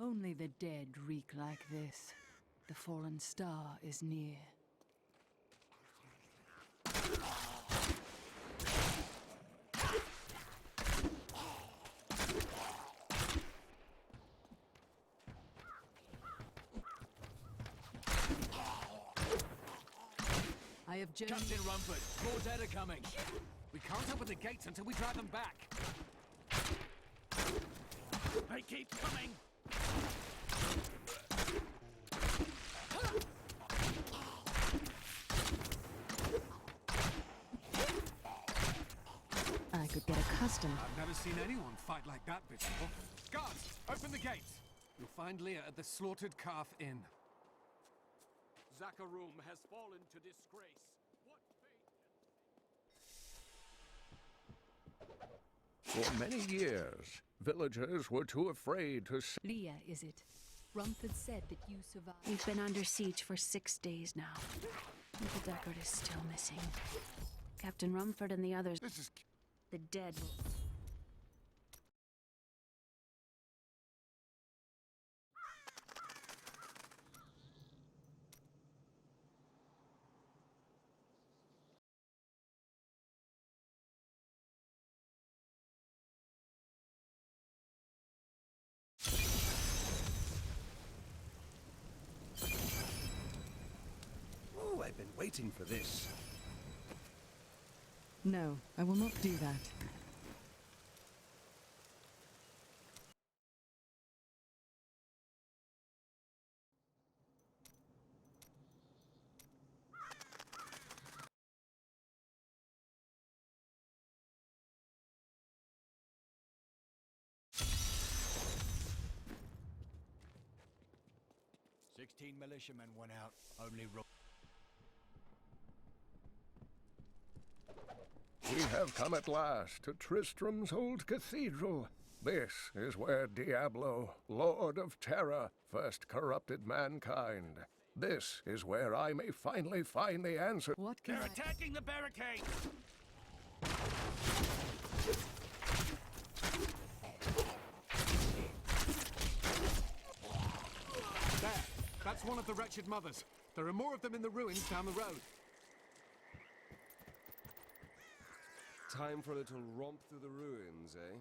Only the dead reek like this. The fallen star is near. I have journeyed. Captain Rumford, more dead are coming. We can't open the gates until we drive them back. They keep coming. I could get accustomed. I've never seen anyone fight like that before. Guards, open the gates. You'll find Leah at the Slaughtered Calf Inn. Zakharum has fallen to disgrace. What fate? For many years, villagers were too afraid to... Leah, is it? Rumford said that you survived. We've been under siege for 6 days now. The Deckard is still missing. Captain Rumford and the others... This is... The dead will... Oh, I've been waiting for this. No, I will not do that. Militiamen went out. Only We have come at last to Tristram's old cathedral. This is where Diablo, Lord of Terror, first corrupted mankind. This is where I may finally find the answer. What can They're I... attacking the barricade! There! That's one of the wretched mothers. There are more of them in the ruins down the road. Time for a little romp through the ruins, eh?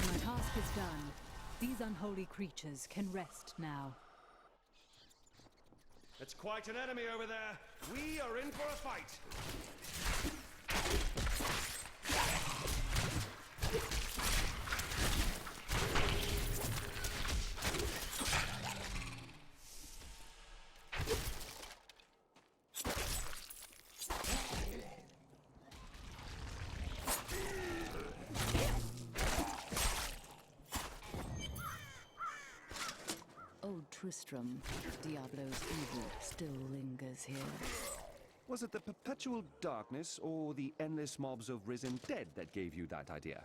My task is done. These unholy creatures can rest now. It's quite an enemy over there. We are in for a fight. Old Tristram, Diablo's evil still lingers here. Was it the perpetual darkness or the endless mobs of risen dead that gave you that idea?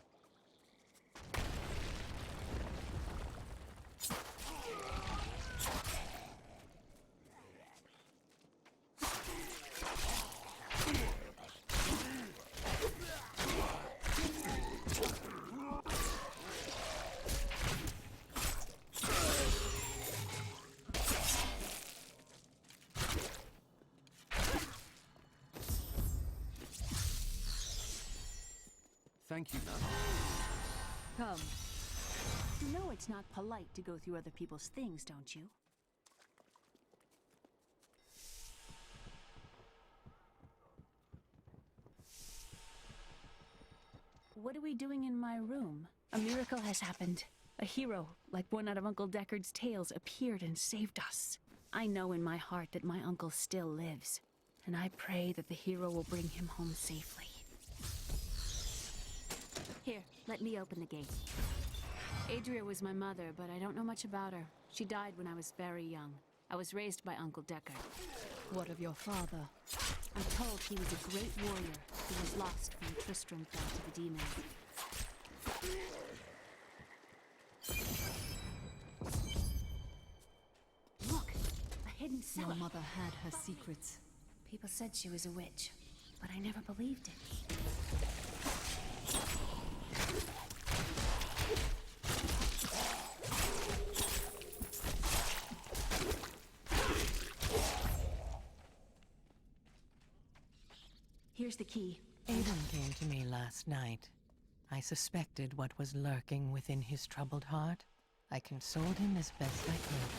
Thank you. Come. You know it's not polite to go through other people's things, don't you? What are we doing in my room? A miracle has happened. A hero, like one out of Uncle Deckard's tales, appeared and saved us. I know in my heart that my uncle still lives, and I pray that the hero will bring him home safely. Here, let me open the gate. Adria was my mother, but I don't know much about her. She died when I was very young. I was raised by Uncle Deckard. What of your father? I'm told he was a great warrior who was lost when Tristram fell to the demons. Look! A hidden cellar. Your mother had her secrets. People said she was a witch, but I never believed it. Here's the key. Aiden came to me last night. I suspected what was lurking within his troubled heart. I consoled him as best I could.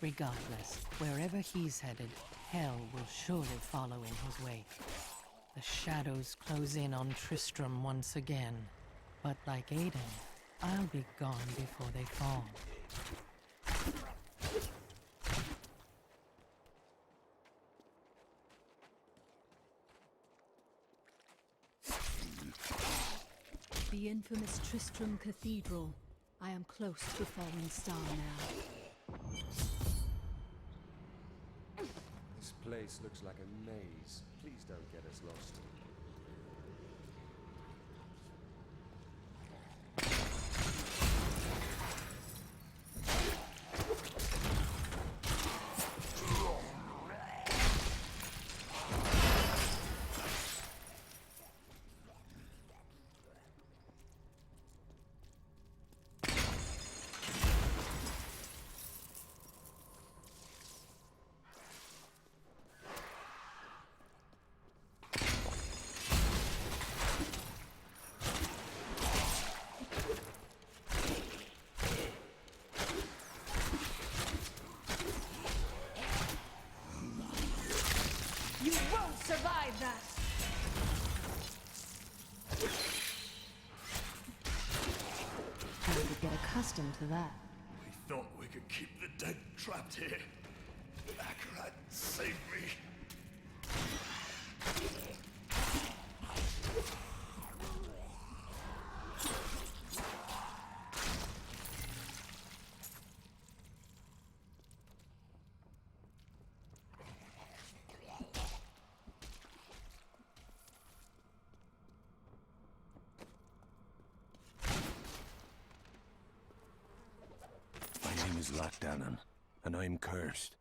Regardless, wherever he's headed, hell will surely follow in his wake. The shadows close in on Tristram once again. But like Aiden, I'll be gone before they fall. The infamous Tristram Cathedral. I am close to the fallen star now. This place looks like a maze. Please don't get us lost. You won't survive that! Time to get accustomed to that. We thought we could keep the dead trapped here. Akrat, save me. My name is Latdanan, and I'm cursed.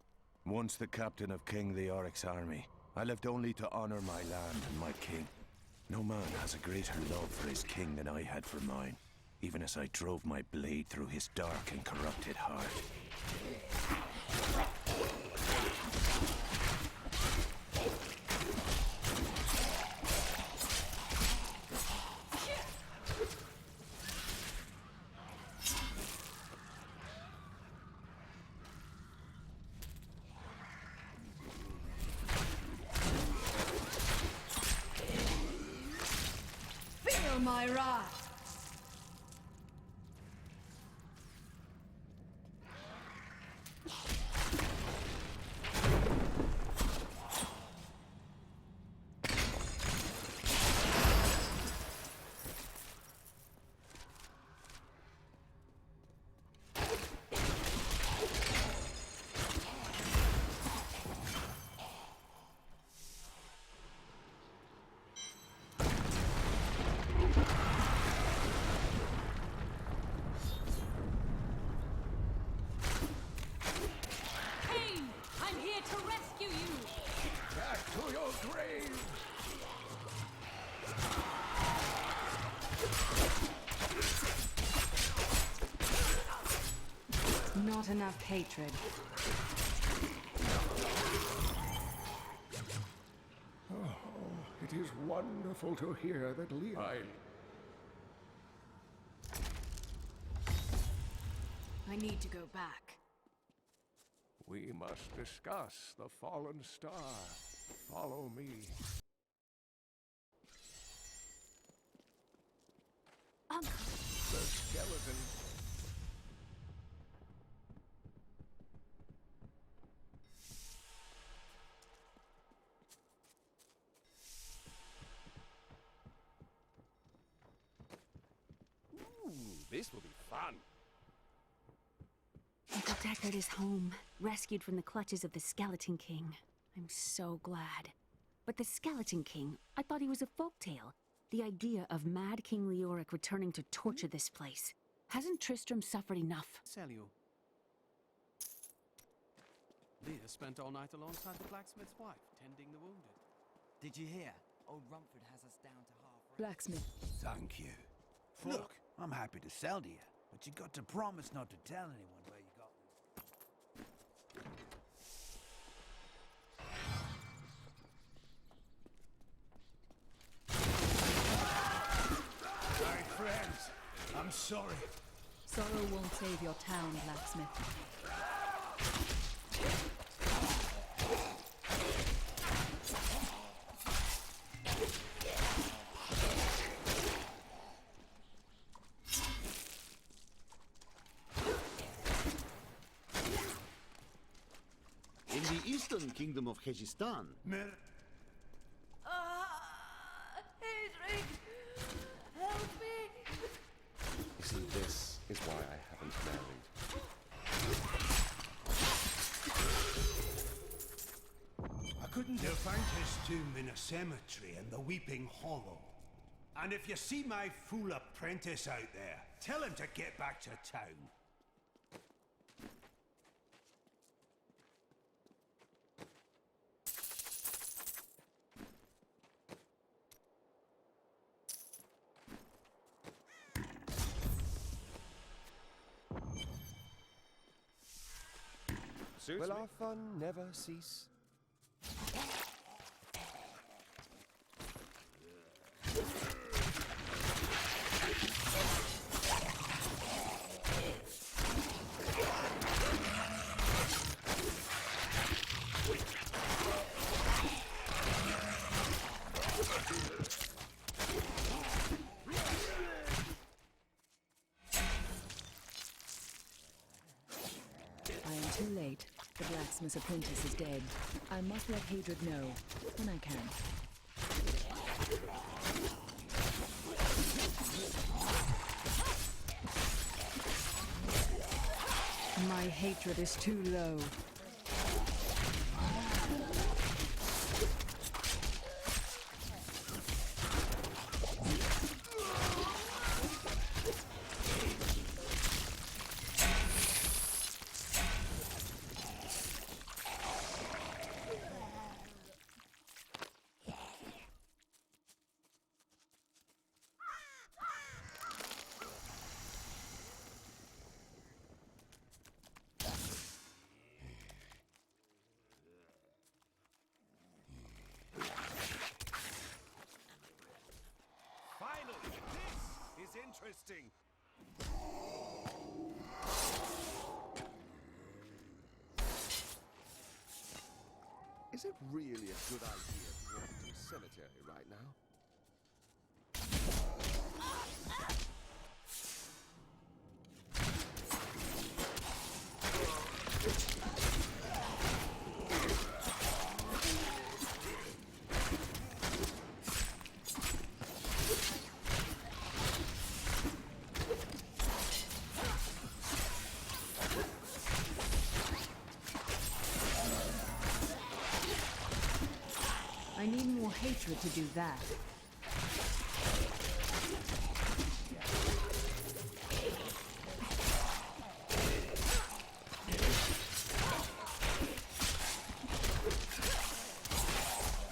Once the captain of King Leoric's army, I lived only to honor my land and my king. No man has a greater love for his king than I had for mine, even as I drove my blade through his dark and corrupted heart. Feel my wrath! Not enough hatred. Oh, it is wonderful to hear that I need to go back. We must discuss the fallen star. Follow me. Uncle! The skeleton. This will be fun. Uncle Deckard is home, rescued from the clutches of the Skeleton King. I'm so glad. But the Skeleton King, I thought he was a folktale. The idea of Mad King Leoric returning to torture this place. Hasn't Tristram suffered enough? Sell you. Leah spent all night alongside the blacksmith's wife, tending the wounded. Did you hear? Old Rumford has us down to half rate. Blacksmith. Thank you. Look, I'm happy to sell to you, but you got to promise not to tell anyone where you got them. My friends, I'm sorry. Sorrow won't save your town, blacksmith. In the eastern kingdom of Khejistan, Hedrick! Help me! See, this is why I haven't married. I couldn't find his tomb in a cemetery in the Weeping Hollow. And if you see my fool apprentice out there, tell him to get back to town. Will our fun never cease? I am too late. The blacksmith's apprentice is dead. I must let Hadrid know when I can. My hatred is too low. Finally, this is interesting. Is it really a good idea to walk into a cemetery right now? I need more hatred to do that.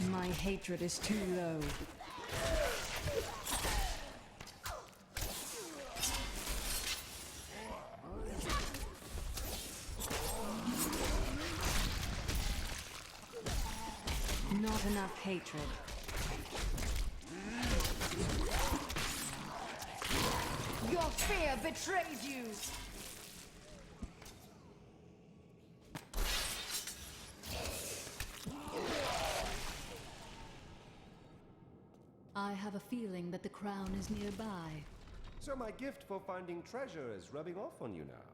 My hatred is too low. Not enough hatred. Your fear betrays you! I have a feeling that the crown is nearby. So my gift for finding treasure is rubbing off on you now.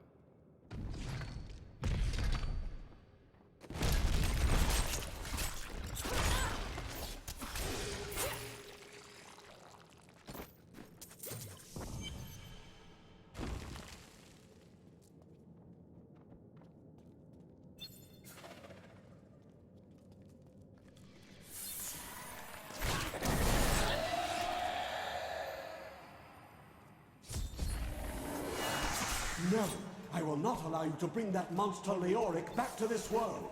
I will not allow you to bring that monster Leoric back to this world.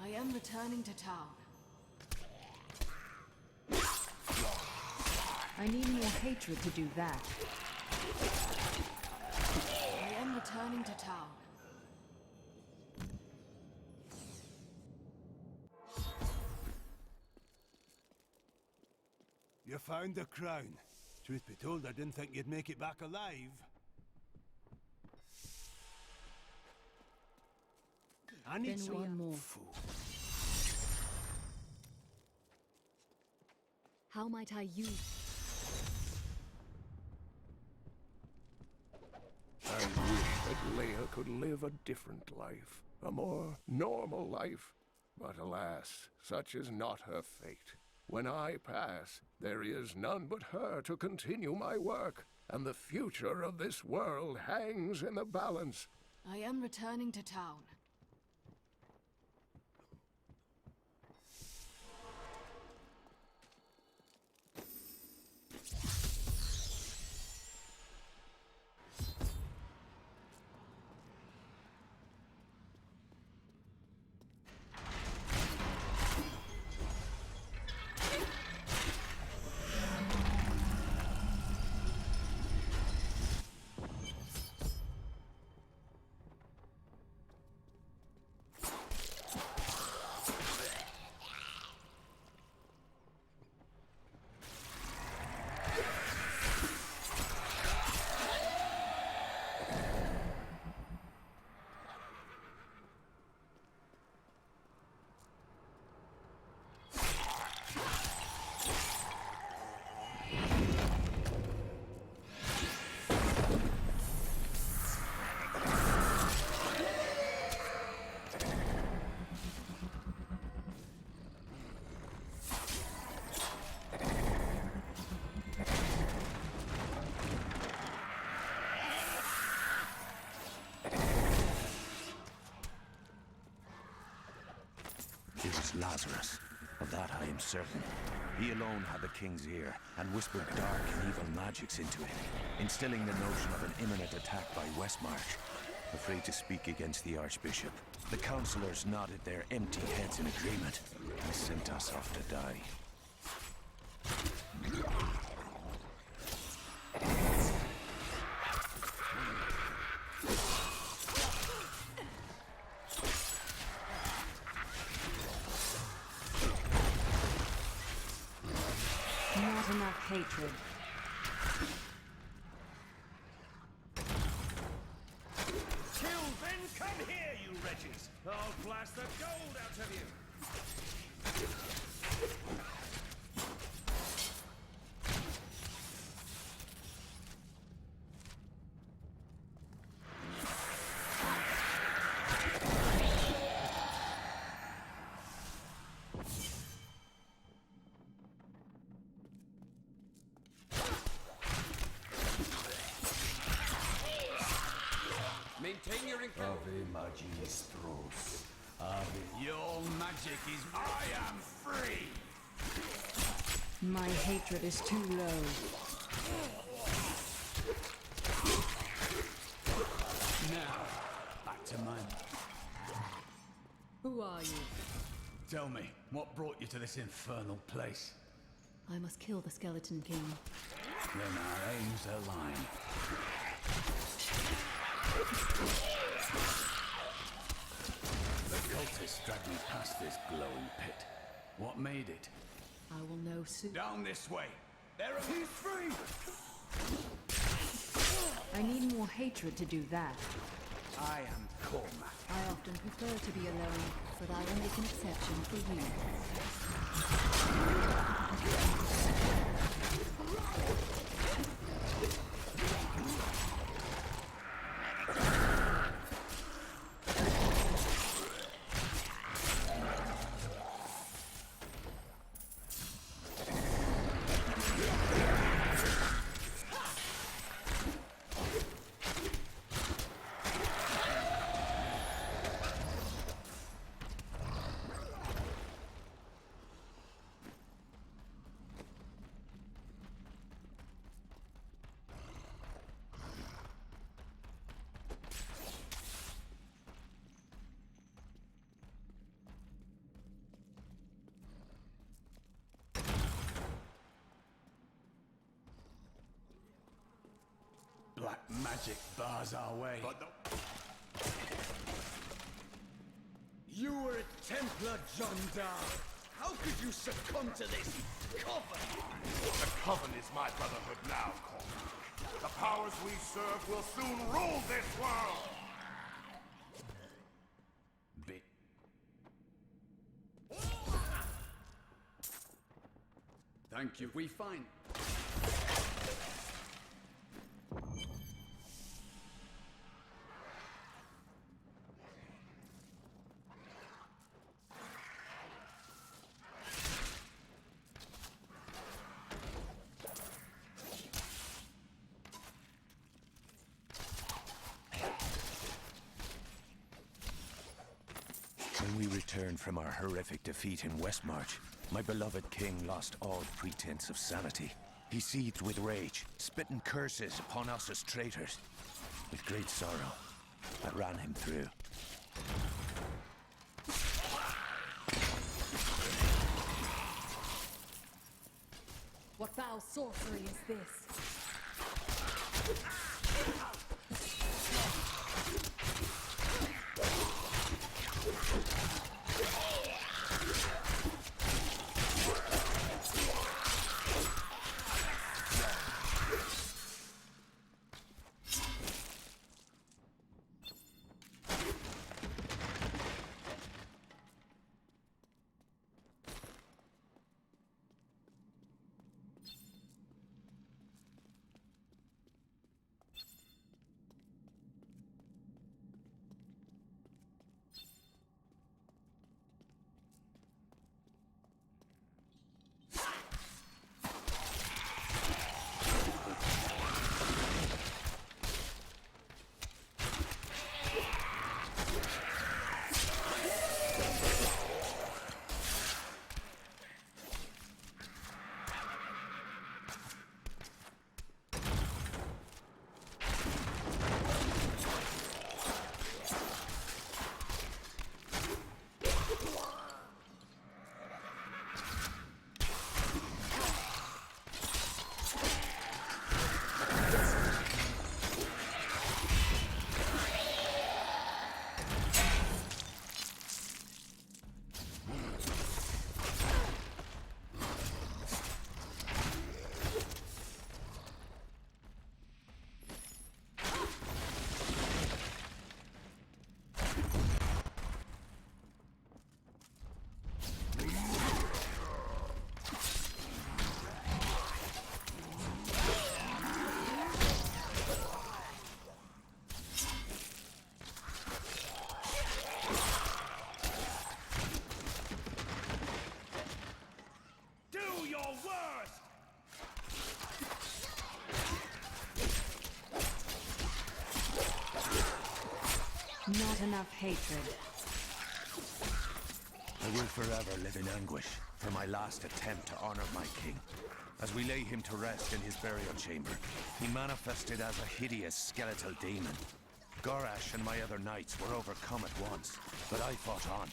I am returning to town. I need more hatred to do that. I am returning to town. You found the crown. Truth be told, I didn't think you'd make it back alive. I need Then one more. Fool. How might I use? I wish that Leia could live a different life, a more normal life. But alas, such is not her fate. When I pass, there is none but her to continue my work, and the future of this world hangs in the balance. I am returning to town. It was Lazarus. Of that I am certain. He alone had the king's ear, and whispered dark and evil magics into it, instilling the notion of an imminent attack by Westmarch. Afraid to speak against the Archbishop, the councillors nodded their empty heads in agreement, and sent us off to die. Not enough hatred. Till then, come here, you wretches! I'll blast the gold out of you! Maintain your incredible... Ave Magistros. Ave. Your magic is... I am free! My hatred is too low. Now, back to mine. Who are you? Tell me, what brought you to this infernal place? I must kill the Skeleton King. Then our aims align. The cultists dragged me past this glowing pit. What made it? I will know soon. Down this way. There are... He's free! I need more hatred to do that. I am Cormac. I often prefer to be alone, but I will make an exception for you. Magic bars our way. But You were a Templar, John Dark. How could you succumb to this coven? The coven is my brotherhood now, Cormac. The powers we serve will soon rule this world! Thank you. We find... When we returned from our horrific defeat in Westmarch, my beloved king lost all pretense of sanity. He seethed with rage, spitting curses upon us as traitors. With great sorrow, I ran him through. What foul sorcery is this? Not enough hatred. I will forever live in anguish for my last attempt to honor my king. As we lay him to rest in his burial chamber, he manifested as a hideous skeletal demon. Gorash and my other knights were overcome at once, but I fought on.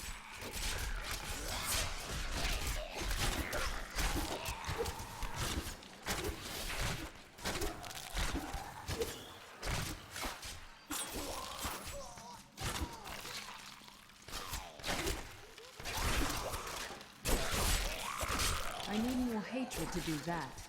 I need more hatred to do that.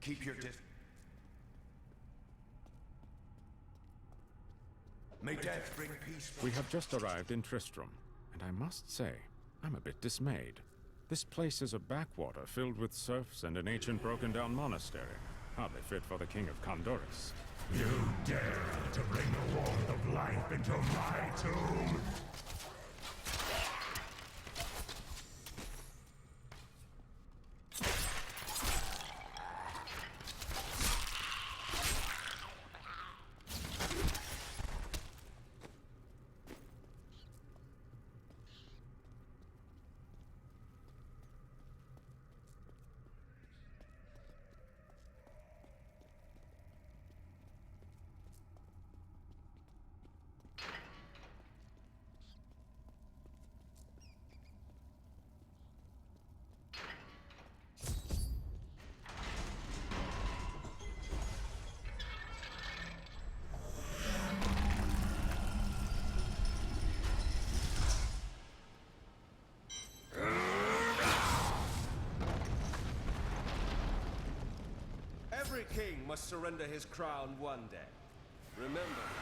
Keep your May death bring peace. We have just arrived in Tristram, and I must say, I'm a bit dismayed. This place is a backwater filled with serfs and an ancient broken-down monastery. Hardly fit for the King of Condorus. You dare to bring the warmth of life into my tomb? Every king must surrender his crown one day. Remember that.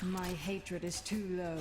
My hatred is too low.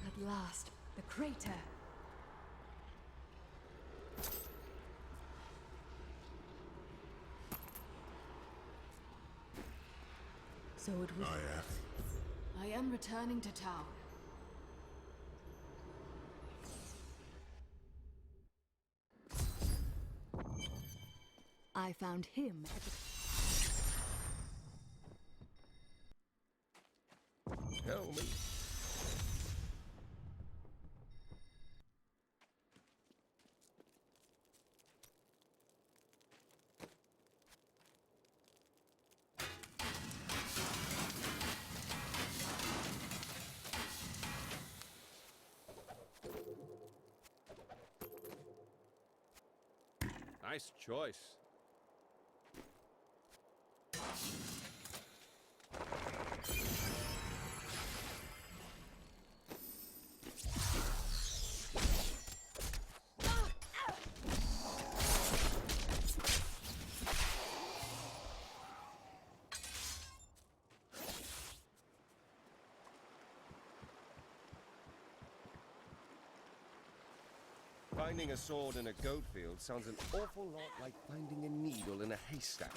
At last, the crater. So it was. I am returning to town. I found him at the... Tell me. Nice choice. Finding a sword in a goat field sounds an awful lot like finding a needle in a haystack.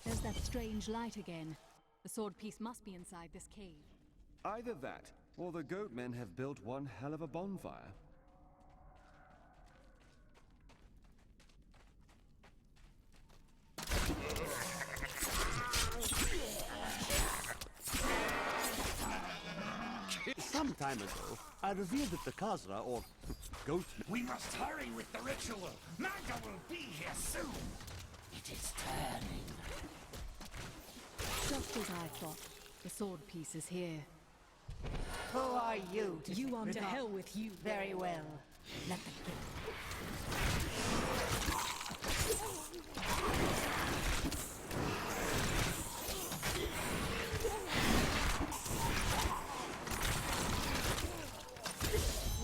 There's that strange light again. The sword piece must be inside this cave. Either that, or the goatmen have built one hell of a bonfire. Some time ago, I revealed that the Khazra, or goatmen... We must hurry with the ritual. Magda will be here soon. It is turning. Just as I thought. The sword piece is here. Who are you to... You want to hell with you. Very well. Let them get...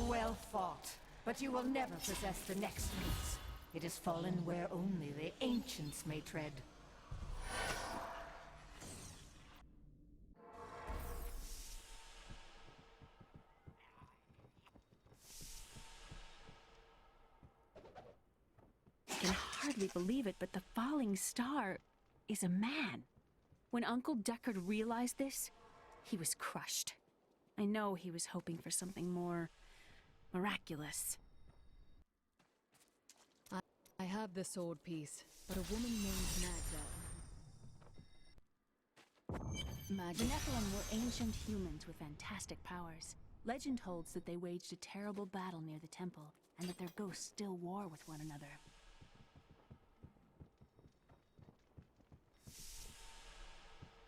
Well fought, but you will never possess the next piece. It has fallen where only the ancients may tread. I can hardly believe it, but the falling star is a man. When Uncle Deckard realized this, he was crushed. I know he was hoping for something more miraculous. I have the sword piece, but a woman named Magda. The Nephilim were ancient humans with fantastic powers. Legend holds that they waged a terrible battle near the temple, and that their ghosts still war with one another.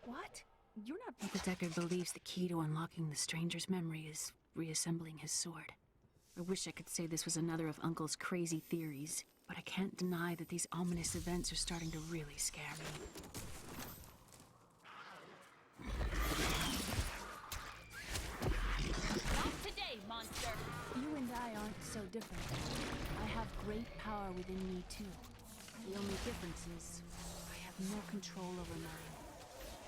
What? You're not... Uncle Deckard believes the key to unlocking the stranger's memory is reassembling his sword. I wish I could say this was another of Uncle's crazy theories, but I can't deny that these ominous events are starting to really scare me. Not today, monster! You and I aren't so different. I have great power within me, too. The only difference is I have no control over mine.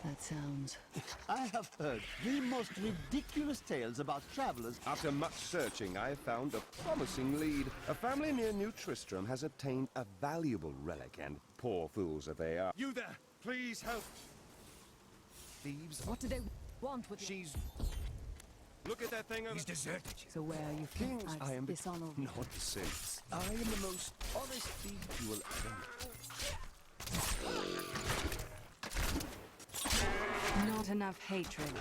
That sounds... I have heard the most ridiculous tales about travelers. After much searching, I have found a promising lead. A family near New Tristram has obtained a valuable relic, and poor fools that they are. You there, please help. Thieves. What do they want with She's... Look at that thing over... He's deserted you. So where are you from? Kings, I am dishonorable. not since. I am the most honest thief you will ever meet. Not enough hatred.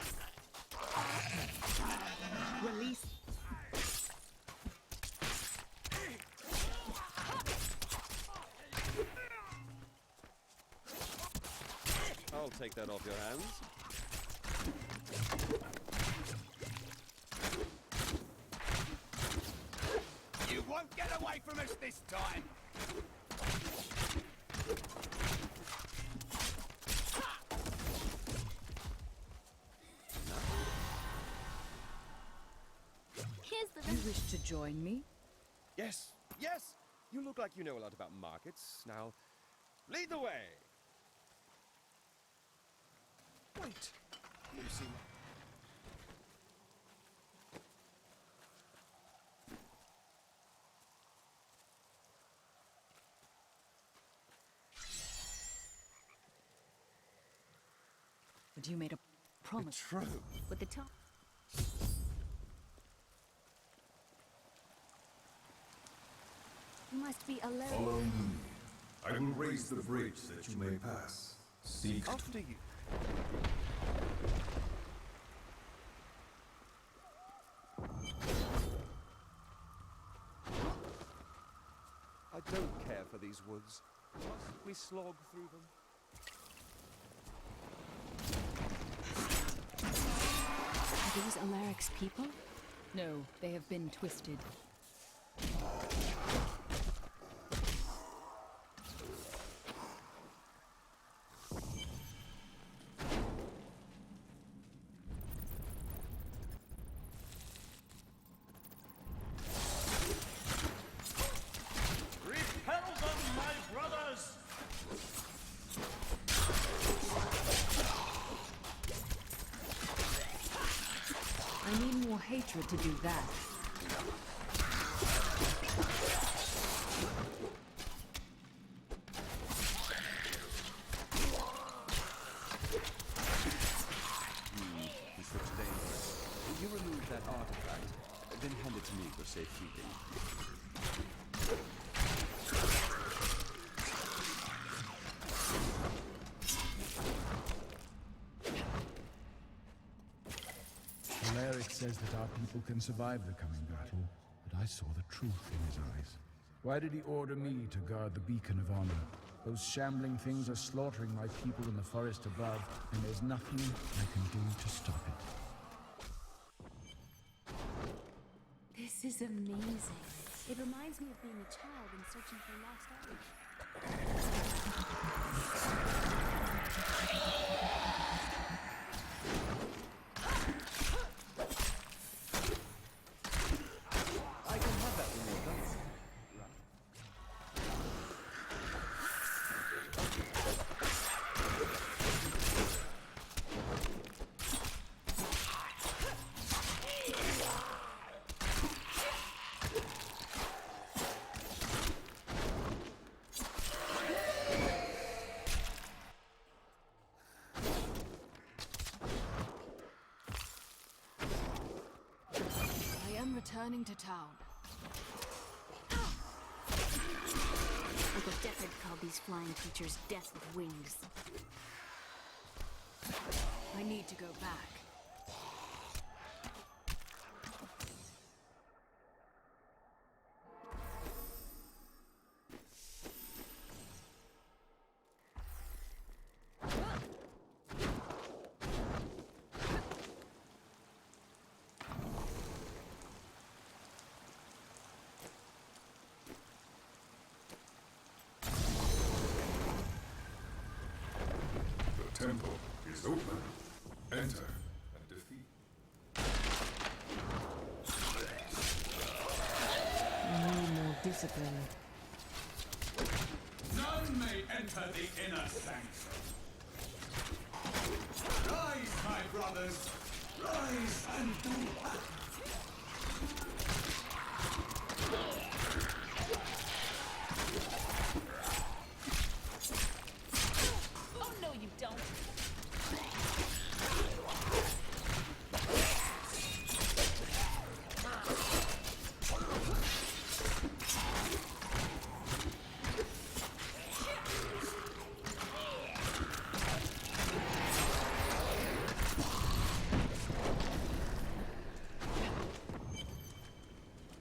Release. I'll take that off your hands. You won't get away from us this time. You wish to join me? Yes, yes! You look like you know a lot about markets. Now, lead the way! Wait! You see... But you made a promise. True. With the top. You must be alone. Follow me. I will raise the bridge that you may pass. Seek... After you. I don't care for these woods. Must we slog through them? Are these Alaric's people? No, they have been twisted. wanted to do that. This looks dangerous. You remove that artifact, then hand it to me for safekeeping. Cleric says that our people can survive the coming battle, but I saw the truth in his eyes. Why did he order me to guard the beacon of honor? Those shambling things are slaughtering my people in the forest above, and there's nothing I can do to stop it. This is amazing. It reminds me of being a child and searching for lost art. I can have that remote. Returning to town. Uncle Deckard called these flying creatures death with wings. I need to go back. The temple is open. Enter and defeat. More discipline. None may enter the inner sanctum. Rise, my brothers! Rise and do battle! Oh no, you don't.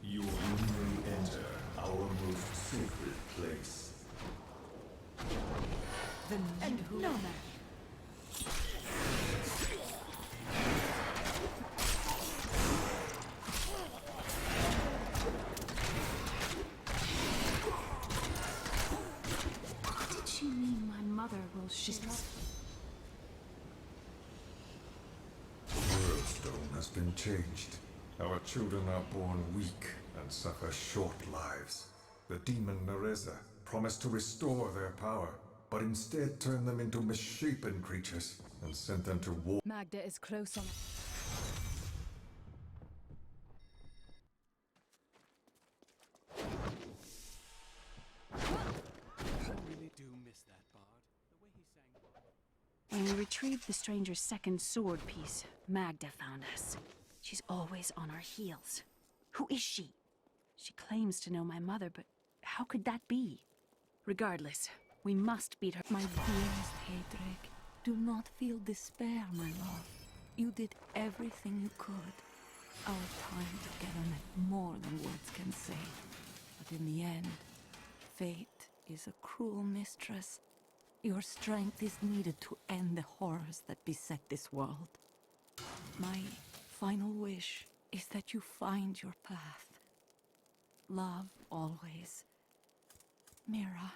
You only enter our most sacred place. And who? No. Did she mean my mother will shoot us? Worldstone has been changed. Our children are born weak and suffer short lives. The demon Nereza promised to restore their power, but instead turned them into misshapen creatures and sent them to war. Magda is close on. I really do miss that bard. The way he sang. When we retrieved the stranger's second sword piece, Magda found us. She's always on our heels. Who is she? She claims to know my mother, but how could that be? Regardless, we must beat her. My dearest Hedrick, do not feel despair, my love. You did everything you could. Our time together meant more than words can say. But in the end, fate is a cruel mistress. Your strength is needed to end the horrors that beset this world. My final wish is that you find your path. Love always. Mira.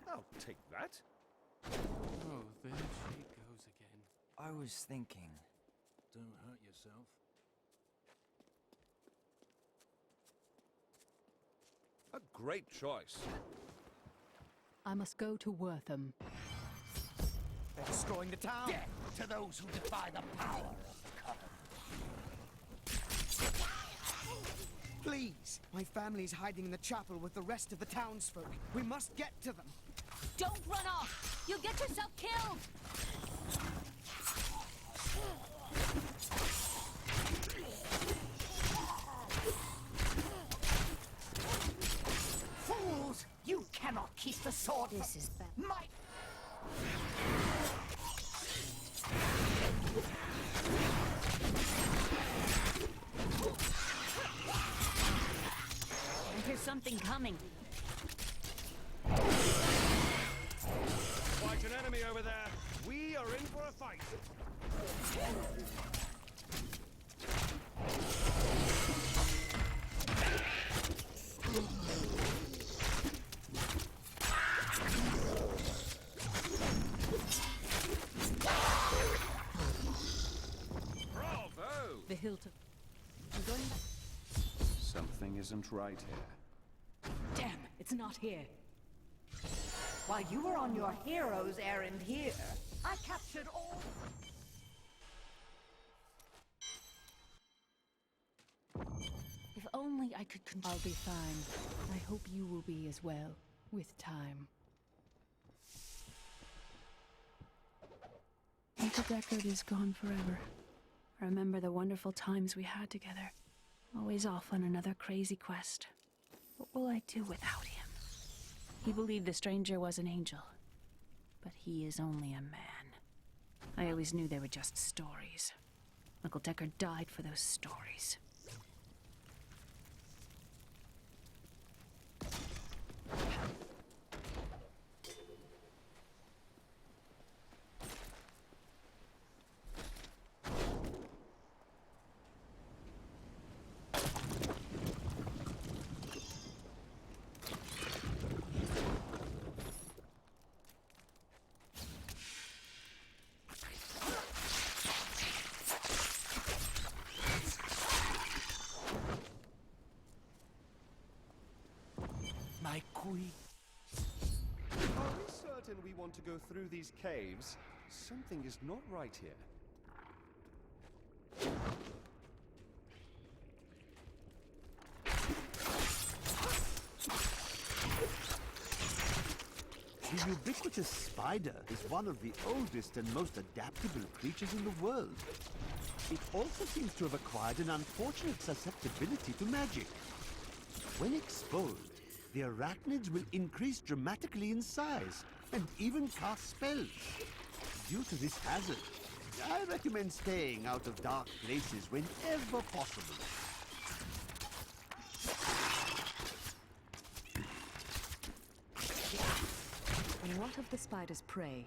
I'll take that. Oh, there she goes again. I was thinking. Don't hurt yourself. A great choice. I must go to Wortham. They're destroying the town! Death to those who defy the power of the coven! Please! My family's hiding in the chapel with the rest of the townsfolk. We must get to them! Don't run off! You'll get yourself killed! Fools! You cannot keep the sword. This is bad. My... I hear something coming. Quite an enemy over there. We are in for a fight. Bravo! The hilt. I'm going. Something isn't right here. Damn, it's not here. While you were on your hero's errand here, I captured all... If only I could control. I'll be fine. I hope you will be as well, with time. Uncle Deckard is gone forever. I remember the wonderful times we had together. Always off on another crazy quest. What will I do without him? He believed the stranger was an angel, but he is only a man. I always knew they were just stories. Uncle Deckard died for those stories. My queen. Are we certain we want to go through these caves? Something is not right here. The ubiquitous spider is one of the oldest and most adaptable creatures in the world. It also seems to have acquired an unfortunate susceptibility to magic. When exposed, the arachnids will increase dramatically in size and even cast spells. Due to this hazard, I recommend staying out of dark places whenever possible. And what of the spider's prey?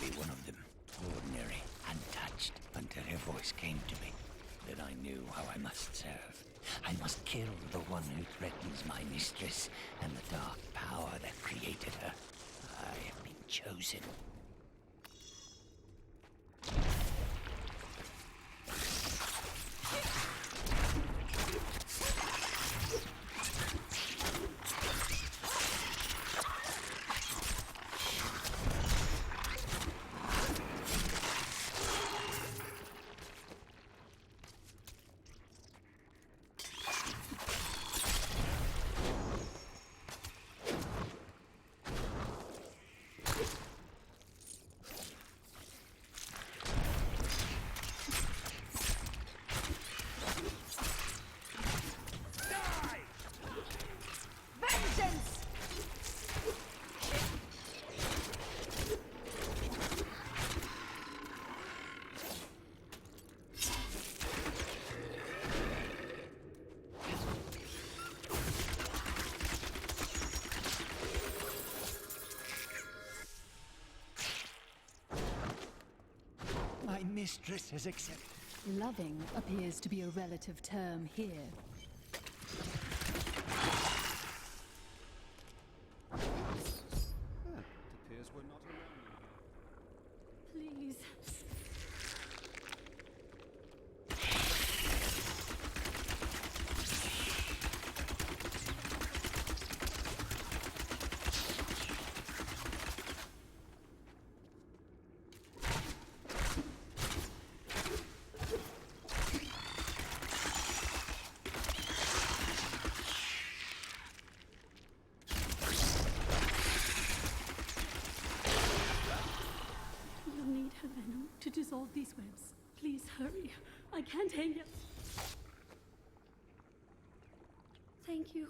be one of them. Ordinary, untouched, until her voice came to me. Then I knew how I must serve. I must kill the one who threatens my mistress and the dark power that created her. I have been chosen. My mistress has accepted. Loving appears to be a relative term here. It appears we're not alone. Please. To dissolve these webs. Please hurry. I can't hang it. Thank you.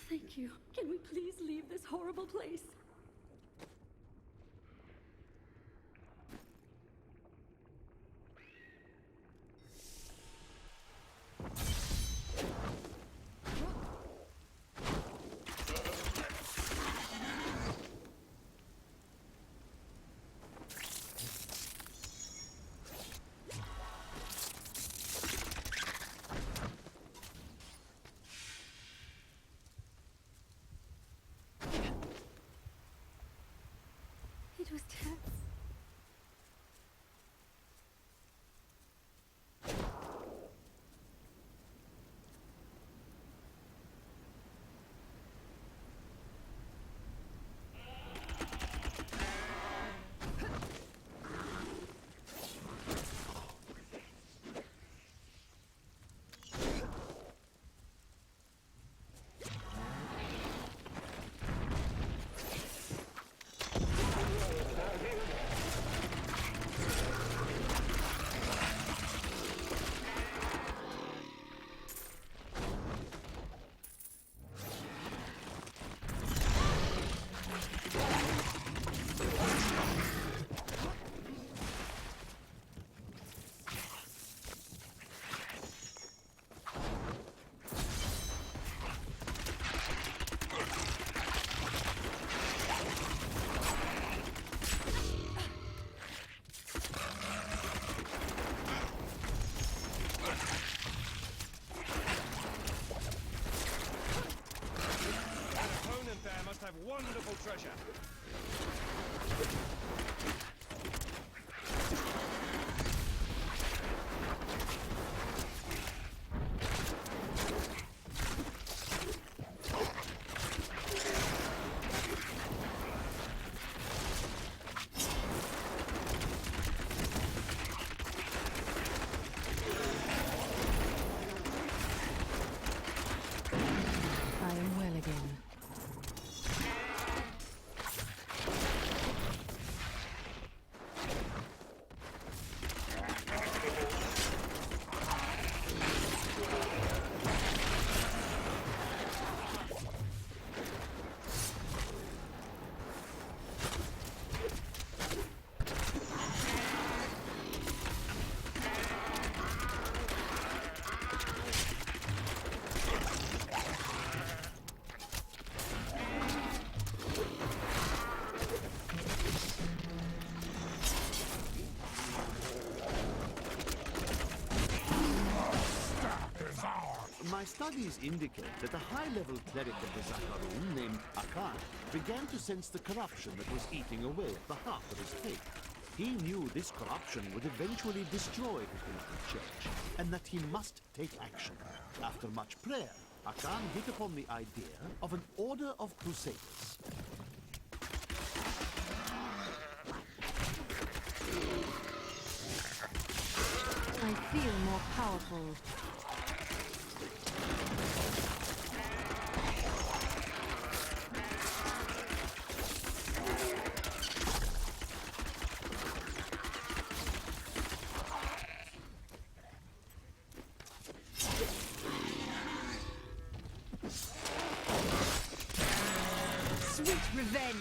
Thank you. Can we please leave this horrible place? It was terrible. Have wonderful treasure. I am well again. studies indicate that a high-level cleric of the Zakarum named Akan began to sense the corruption that was eating away at the heart of his faith. He knew this corruption would eventually destroy the Christian Church, and that he must take action. After much prayer, Akan hit upon the idea of an order of crusaders. I feel more powerful. Sweet revenge!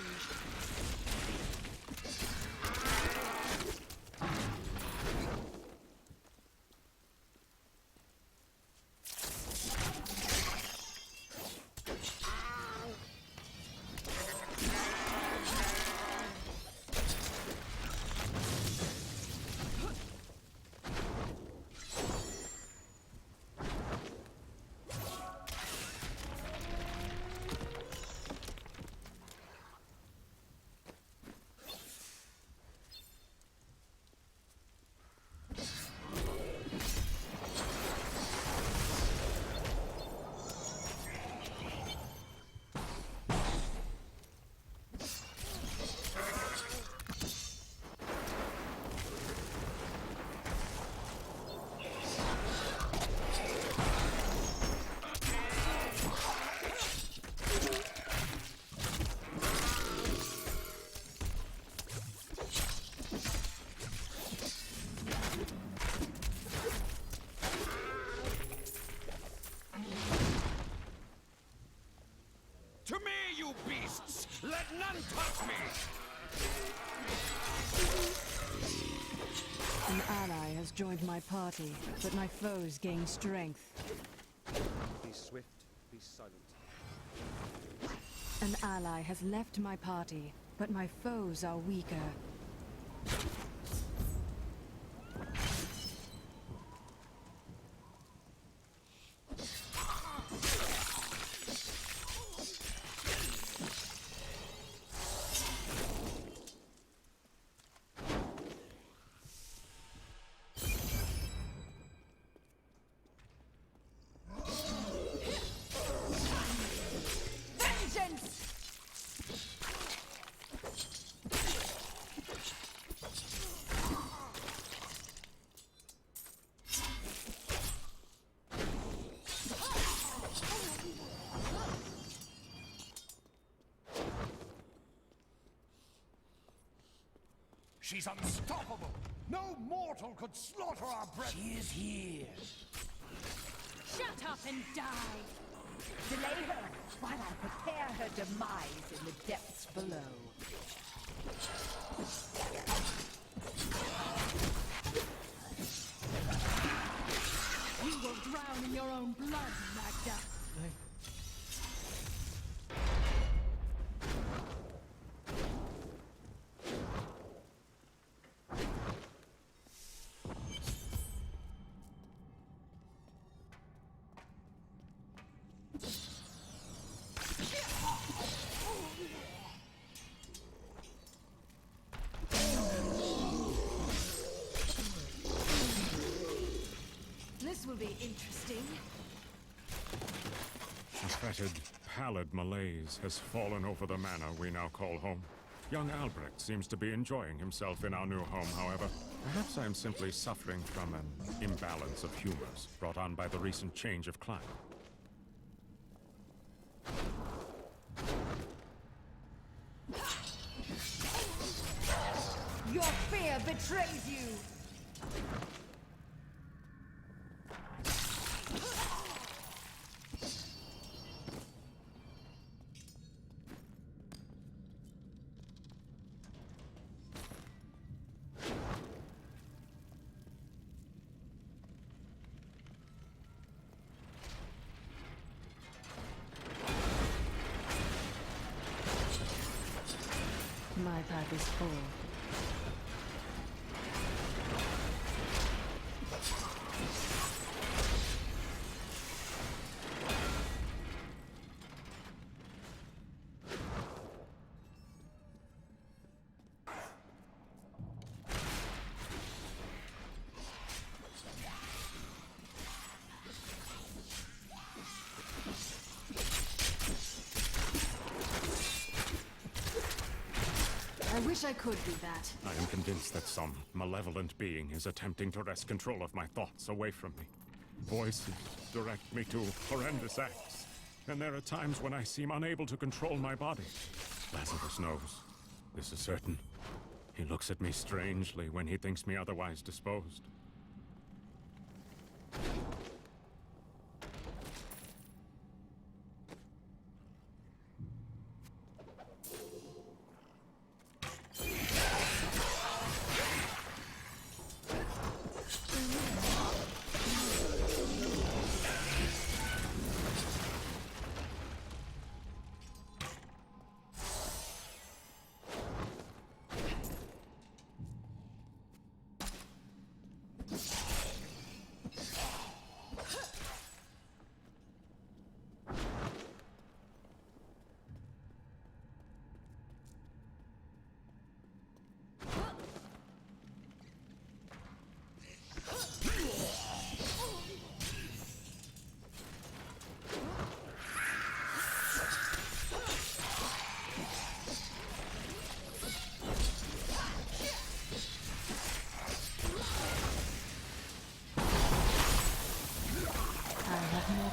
To me, you beasts! Let none touch me! An ally has joined my party, but my foes gain strength. Be swift, be silent. An ally has left my party, but my foes are weaker. She's unstoppable! No mortal could slaughter our brethren! She is here. Shut up and die! Delay her while I prepare her demise in the depths below. You will drown in your own blood, Magda. This will be interesting. A fetid, pallid malaise has fallen over the manor we now call home. Young Albrecht seems to be enjoying himself in our new home, however. Perhaps I am simply suffering from an imbalance of humors brought on by the recent change of climate. Your fear betrays you! My path is full. I wish I could do that. I am convinced that some malevolent being is attempting to wrest control of my thoughts away from me. Voices direct me to horrendous acts, and there are times when I seem unable to control my body. Lazarus knows. This is certain. He looks at me strangely when he thinks me otherwise disposed.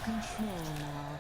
Control now.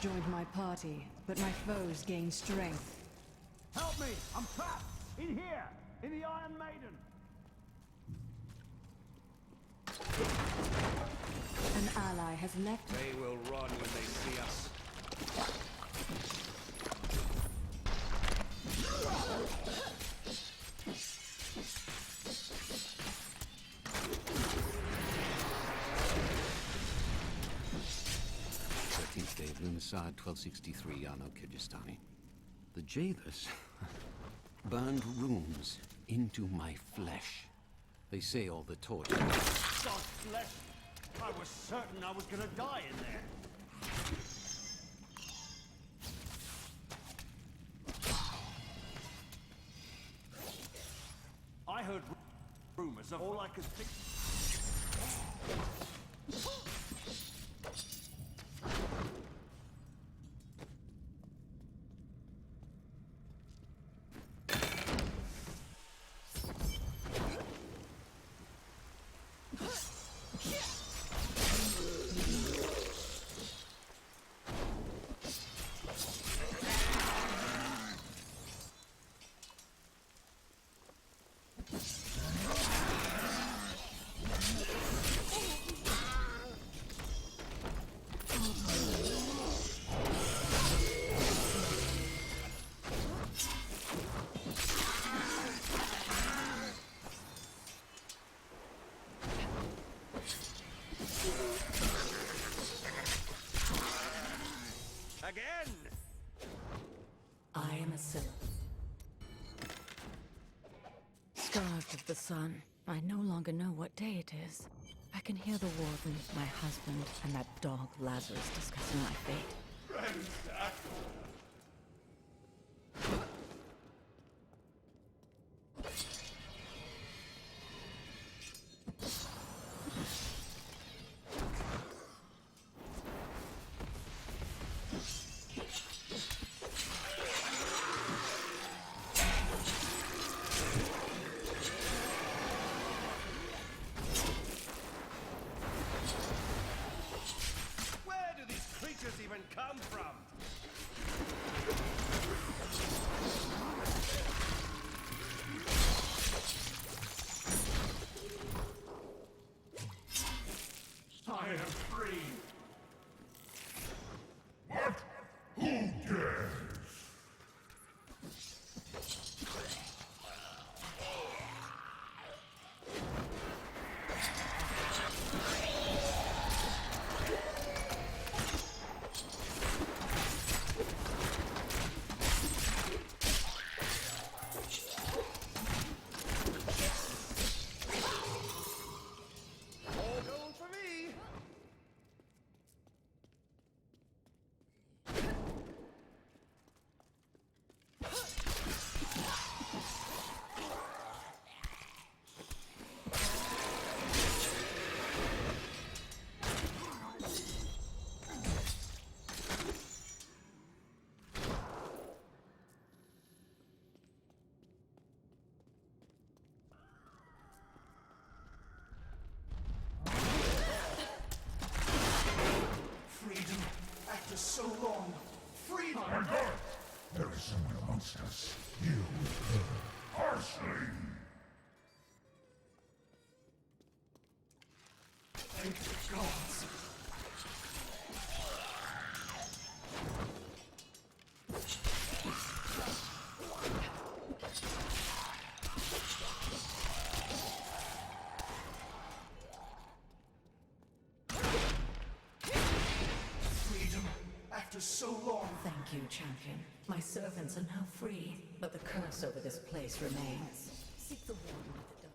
Joined my party, but my foes gain strength. Help me! I'm trapped! In here! In the Iron Maiden! An ally has left. They will run when they see us. Day of Lunarsad, 1263, Yarno, Kyrgyzstani. The jailers burned runes into my flesh. They say all the torture. God's flesh! I was certain I was gonna die in there. I heard rumors of all I could think. Again! I am a Scylla. Starved of the sun, I no longer know what day it is. I can hear the warden, my husband, and that dog Lazarus discussing my fate. Where do these creatures even come from? I am free. What? Who dares? So long. Freedom! My God! There is someone amongst us. You harshly. Thank the gods. So long. Thank you, champion. My servants are now free, but the curse over this place remains. Seek the one with the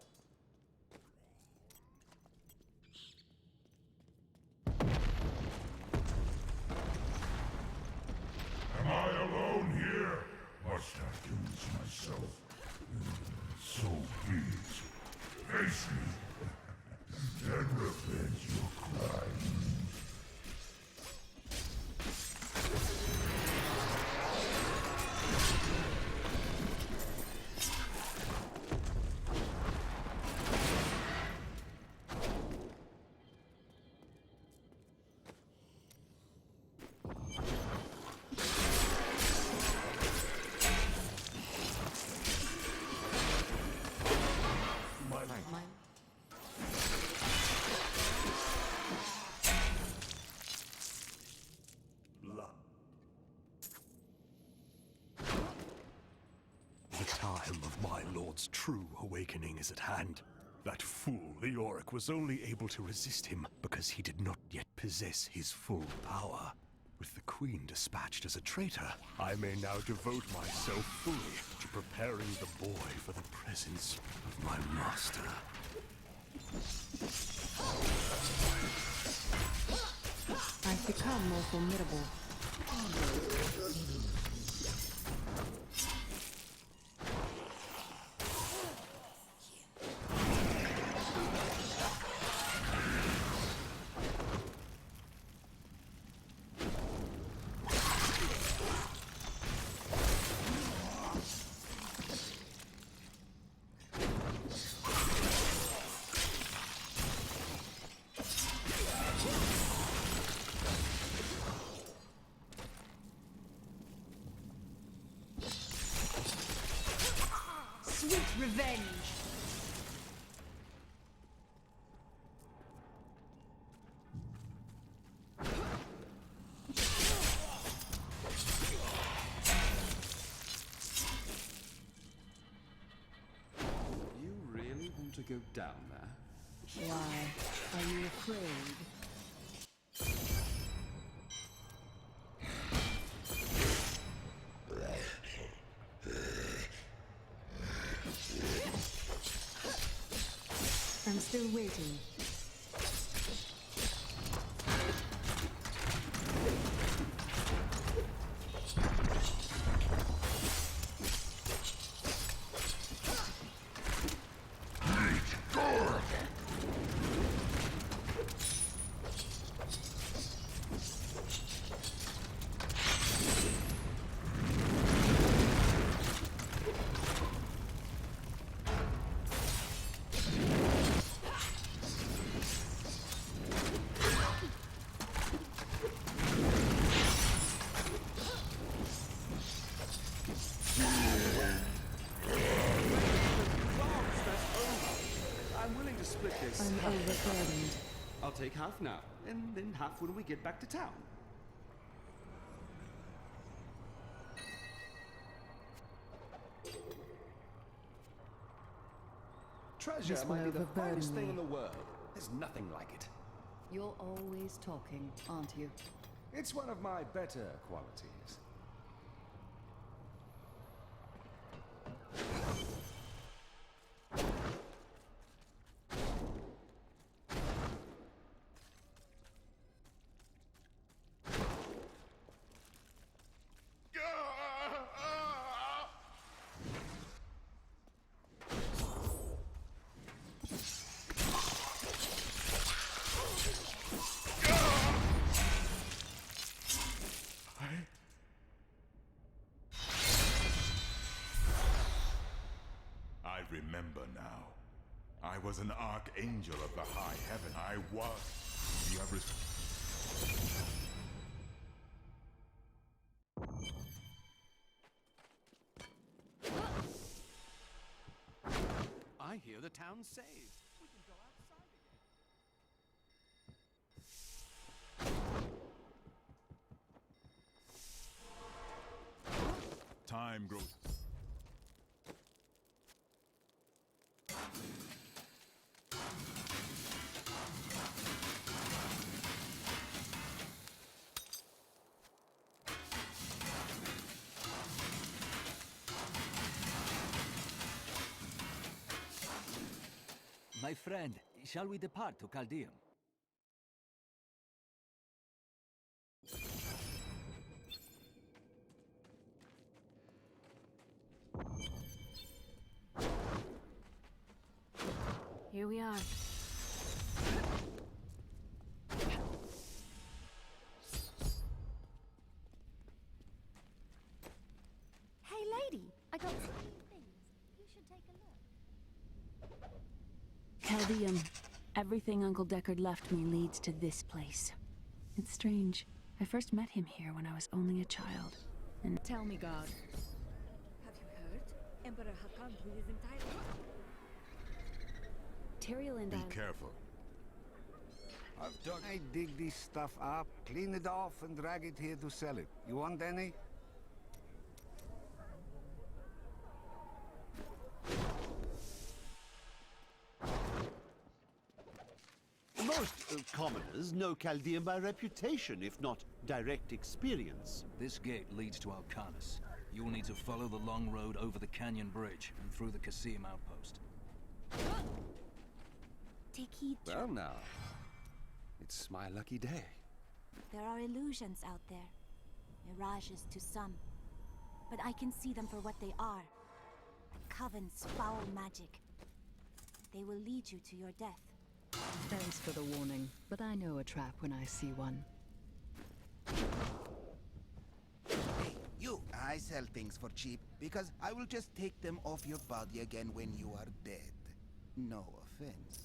Am I alone here? Must I do this myself? So be it. Face me, and revenge your crimes. True awakening is at hand. That fool, Leoric, was only able to resist him because he did not yet possess his full power. With the Queen dispatched as a traitor, I may now devote myself fully to preparing the boy for the presence of my master. I've become more formidable. Sweet revenge! You really want to go down there? Why? Are you afraid? I'm still waiting. I'm overburdened. I'll take half now, and then half when we get back to town. Treasure This might will be the overburden finest thing me. in the world. There's nothing like it. You're always talking, aren't you? It's one of my better qualities. I remember now. I was an archangel of the high heaven. I was. You have I hear the town's saved. We can go outside again. time grows. My friend, shall we depart to Caldeum? Here we are. Hey, lady! I got some new things. You should take a look. Caldeum. Everything Uncle Deckard left me leads to this place. It's strange. I first met him here when I was only a child. And tell me, God. Have you heard? Emperor Hakan threw his entire... Tyrael and Be careful. I dig this stuff up, clean it off, and drag it here to sell it. You want any? Most commoners know Caldeum by reputation, if not direct experience. This gate leads to Alcanus. You'll need to follow the long road over the canyon bridge and through the Cathedral outpost. Take heed. Well now, it's my lucky day. There are illusions out there. Mirages to some. But I can see them for what they are. The Coven's foul magic. They will lead you to your death. Thanks for the warning, but I know a trap when I see one. Hey, you! I sell things for cheap, because I will just take them off your body again when you are dead. No offense.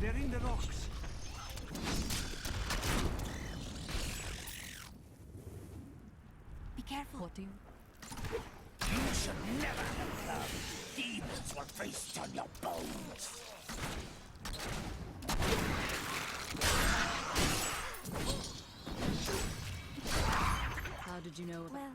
They're in the rocks. Be careful. What do you... You should never have come. Demons will feast on your bones. How did you know about... Well...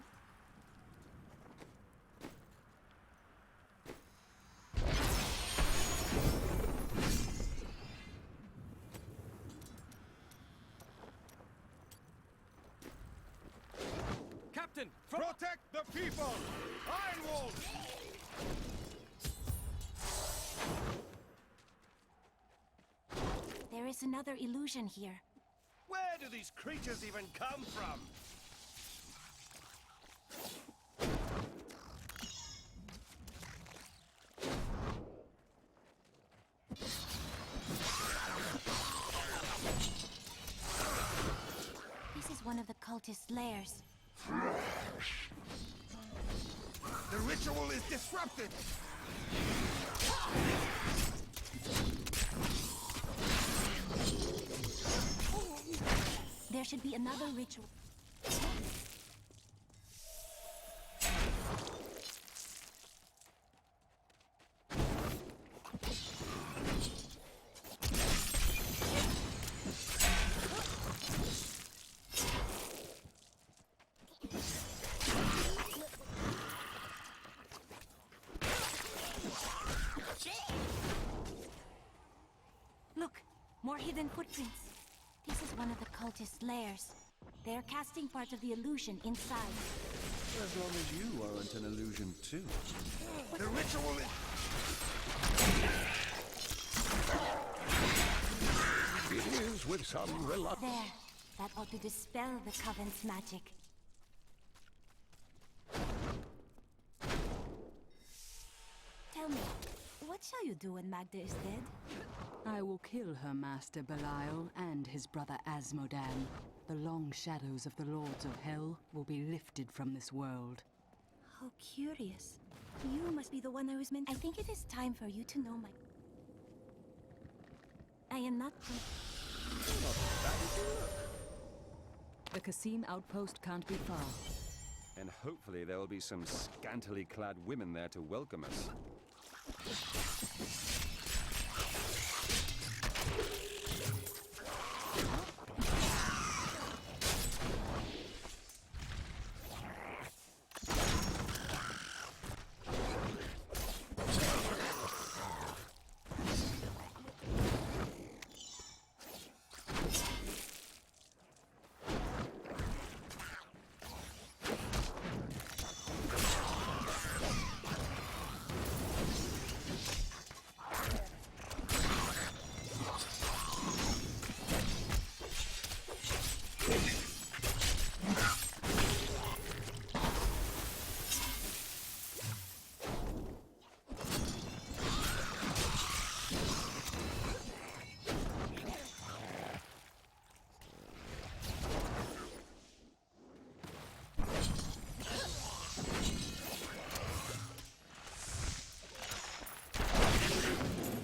Captain! Protect the people! Iron Wolves! There is another illusion here. Where do these creatures even come from? This is one of the cultist lairs. ritual is disrupted! There should be another ritual. Look, more hidden footprints. This is one of the cultist lairs. They are casting part of the illusion inside. As long as you aren't an illusion too. The ritual is... It is with some reluctance. There. That ought to dispel the coven's magic. Tell me, what shall you do when Magda is dead? I will kill her master Belial and his brother Azmodan. The long shadows of the Lords of Hell will be lifted from this world. How curious. You must be the one I was meant to... I think it is time for you to know my... I am not... The Qasim outpost can't be far. And hopefully there will be some scantily clad women there to welcome us.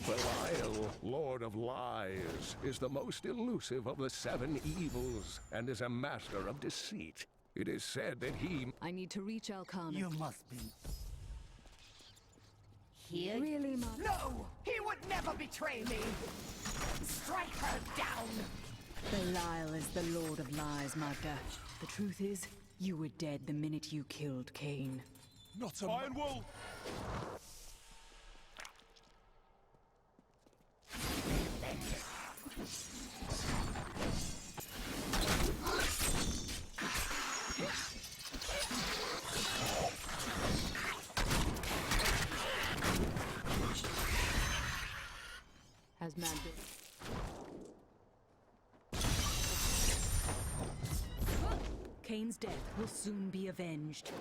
Belial, Lord of Lies, is the most elusive of the 7 evils, and is a master of deceit. It is said that he... I need to reach Alcana. You must be... Here? Really, Mother? No! He would never betray me! Strike her down! Belial is the Lord of Lies, Magda. The truth is, you were dead the minute you killed Cain. Not a... Iron Wool! Has Magda... Cain's death will soon be avenged.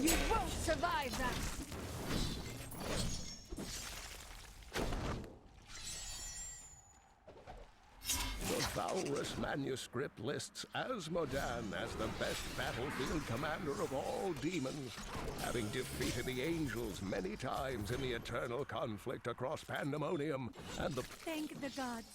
You won't survive that! The Valrus manuscript lists Azmodan as the best battlefield commander of all demons, having defeated the angels many times in the eternal conflict across Pandemonium, and the... Thank the gods.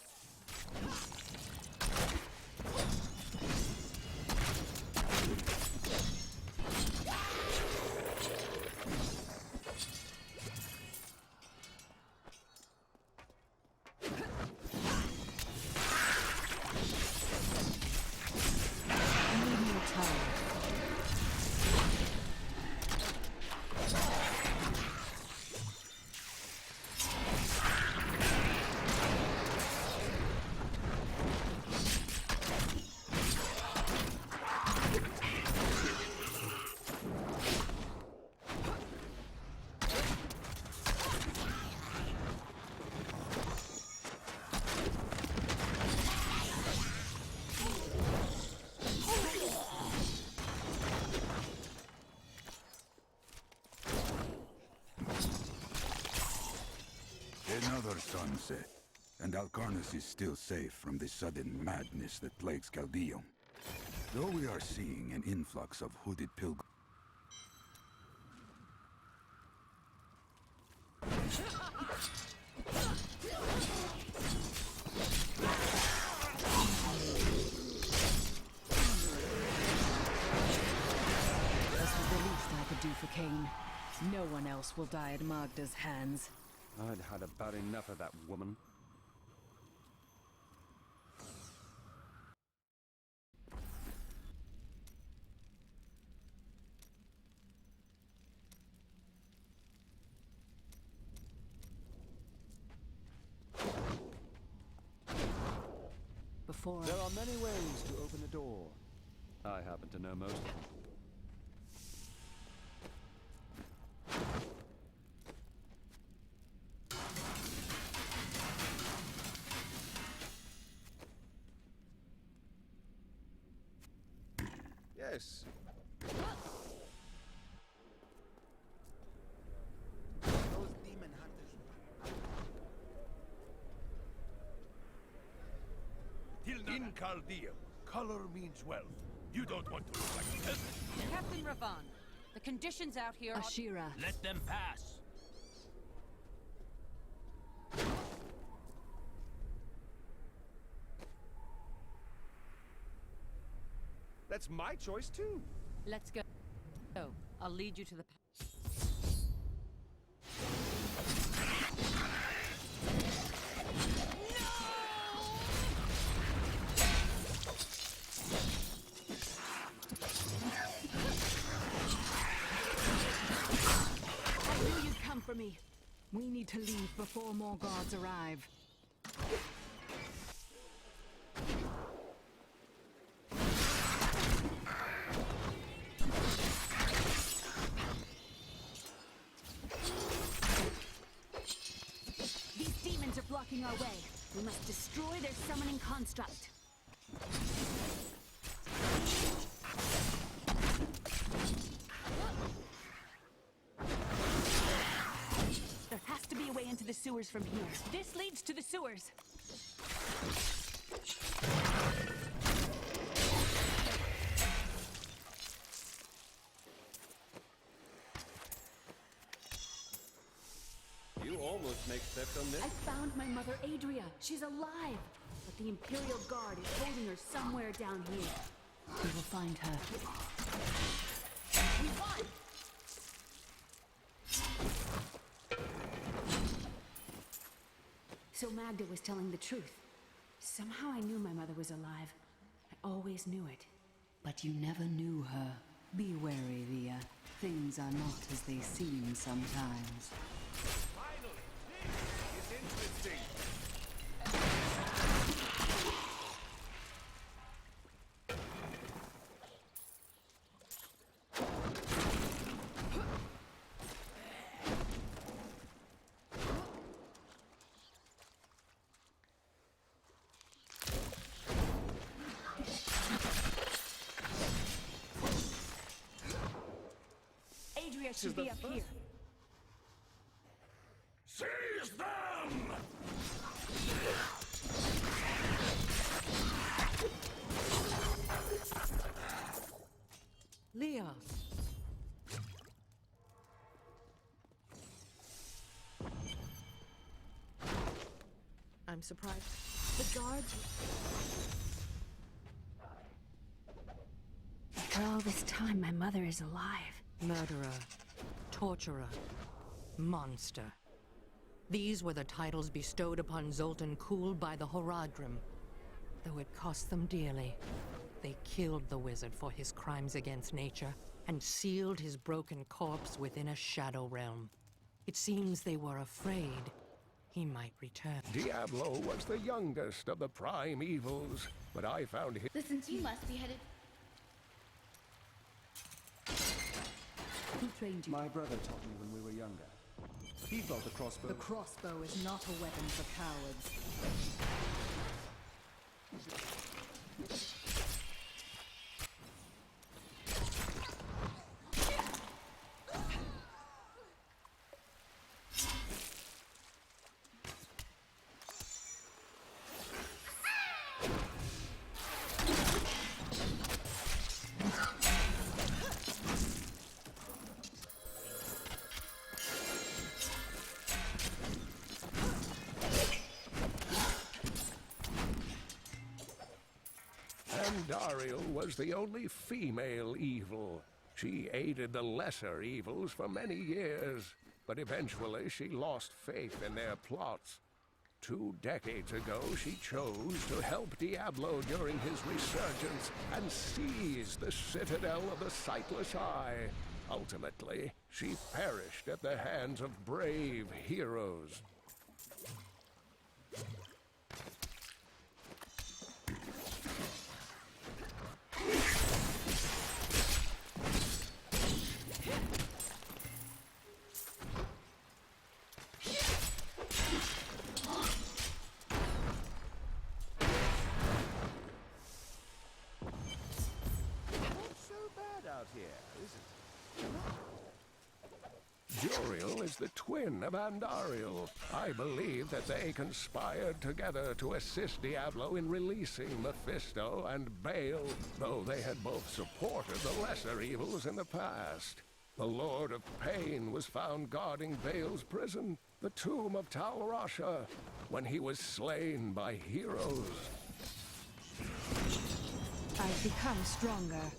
Another sunset, and Alcarnus is still safe from the sudden madness that plagues Caldeum. Though we are seeing an influx of hooded pilgrims. That's the least I could do for Cain. No one else will die at Magda's hands. I'd had about enough of that woman. There are many ways to open a door. I happen to know most of them. Yes. Those demon hunters. In Caldeum, color means wealth. You don't want to look like a peasant. Captain Ravan, the conditions out here Ashira. are... Let them pass. That's my choice, too. Let's go. I'll lead you to the... I knew you'd come for me. We need to leave before more guards arrive. These demons are blocking our way. We must destroy their summoning construct. There has to be a way into the sewers from here. This leads to the sewers. You almost make theft on this. I found my mother Adria. She's alive. But the Imperial Guard is holding her somewhere down here. We will find her. We won! So Magda was telling the truth. Somehow I knew my mother was alive. I always knew it. But you never knew her. Be wary, Via. Things are not as they seem sometimes. Finally! This is interesting. Adria should be up here. Seize them! Leah! I'm surprised. The guards... After all this time, my mother is alive. Murderer, torturer, monster. These were the titles bestowed upon Zoltan Kuhl by the Horadrim. Though it cost them dearly, they killed the wizard for his crimes against nature and sealed his broken corpse within a shadow realm. It seems they were afraid he might return. Diablo was the youngest of the prime evils, but I found him. Listen, you must be headed... Who trained you? My brother taught me when we were younger. He built a crossbow. The crossbow is not a weapon for cowards. Andariel was the only female evil. She aided the lesser evils for many years, but eventually she lost faith in their plots. 2 decades ago, she chose to help Diablo during his resurgence and seize the citadel of the Sightless Eye. Ultimately, she perished at the hands of brave heroes. Joriel is the twin of Andariel. I believe that they conspired together to assist Diablo in releasing Mephisto and Baal, though they had both supported the lesser evils in the past. The Lord of Pain was found guarding Baal's prison, the tomb of Tal Rasha, when he was slain by heroes. I've become stronger.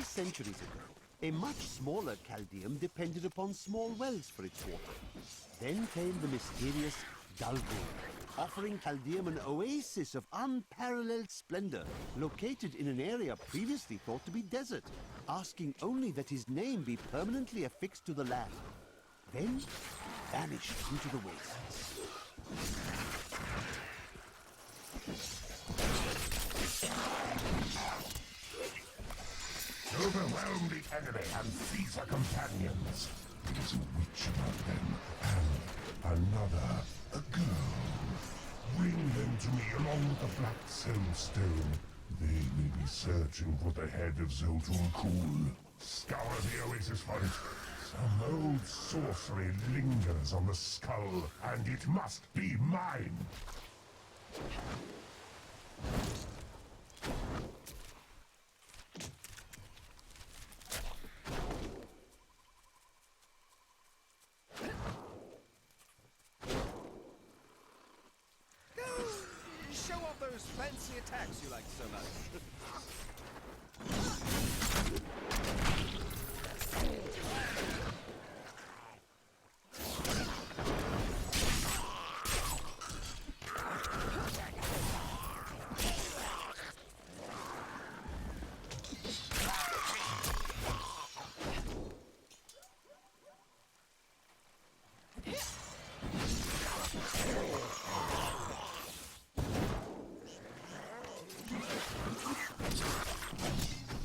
Centuries ago, a much smaller Caldeum depended upon small wells for its water. Then came the mysterious Dalgur, offering Caldeum an oasis of unparalleled splendor, located in an area previously thought to be desert, asking only that his name be permanently affixed to the land. Then vanished into the wastes. Overwhelm the enemy and seize her companions. There is a witch among them, and another, a girl. Bring them to me along with the Black Soulstone. They may be searching for the head of Zoltun Kuul. Scour the oasis for it. Some old sorcery lingers on the skull, and it must be mine. Show off those fancy attacks you like so much.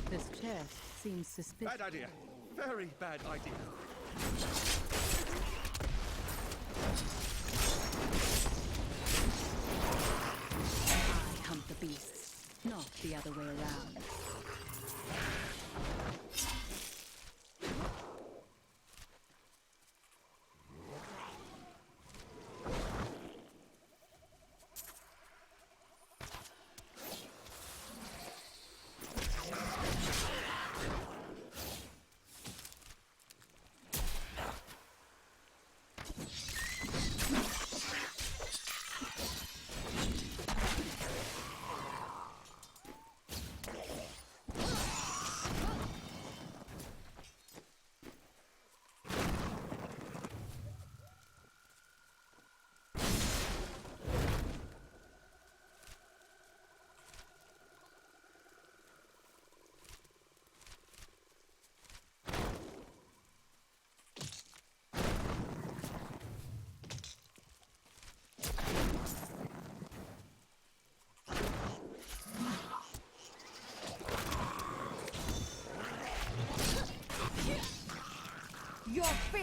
This chest seems suspicious. Bad idea. Very bad idea. I hunt the beasts, not the other way around.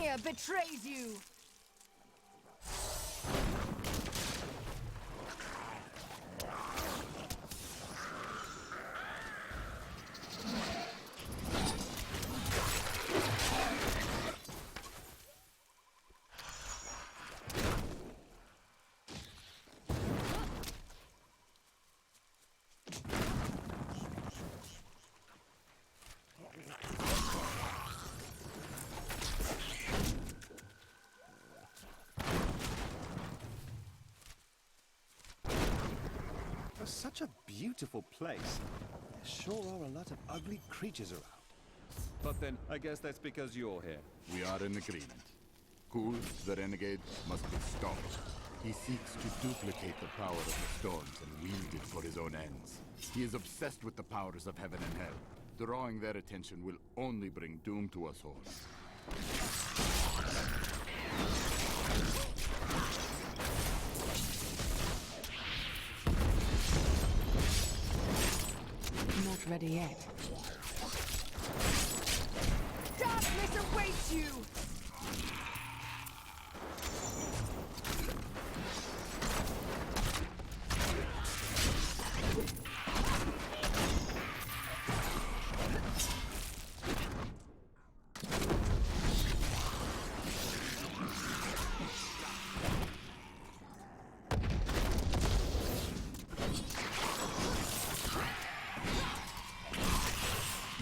fear betrays you! For such a beautiful place, there sure are a lot of ugly creatures around. But then, I guess that's because you're here. We are in agreement. Kul, the renegade, must be stopped. He seeks to duplicate the power of the storms and wield it for his own ends. He is obsessed with the powers of heaven and hell. Drawing their attention will only bring doom to us all. Not ready yet. Darkness awaits you!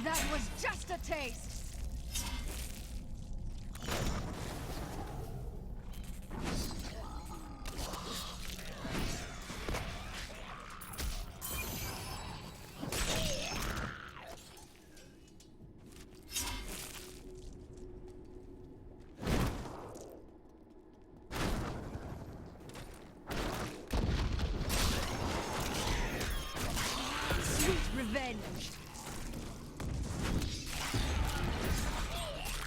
That was just a taste! Sweet revenge!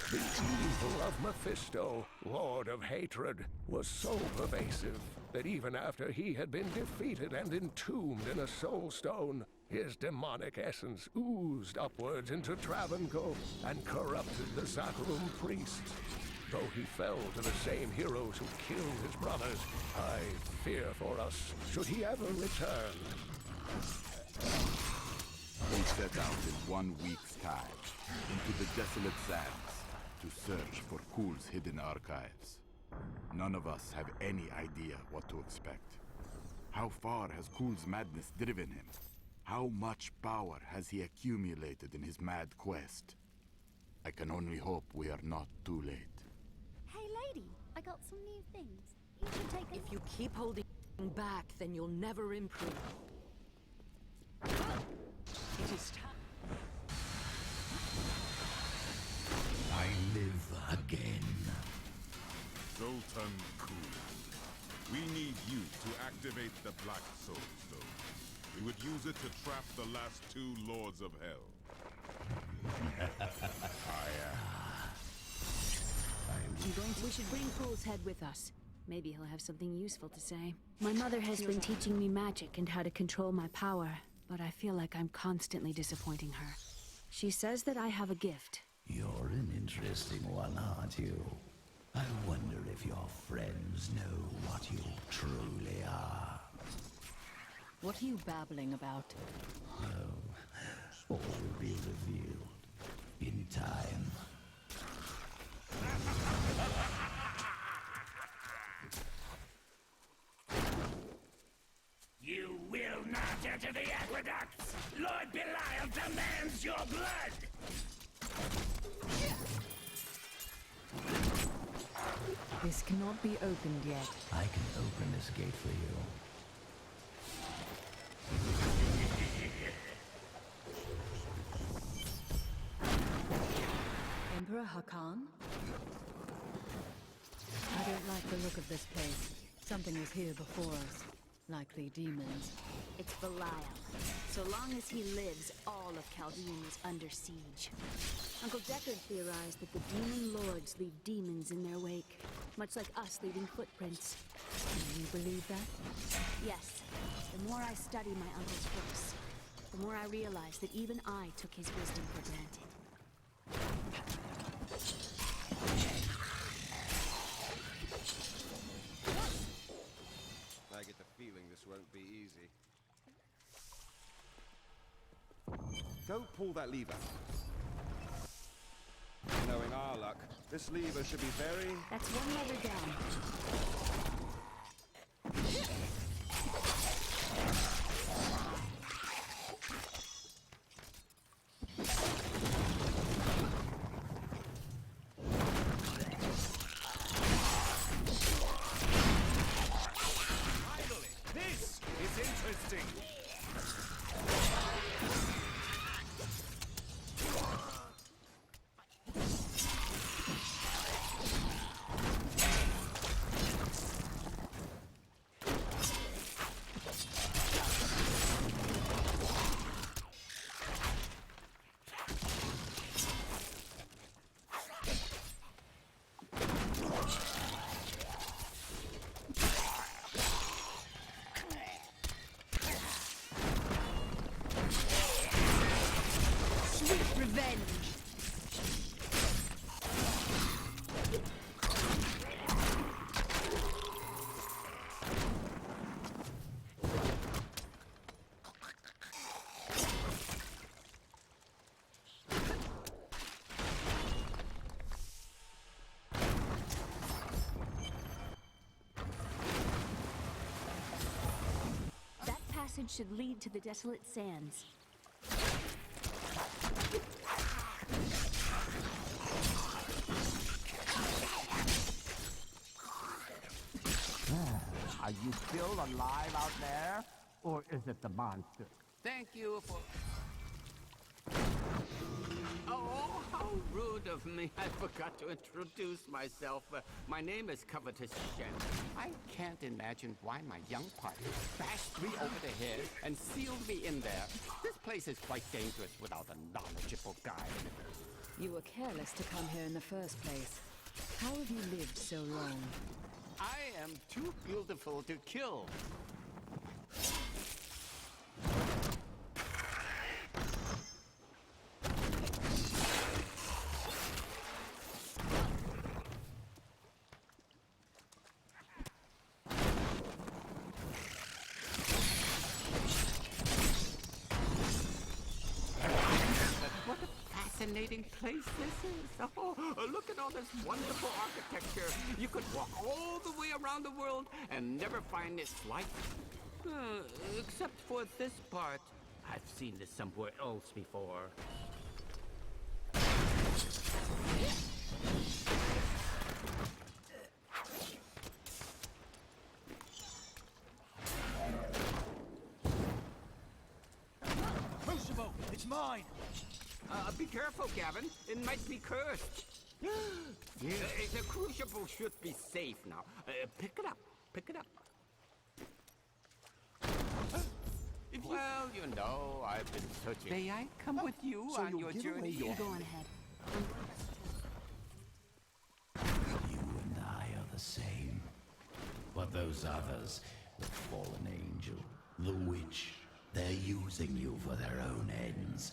The evil of Mephisto, Lord of Hatred, was so pervasive that even after he had been defeated and entombed in a soulstone, his demonic essence oozed upwards into Travancore and corrupted the Sacrum priests. Though he fell to the same heroes who killed his brothers, I fear for us should he ever return. We set out in 1 week's time into the desolate sands to search for Kul's hidden archives. None of us have any idea what to expect. How far has Kul's madness driven him? How much power has he accumulated in his mad quest? I can only hope we are not too late. Hey, lady, I got some new things. You should take a If you keep holding back, then you'll never improve. It is time. I live again. Zoltan Kul, we need you to activate the Black Soulstone. We would use it to trap the last 2 Lords of Hell. We should bring Kul's head with us. Maybe he'll have something useful to say. My mother has been teaching me magic and how to control my power, but I feel like I'm constantly disappointing her. She says that I have a gift. You're an interesting one, aren't you? I wonder if your friends know what you truly are. What are you babbling about? Oh, all will be revealed in time. You will not enter the aqueducts! Lord Belial demands your blood! This cannot be opened yet. I can open this gate for you. Emperor Hakan? I don't like the look of this place. Something was here before us. Likely demons. It's Belial. So long as he lives, all of Caldeum is under siege. Uncle Deckard theorized that the demon lords leave demons in their wake, much like us leaving footprints. Do you believe that? Yes. The more I study my uncle's books, the more I realize that even I took his wisdom for granted. won't be easy. Go pull that lever. Knowing our luck, this lever should be very... That's one lever down. Finally! This is interesting! Revenge! That passage should lead to the Desolate Sands. Are you still alive out there? Or is it the monster? Thank you for... Oh, how rude of me. I forgot to introduce myself. My name is Covetous Shen. I can't imagine why my young partner bashed me over the head and sealed me in there. This place is quite dangerous without a knowledgeable guide. You were careless to come here in the first place. How have you lived so long? I am too beautiful to kill. What a fascinating place this is. Oh, look at all this wonderful architecture. You could walk all the way around the world and never find its like. Except for this part. I've seen this somewhere else before. Crucible! It's mine! Be careful, Gavin. It might be cursed. The crucible should be safe now. Pick it up. Pick it up. Well, you know, I've been searching. May I come with you So on you'll your give away journey? your- Go on ahead. You and I are the same. But those others, the fallen angel, the witch, they're using you for their own ends.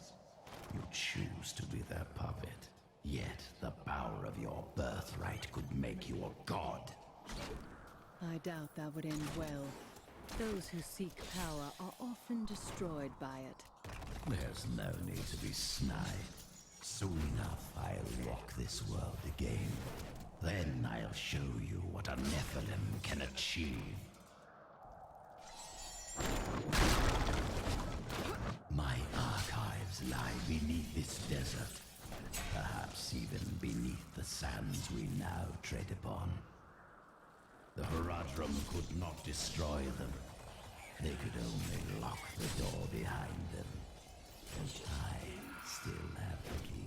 You choose to be their puppet. Yet the power of your birthright could make you a god. I doubt that would end well. Those who seek power are often destroyed by it. There's no need to be snide. Soon enough, I'll rock this world again. Then I'll show you what a Nephilim can achieve. My archives lie beneath this desert. Perhaps even beneath the sands we now tread upon. The Horadrim could not destroy them. They could only lock the door behind them. And I still have the keys.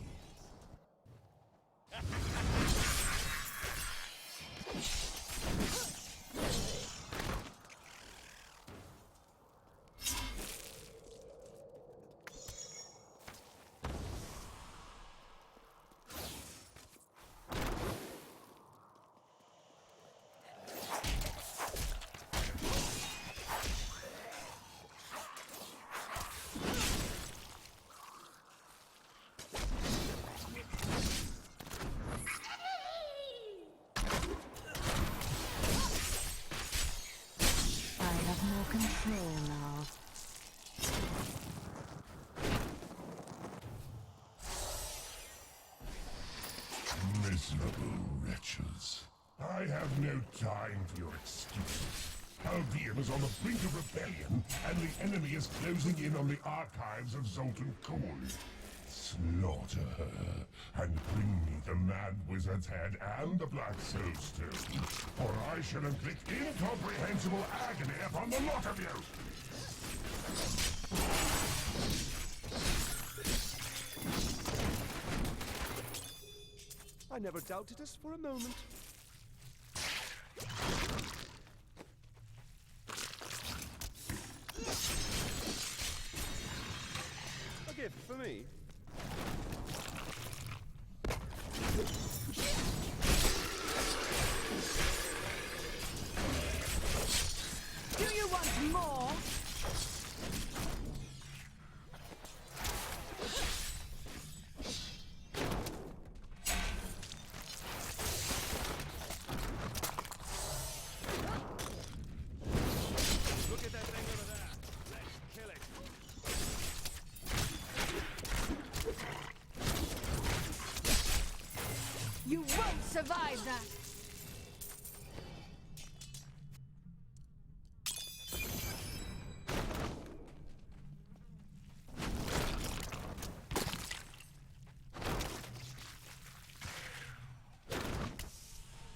Miserable wretches. I have no time for your excuses. Caldeum is on the brink of rebellion, and the enemy is closing in on the archives of Zoltan Kuhl. Slaughter her, and bring me the Mad Wizard's head and the Black Soulstone, or I shall inflict incomprehensible agony upon the lot of you! I never doubted us for a moment. A gift for me. Do you want more? Look at that thing over there. Let's kill it. You won't survive that!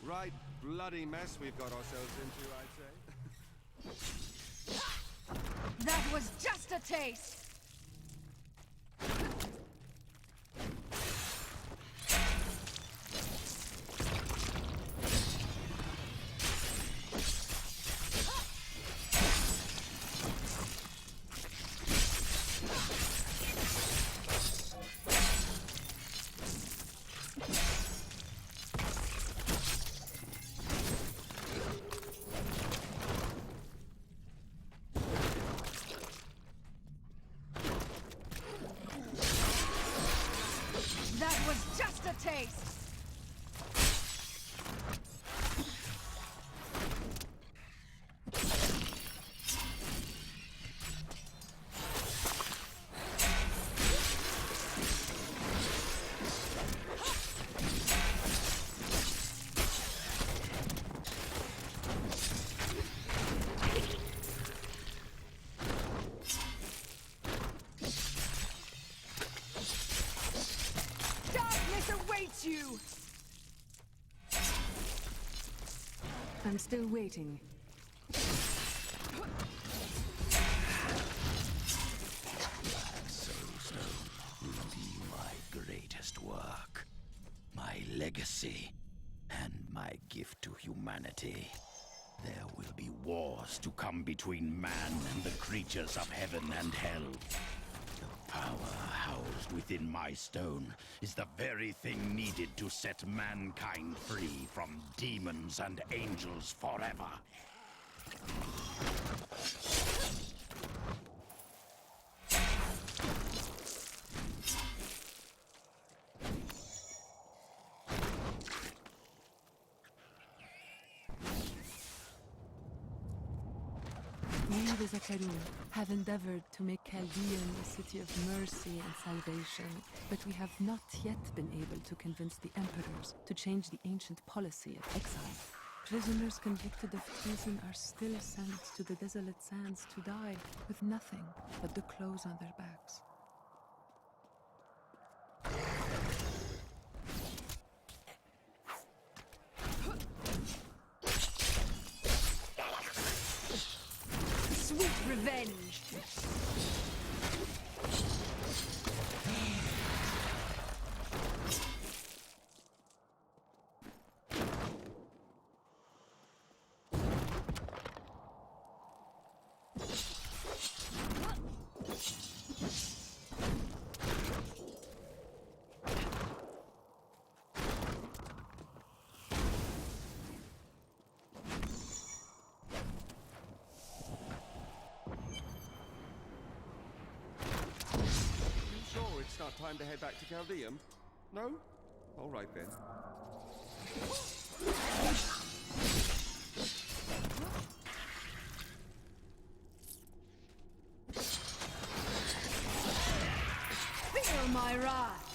Right bloody mess we've got ourselves into, I'd say. That was just a taste! That was just a taste! Awaits you! I'm still waiting. Black Soulstone will be my greatest work, my legacy, and my gift to humanity. There will be wars to come between man and the creatures of heaven and hell. The power housed within my stone is the very thing needed to set mankind free from demons and angels forever. We, the Zakaru, have endeavored to make Caldeum a city of mercy and salvation, but we have not yet been able to convince the emperors to change the ancient policy of exile. Prisoners convicted of treason are still sent to the desolate sands to die with nothing but the clothes on their backs. Sweet revenge! It's not time to head back to Caldeum? No? All right then. Feel my wrath!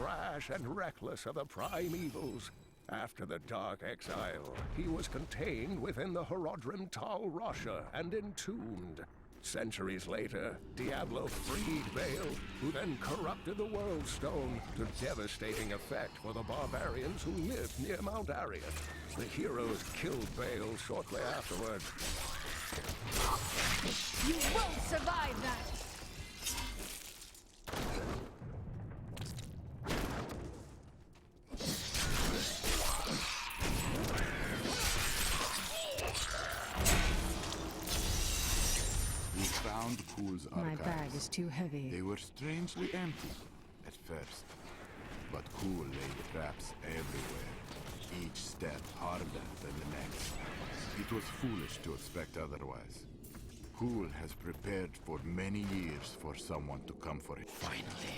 brash and reckless of the primevals. After the Dark Exile, he was contained within the Horodrim Tal Rasha and entombed. Centuries later, Diablo freed Baal, who then corrupted the World Stone to devastating effect for the barbarians who lived near Mount Arian. The heroes killed Baal shortly afterward. You won't survive that! Found Cool's My archives. bag is too heavy. They were strangely empty at first, but Cool laid traps everywhere, each step harder than the next. It was foolish to expect otherwise. Cool has prepared for many years for someone to come for it. Finally,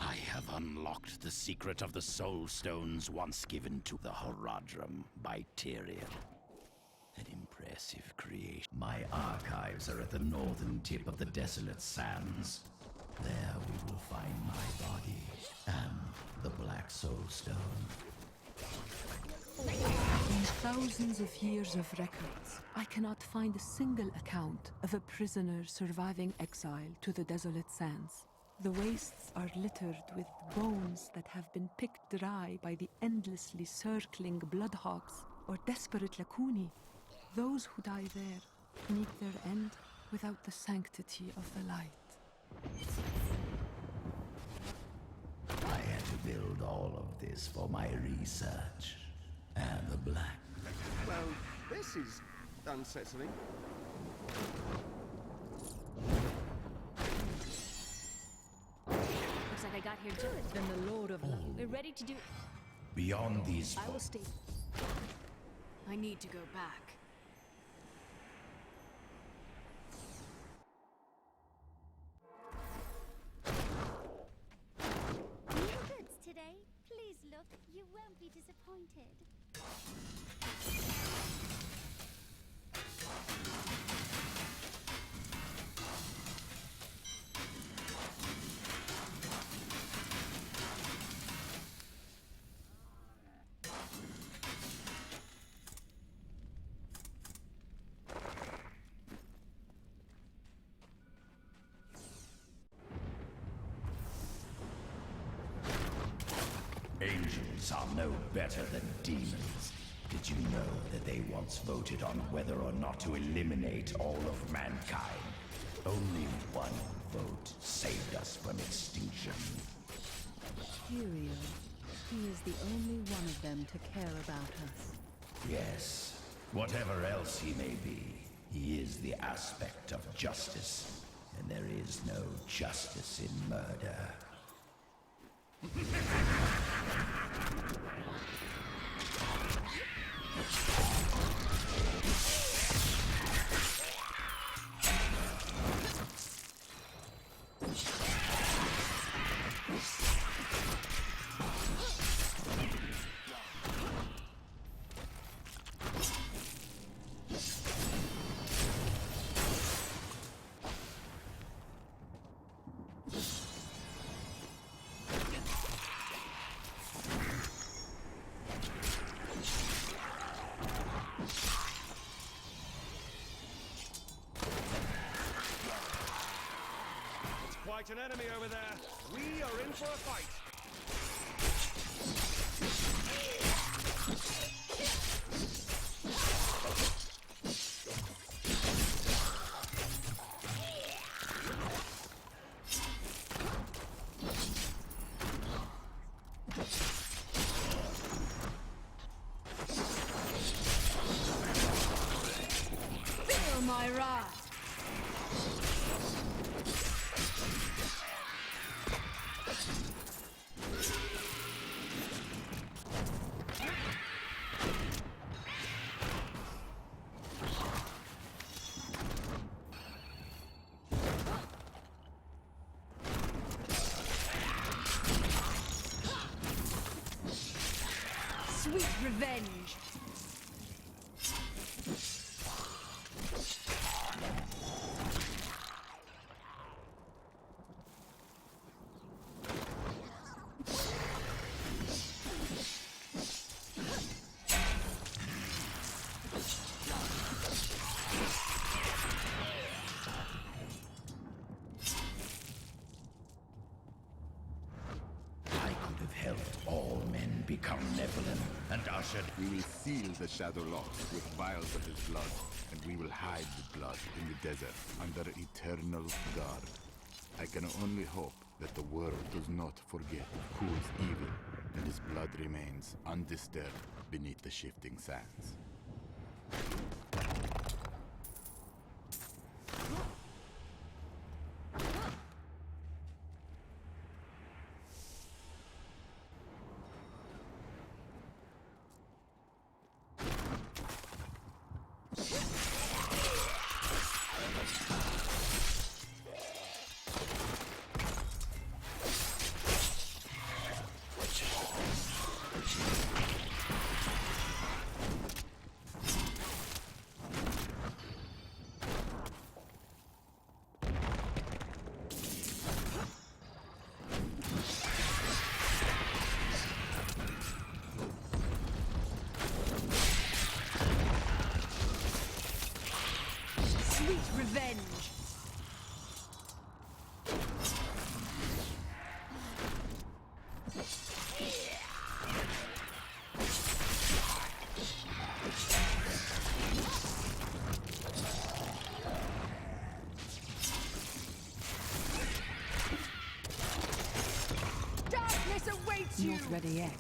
I have unlocked the secret of the Soulstones once given to the Horodrim by Tyrion. An impressive creation. My archives are at the northern tip of the desolate sands. There we will find my body and the Black Soulstone. In thousands of years of records, I cannot find a single account of a prisoner surviving exile to the desolate sands. The wastes are littered with bones that have been picked dry by the endlessly circling bloodhogs or desperate lacuni. Those who die there meet their end without the sanctity of the light. I had to build all of this for my research. And the Black. Well, this is unsettling. Looks like I got here just then the Lord of Love. We're ready to do... Beyond these... I will stay... I need to go back. New goods today. Please look. You won't be disappointed. Angels are no better than demons. Did you know that they once voted on whether or not to eliminate all of mankind? Only one vote saved us from extinction. Tyrion. He is the only one of them to care about us. Yes, whatever else he may be, he is the aspect of justice. And there is no justice in murder. Quite an enemy over there. We are in for a fight. Feel my wrath! Sweet revenge! become Nephilim and ushered... We will seal the Shadow Locks with vials of his blood, and we will hide the blood in the desert under eternal guard. I can only hope that the world does not forget Kul's evil, and his blood remains undisturbed beneath the shifting sands. Revenge! Darkness awaits you! Not ready yet.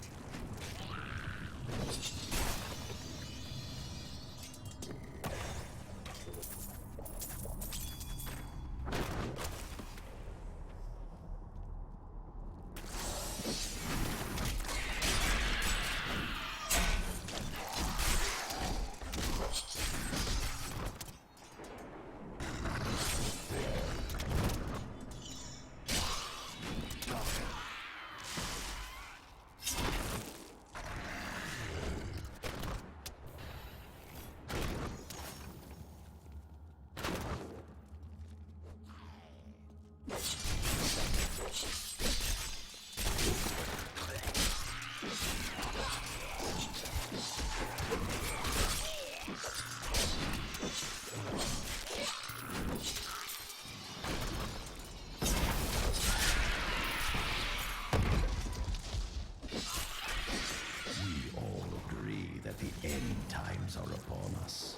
Are upon us.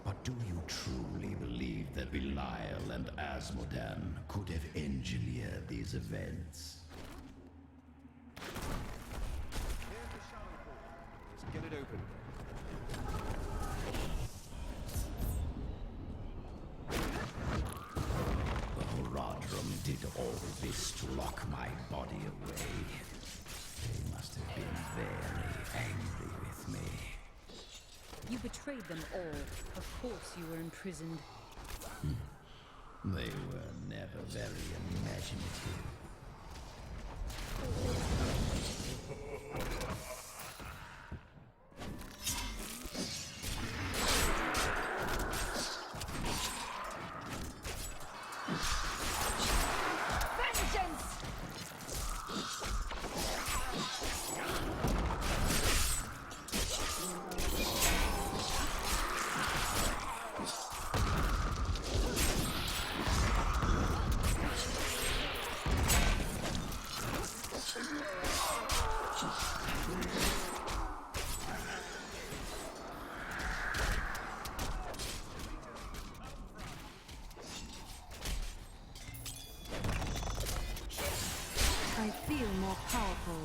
But do you truly believe that Belial and Azmodan could have engineered these events? Let's get it open. The Horadrim did all this to lock my body away. They must have been very angry with me. You betrayed them all. Of course you were imprisoned. They were never very imaginative. I feel more powerful.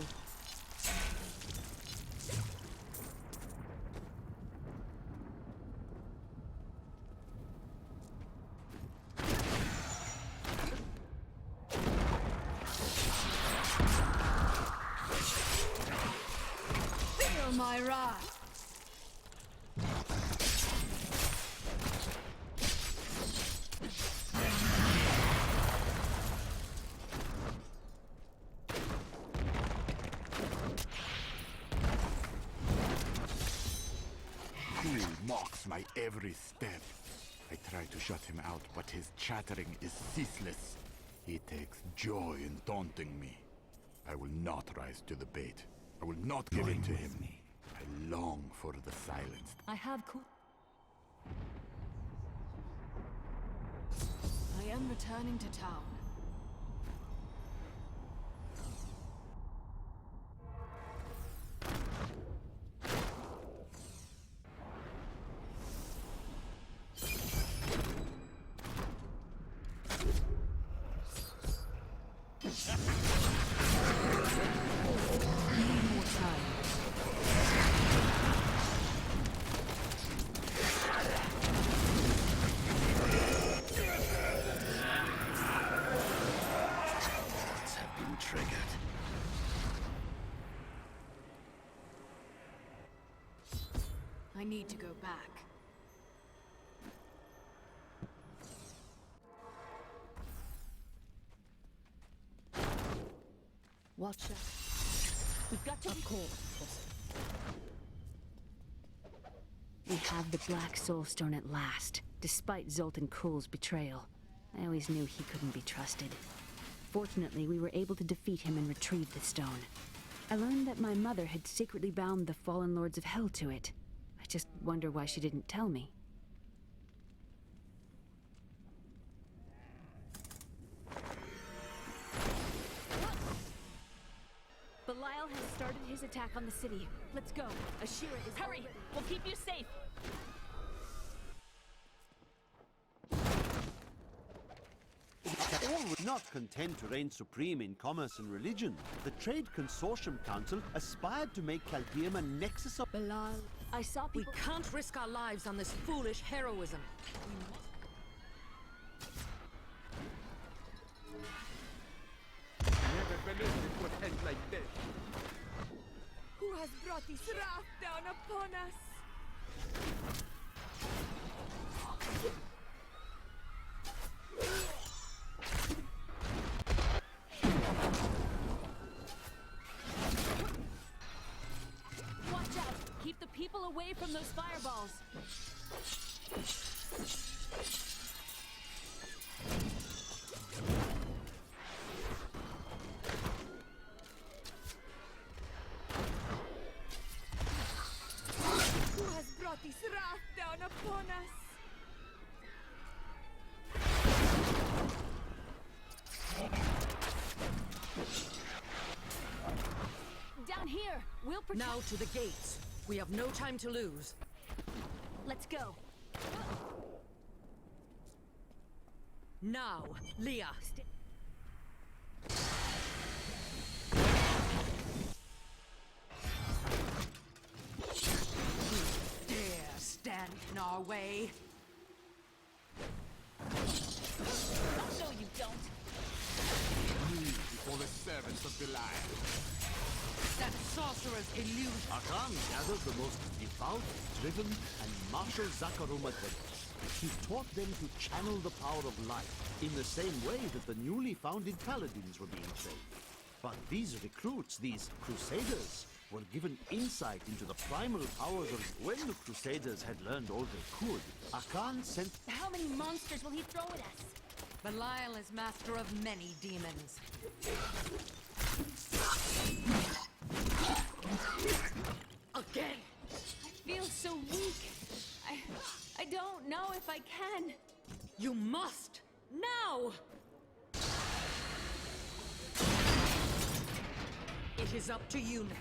Feel my wrath! Mocks my every step. I try to shut him out, but his chattering is ceaseless. He takes joy in taunting me. I will not rise to the bait. I will not give in to him. I long for the silence. I have I am returning to town. I need to go back. Watch out. We've got to recall. We have the Black Soulstone at last, despite Zoltan Kuhl's betrayal. I always knew he couldn't be trusted. Fortunately, we were able to defeat him and retrieve the stone. I learned that my mother had secretly bound the fallen lords of hell to it. I just wonder why she didn't tell me. Belial has started his attack on the city. Let's go. Ashira is Hurry! We'll keep you safe! All were not content to reign supreme in commerce and religion. The Trade Consortium Council aspired to make Caldeum a nexus of... Belial, I saw people... We can't risk our lives on this foolish heroism. Never believed it would end like this. Who has brought this wrath down upon us? Watch out! Keep the people away from those fireballs! Who has brought this wrath down upon us? Down here! We'll protect... Now to the gates. We have no time to lose. Let's go. Now, Leah. Dare stand in our way? No, you don't. Kneel before the servants of Belial. That sorcerer's illusion. Akan gathered the most devout, driven, and martial Zakaruma devils. He taught them to channel the power of light in the same way that the newly founded paladins were being trained. But these recruits, these crusaders, were given insight into the primal powers of... When the crusaders had learned all they could, Akan sent... How many monsters will he throw at us? Belial is master of many demons. Again! I feel so weak. I don't know if I can. You must! Now! It is up to you now.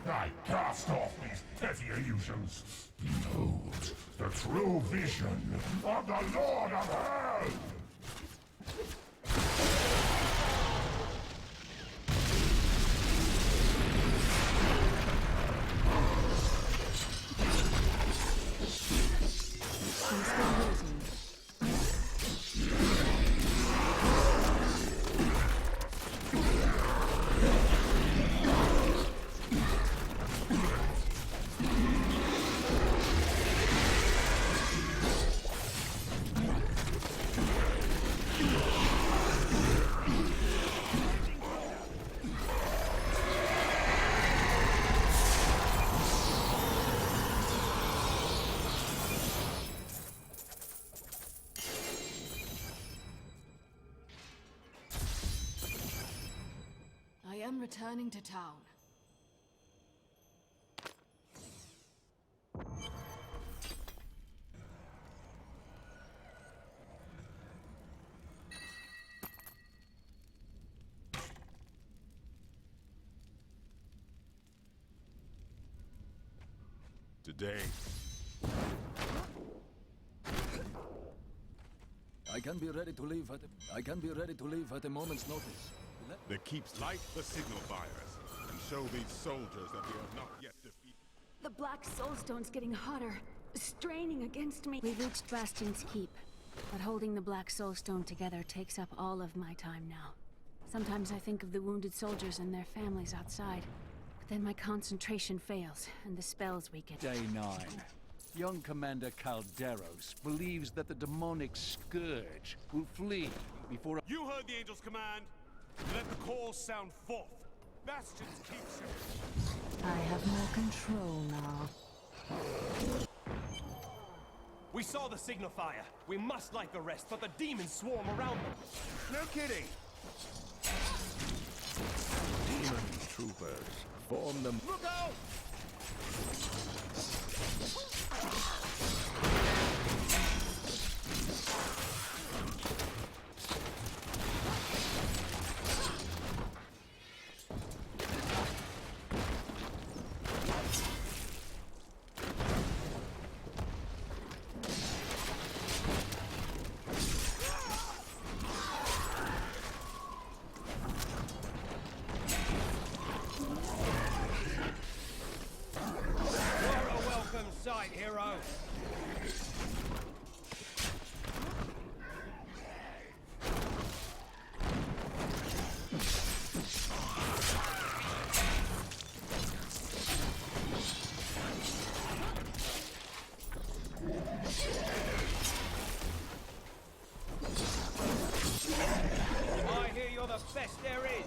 I cast off these petty illusions. Behold, the true vision of the Lord of Hell! I am returning to town. Today. I can be ready to leave at a moment's notice. The keeps light the signal fires and show these soldiers that we have not yet defeated. The Black Soulstone's getting hotter, straining against me. We reached Bastion's keep, but holding the Black Soulstone together takes up all of my time now. Sometimes I think of the wounded soldiers and their families outside, but then my concentration fails, and the spells weaken. Day 9. Young Commander Calderos believes that the demonic scourge will flee before... You heard the Angel's command. Let the call sound forth. Bastion's keep. I have more control now. We saw the signal fire. We must light the rest, but the demons swarm around them. No kidding. Demon troopers form them. Look out! Sight, hero! I hear you're the best there is!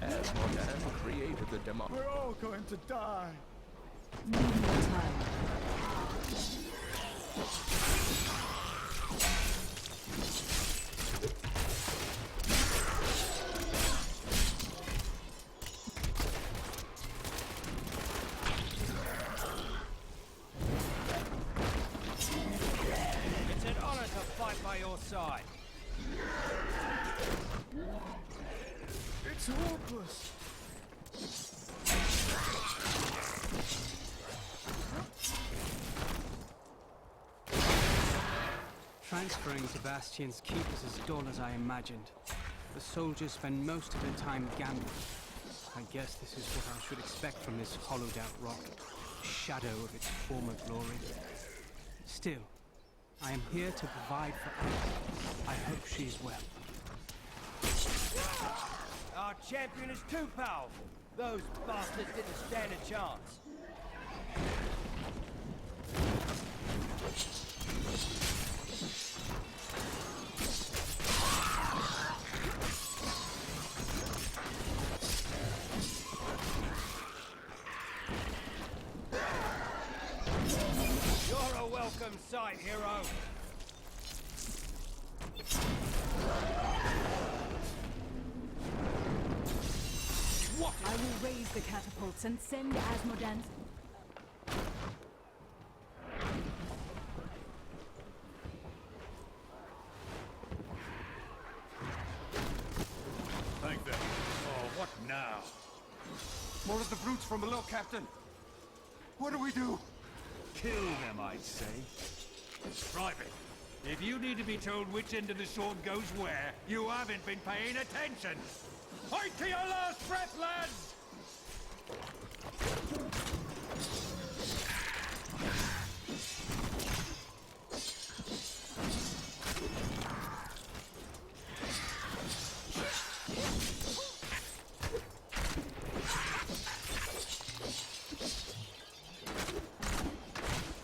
Azmodan created the demon. We're all going to die. It's an honor to fight by your side. It's hopeless. Transferring to Bastion's keep is as dull as I imagined. The soldiers spend most of their time gambling. I guess this is what I should expect from this hollowed-out rock, a shadow of its former glory. Still, I am here to provide for Anna. I hope she is well. Our champion is too powerful. Those bastards didn't stand a chance. You're a welcome sight, hero. What? I will raise the catapults and send Azmodan's... Thank them. Oh, what now? More of the brutes from below, Captain. What do we do? Kill them, I'd say. Private, if you need to be told which end of the sword goes where, you haven't been paying attention. Fight to your last breath, lads!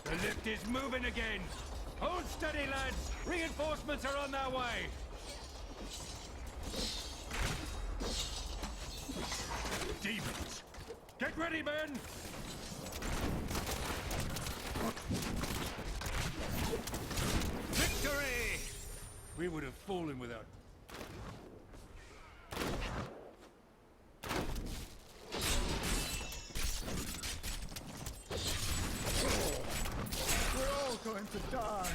The lift is moving again. Hold steady, lads. Reinforcements are on their way. Demons! Get ready, men! Victory! We would have fallen without... We're all going to die.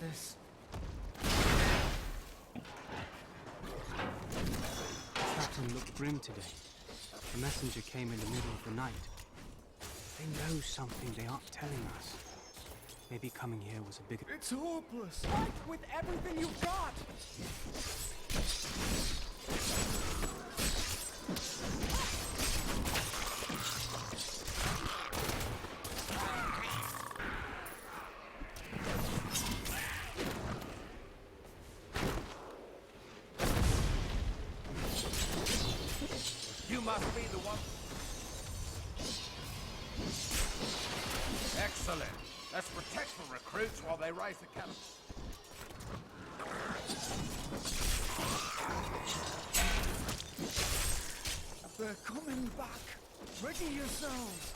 this. Captain looked grim today. The messenger came in the middle of the night. They know something they aren't telling us. Maybe coming here was a big... It's hopeless! Fight with everything you've got! You must be the one... Excellent. Let's protect the recruits while they rise the cannon. They're coming back. Ready yourselves.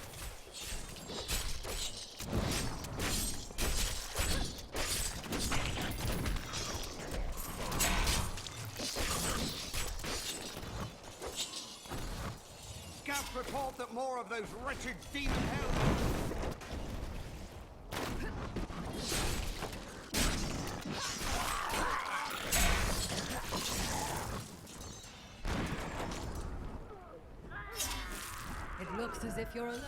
Scouts report that more of those wretched demon hells... It looks as if you're alone.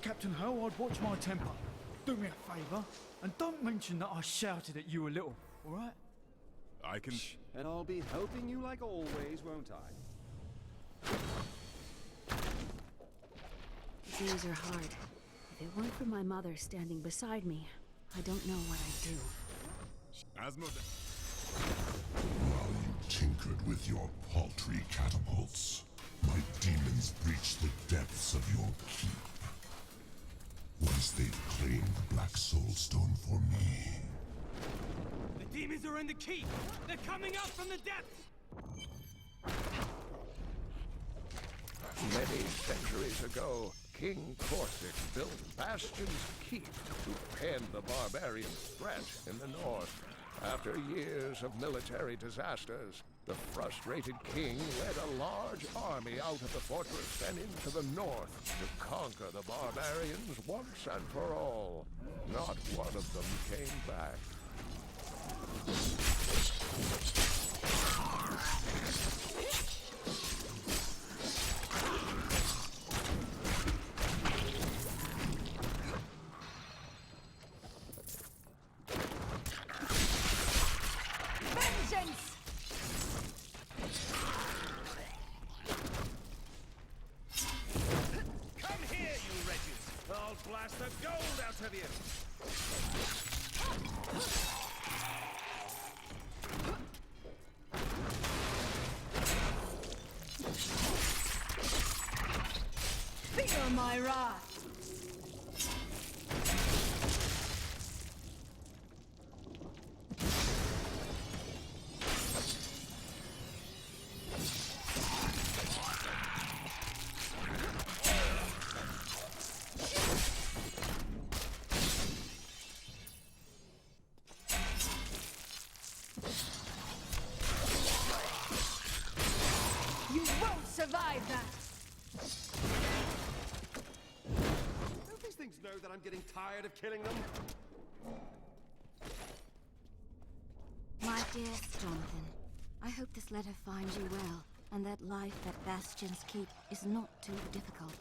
Captain Ho, I'd watch my temper. Do me a favour, and don't mention that I shouted at you a little, alright? I can... And I'll be helping you like always, won't I? These days are hard. If it weren't for my mother standing beside me, I don't know what I'd do. Azmodan. While you tinkered with your paltry catapults, my demons breached the depths of your keep. Once they've claimed Black Soulstone for me. The demons are in the keep! They're coming up from the depths! Many centuries ago, King Corsic built Bastion's keep to pen the barbarian threat in the north. After years of military disasters, the frustrated king led a large army out of the fortress and into the north to conquer the barbarians once and for all. Not one of them came back. Vengeance! Come here, you wretches! I'll blast the gold out of you! Feel my wrath! You won't survive that! Don't these things know that I'm getting tired of killing them? My dearest Jonathan, I hope this letter finds you well, and that life at Bastion's Keep is not too difficult.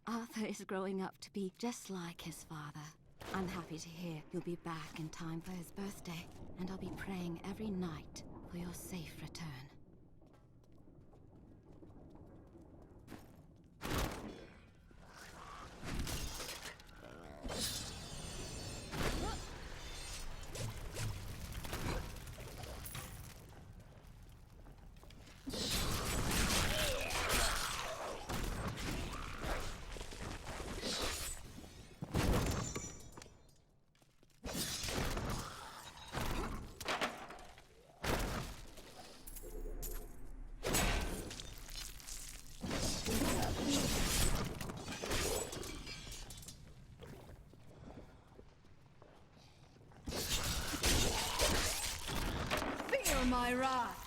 Arthur is growing up to be just like his father. I'm happy to hear you'll be back in time for his birthday, and I'll be praying every night for your safe return. my wrath.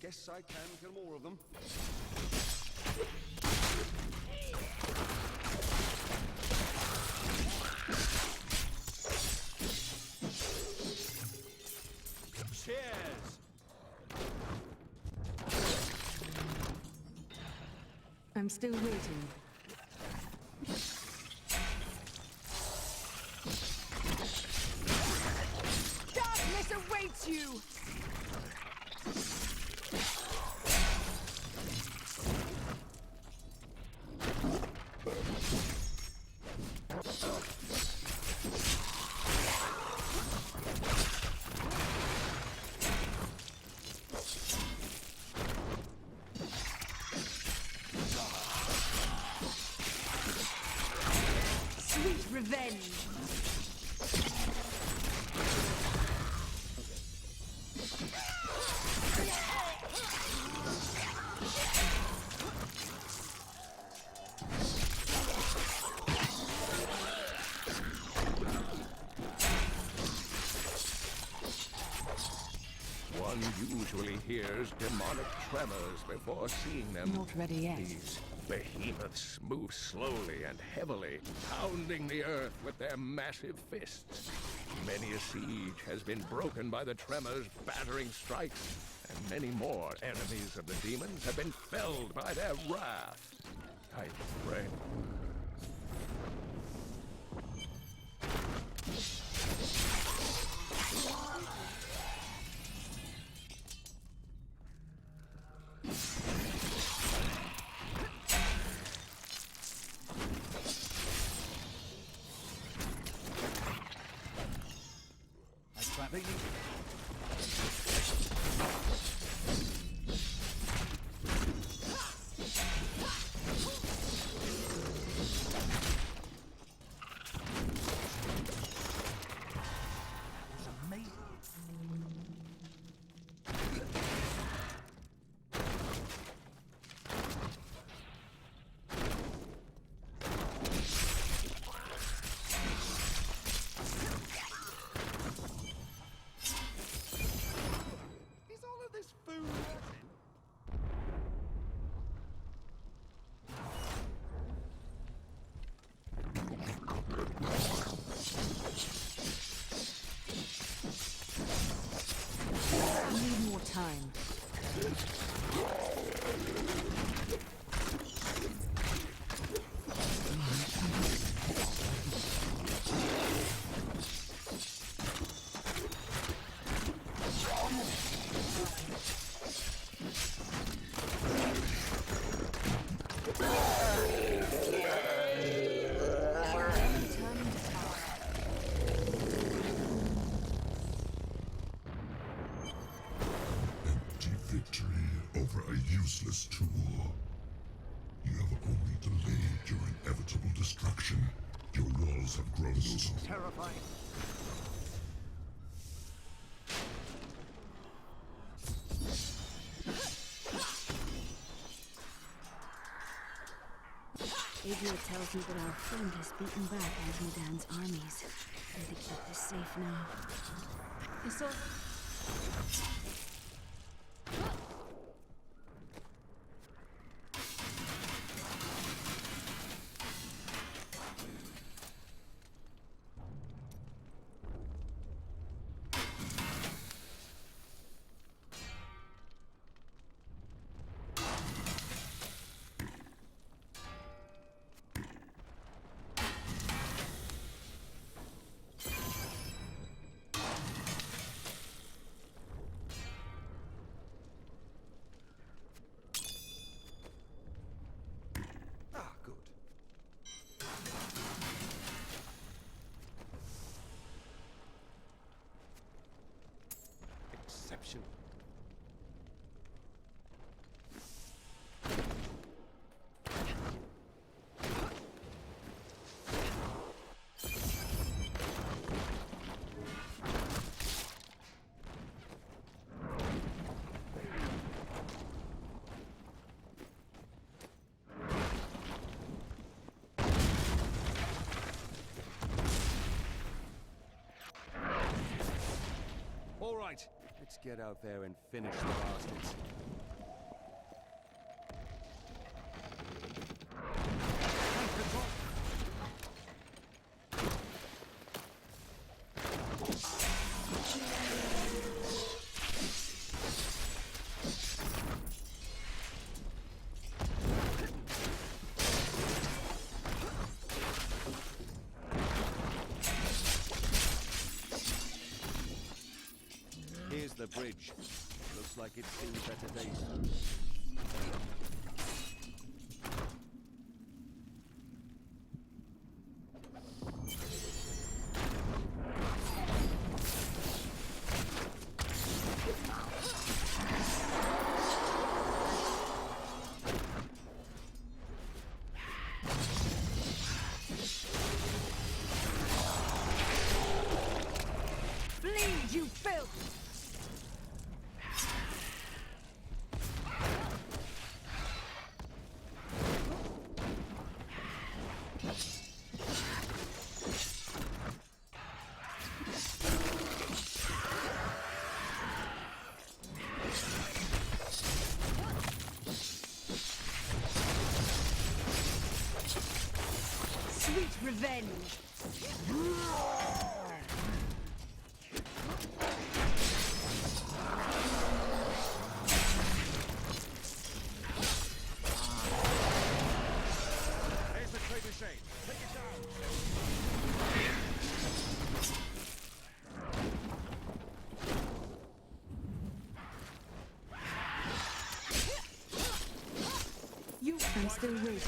Guess I can kill more of them. Cheers! I'm still waiting. Darkness awaits you! Revenge! One usually hears demonic tremors before seeing them. Not ready yet. These behemoths move slowly and heavily, pounding the earth with their massive fists. Many a siege has been broken by the tremors' battering strikes, and many more enemies of the demons have been felled by their wrath. I pray. Time. Useless tool. You have only delayed your inevitable destruction. Your walls have grown so terrifying. Adria tells me that our friend has beaten back Azmodan's armies. And to keep us safe now. This all... Let's get out there and finish the bastards. Here's the bridge. Looks like it's seen better days. Bleed, you filth! Sweet revenge! There's the traitor shade. Take it down. I'm still waiting.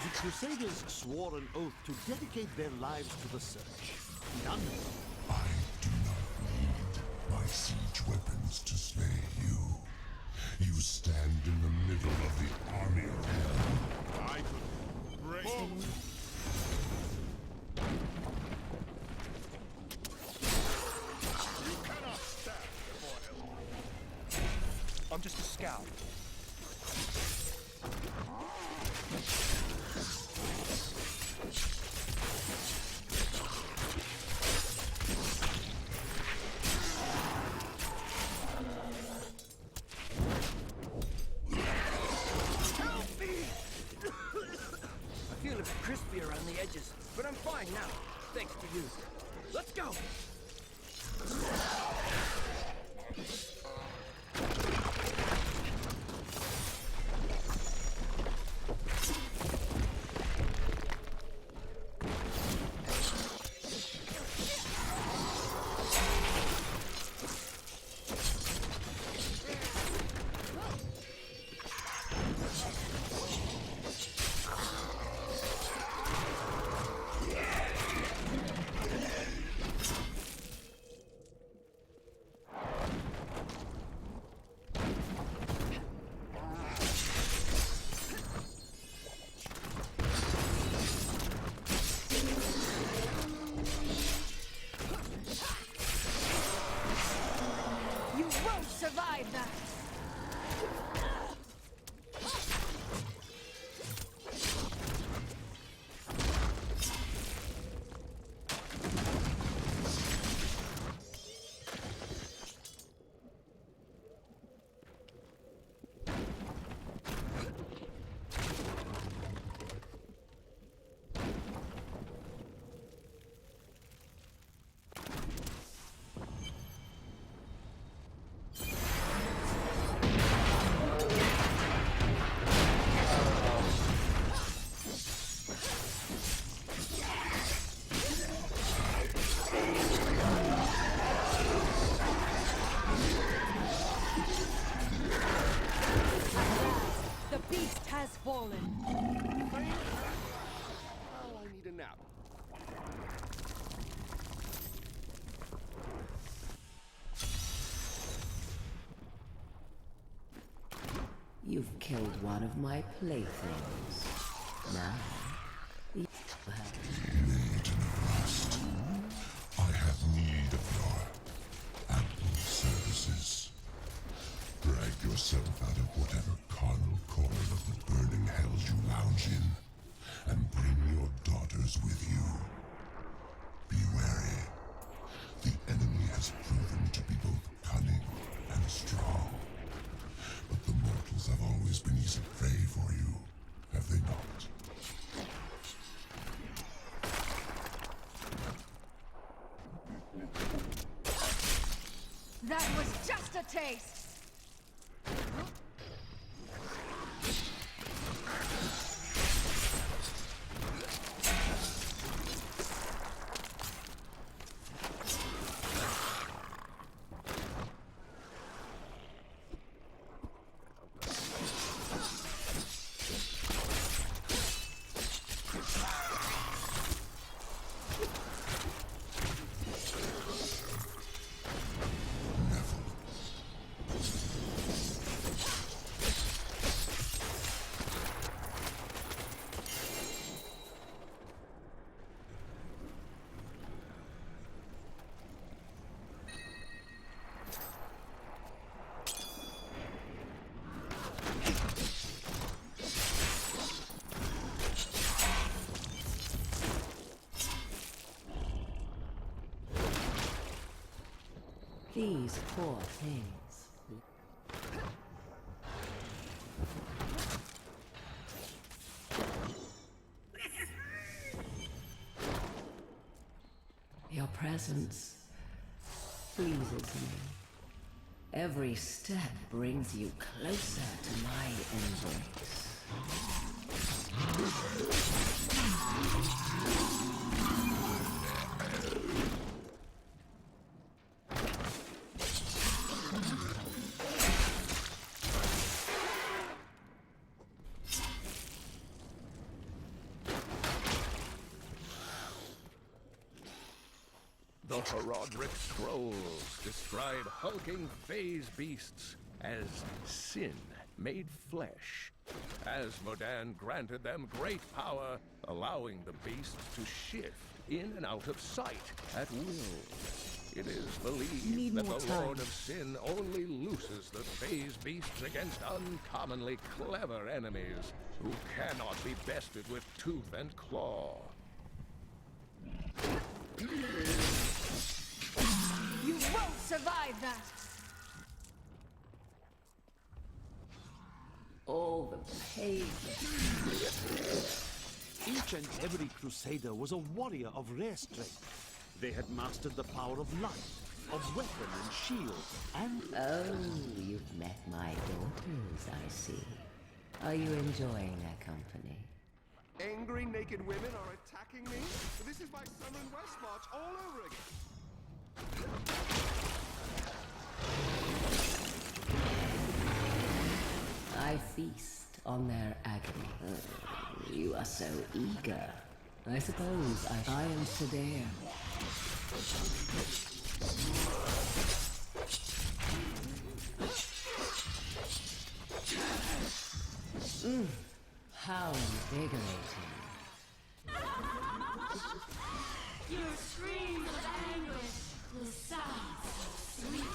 The Crusaders swore an oath to dedicate their lives to the search. None. I do not need my siege weapons to slay you. You stand in the middle of the army of hell. I could break. You cannot stand before hell. I'm just a scout. I feel a bit crispy around the edges, but I'm fine now, thanks to you. Let's go! You won't survive that! The beast has fallen. Well, I need a nap. You've killed one of my playthings. Now, you have... That was just a taste! These poor things. Your presence pleases me. Every step brings you closer to my embrace. The Heraldric Scrolls describe hulking phase beasts as sin made flesh. Azmodan granted them great power, allowing the beasts to shift in and out of sight at will. It is believed that the Lord of Sin only looses the phase beasts against uncommonly clever enemies who cannot be bested with tooth and claw. You won't survive that! All the pain. Each and every crusader was a warrior of rare strength. They had mastered the power of light, of weapon and shield, and... Oh, you've met my daughters, I see. Are you enjoying their company? Angry naked women are attacking me? This is my Southern West March all over again. I feast on their agony. You are so eager. I suppose I am Sedare. How invigorating. Your screams of anguish will sound so sweet.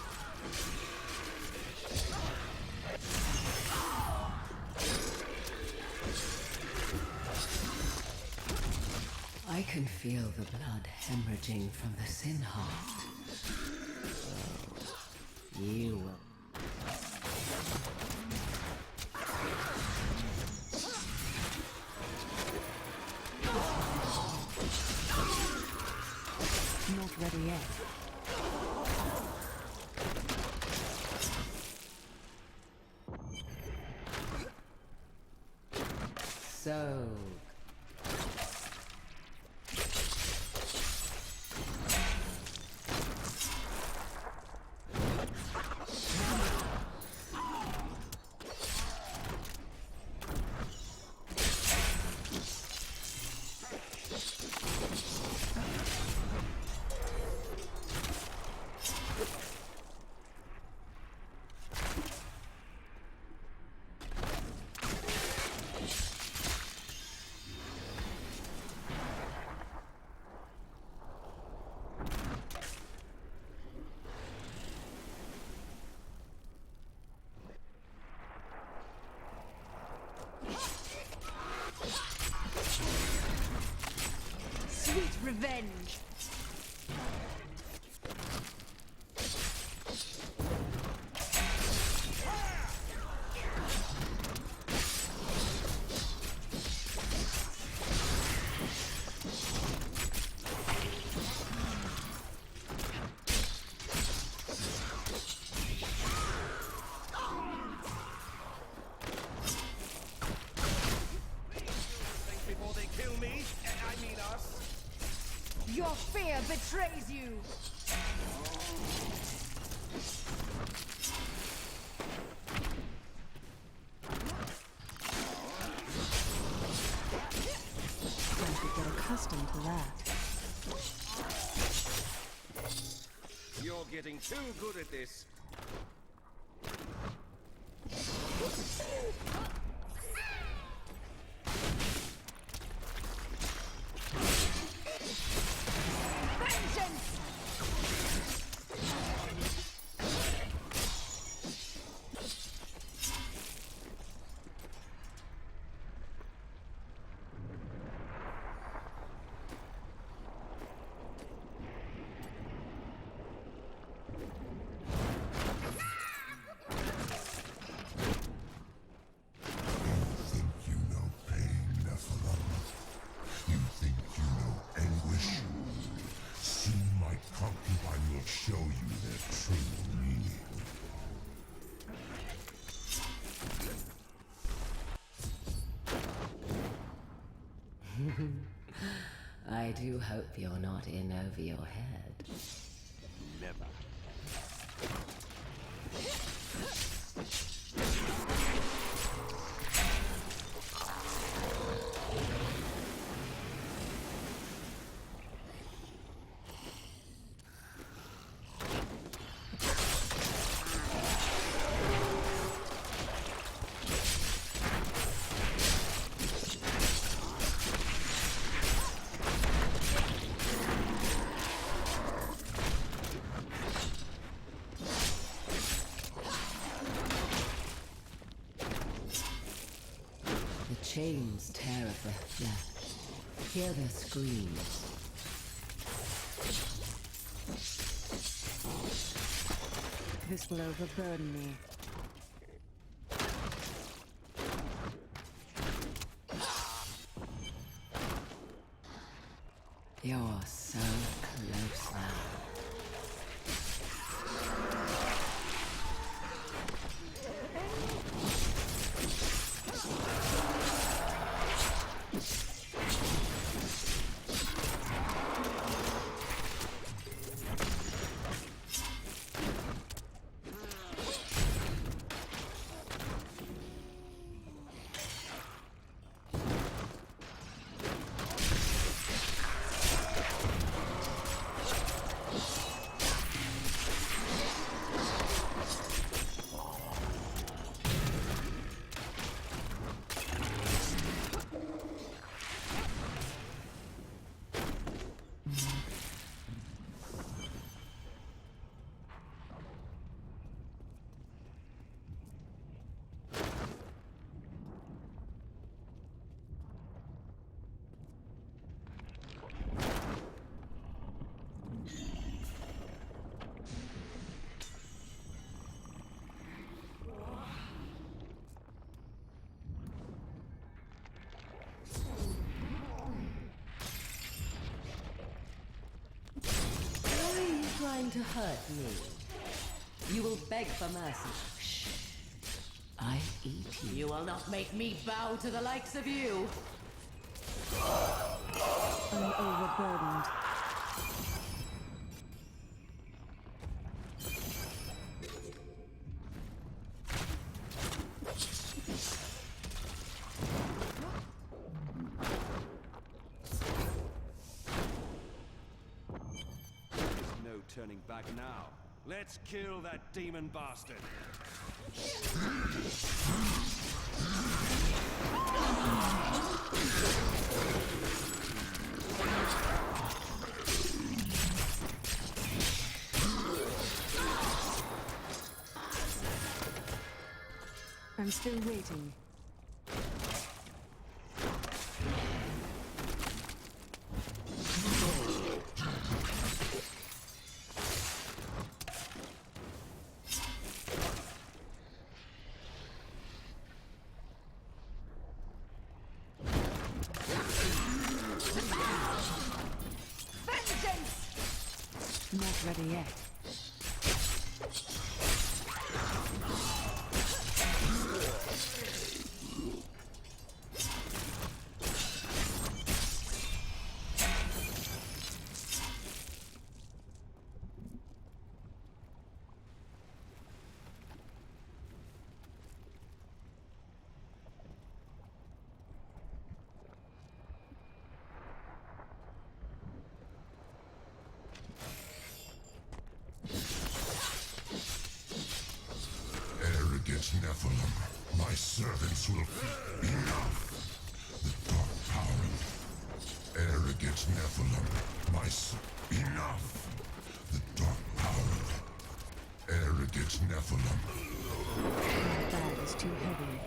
I can feel the blood hemorrhaging from the sin heart. Oh, you will. Not ready yet. So... Sweet revenge! betrays you! I could get accustomed to that. You're getting too good at this. Show you their true meaning. I do hope you're not in over your head. Never. Chains tear at their flesh. Hear their screams. This will overburden me. You're so close now. Trying to hurt me. You will beg for mercy. Shh. I eat you. You will not make me bow to the likes of you. I'm overburdened. Turning back now. Let's kill that demon bastard. I'm still waiting. Not ready yet. Nephilim, my servants will feed. Enough! The dark power. Arrogant Nephilim, my enough! The dark power. Arrogant Nephilim. That is too heavy.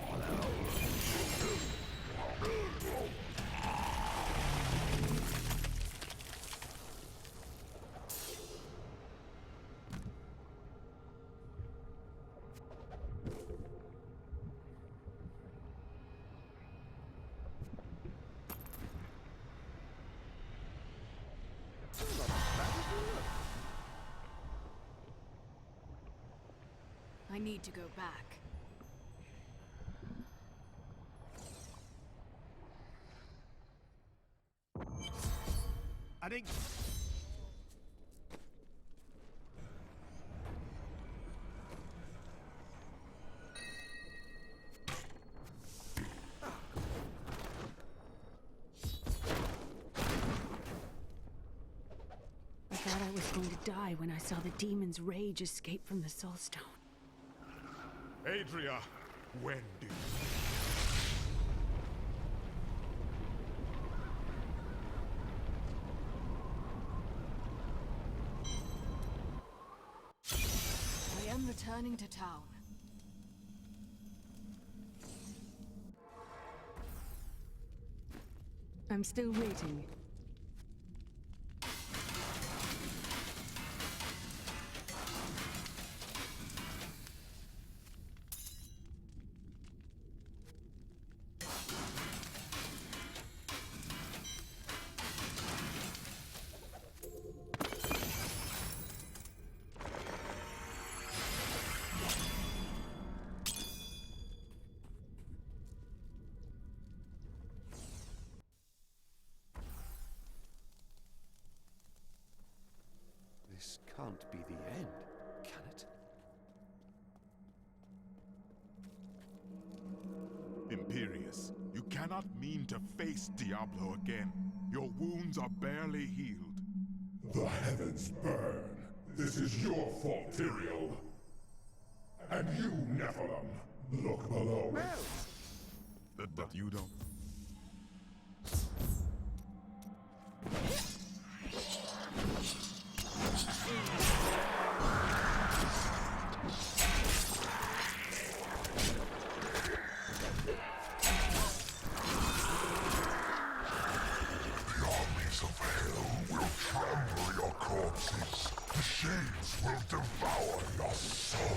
I need to go back. I think... I thought I was going to die when I saw the demon's rage escape from the Soulstone. Adria, when did I am returning to town. I'm still waiting. This can't be the end, can it? Imperius, you cannot mean to face Diablo again. Your wounds are barely healed. The heavens burn. This is your fault, Tyrael. And you, Nephilim, look below. But you don't... The shades will devour your soul.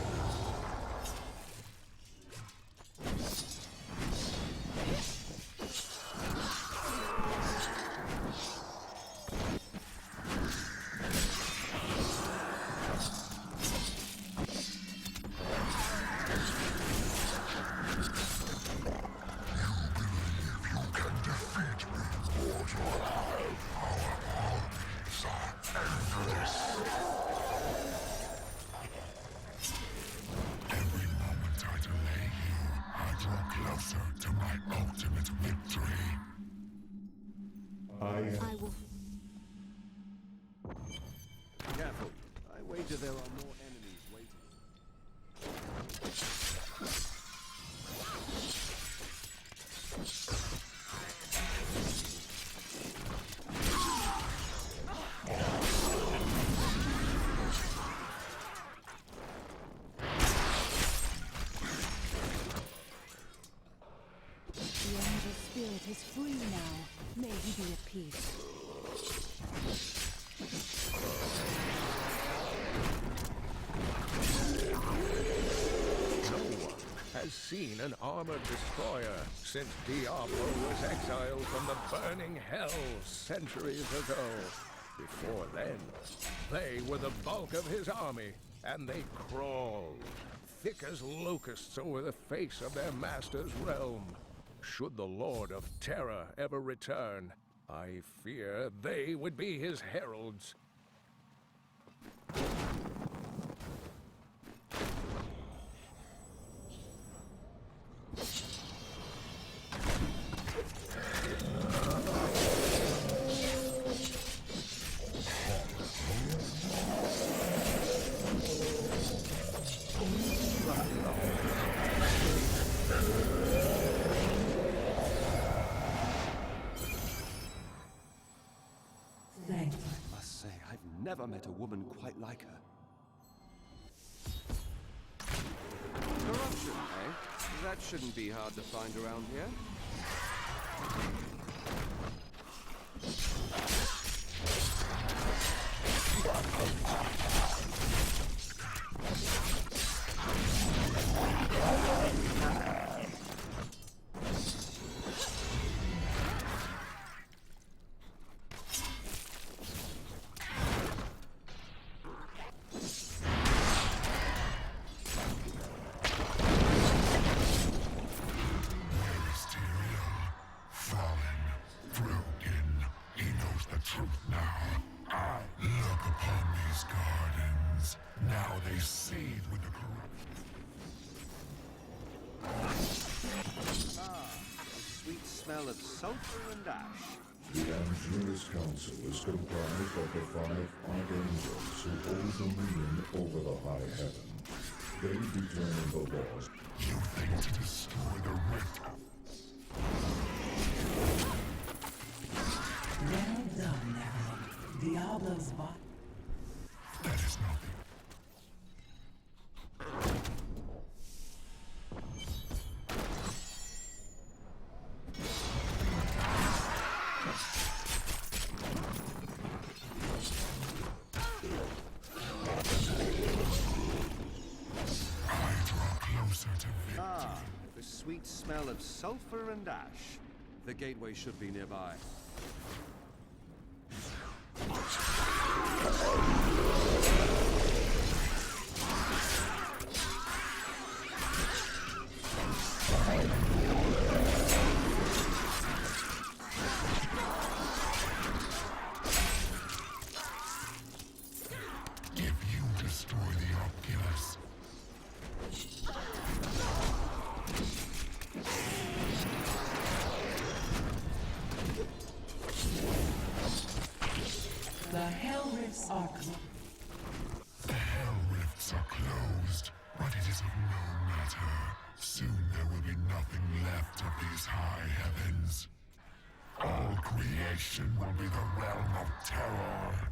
I will. Careful. I wager there are more enemies waiting. The angel spirit is free now. May he be at peace. No one has seen an armored destroyer since Diablo was exiled from the burning hell centuries ago. Before then, they were the bulk of his army, and they crawled, thick as locusts over the face of their master's realm. Should the Lord of Terror ever return, I fear they would be his heralds. never met a woman quite like her. Corruption, eh? That shouldn't be hard to find around here. Of sulfur and ash. The Angelus Council is comprised of the 5 archangels who hold dominion over the high heaven. They determine the laws. You think to destroy the rift? Well done, Herald. Diablo's bot. That is nothing. The sweet smell of sulfur and ash. The gateway should be nearby. The Hell Rifts are closed. The Hell Rifts are closed, but it is of no matter. Soon there will be nothing left of these high heavens. All creation will be the realm of terror.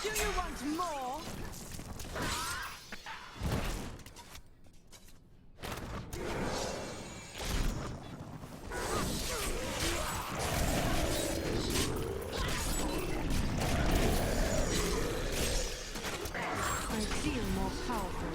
Do you want more? I feel more powerful.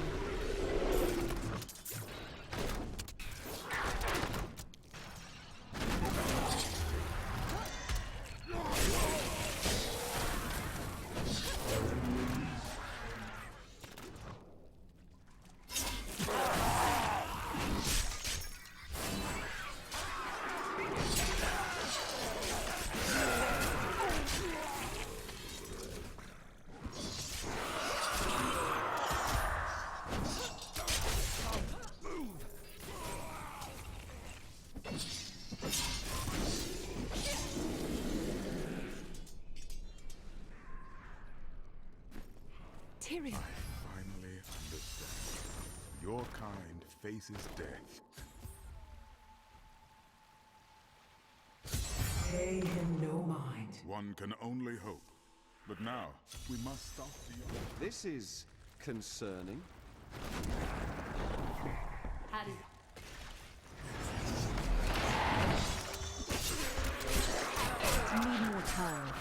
I finally understand. Your kind faces death. Pay him no mind. One can only hope. But now, we must stop the... This is concerning. Need more time.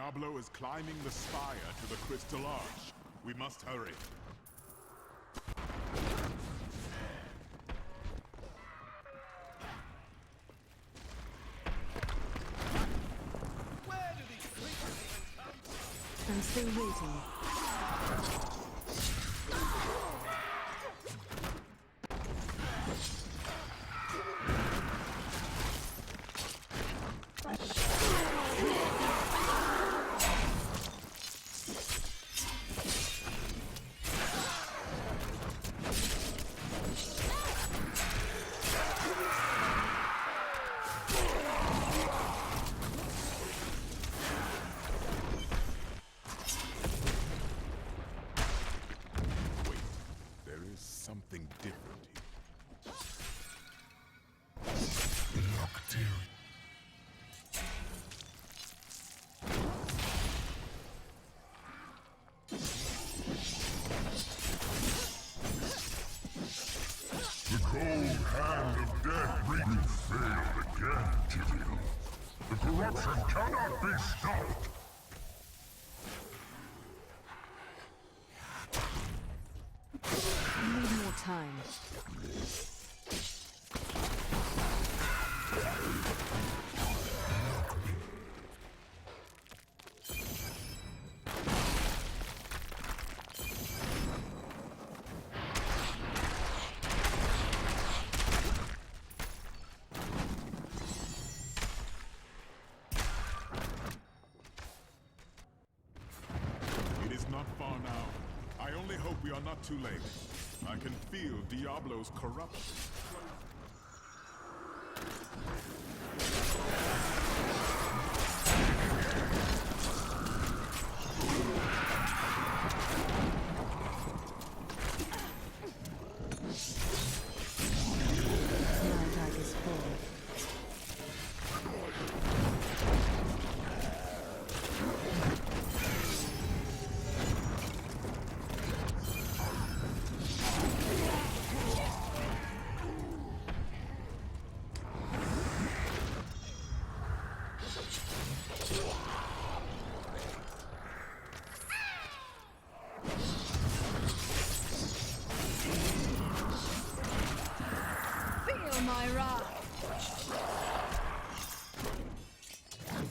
Diablo is climbing the spire to the Crystal Arch. We must hurry. Where do these creatures even come from? I'm still waiting. Something different here. The cold hand of death really failed again, Diablo. The corruption cannot be stopped. I need more time. It is not far now. I only hope we are not too late. I can feel Diablo's corruption.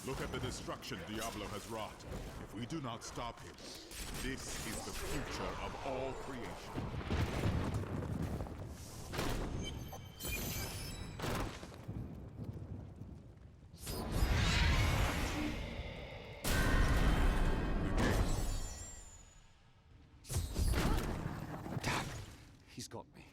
Look at the destruction Diablo has wrought. If we do not stop him, this is the future of all creation. He's got me.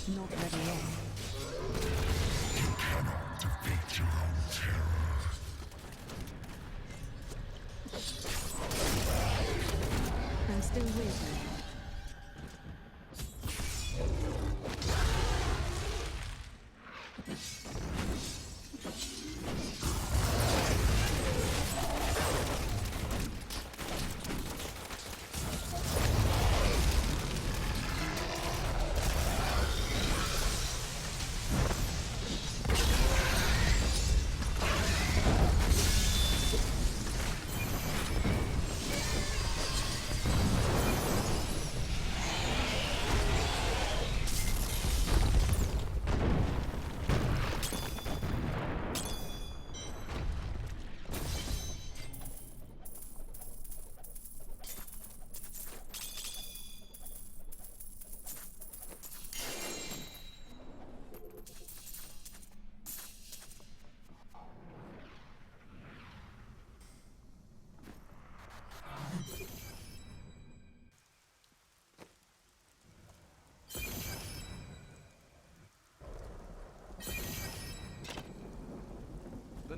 Not ready yet. You cannot defeat your own terror. I'm still waiting.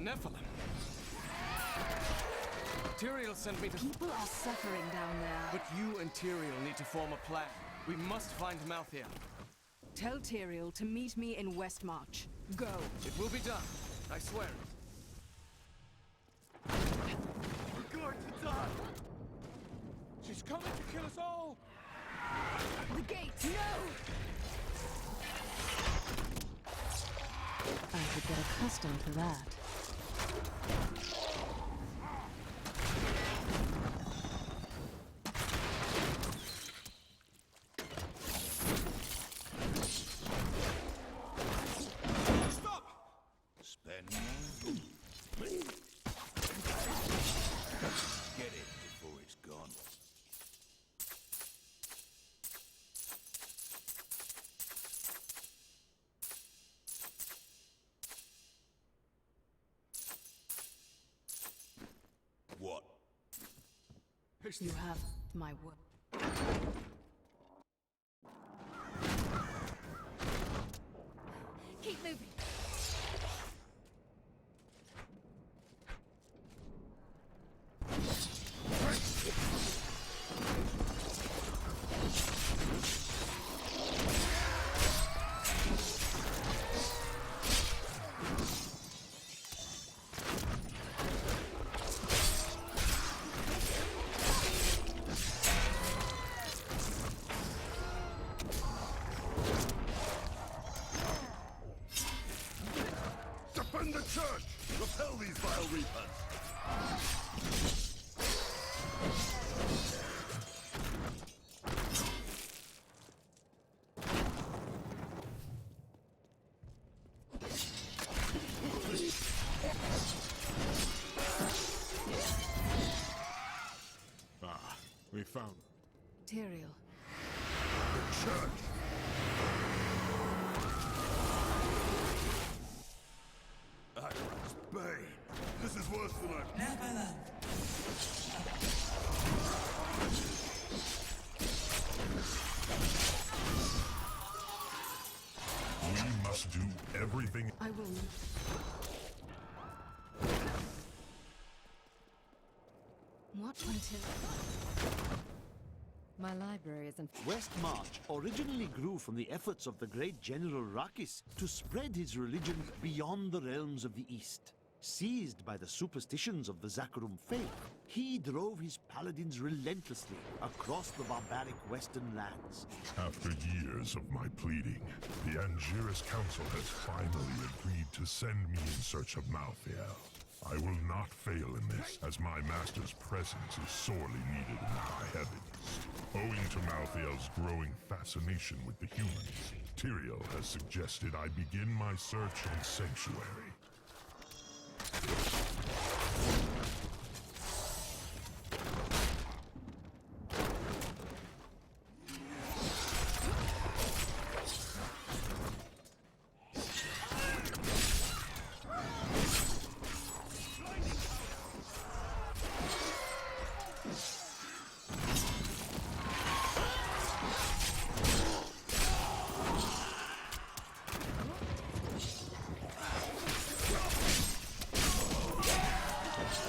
Nephilim. Tyrael sent me to... People are suffering down there. But you and Tyrael need to form a plan. We must find Malthael. Tell Tyrael to meet me in Westmarch. Go. It will be done. I swear it. We're going to die! She's coming to kill us all! The gates, no! I could get accustomed to that. Get it before it's gone. What? You have my word. Keep moving. Defend the church! Repel these vile reapers! We found Tyrael. The church! Atlas Bane! This is worse than I... Never! We must do everything... I will. What until... My library isn't... Westmarch originally grew from the efforts of the great General Rakis to spread his religion beyond the realms of the East. Seized by the superstitions of the Zakarum faith, he drove his paladins relentlessly across the barbaric western lands. After years of my pleading, the Angiris Council has finally agreed to send me in search of Malthael. I will not fail in this, as my master's presence is sorely needed in the High Heavens. Owing to Malthael's growing fascination with the humans, Tyrael has suggested I begin my search in Sanctuary.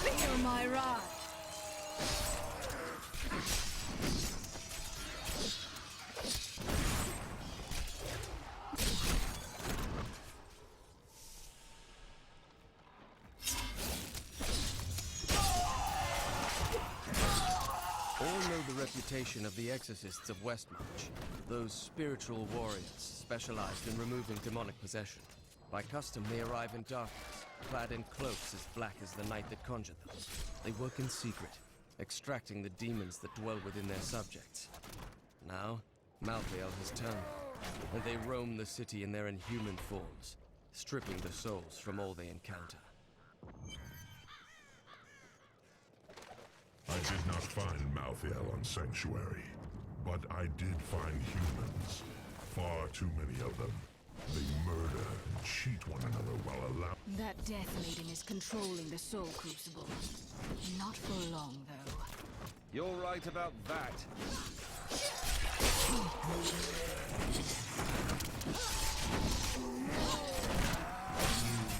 Feel my wrath. All know the reputation of the exorcists of Westmarch. Those spiritual warriors specialized in removing demonic possession. By custom, they arrive in darkness, clad in cloaks as black as the night that conjured them. They work in secret, extracting the demons that dwell within their subjects. Now, Malthael has turned, and they roam the city in their inhuman forms, stripping the souls from all they encounter. I did not find Malthael on Sanctuary, but I did find humans. Far too many of them. They murder and cheat one another while allowing... That Death Maiden is controlling the Soul Crucible. Not for long, though. You're right about that. You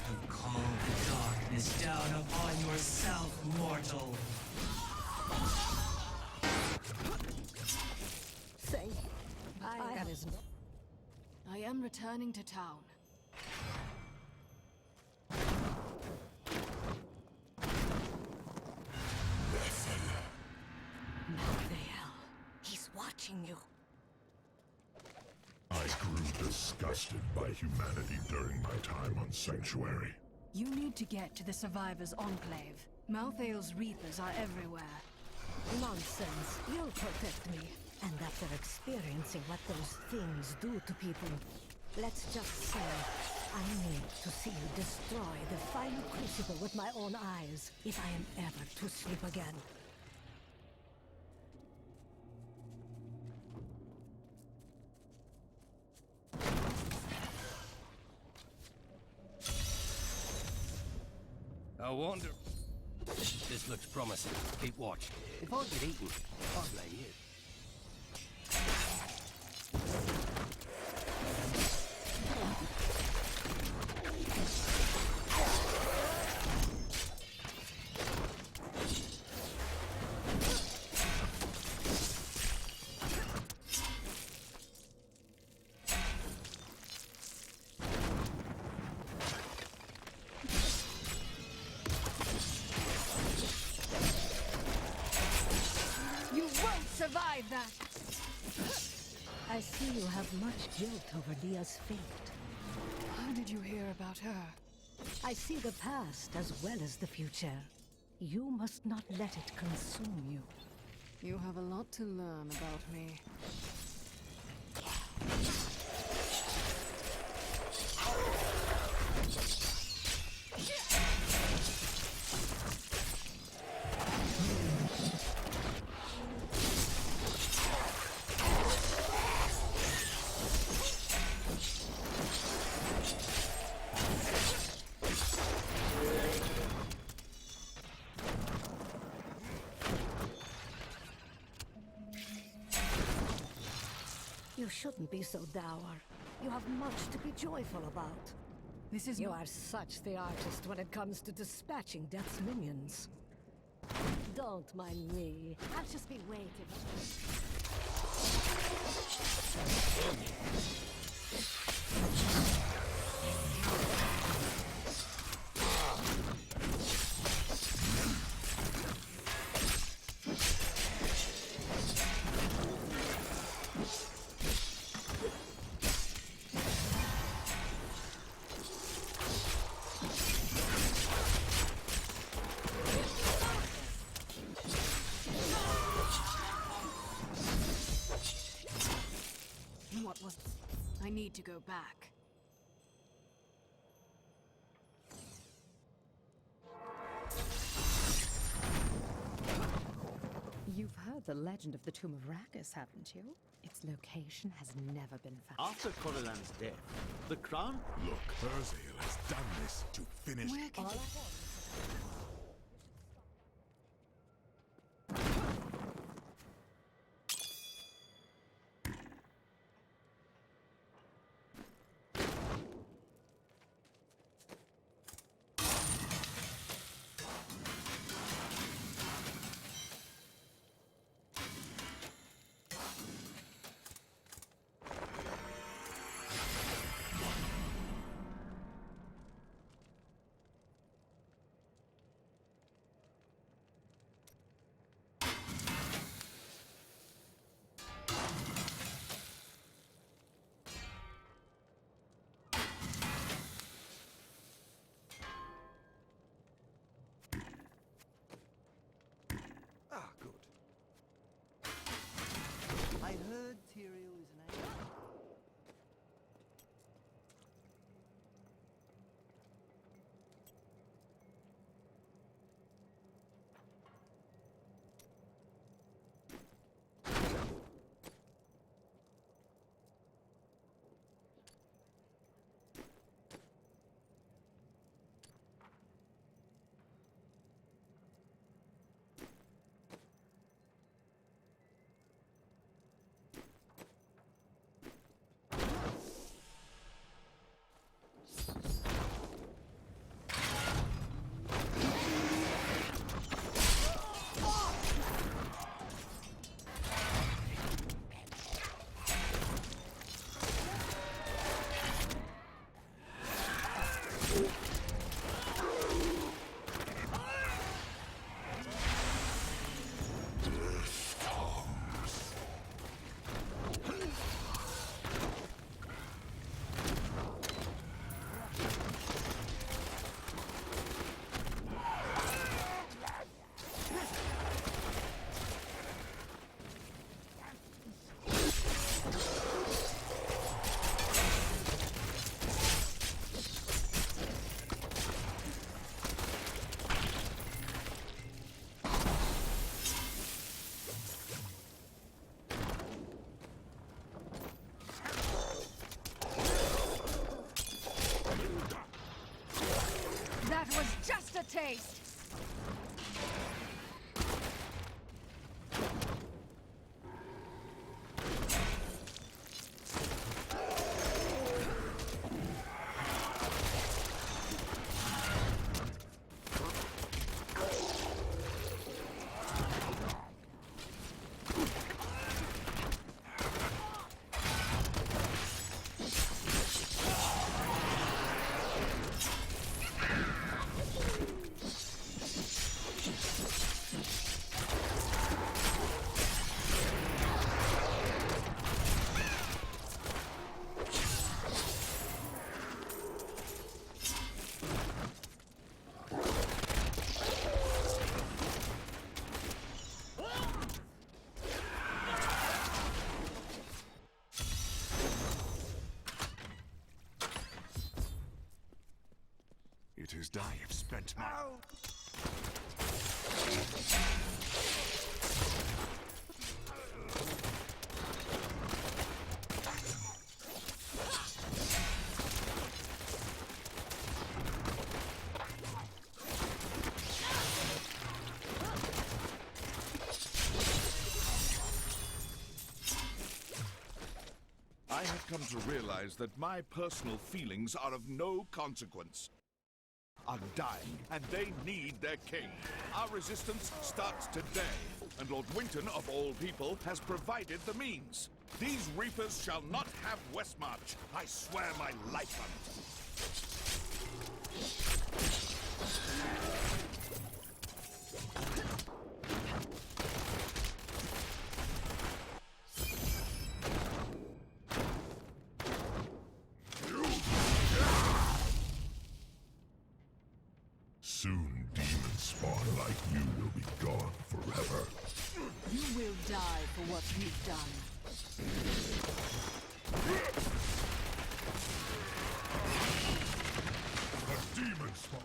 have called the darkness down upon yourself, mortal. Say, that isn't. I am returning to town. Malthael, he's watching you. I grew disgusted by humanity during my time on Sanctuary. You need to get to the Survivors' Enclave. Malthael's Reapers are everywhere. Nonsense. You'll protect me. And after experiencing what those things do to people, let's just say, I need to see you destroy the final crucible with my own eyes, if I am ever to sleep again. I wonder... This looks promising. Keep watch. If I get eaten, I'll blame you. Survive that! I see you have much guilt over Dia's fate. How did you hear about her? I see the past as well as the future. You must not let it consume you. You have a lot to learn about me. You shouldn't be so dour. You have much to be joyful about. You are such the artist when it comes to dispatching Death's minions. Don't mind me. I'll just be waiting. What was... I need to go back. You've heard the legend of the Tomb of Rakus, haven't you? Its location has never bin found. After Corellan's death, the crown... Look, Urzael has done this to finish... Where can you... haste. It is I have spent my... I have come to realize that my personal feelings are of no consequence. Are dying, and they need their king. Our resistance starts today, and Lord Winton, of all people, has provided the means. These reapers shall not have Westmarch. I swear my life on it. Soon, demon spawn like you will be gone forever. You will die for what you've done. A demon spawn!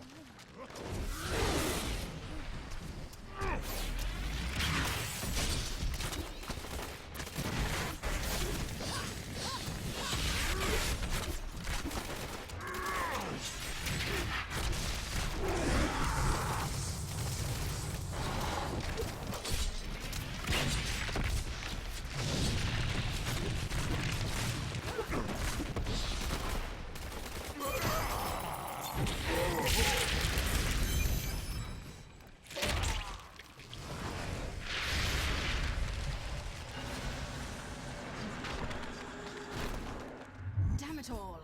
Damn it all.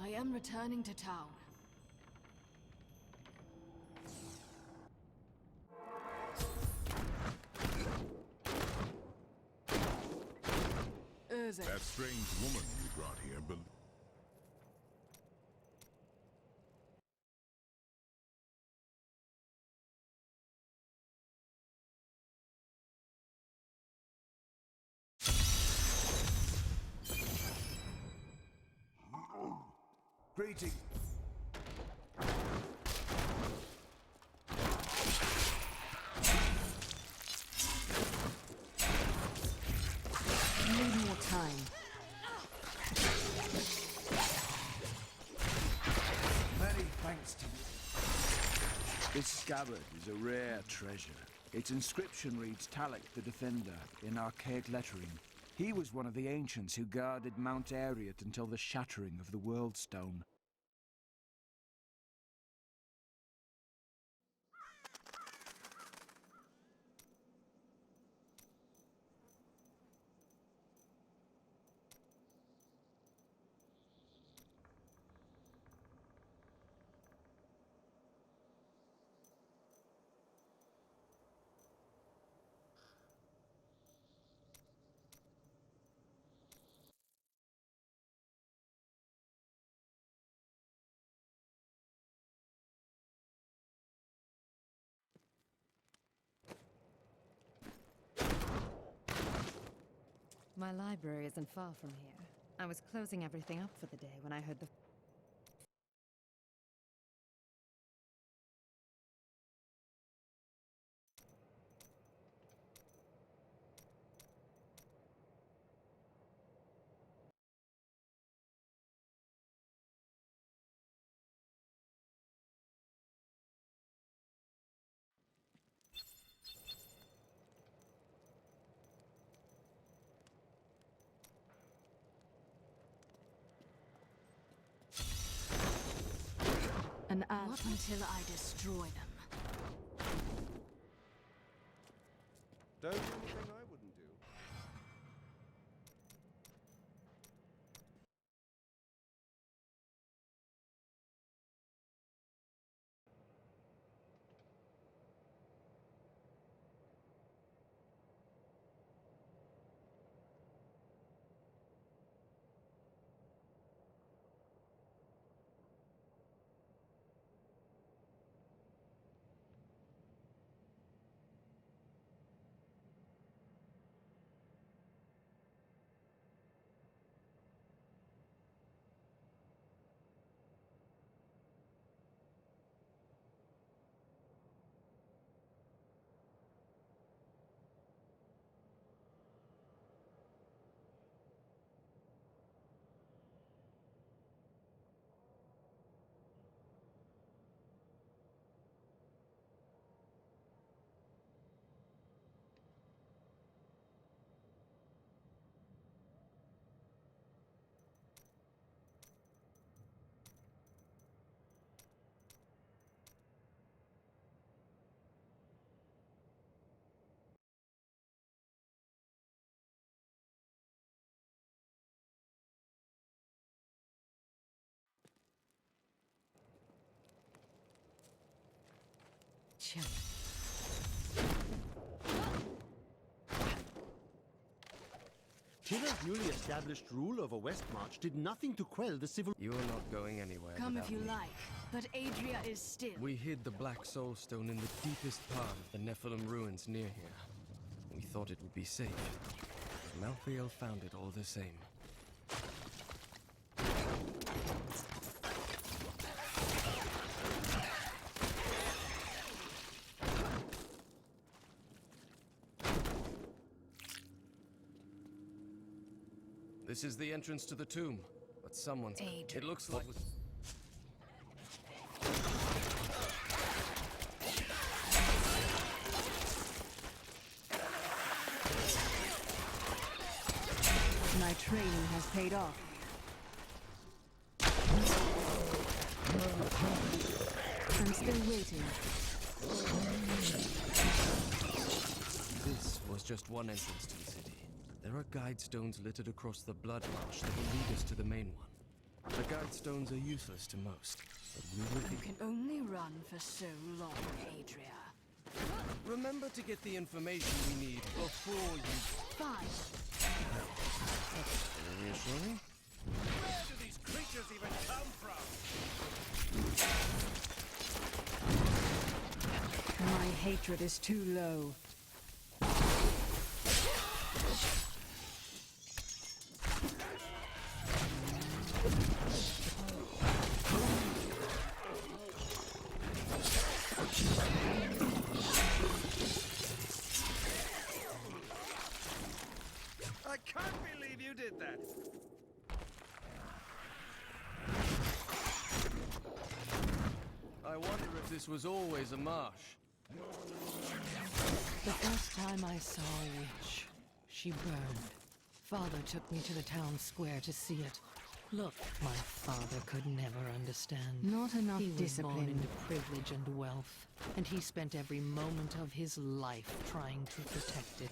I am returning to town. That strange woman you brought here, Greeting. Need more time. Many thanks to you. This scabbard is a rare treasure. Its inscription reads Talek the Defender in archaic lettering. He was one of the ancients who guarded Mount Ariat until the shattering of the World Stone. My library isn't far from here. I was closing everything up for the day when I heard the on Earth. Not until I destroy them. Don't do anything I wouldn't do. Check. Tira's newly established rule over Westmarch did nothing to quell the civil... You're not going anywhere. Come if you me. like, but Adria is still. We hid the Black Soulstone in the deepest part of the Nephilim ruins near here. We thought it would be safe. Malthael found it all the same. This is the entrance to the tomb, but someone's... It looks like... My training has paid off. I'm still waiting. This was just one entrance to the city. There are guide stones littered across the blood marsh that will lead us to the main one. The guide stones are useless to most, but we will be... You can only run for so long, Adria. Remember to get the information we need before you... Fine. That's very reassuring. Where do these creatures even come from? My hatred is too low. I can't believe you did that! I wonder if this was always a marsh. The first time I saw a witch, she burned. Father took me to the town square to see it. Look, my father could never understand. Not enough he discipline. Was born into privilege and wealth, and he spent every moment of his life trying to protect it.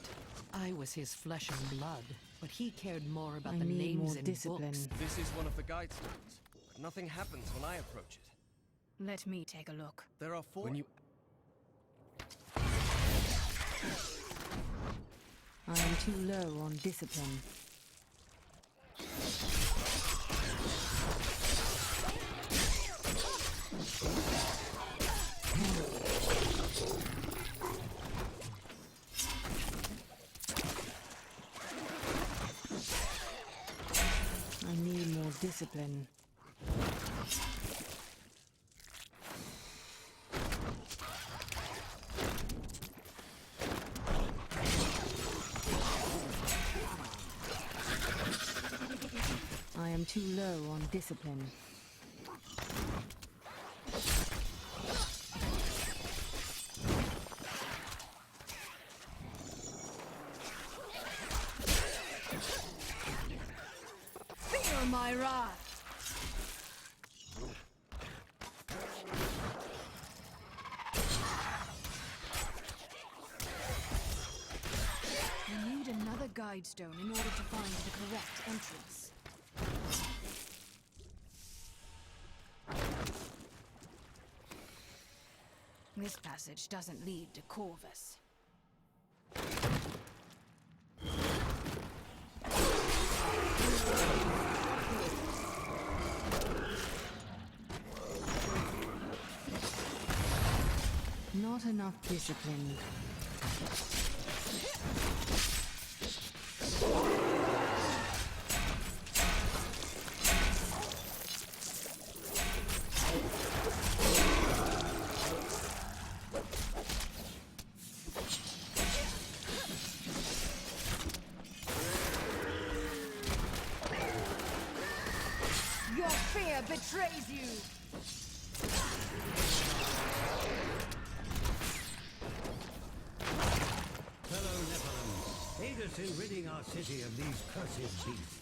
I was his flesh and blood, but he cared more about the names and books. This is one of the guide stones, but nothing happens when I approach it. Let me take a look. There are 4... When you... I am too low on discipline. I need more discipline. I am too low on discipline. Feel my wrath! guide stone in order to find the correct entrance. This passage doesn't lead to Corvus. Not enough discipline. Your fear betrays you! Fellow Nephilim, aid us in ridding our city of these cursed beasts.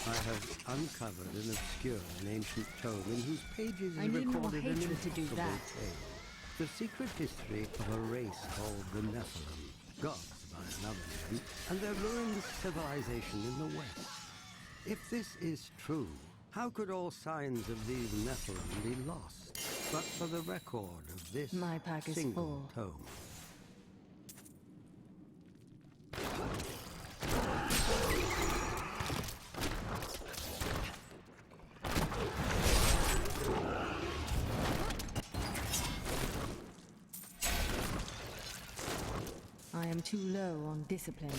I have uncovered an obscure and ancient tome in whose pages I is need more recorded an hatred to do inexplicable that. tale. The secret history of a race called the Nephilim, gods by another name, and their ruined civilization in the West. If this is true, how could all signs of these Nephilim be lost, but for the record of this My pack is single full. tome? I am too low on discipline.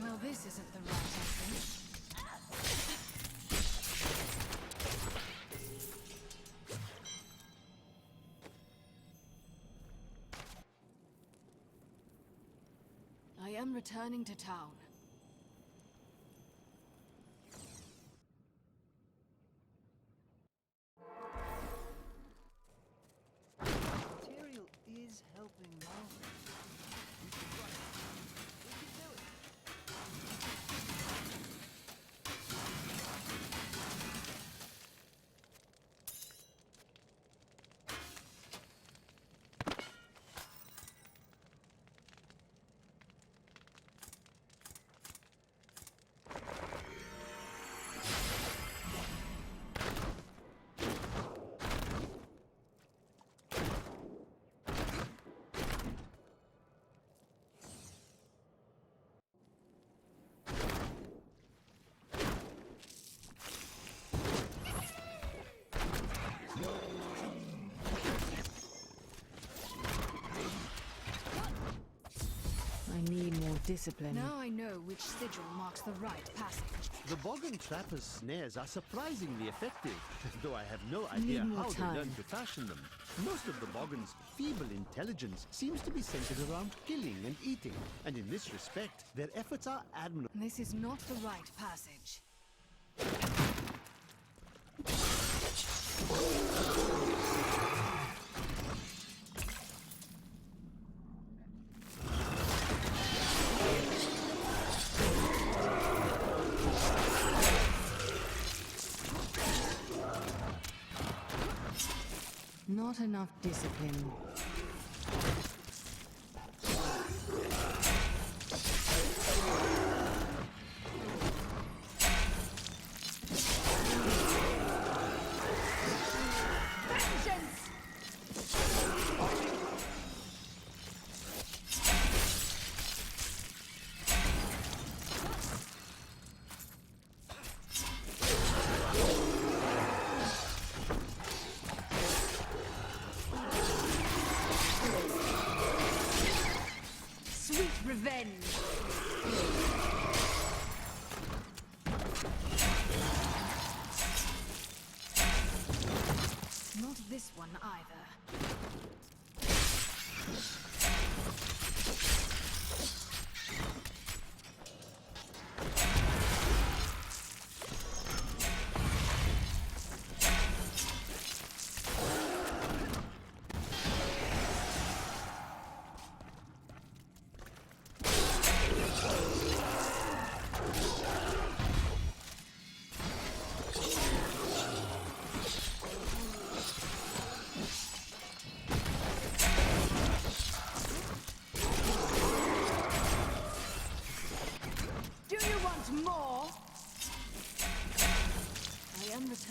Well, this isn't the right entrance. I am returning to town. Material is helping Malthael. I need more discipline. Now I know which sigil marks the right passage. The Bogan Trapper's snares are surprisingly effective, though I have no Need idea more how they time. learned to fashion them. Most of the Bogan's feeble intelligence seems to be centered around killing and eating, and in this respect, their efforts are admirable. This is not the right passage. Not enough discipline. Sweet revenge! Not this one either.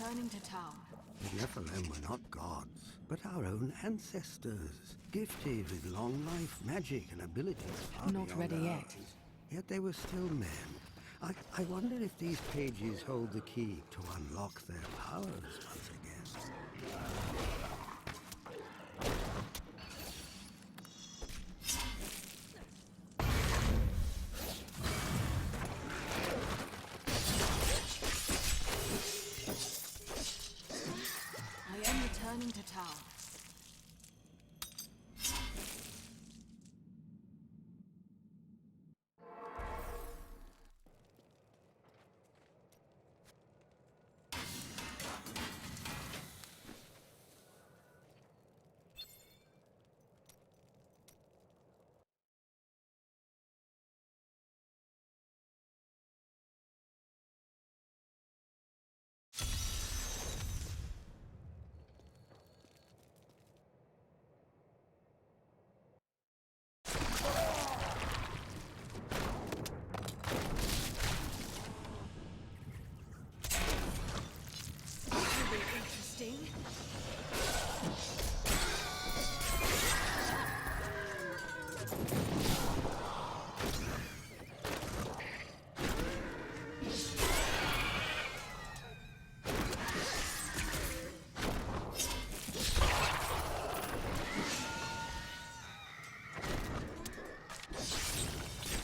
returning to town. The Nephilim were not gods, but our own ancestors, gifted with long life, magic, and abilities far Not beyond ready ours. yet. Yet they were still men. I wonder if these pages hold the key to unlock their powers once again. I am returning to town. Interesting.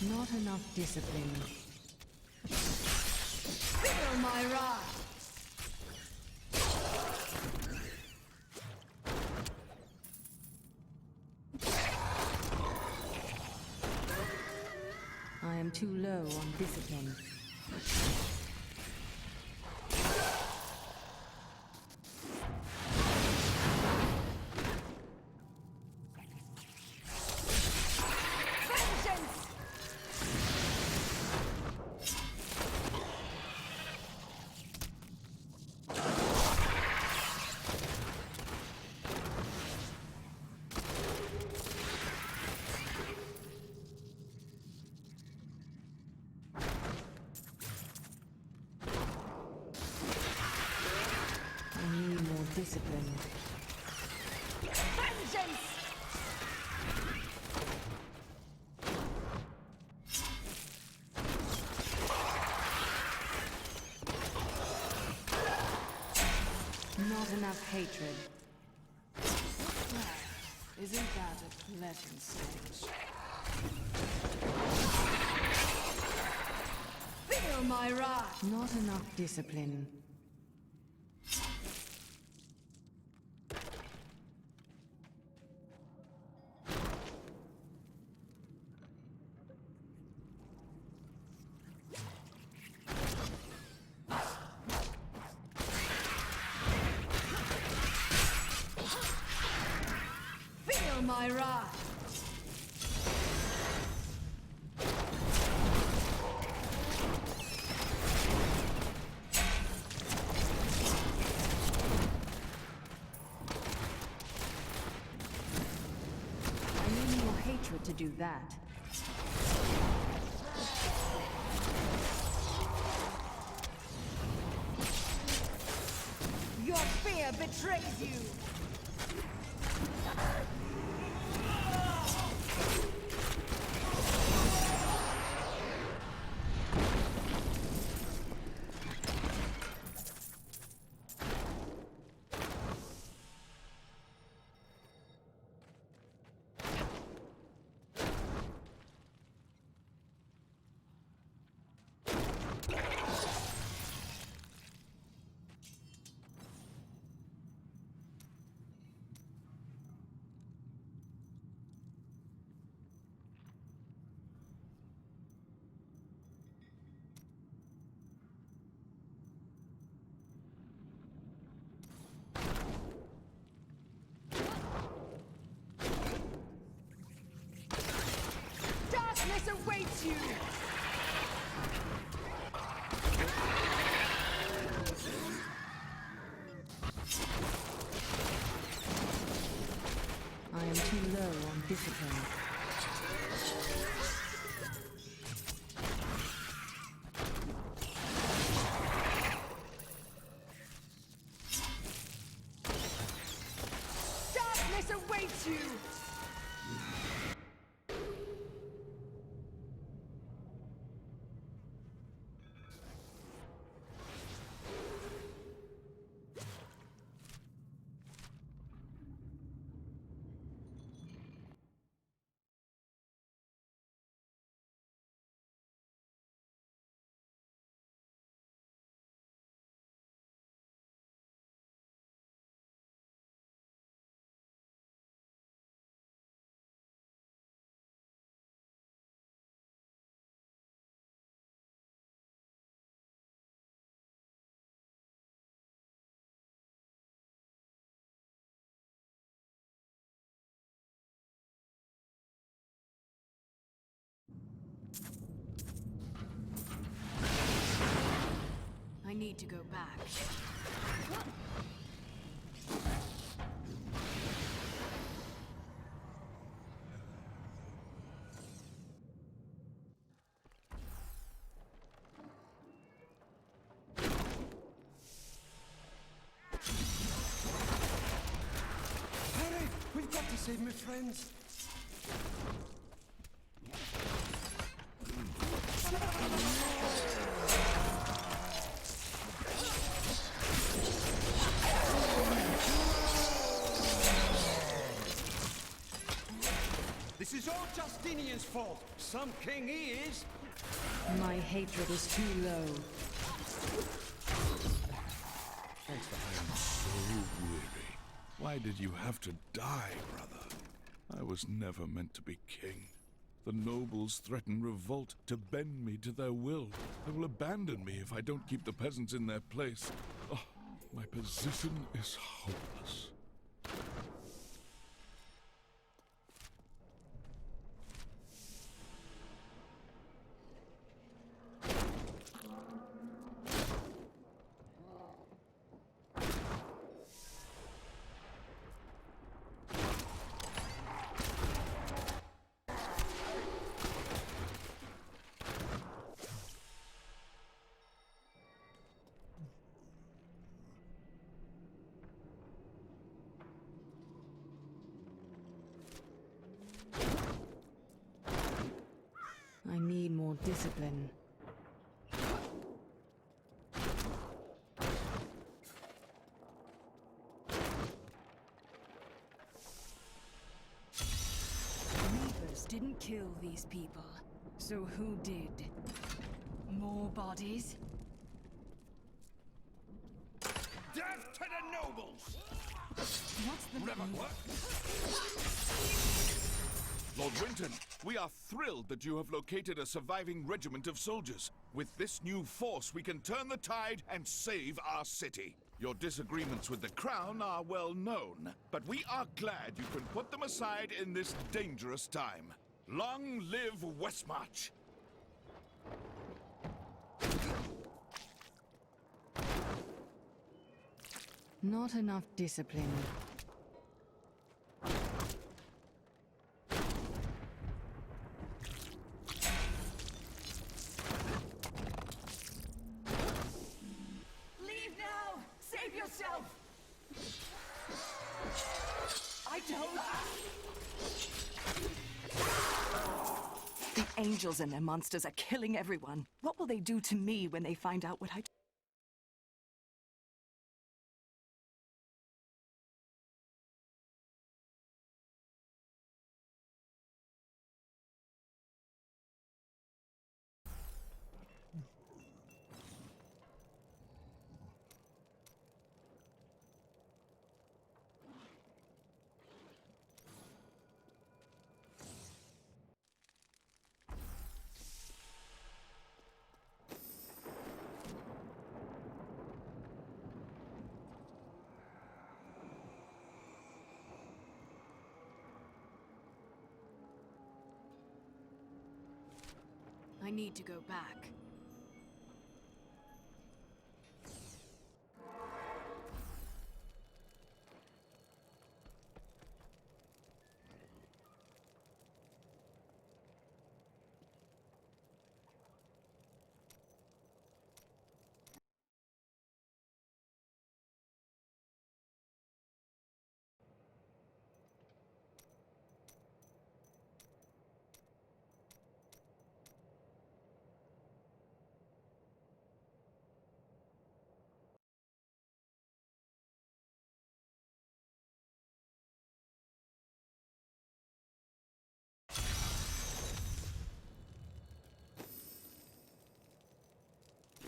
Not enough discipline. Feel my wrath. I am too low on discipline. Discipline. Vengeance! Not enough hatred. Isn't that a pleasant stage? Feel my wrath! Not enough discipline. My wrath. I need more hatred to do that. Your fear betrays you. Darkness awaits you! I am too low on discipline. need to go back. Hurry! We've got to save my friends. This is all Justinian's fault. Some king he is. My hatred is too low. Thanks for I'm so weary. Why did you have to die, brother? I was never meant to be king. The nobles threaten revolt to bend me to their will. They will abandon me if I don't keep the peasants in their place. Oh, my position is hopeless. I need more discipline. Reapers didn't kill these people. So who did? More bodies? Death to the nobles! What's the Lord Winton, we are thrilled that you have located a surviving regiment of soldiers. With this new force, we can turn the tide and save our city. Your disagreements with the crown are well known, but we are glad you can put them aside in this dangerous time. Long live Westmarch! Not enough discipline. Leave now! Save yourself! I don't... The angels and their monsters are killing everyone. What will they do to me when they find out what I... I need to go back.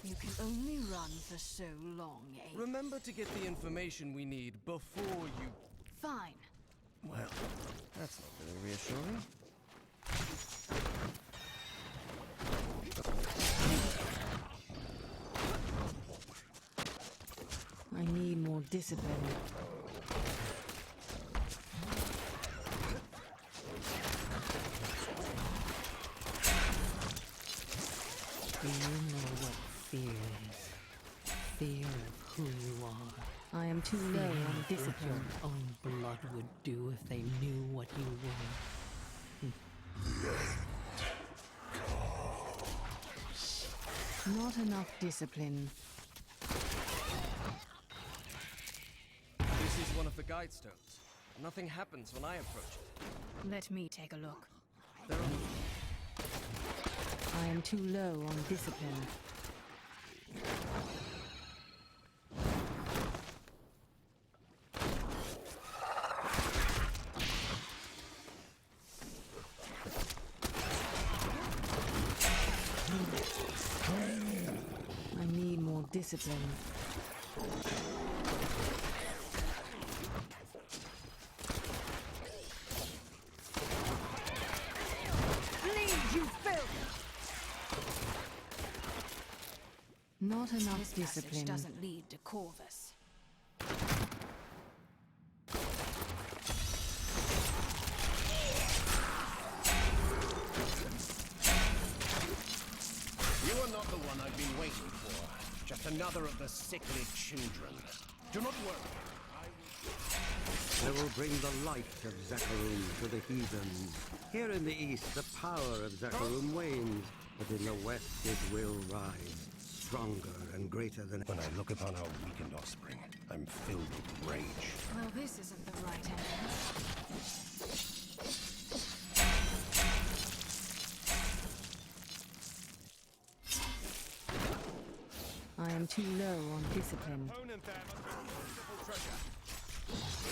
You can only run for so long, eh? Remember to get the information we need before you... Fine. Well, that's not very reassuring. I need more discipline. Do you know what fear is? fear of who you are. I am too low on discipline. What your own blood would do if they knew what you were. Not enough discipline. This is one of the guide stones. Nothing happens when I approach it. Let me take a look. There are... I am too low on discipline. I need more discipline. Not enough This discipline. passage doesn't lead to Corvus. You are not the one I've been waiting for. Just another of the sickly children. Do not worry. I will bring the light of Zakarum to the heathens. Here in the east, the power of Zakarum wanes, but in the west it will rise, stronger and greater than... When I look upon our weakened offspring, I'm filled with rage. Well, this isn't the right entrance. I am too low on discipline. Opponent there must be wonderful treasure.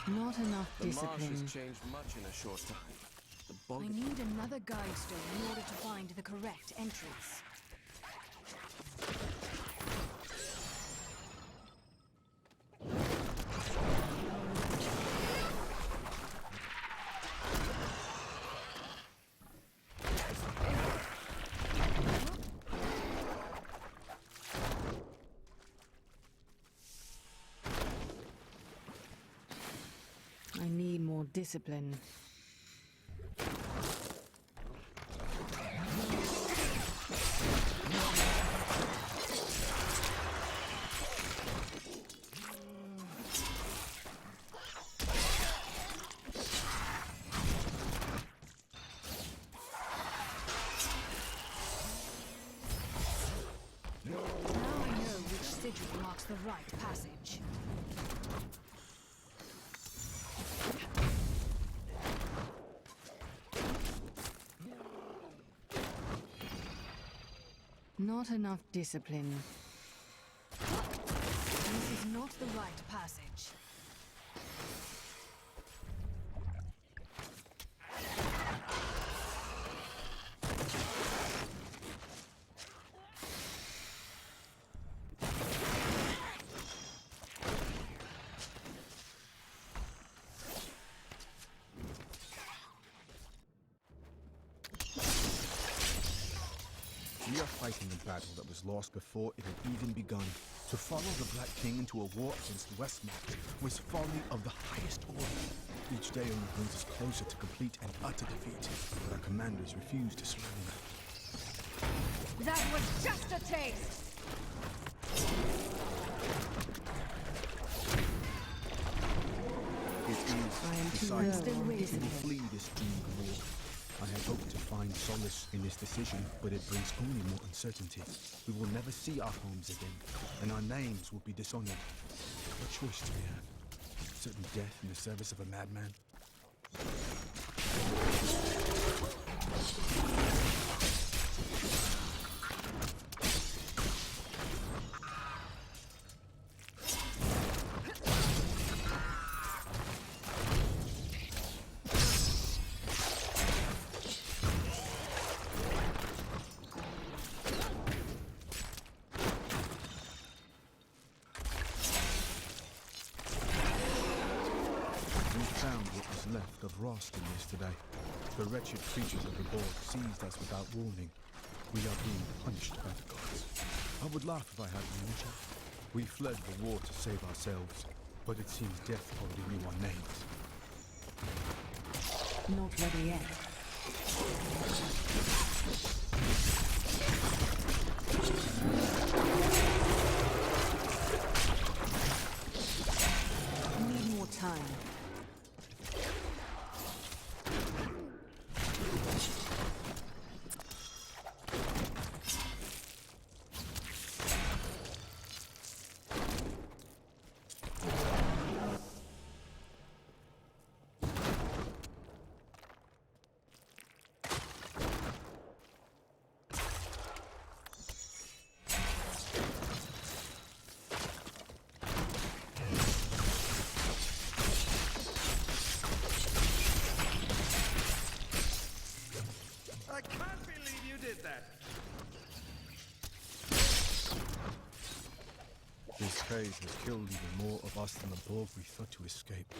Not enough The marsh discipline. has changed much in a short time. The bog... I need another guide stone in order to find the correct entrance. I need more discipline. Now I know which sigil marks the right passage. Not enough discipline. This is not the right passage. We are fighting a battle that was lost before it had even begun. To follow the Black King into a war against Westmarch was folly of the highest order. Each day only brings us closer to complete and utter defeat, but our commanders refuse to surrender. That was just a taste! It is decided to flee this doomed war. I had hoped to find solace in this decision, but it brings only more uncertainty. We will never see our homes again, and our names will be dishonored. What choice do we have? Certain death in the service of a madman? We found what was left of Ralston yesterday. The wretched creatures of the Borg seized us without warning. We are being punished by the gods. I would laugh if I had an water. We fled the war to save ourselves, but it seems death already knew our names. Not ready yet. Need more time. I can't believe you did that! This cave has killed even more of us than the Borg we thought to escape.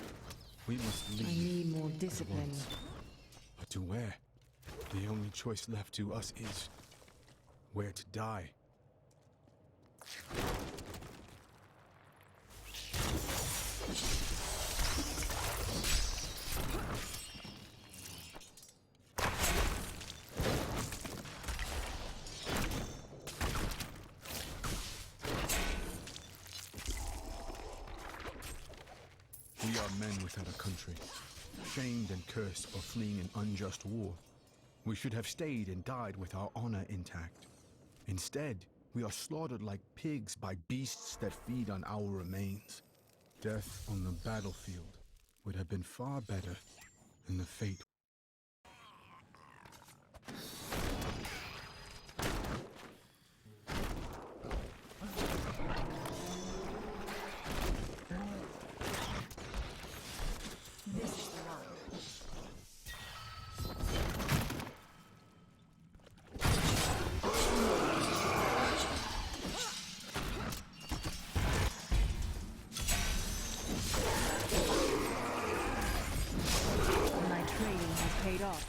We must leave. I need more at discipline. once. But to where? The only choice left to us is where to die. We are men without a country, shamed and cursed for fleeing an unjust war. We should have stayed and died with our honor intact. Instead, we are slaughtered like pigs by beasts that feed on our remains. Death on the battlefield would have been far better than the fate. This is the one. My training has paid off.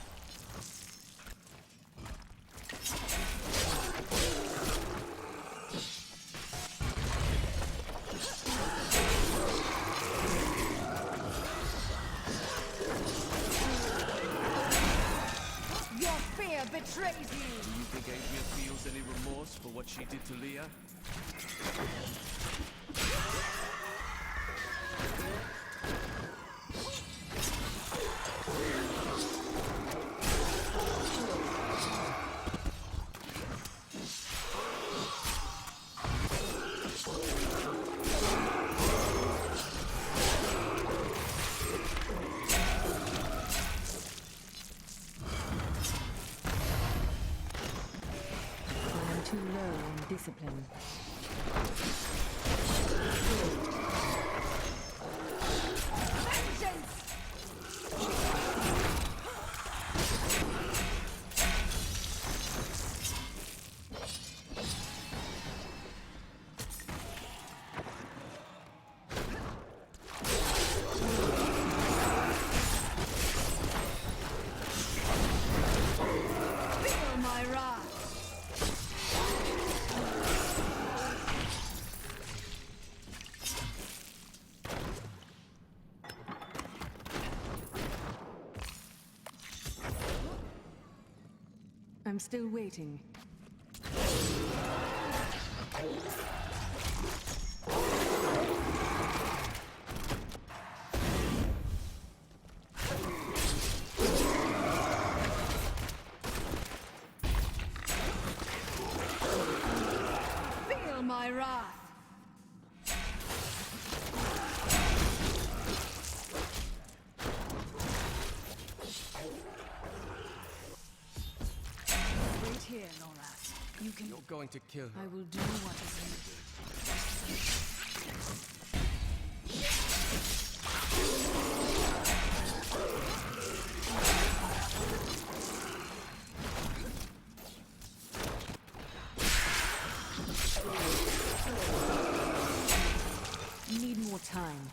Your fear betrays you! Do you think Adria feels any remorse for what she did to Leah? I'm too low on discipline. Feel my wrath! I'm still waiting. Feel my wrath! Wait here, Laura. You can. You're going to kill her. I will do what is needed. Need more time.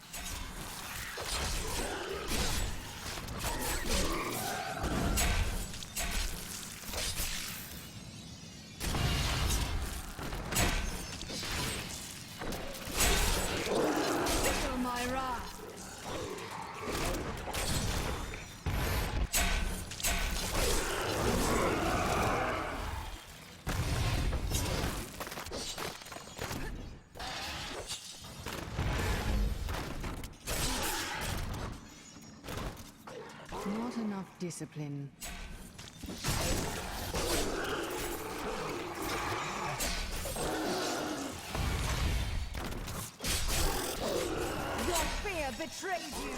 Feel my wrath. Not enough discipline. Your fear betrays you.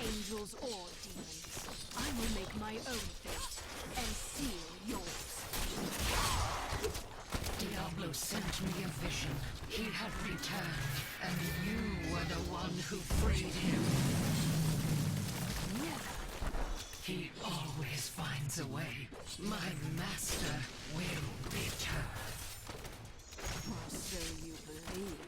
Angels or demons. I will make my own fate and seal yours. Diablo sent me a vision. He had returned, and you were the one who freed him. He always finds a way. My master will return. Or so you believe.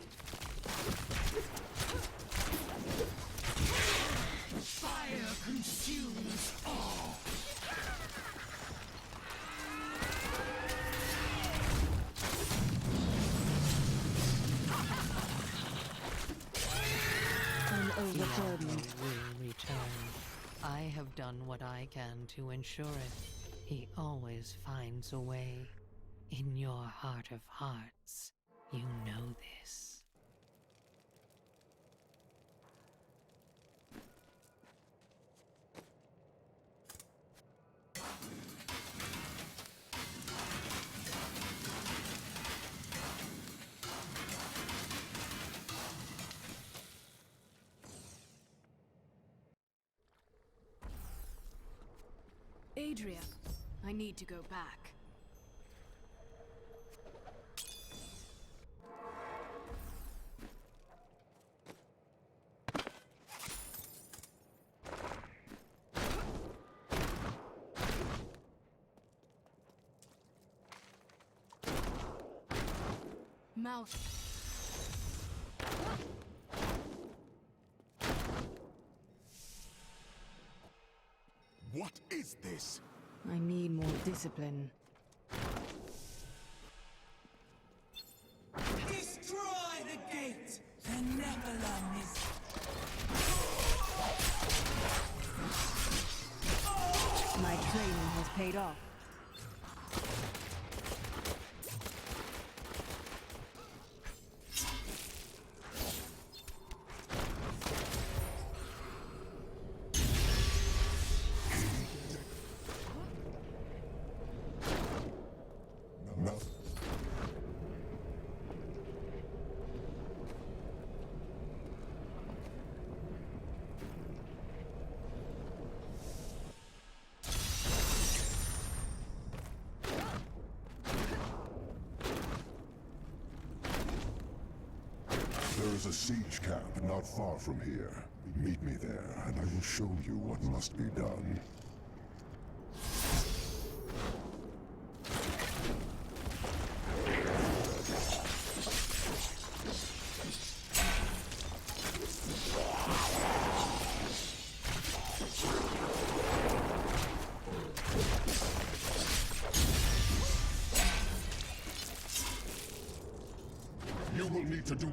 Fire consumes all. An overburdened will return. I have done what I can to ensure it. He always finds a way. In your heart of hearts, you know this. Adria, I need to go back. Mouth. What is this? I need more discipline. Destroy the gate! The Nephilim is... My training has paid off. There is a siege camp not far from here. Meet me there, and I will show you what must be done. You will need to do...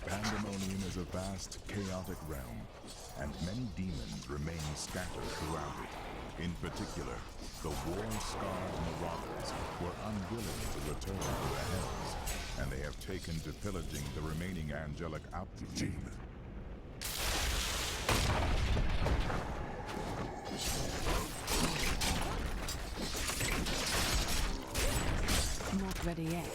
Pandemonium is a vast, chaotic realm, and many demons remain scattered throughout it. In particular, the war-scarred marauders were unwilling to return to the Hells, and they have taken to pillaging the remaining angelic outposts. Not ready yet.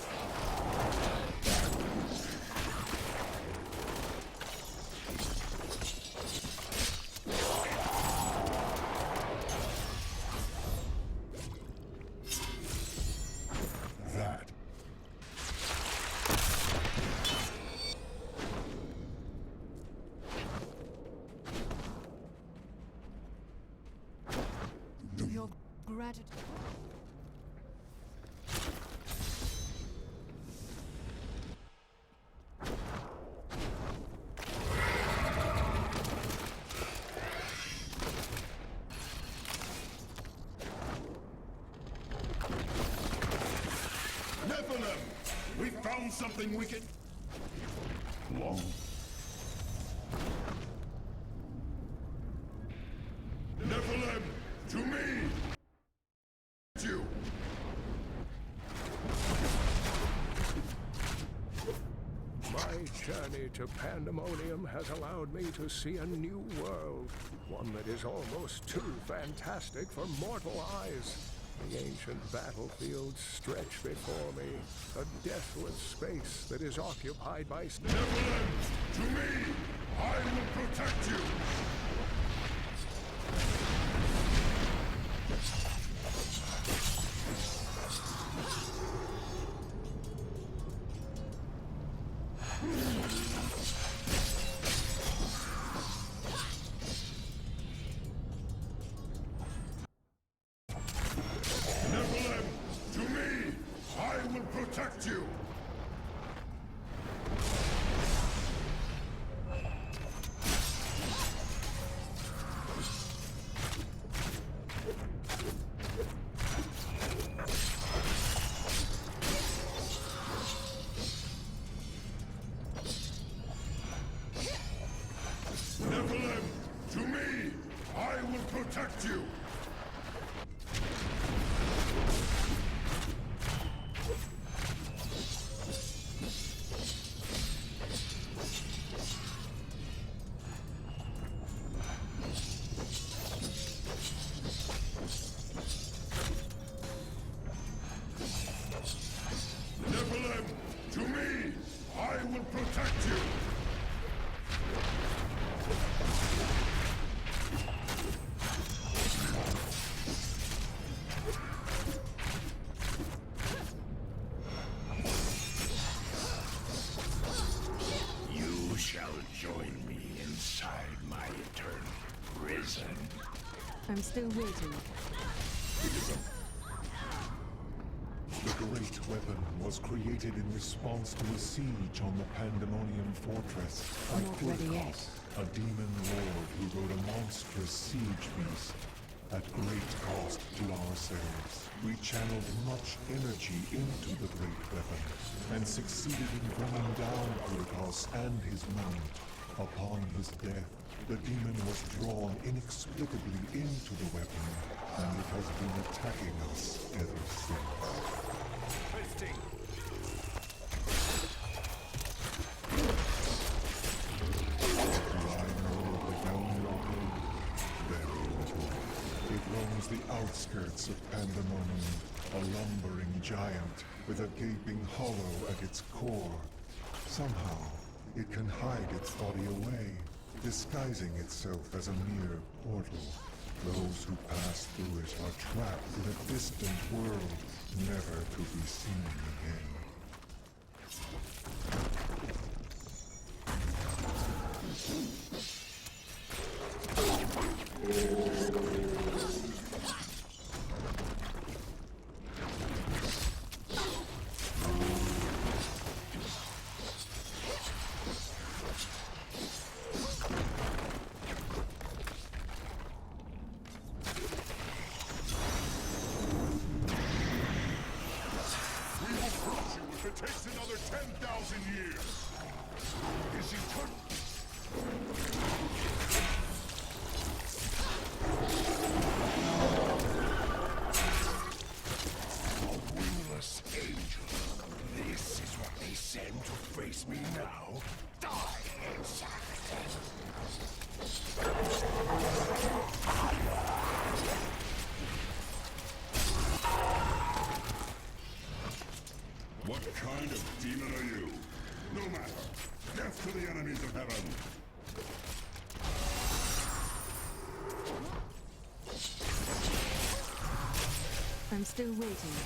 gratitude. Nephilim! We found something we can... Long. Nephilim! To me! You! My journey to Pandemonium has allowed me to see a new world, one that is almost too fantastic for mortal eyes. The ancient battlefields stretch before me, a desolate space that is occupied by... Nephilim! To me! I will protect you! Nephilim! To me! I will protect you! Nephilim! To me! I will protect you! Nephilim! To me! I will protect you! You shall join me inside my eternal prison. I'm still waiting. The great weapon was created in response to a siege on the Pandemonium fortress by Not ready yet. Conquest, a demon lord who rode a monstrous siege beast. At great cost to ourselves, we channeled much energy into the great weapon and succeeded in bringing down Kurtos and his mount. Upon his death, the demon was drawn inexplicably into the weapon, and it has been attacking us ever since. Twisting! Do I know of the downloading? Very little. It roams the outskirts of Pandemonium, a lumbering giant with a gaping hollow at its core. Somehow, it can hide its body away, disguising itself as a mere portal. Those who pass through it are trapped in a distant world, never to be seen again. It takes another 10,000 years. Is he a wingless angel. This is what they send to face me now. Die, insect. What kind of demon are you? No matter. Death to the enemies of heaven. I'm still waiting.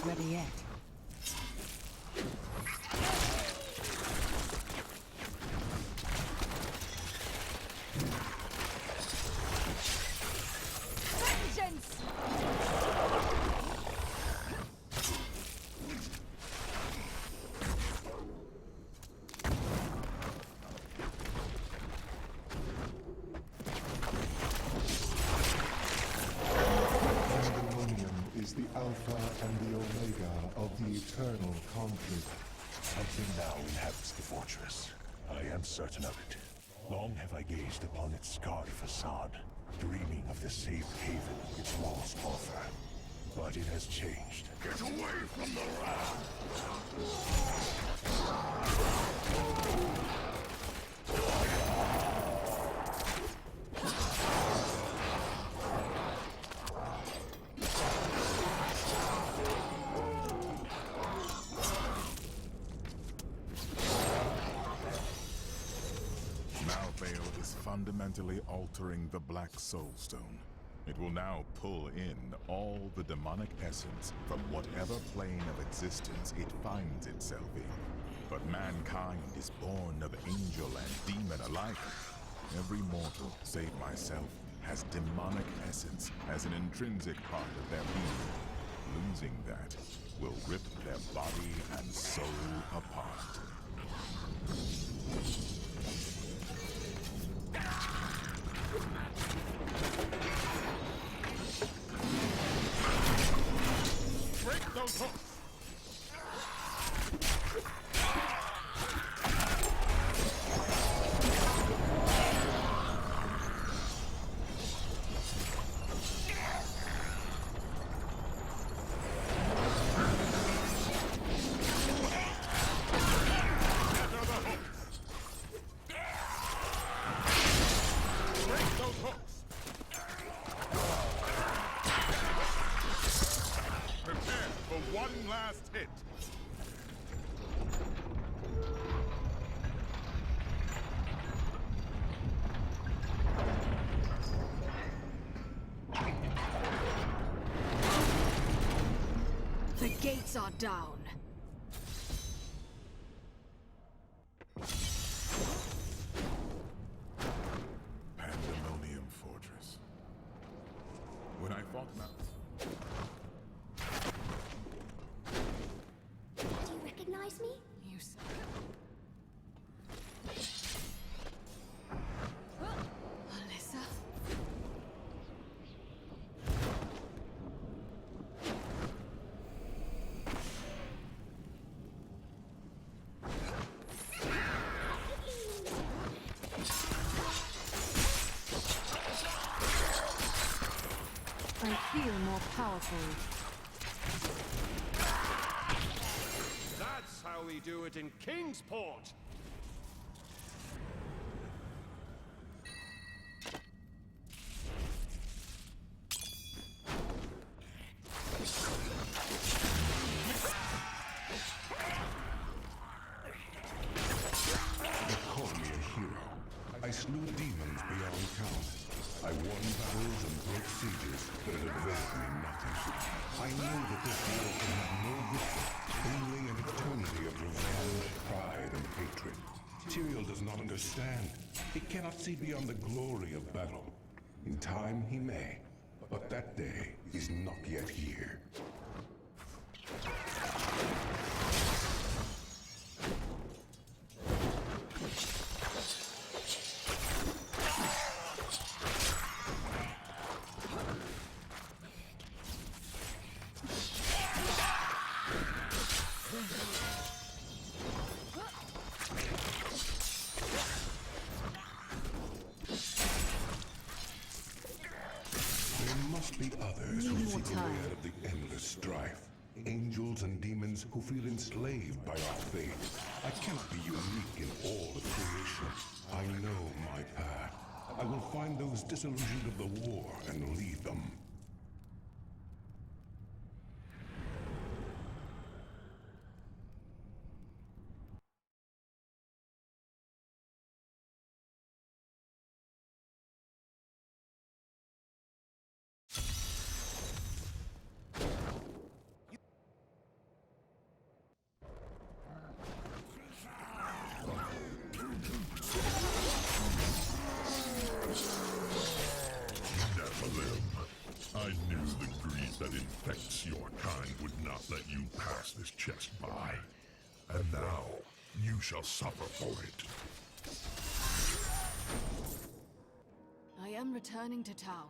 quite ready yet. Vengeance! Pandemonium is the alpha and the omega of the eternal conflict. Something now inhabits the fortress. I am certain of it. Long have I gazed upon its scarred facade, dreaming of the safe haven its walls offer. But it has changed. Get away from the wrath! Malthael is fundamentally altering the Black Soulstone. It will now pull in all the demonic essence from whatever plane of existence it finds itself in. But mankind is born of angel and demon alike. Every mortal, save myself, has demonic essence as an intrinsic part of their being. Losing that will rip their body and soul apart. Break those hooks! One last hit. The gates are down. Pandemonium Fortress. When I fought Do you recognize me? You Alyssa? I feel more powerful. That's how we do it in Kingsport! They call me a hero. I slew demons beyond count. I won battles and broke sieges, but it availed me nothing. I know that this war can have no good, only an eternity of revenge, pride, and hatred. Tyrael does not understand. He cannot see beyond the glory of battle. In time, he may, but that day is not yet here. Be others who seek a way out of the endless strife. Angels and demons who feel enslaved by our fate. I cannot be unique in all of creation. I know my path. I will find those disillusioned of the war and lead them. knew the greed that infects your kind would not let you pass this chest by. And now, you shall suffer for it. I am returning to town.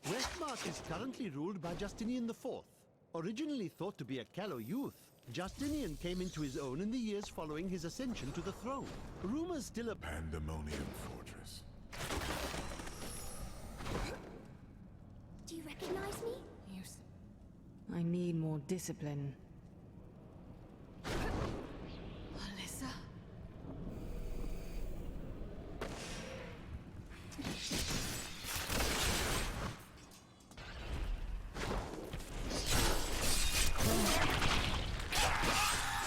Westmark is currently ruled by Justinian IV. Originally thought to be a callow youth, Justinian came into his own in the years following his ascension to the throne. Rumors still abound. Pandemonium Fortress. Do you recognize me? I need more discipline. Alyssa?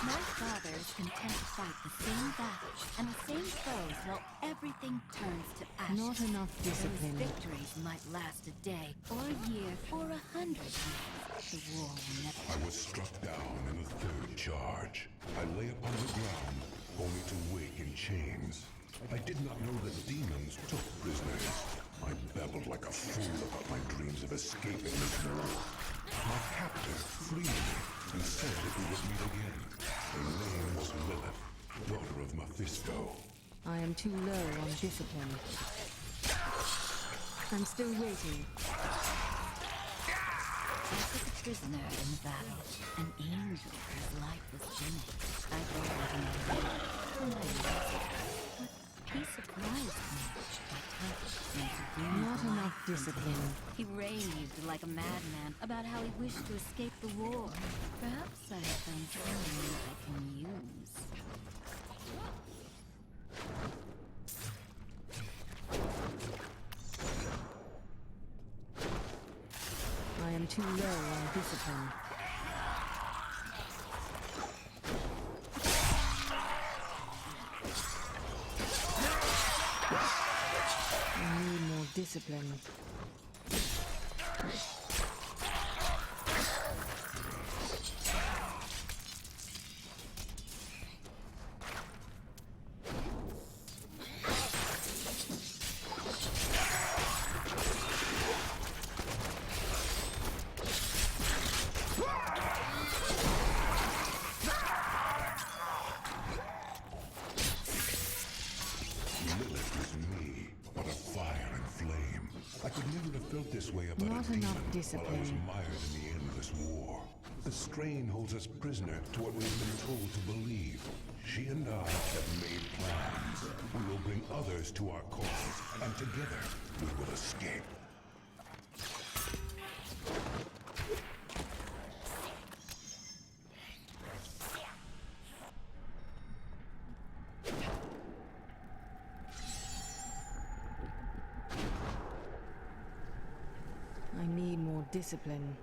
My father is content to fight the same battles and the same foes while everything turns to ashes. Not enough discipline. Those victories might last a day, or a year, or 100 years. The war will never... I was struck down in the third charge. I lay upon the ground, only to wake in chains. I did not know that demons took prisoners. I babbled like a fool about my dreams of escaping this world. My captor freed me and said that we would meet again. Her name was Lilith, daughter of Mephisto. I am too low on discipline. I'm still waiting. I was a prisoner in the battle, an angel whose life was finished. I thought I didn't but he surprised me. My touch and supreme Not enough discipline. He raved like a madman about how he wished to escape the war. Perhaps I have found something I can use. I am too low on discipline. I need more discipline. While I was mired in the endless war. The strain holds us prisoner to what we've been told to believe. She and I have made plans. We will bring others to our cause, and together we will escape. I need more discipline.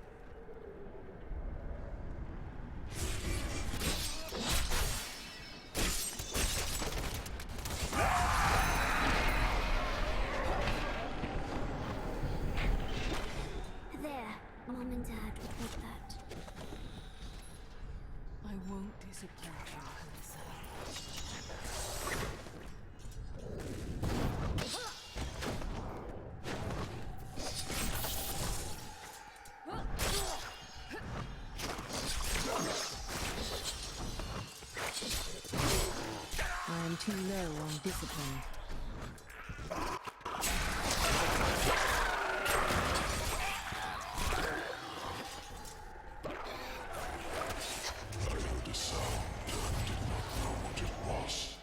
There. Mom and Dad would want that. I won't disappoint you, Alyssa. too low on discipline. I heard a sound and did not know what it was.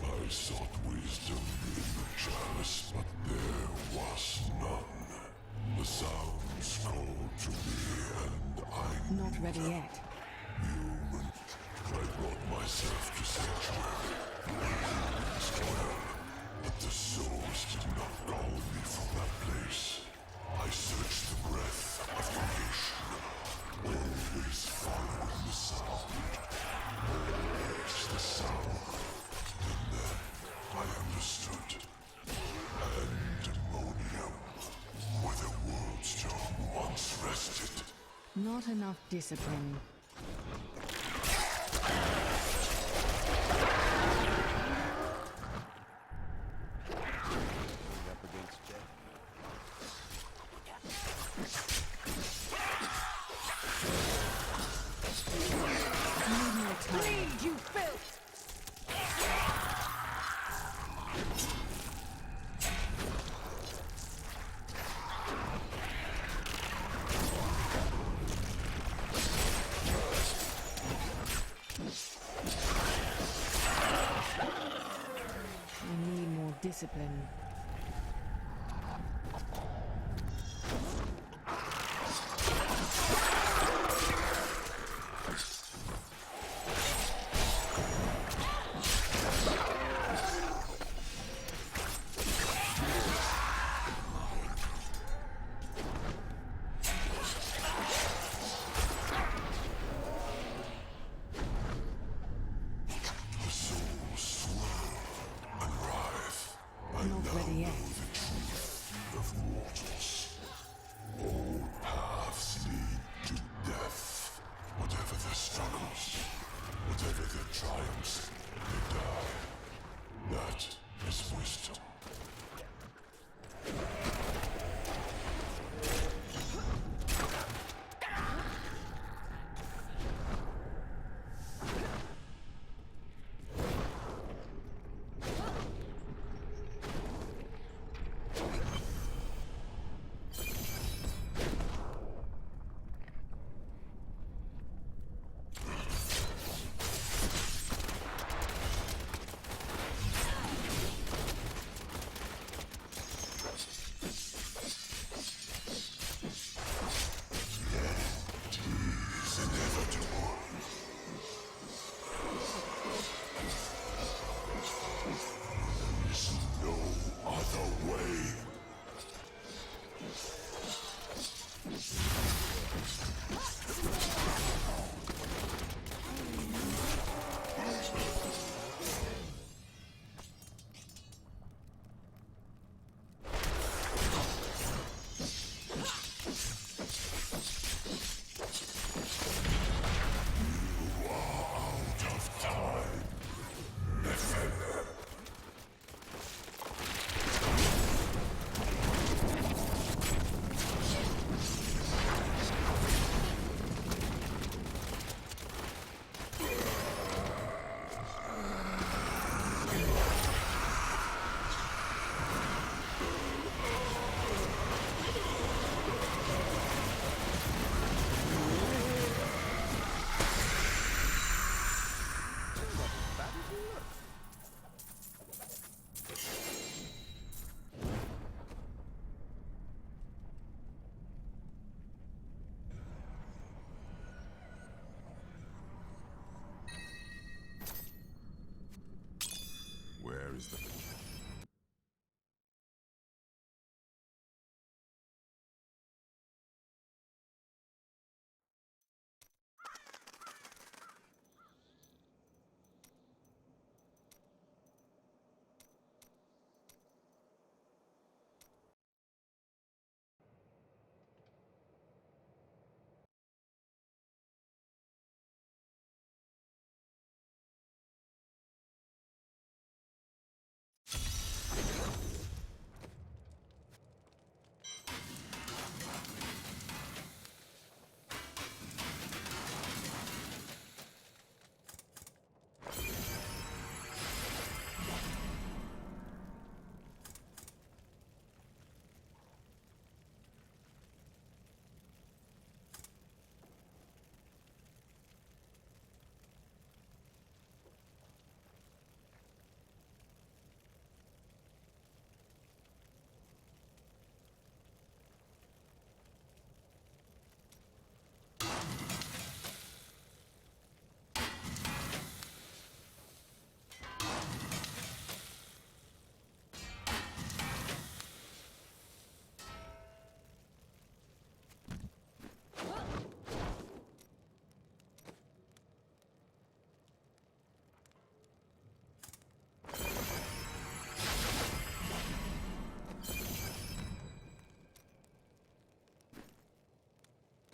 I sought wisdom in the chalice, but there was none. The sounds called to me, and I Not ready yet. human. I brought myself to sanctuary. Humans dwell, but the souls did not call me from that place. I searched the breath of creation, always following the sound. Always the sound. And then I understood. Pandemonium, where the world stone once rested. Not enough discipline. Up against death. Bleed, you filth! We need more discipline. The souls swirl and writhe. I Not now ready know yet. the truth of mortals. All paths lead to death. Whatever their struggles, whatever their triumphs, they die. That is wisdom. It is inevitable. There is no other way. Where is the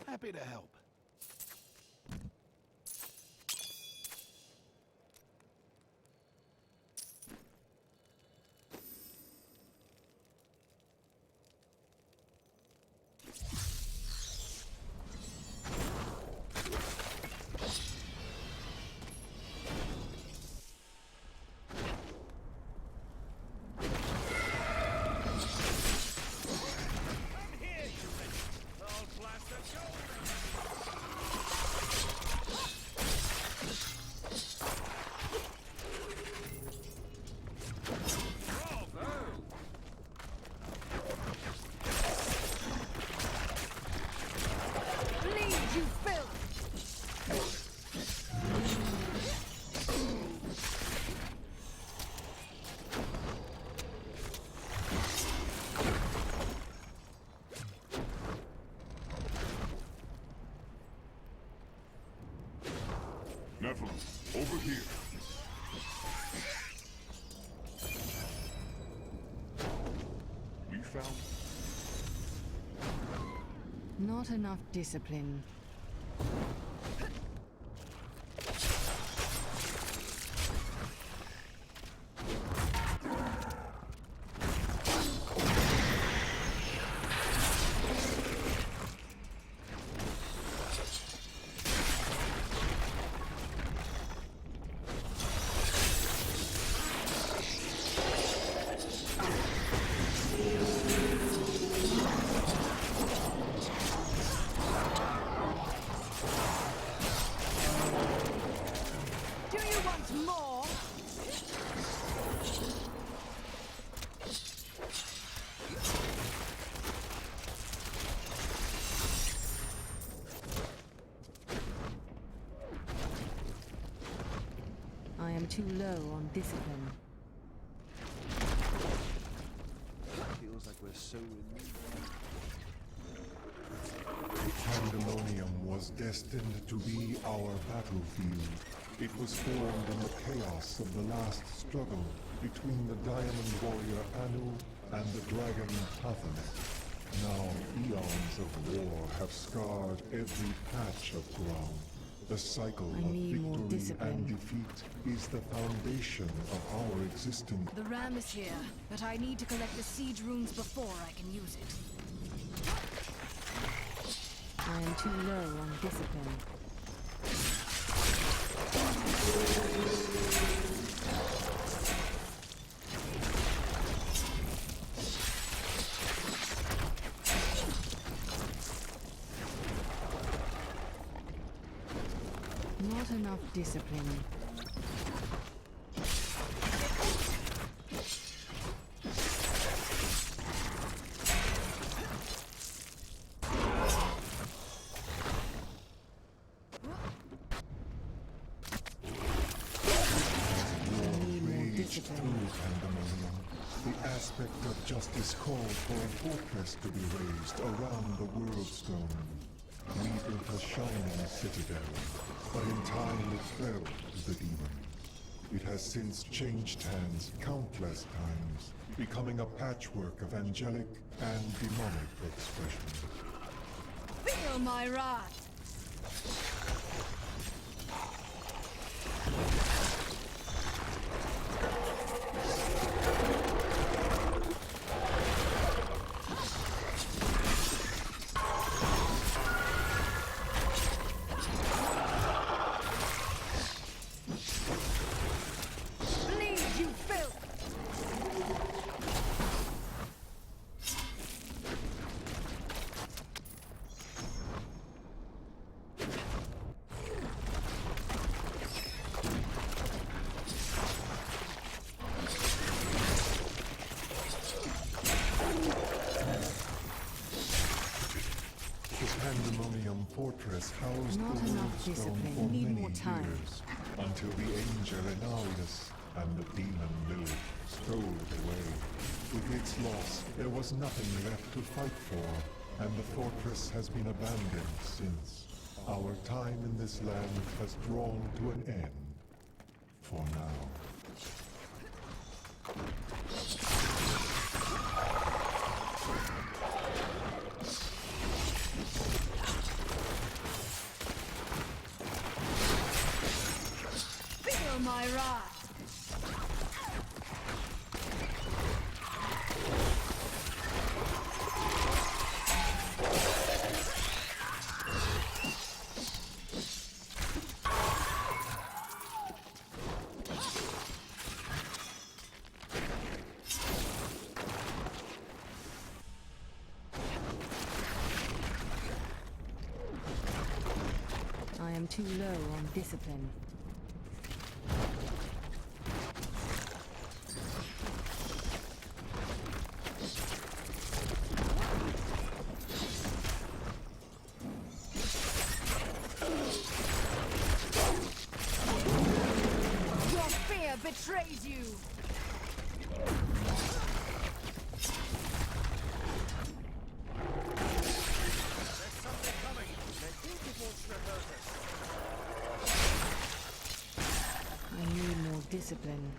Happy to help. Nephilim, over here. We found... Not enough discipline. I am too low on discipline. Feels like we're so in need. Pandemonium was destined to be our battlefield. It was formed in the chaos of the last struggle between the Diamond Warrior Anu and the Dragon Baphomet. Now eons of war have scarred every patch of ground. The cycle of victory and defeat is the foundation of our existence. The ram is here, but I need to collect the siege runes before I can use it. I am too low on discipline. Not enough discipline. The aspect of justice called for a fortress to be raised around the World Stone. We built a shining citadel, but in time it fell to the demon. It has since changed hands countless times, becoming a patchwork of angelic and demonic expression. Feel my wrath! Fortress housed the World Stone for many years, until the angel Enalius and the demon Lilith stole it away. With its loss, there was nothing left to fight for, and the fortress has been abandoned since. Our time in this land has drawn to an end, for now. I am too low on discipline. Your fear betrays you! I need more discipline.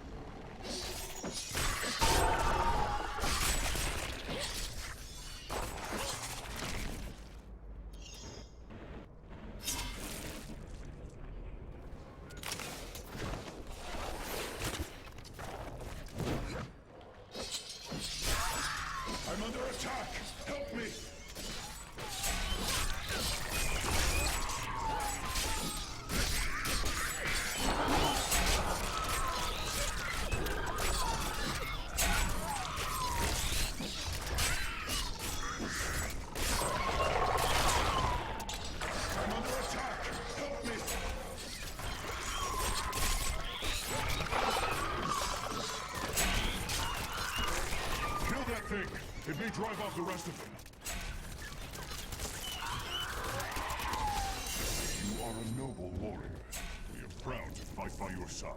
I'm under attack! Help me! I'm under attack! Help me! Kill that thing! It may drive off the rest of them. You are a noble warrior. We are proud to fight by your side.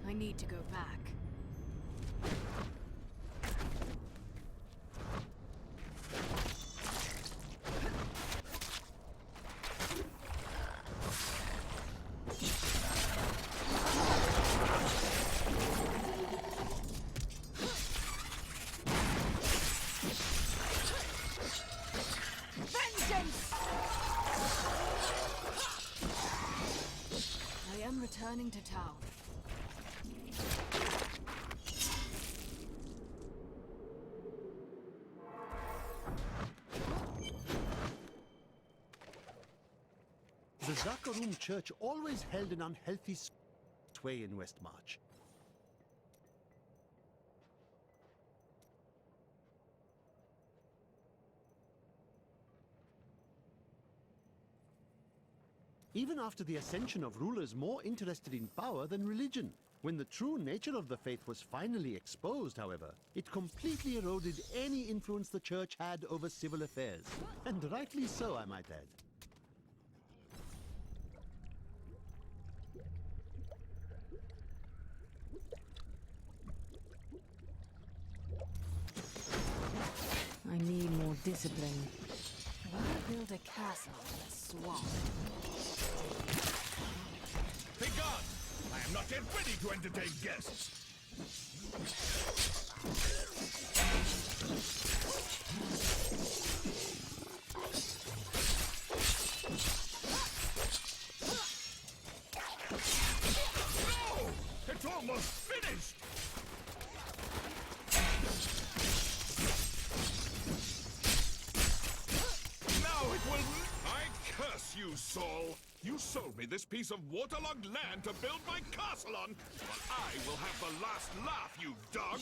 I need to go back. Vengeance! I am returning to town. The Zakarum Church always held an unhealthy sway in Westmarch. Even after the ascension of rulers more interested in power than religion. When the true nature of the faith was finally exposed, however, it completely eroded any influence the church had over civil affairs. And rightly so, I might add. I need more discipline. Why build a castle in a swamp? Begone! I am not yet ready to entertain guests! No! It's almost finished! Now it will... I curse you, Saul! You sold me this piece of waterlogged land to build my castle on, but I will have the last laugh, you dog!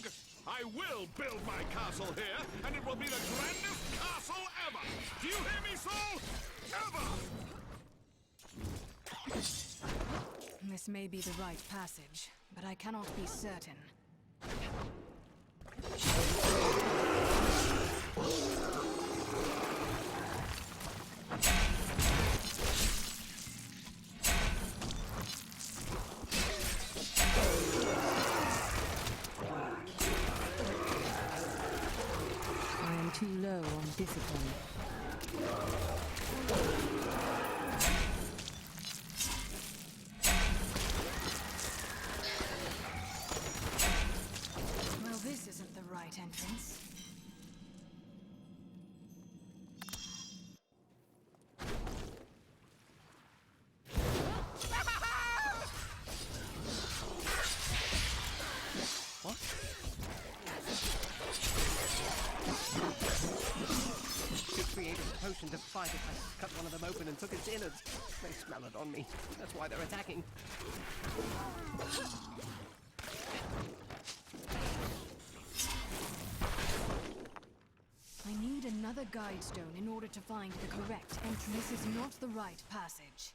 I will build my castle here, and it will be the grandest castle ever! Do you hear me, Saul? Ever! This may be the right passage, but I cannot be certain. I am too low on discipline. Well, this isn't the right entrance. potion to fight if I cut one of them open and took its innards. They smell it on me. That's why they're attacking. I need another guide stone in order to find the correct entry. This is not the right passage.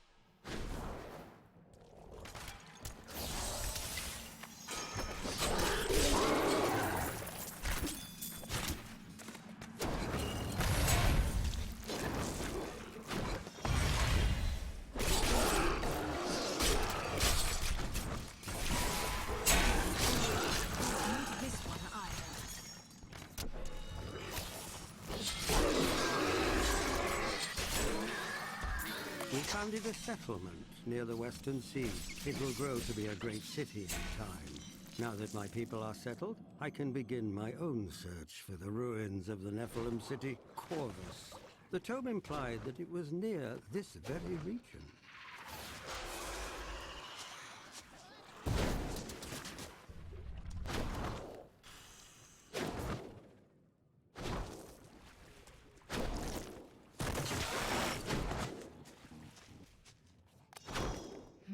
We founded a settlement near the Western Sea. It will grow to be a great city in time. Now that my people are settled, I can begin my own search for the ruins of the Nephilim city, Corvus. The tome implied that it was near this very region.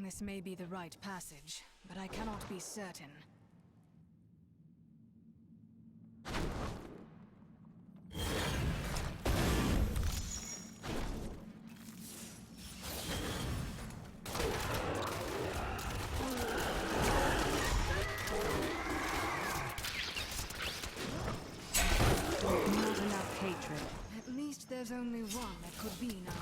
This may be the right passage, but I cannot be certain. Not enough hatred. At least there's only one that could be now.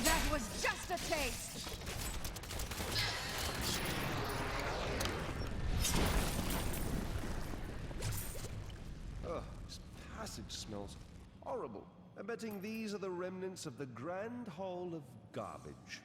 That was just a taste! Oh, this passage smells horrible. I'm betting these are the remnants of the Grand Hall of Garbage.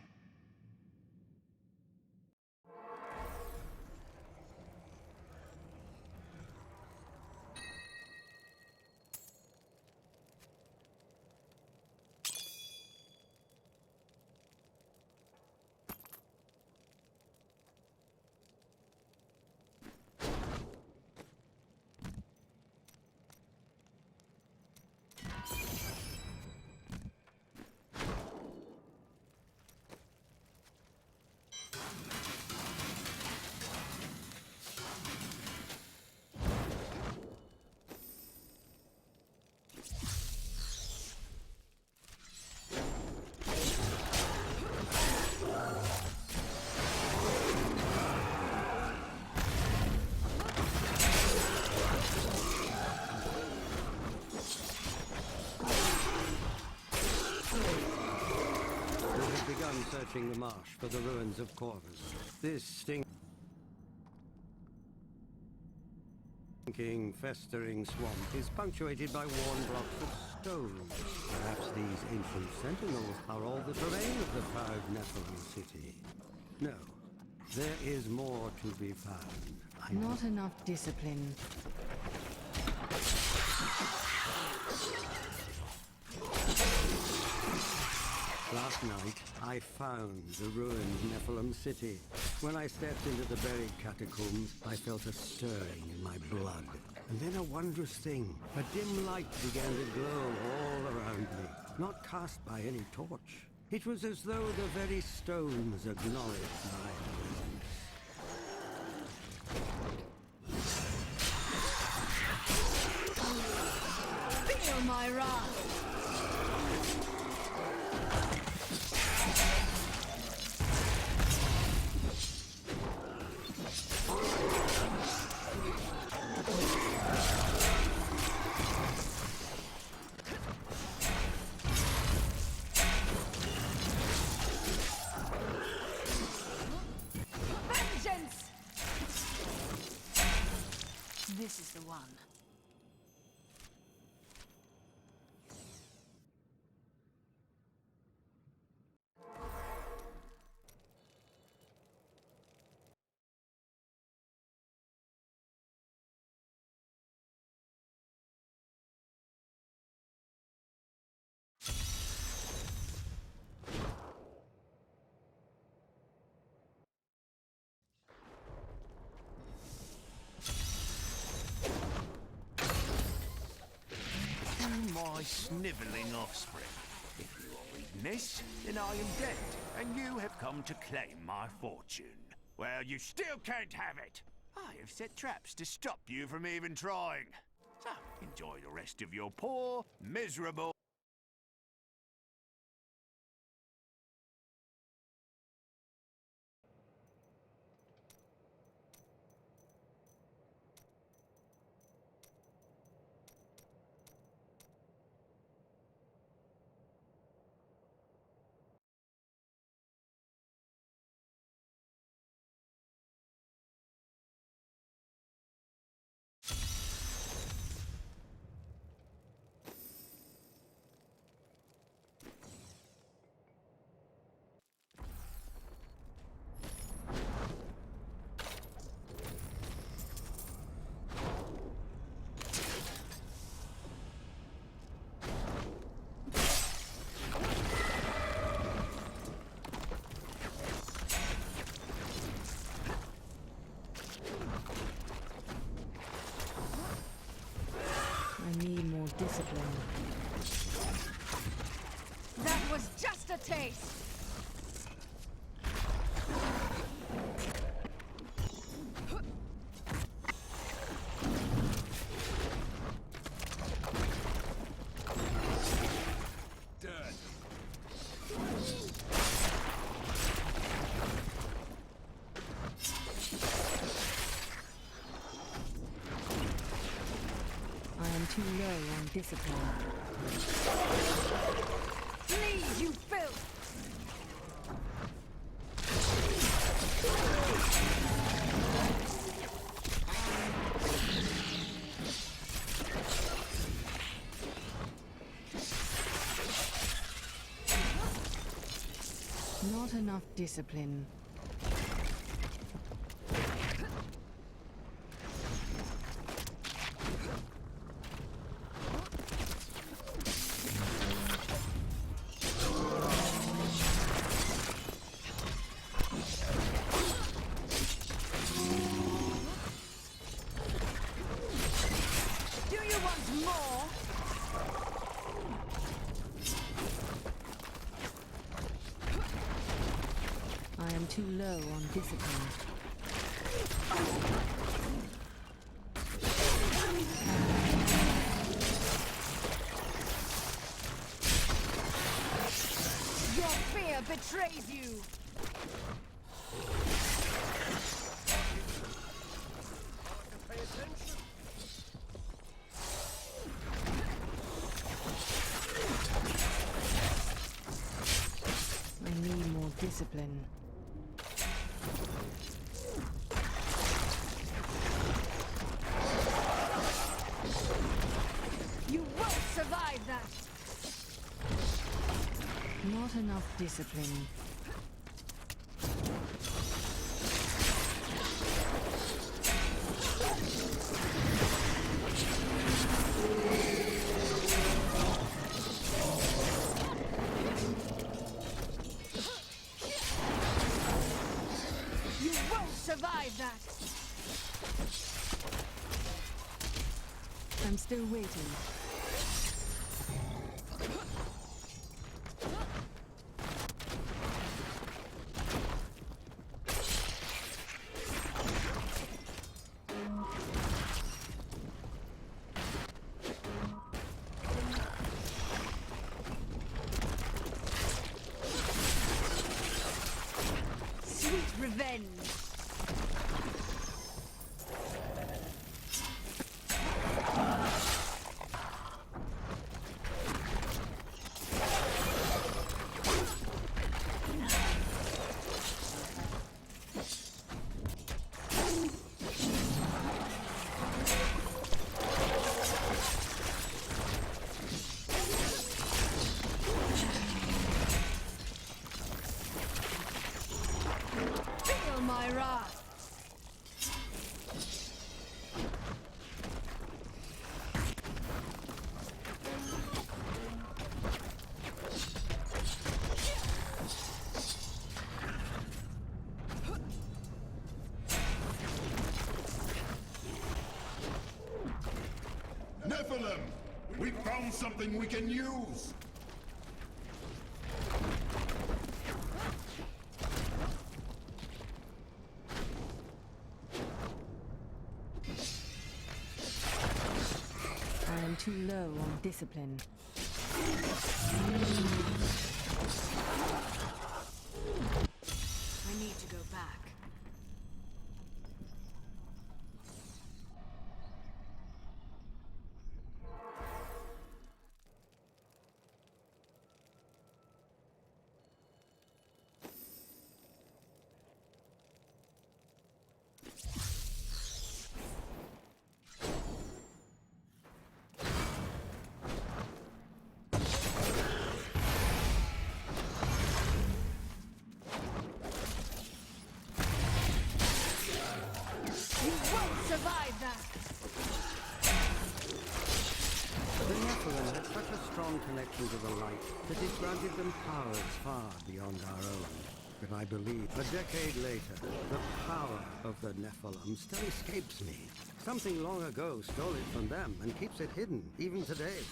Searching the marsh for the ruins of Corvus. This stinking, festering swamp is punctuated by worn blocks of stone. Perhaps these ancient sentinels are all that remain of the proud Nephilim city. No, there is more to be found. Not enough discipline. Last night, I found the ruined Nephilim city. When I stepped into the buried catacombs, I felt a stirring in my blood. And then a wondrous thing. A dim light began to glow all around me, not cast by any torch. It was as though the very stones acknowledged my presence. Feel my wrath! This is the one. to my snivelling offspring. If you are reading this, then I am dead, and you have come to claim my fortune. Well, you still can't have it. I have set traps to stop you from even trying. So, enjoy the rest of your poor, miserable... I need more discipline. That was just a taste! Too low on discipline. Please, you filth! Not enough discipline. Too low on discipline. Your fear betrays you! I need more discipline. Survive that! Not enough discipline. You won't survive that! I'm still waiting. Revenge! My wrath! Nephilim! We found something we can use! I am too low on discipline. I need to go back. You won't survive that! The Nephilim had such a strong connection to the light that it granted them powers far beyond our own. But I believe, a decade later, the power of the Nephilim still escapes me. Something long ago stole it from them and keeps it hidden, even today.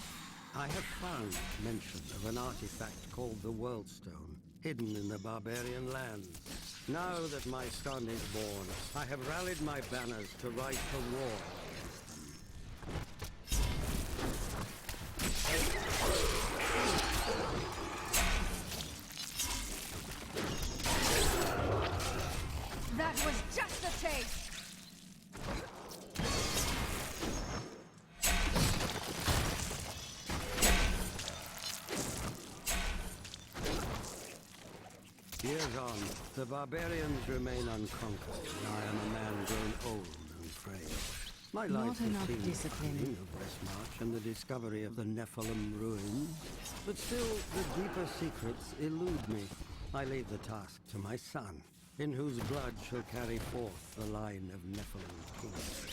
I have found mention of an artifact called the Worldstone, hidden in the barbarian lands. Now that my son is born, I have rallied my banners to right the war against them. That was just a taste! Years on, the barbarians remain unconquered, and I am a man grown old and frail. My Not life has enough seen the discipline. burning of Westmarch and the discovery of the Nephilim ruins. But still, the deeper secrets elude me. I leave the task to my son, in whose blood shall carry forth the line of Nephilim kings.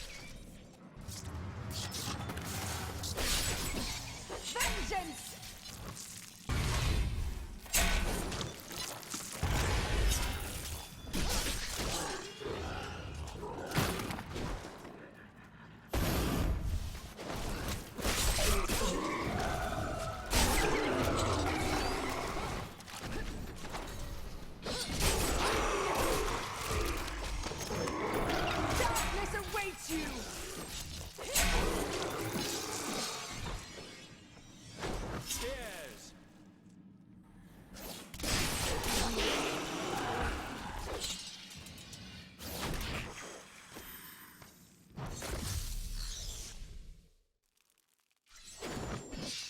Vengeance! Darkness awaits you! Cheers!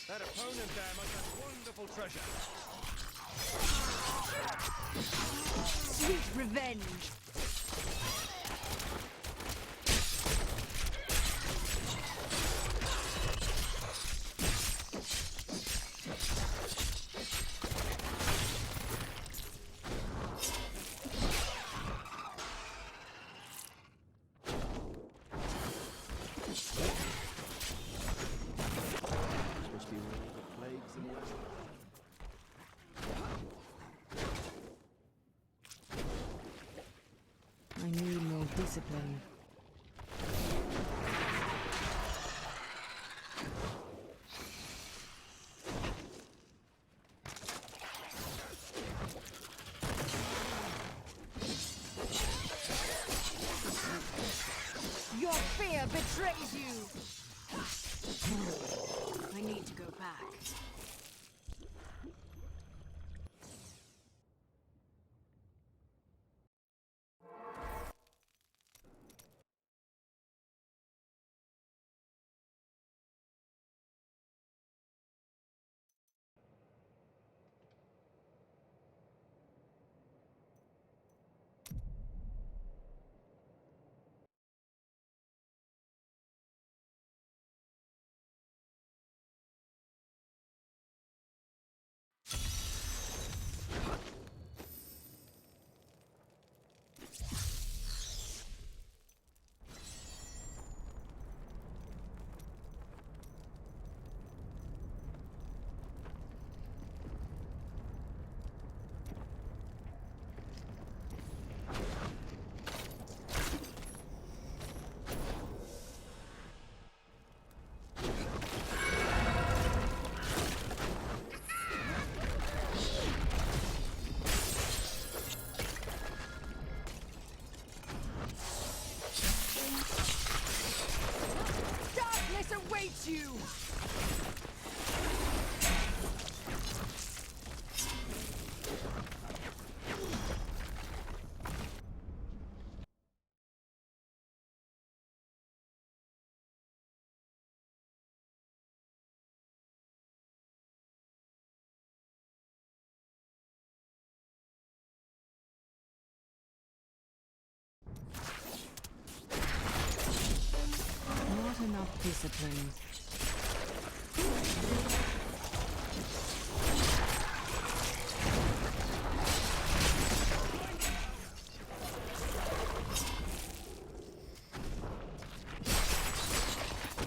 That opponent there must have wonderful treasure. Sweet revenge! Must be one of the plagues in West. I need more discipline. Your fear betrays you! I need to go back. enough discipline.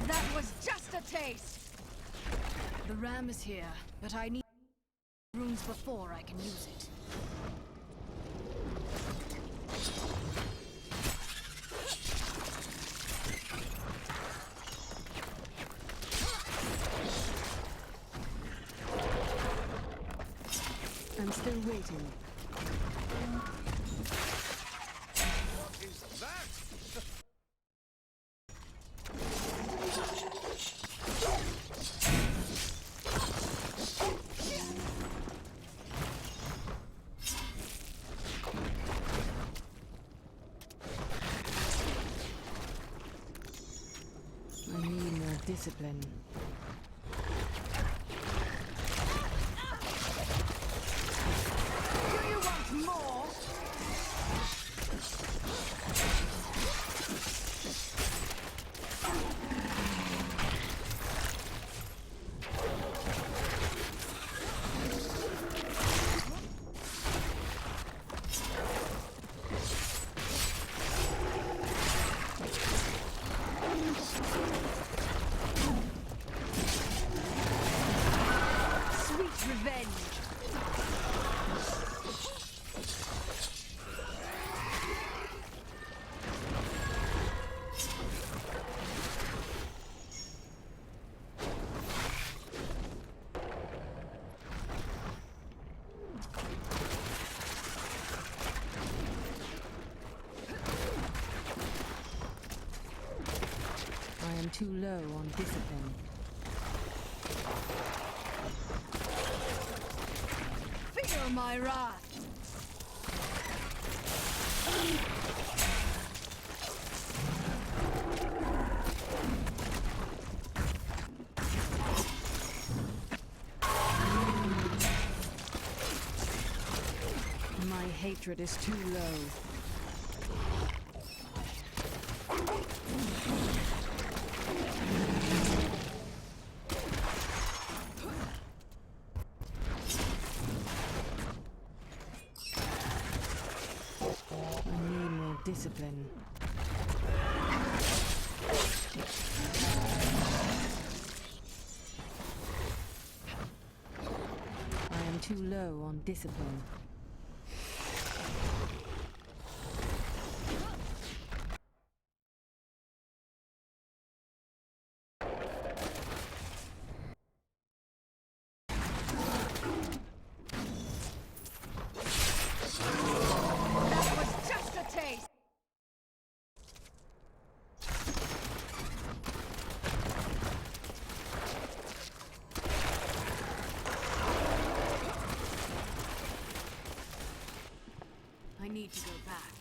That was just a taste! The ram is here, but I need runes before I can use it. I'm still waiting. What is that? I need more discipline. Do you want more? Sweet revenge. I am too low on discipline. Feel my wrath. My hatred is too low. I need more discipline. I am too low on discipline. That was just a taste. I need to go back.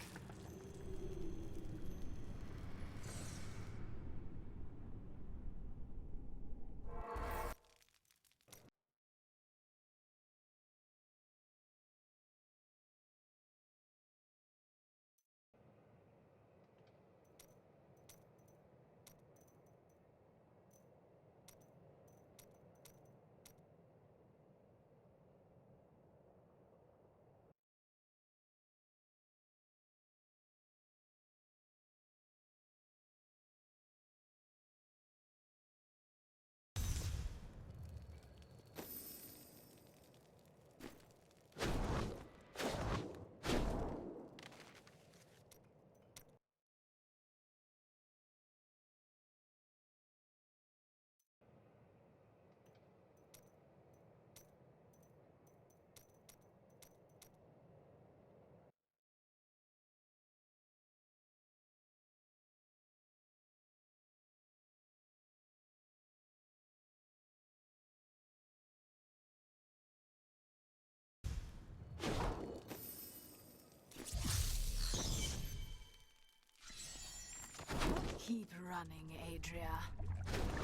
Keep running, Adria.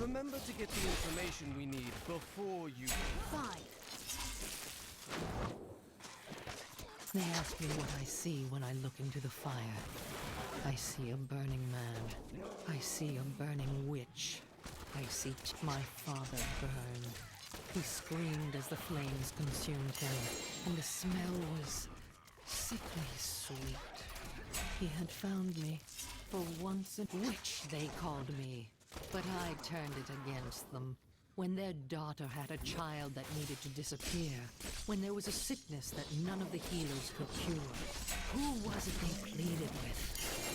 Remember to get the information we need before you... Fine. They ask me what I see when I look into the fire. I see a burning man. I see a burning witch. I see my father burn. He screamed as the flames consumed him, and the smell was sickly sweet. He had found me. For once, a witch they called me. But I turned it against them. When their daughter had a child that needed to disappear. When there was a sickness that none of the healers could cure. Who was it they pleaded with?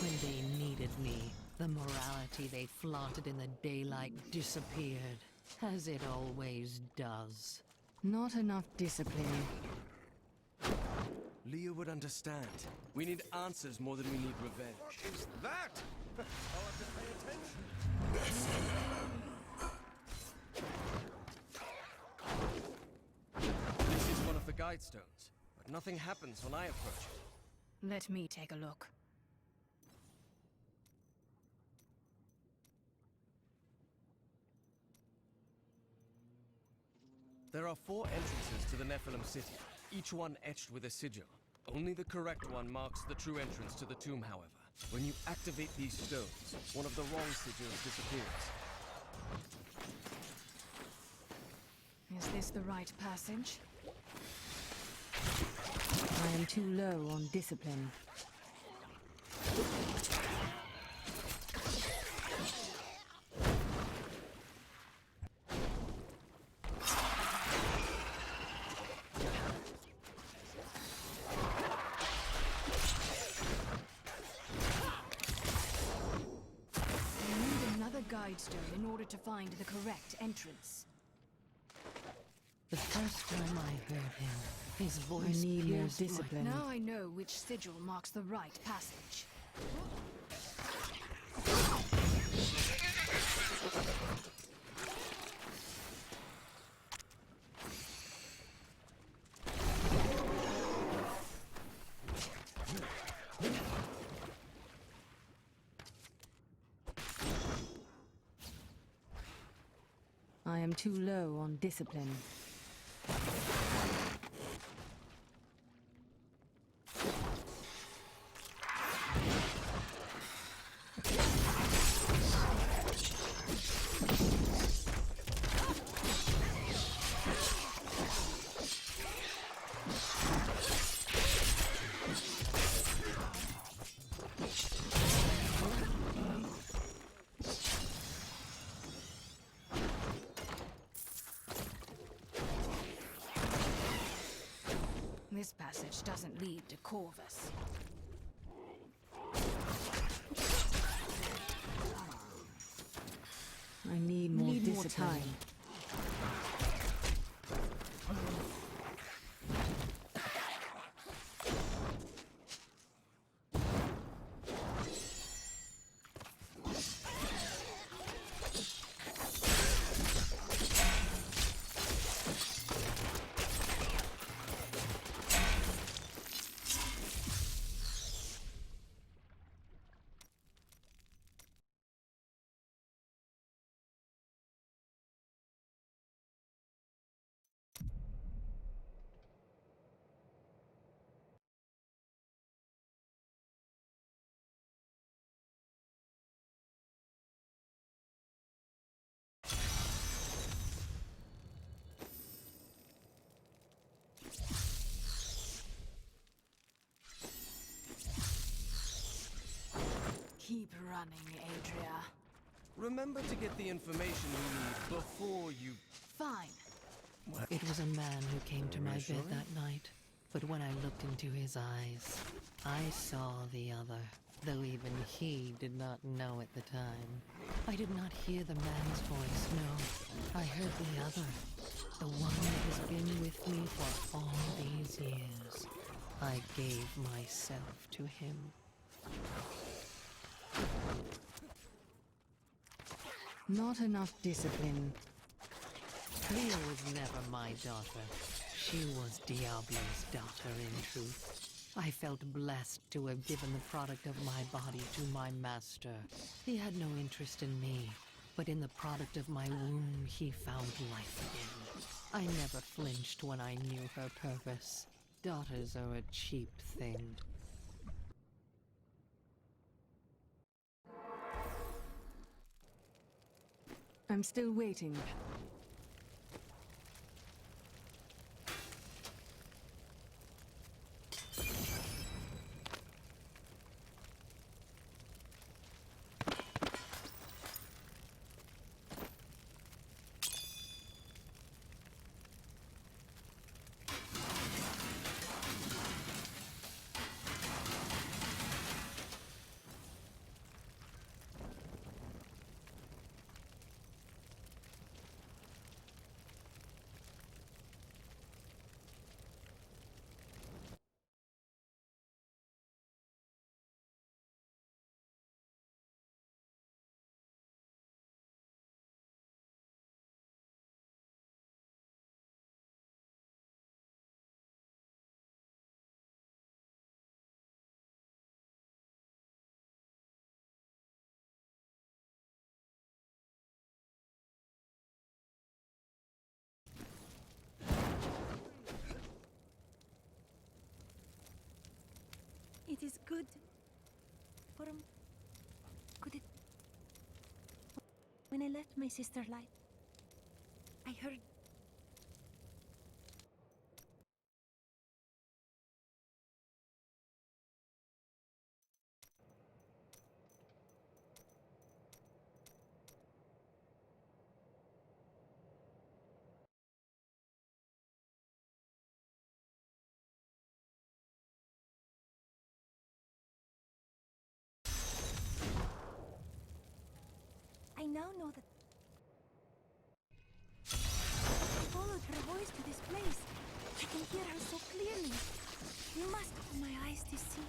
When they needed me, the morality they flaunted in the daylight disappeared. As it always does. Not enough discipline. Leah would understand. We need answers more than we need revenge. What is that? I'll have to pay attention. This is one of the guide stones, but nothing happens when I approach it. Let me take a look. There are 4 entrances to the Nephilim city, each one etched with a sigil. Only the correct one marks the true entrance to the tomb, however. When you activate these stones, one of the wrong sigils disappears. Is this the right passage? I am too low on discipline. Guidestone in order to find the correct entrance. The first time I heard him, his voice I need more pierced my- discipline. Now I know which sigil marks the right passage. I am too low on discipline. This passage doesn't lead to Corvus. I need more discipline. Keep running, Adria. Remember to get the information you need before you... Fine. It was a man who came to my bed that night. But when I looked into his eyes, I saw the other, though even he did not know at the time. I did not hear the man's voice, no. I heard the other, the one that has been with me for all these years. I gave myself to him. Not enough discipline. Leah was never my daughter. She was Diablo's daughter, in truth. I felt blessed to have given the product of my body to my master. He had no interest in me, but in the product of my womb he found life again. I never flinched when I knew her purpose. Daughters are a cheap thing. I'm still waiting. It is good. Could it... When I left my sister light, I heard... I now know that... I followed her voice to this place. I can hear her so clearly. You must open my eyes to see...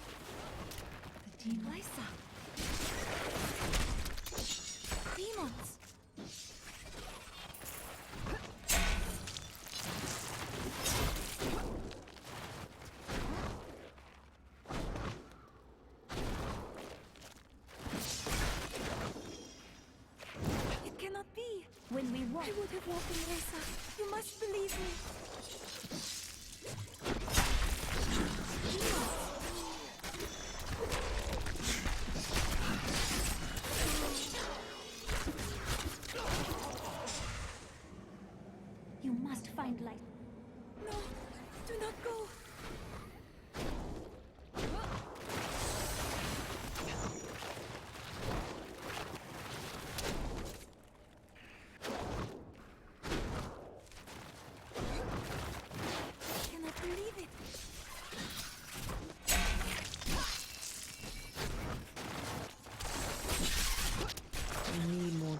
The demon. Lysa! Demons! When we walk... I would have walked in Lysa. You must believe me. You must find light. No, do not go.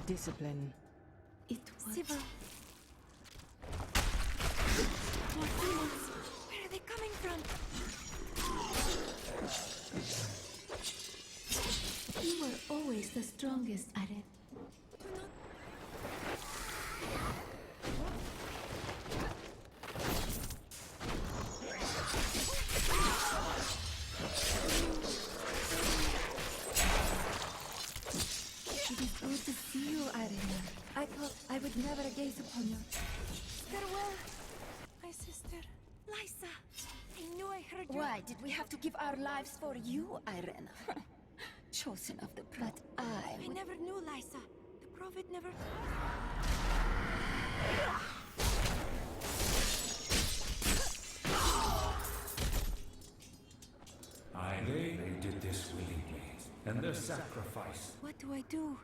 Discipline. It was... Siva. More demons. Where are they coming from? You were always the strongest, Aren. Do not... I thought I would never gaze upon you. Farewell, my sister. Lysa, I knew I heard you. Why did we have to give our lives for you, Irene? Chosen of the Prophet. But I never knew Lysa. The Prophet never... They did this willingly, and their sacrifice. What do I do?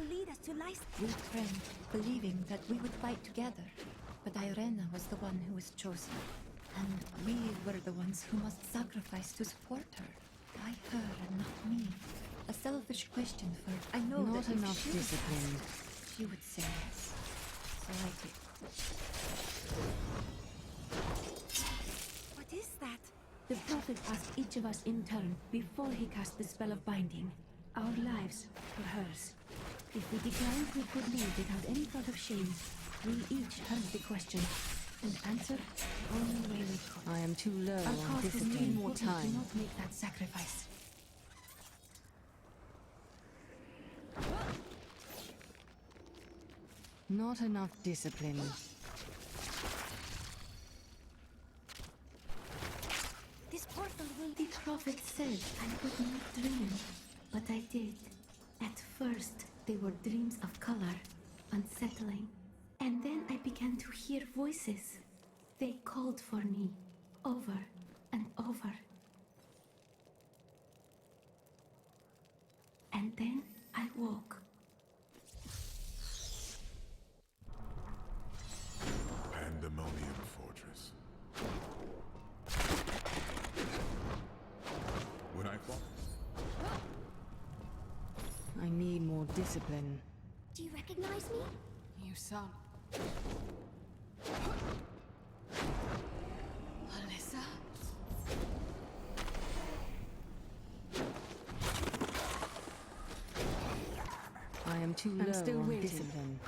Lead us to Lysa. We trained, believing that we would fight together. But Irena was the one who was chosen. And we were the ones who must sacrifice to support her. Why her and not me? A selfish question for... I know not that enough discipline. She would say yes. So I did. What is that? The Prophet asked each of us in turn before he cast the spell of binding. Our lives were hers. If we declined, we could leave without any thought of shame. We each heard the question. And answer only way we could. I am too low Our on cause was too discipline. important to Time. not make that sacrifice. Not enough discipline. This portal will... The prophet said I would not dream, but I did. At first, they were dreams of color, unsettling. And then I began to hear voices. They called for me, over and over. And then I woke. Pandemonium Fortress. When I fought... I need more discipline. Do you recognize me? You sound... Alyssa? I am too low still on waiting. discipline.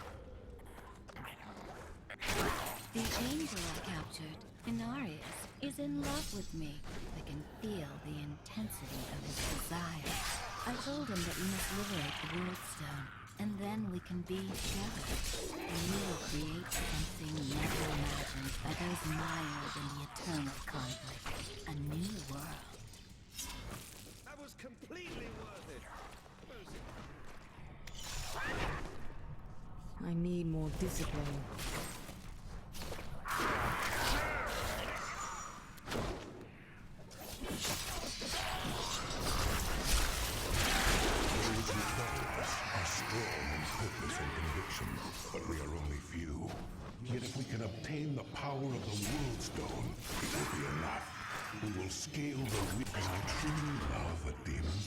The angel I captured, Inarius, is in love with me. I can feel the intensity of his desire. I told him that we must liberate the World Stone, and then we can be together. And we will create something never imagined by those mired in the eternal conflict. A new world. That was completely worth it. I need more discipline. But we are only few. Yet if we can obtain the power of the World Stone, it will be enough. We will scale the weak. And I truly love a demon.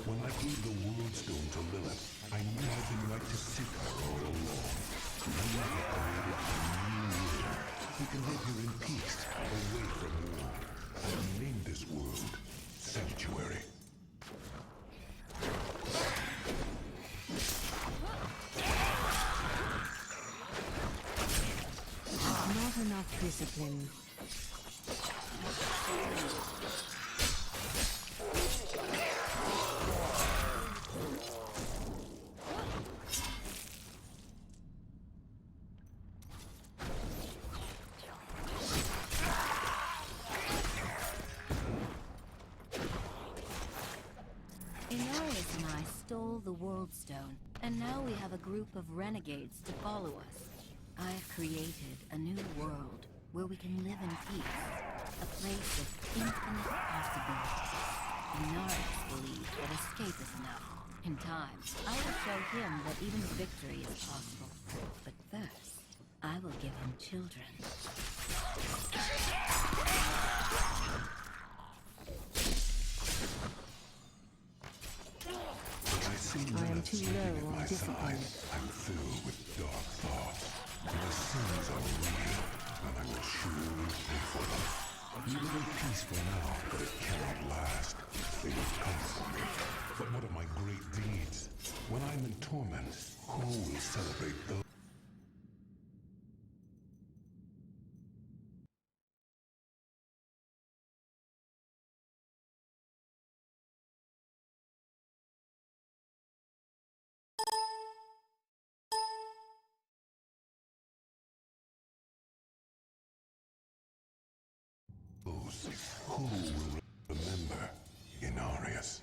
When I gave the World Stone to Lilith, I knew I'd been right to seek her all along. We have created a new world. We can live here in peace, away from war. I have named this world Sanctuary. Not enough discipline. Inarius and I stole the World Stone, and now we have a group of renegades to follow us. I have created a new world where we can live in peace, a place of infinite possibilities. Inarius believes that escape is enough. In time, I will show him that even victory is possible. But first, I will give him children. I am too low on discipline. I'm filled with dark thoughts. My sins are real, and I will surely pay for them. You live in peace for now, but it cannot last. They will come for me. But what of my great deeds? When I'm in torment, who will celebrate those? Who will remember Inarius?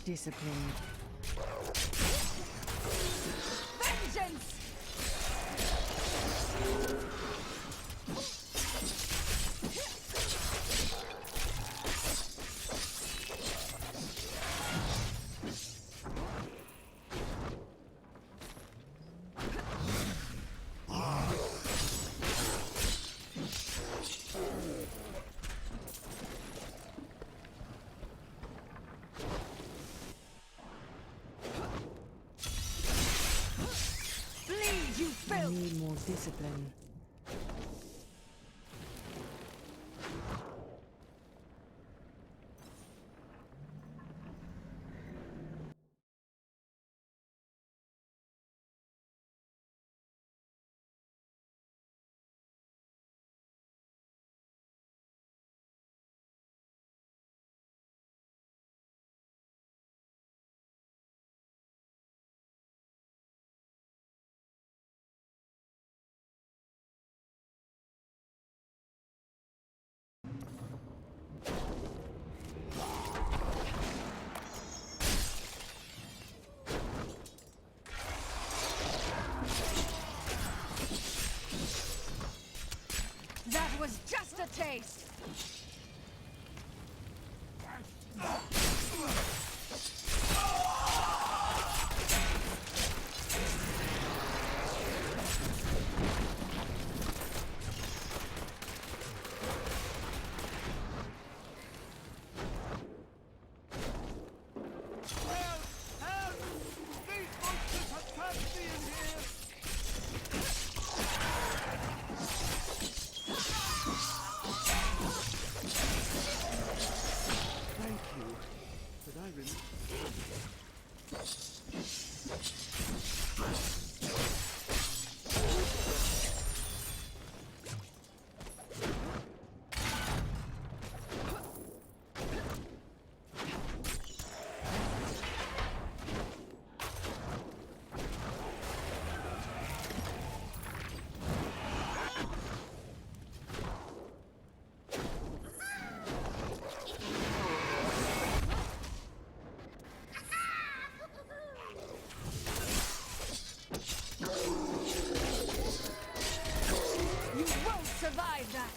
discipline. Vengeance! I need more discipline. That was just a taste! Survive that!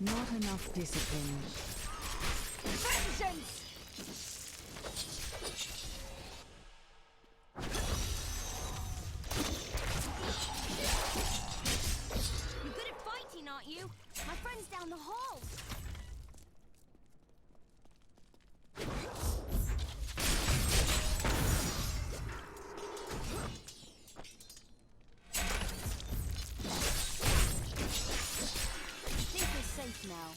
Not enough discipline. Vengeance! You're good at fighting, aren't you? My friend's down the hall. I think we're safe now.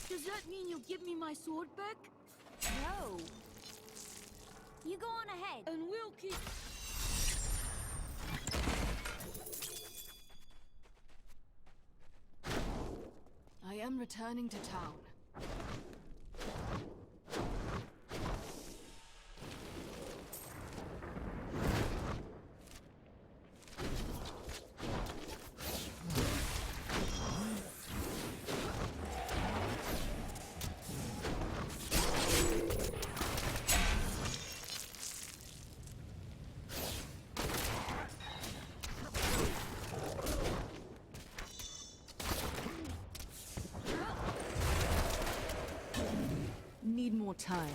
Does that mean you'll give me my sword back? No. You go on ahead. And we'll keep... I am returning to town. Need more time.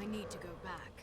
I need to go back.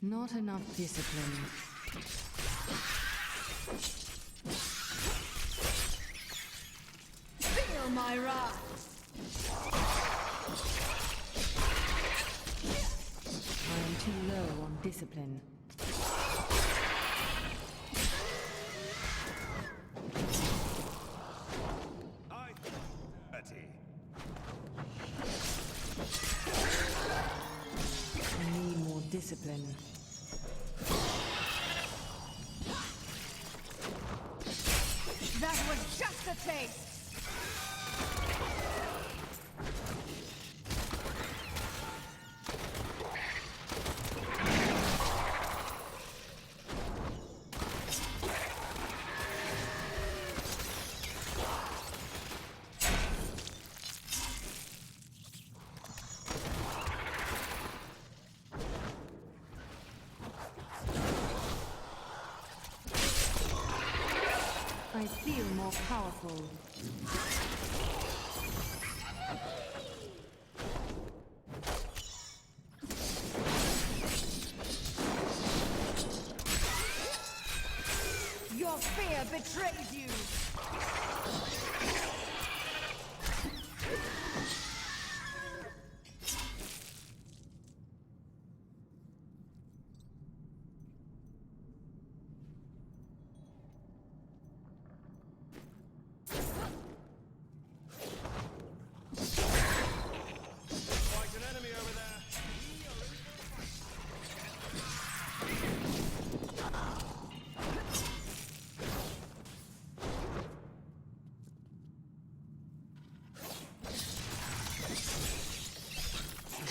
Not enough discipline. Feel my wrath! I am too low on discipline. I need more discipline. That was just a taste! I feel more powerful. Your fear betrays you!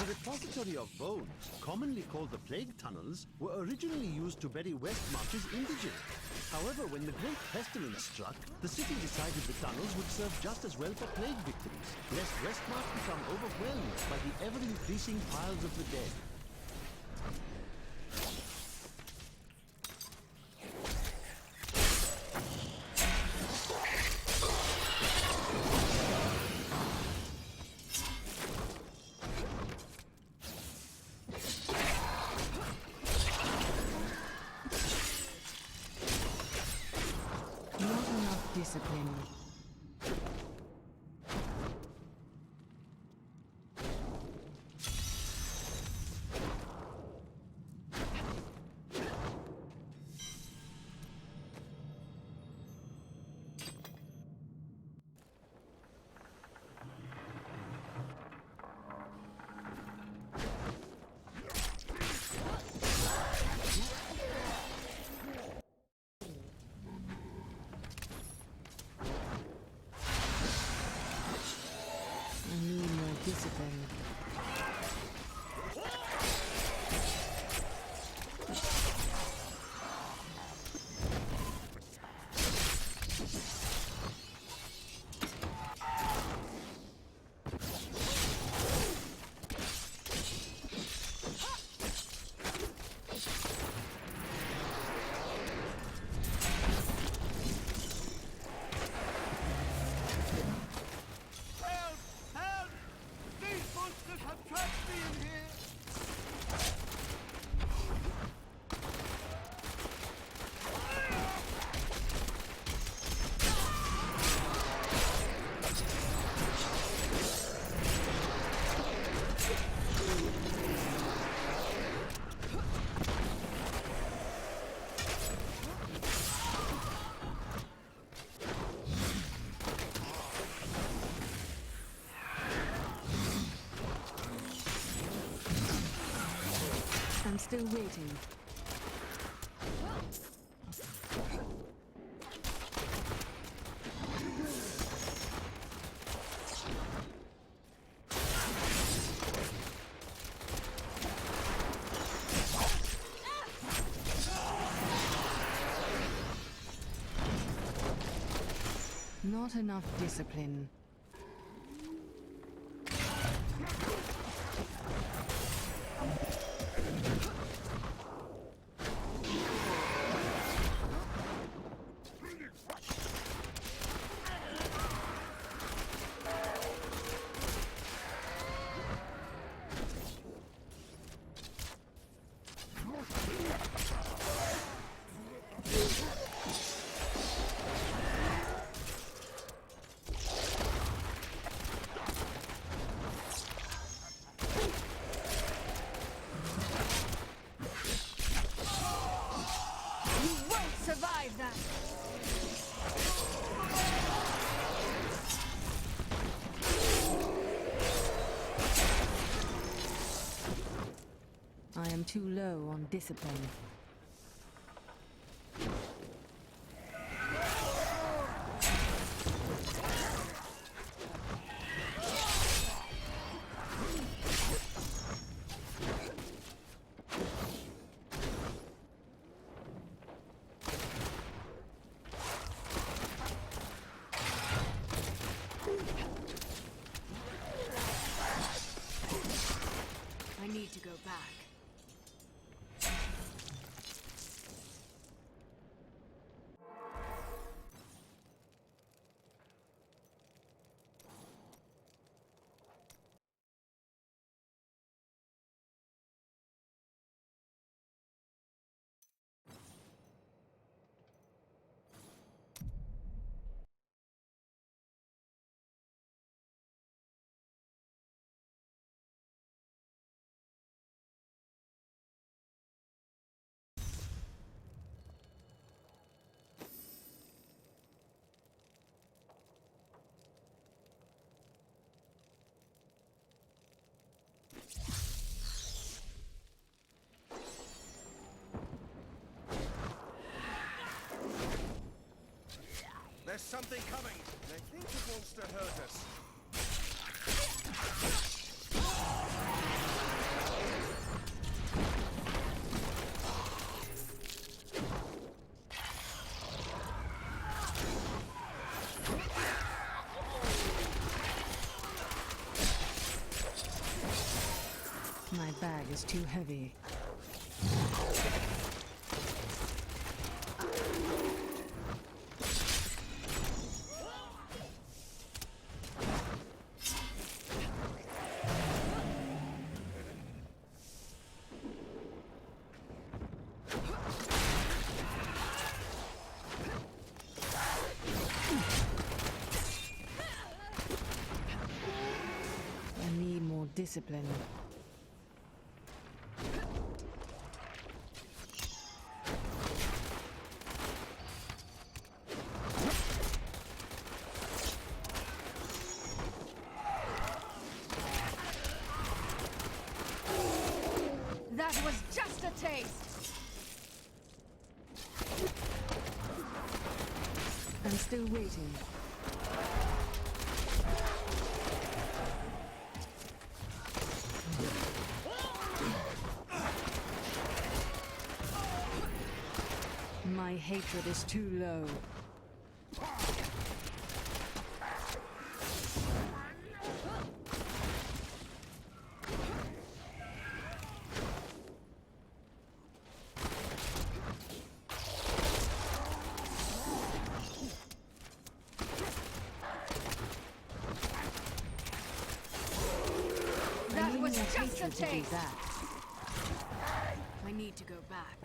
The repository of bones, commonly called the Plague Tunnels, were originally used to bury Westmarch's indigents. However, when the Great Pestilence struck, the city decided the tunnels would serve just as well for plague victims, lest Westmarch become overwhelmed by the ever-increasing piles of the dead. Discipline. Discipline. I'm still waiting. Not enough discipline. survive that! I am too low on discipline. I need to go back. There's something coming! I think it wants to hurt us. My bag is too heavy. I need more discipline. That was just a taste! I'm still waiting. My hatred is too low. That was just a To do taste! that. I need to go back.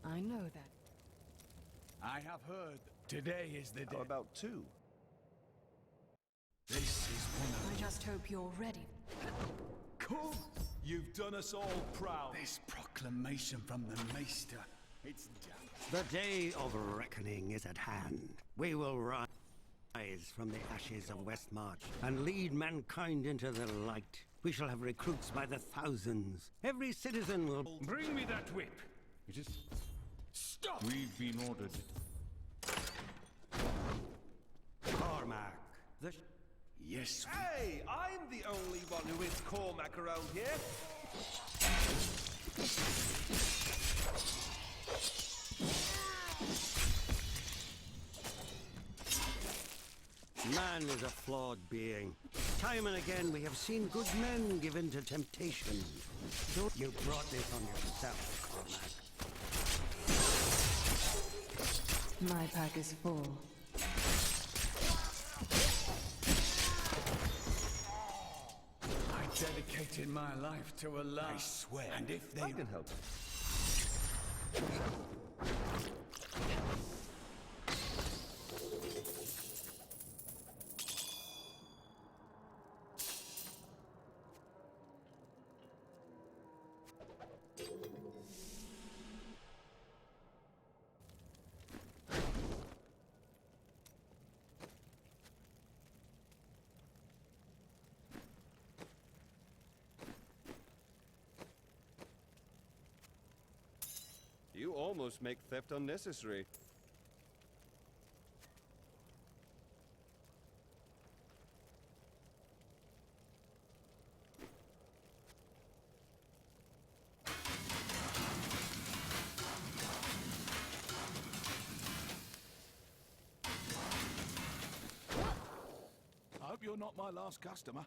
I know that. I have heard today is the day. How about two? This is one I just hope you're ready. Come! You've done us all proud. This proclamation from the Maester. It's The day of reckoning is at hand. We will rise from the ashes of Westmarch and lead mankind into the light. We shall have recruits by the thousands. Every citizen will... Bring me that whip! It is... Stop! We've been ordered. Cormac, the... Yes. Hey! I'm the only one who is Cormac around here! Man is a flawed being. Time and again we have seen good men given to temptation. You brought this on yourself, Cormac. My pack is full. I dedicated my life to Allah. I swear. And if they... I can help. almost make theft unnecessary. I hope you're not my last customer.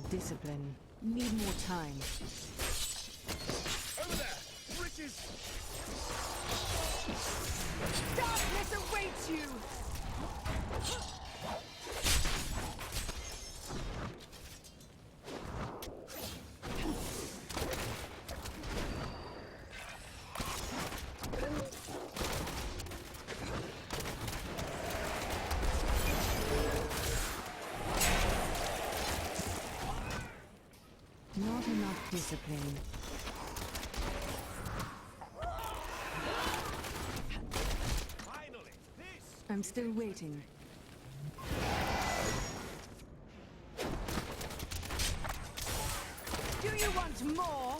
Discipline. Need more time. Over there! Riches! Darkness awaits you! Not enough discipline. Finally! This! I'm still waiting. Do you want more?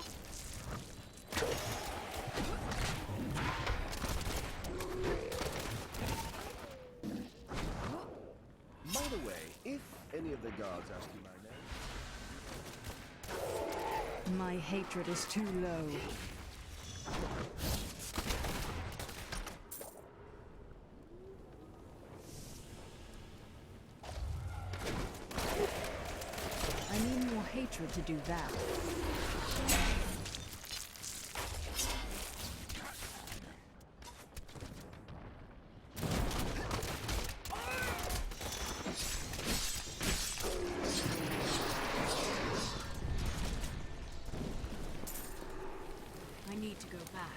By the way, if any of the guards ask you my name... My hatred is too low. I need more hatred to do that. I need to go back.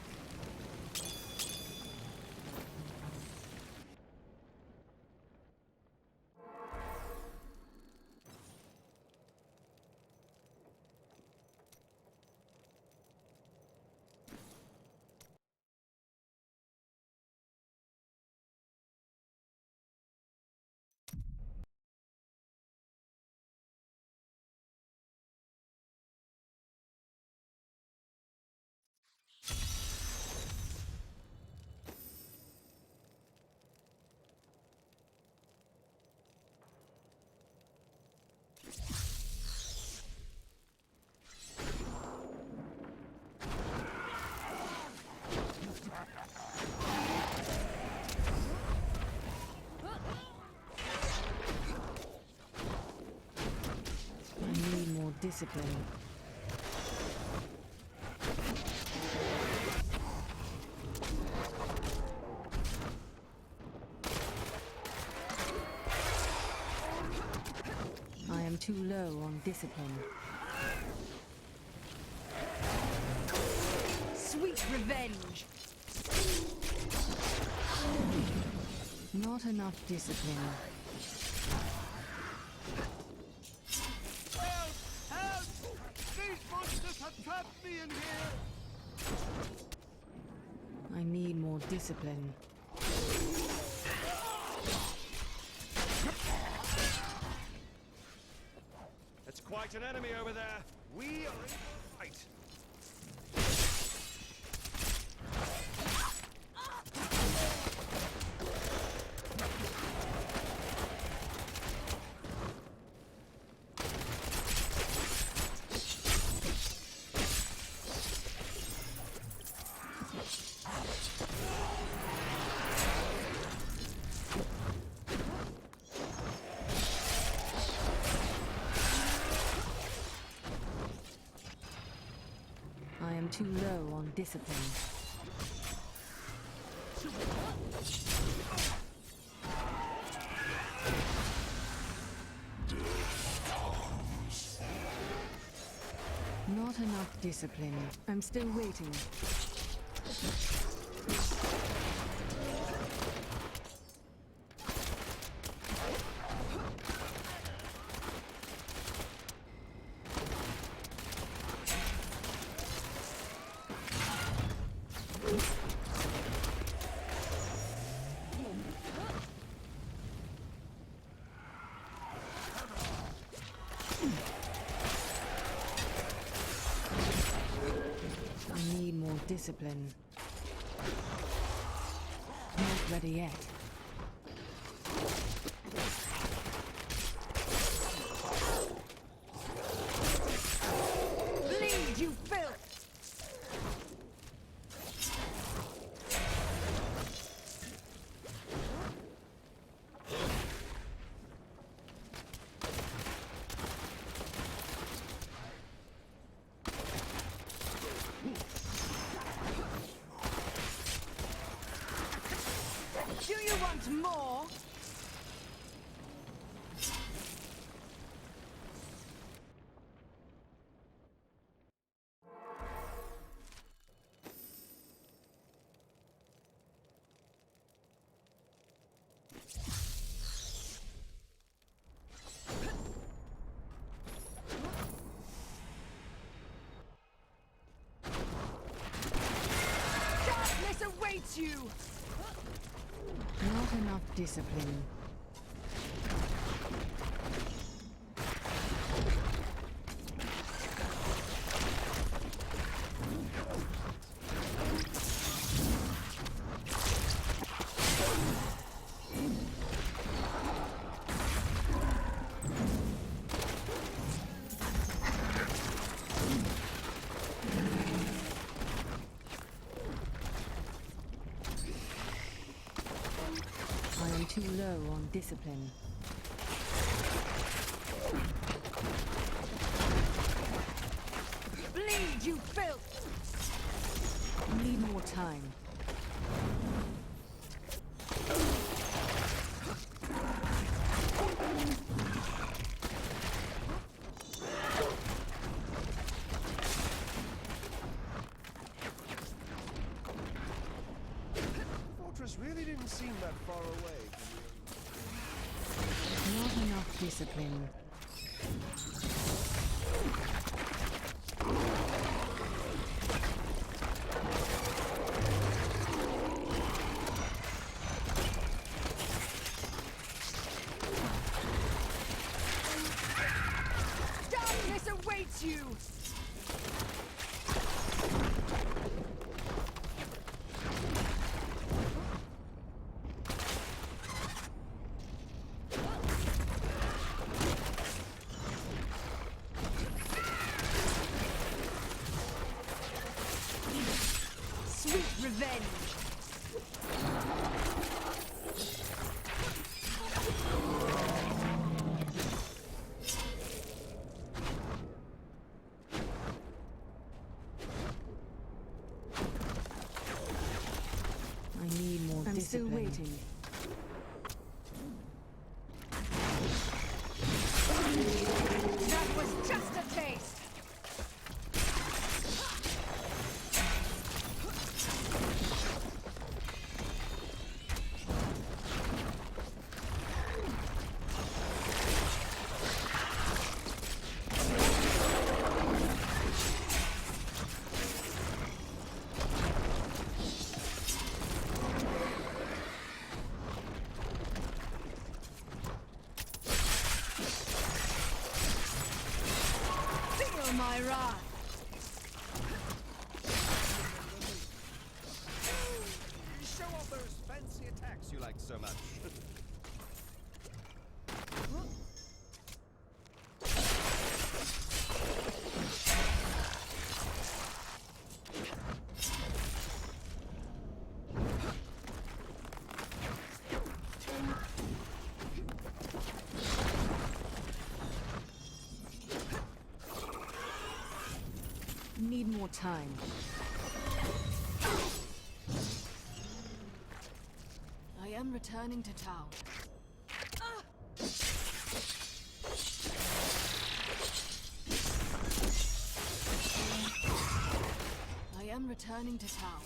Discipline. I am too low on discipline. Sweet revenge! Not enough discipline. Trapped me in here! I need more discipline. It's quite an enemy over there. We are in a fight. too low on discipline. Not enough discipline. I'm still waiting. Discipline. Not ready yet. Bleed, you filth! Do you want more? Darkness awaits you! Not enough discipline. Too low on discipline. Bleed, you filth! Need more time. Really didn't seem that far away. Not enough discipline. Darkness awaits you! Revenge! I need more discipline. Still waiting. That was just a taste! My wrath. Show off those fancy attacks you like so much. Need more more time. I am returning to town. I am returning to town.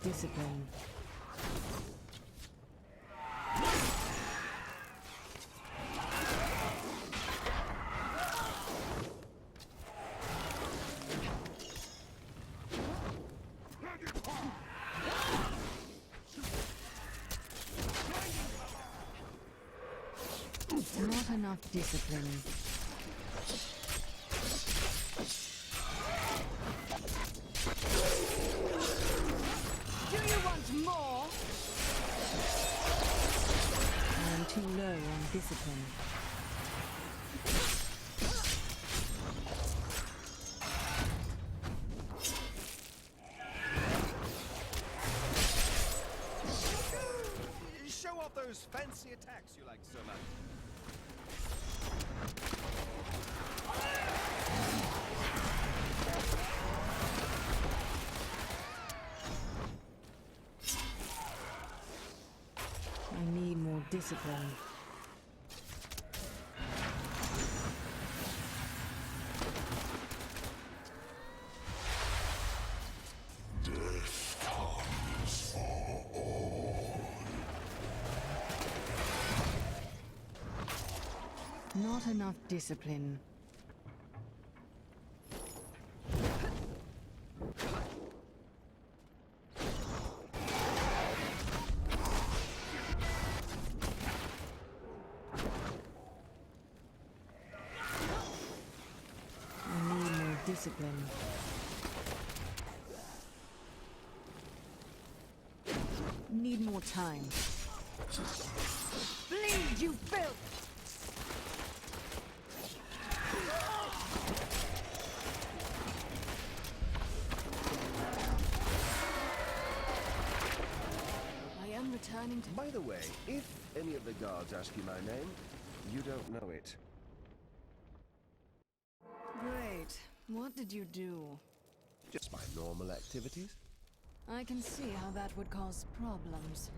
Discipline. Not enough discipline. More? I'm too low on discipline. Show off those fancy attacks you like so much. I need more discipline. Death comes for all. Not enough discipline. Discipline. Need more time. Bleed, you filth! I am returning to... By the way, if any of the guards ask you my name, you don't know it. Great. What did you do? Just my normal activities. I can see how that would cause problems.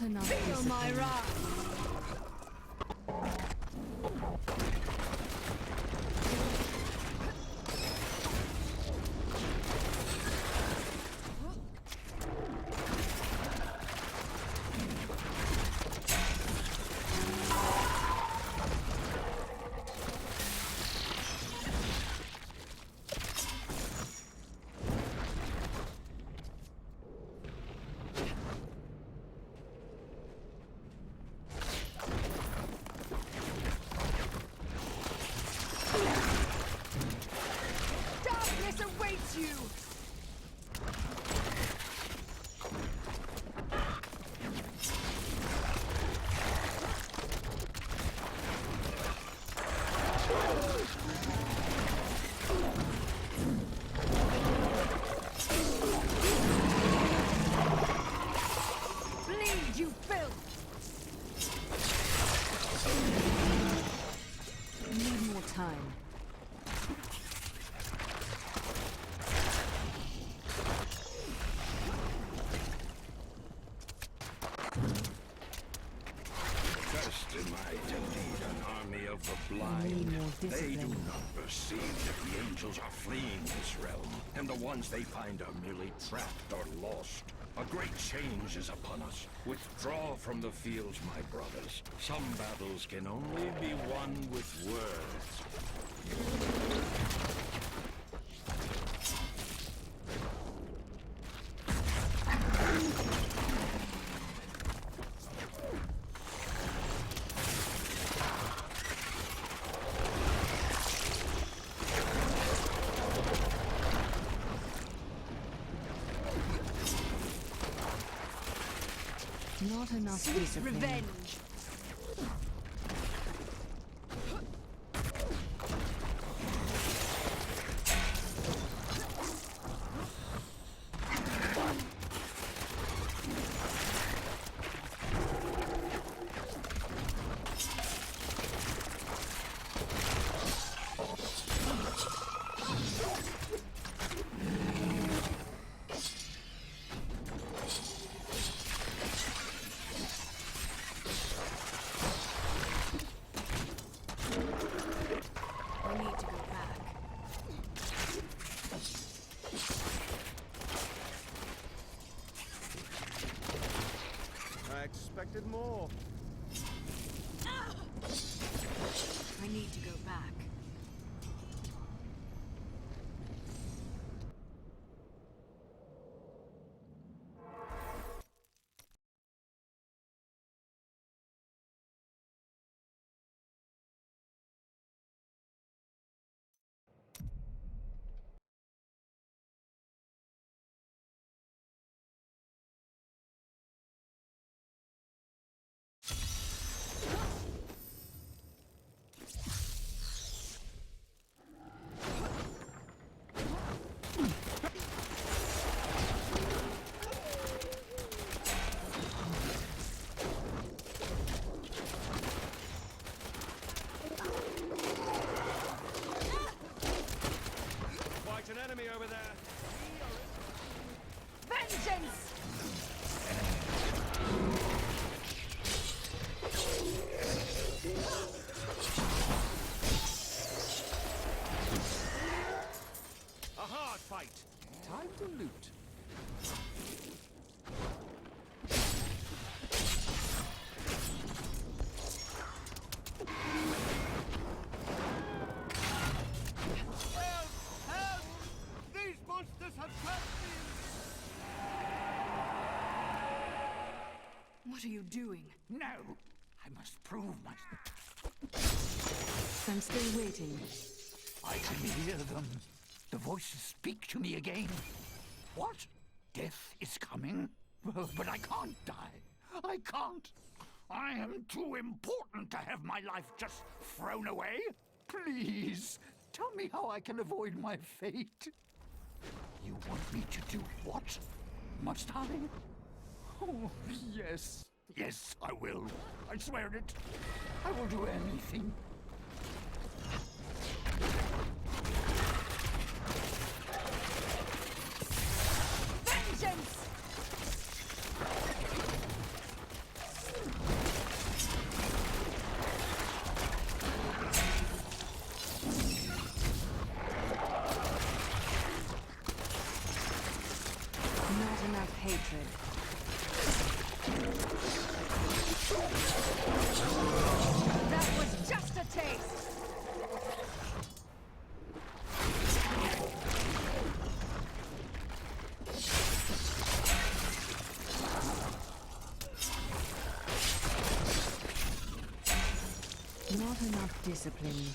enough Feel my discipline. wrath! Darkness awaits you! Bleed, you filth! I need more time. First am I to lead an army of the blind. They do not perceive that the angels are fleeing this realm, and the ones they find are merely trapped or lost. A great change is upon us. Withdraw from the fields, my brothers. Some battles can only be won with words. Not enough Sweet discipline. revenge! I need to go back. I expected more. I need to go back. Quite an enemy over there. Vengeance! A hard fight. Time to loot. Help! Help! These monsters have trapped me! What are you doing? No, I must prove myself. I'm still waiting. I can hear them. The voices speak to me again. What? Death is coming? But I can't die. I can't. I am too important to have my life just thrown away. Please, tell me how I can avoid my fate. You want me to do what? Must I? Oh, yes. Yes, I will. I swear it. I will do anything. Vengeance! hatred. That was just a taste! Not enough discipline.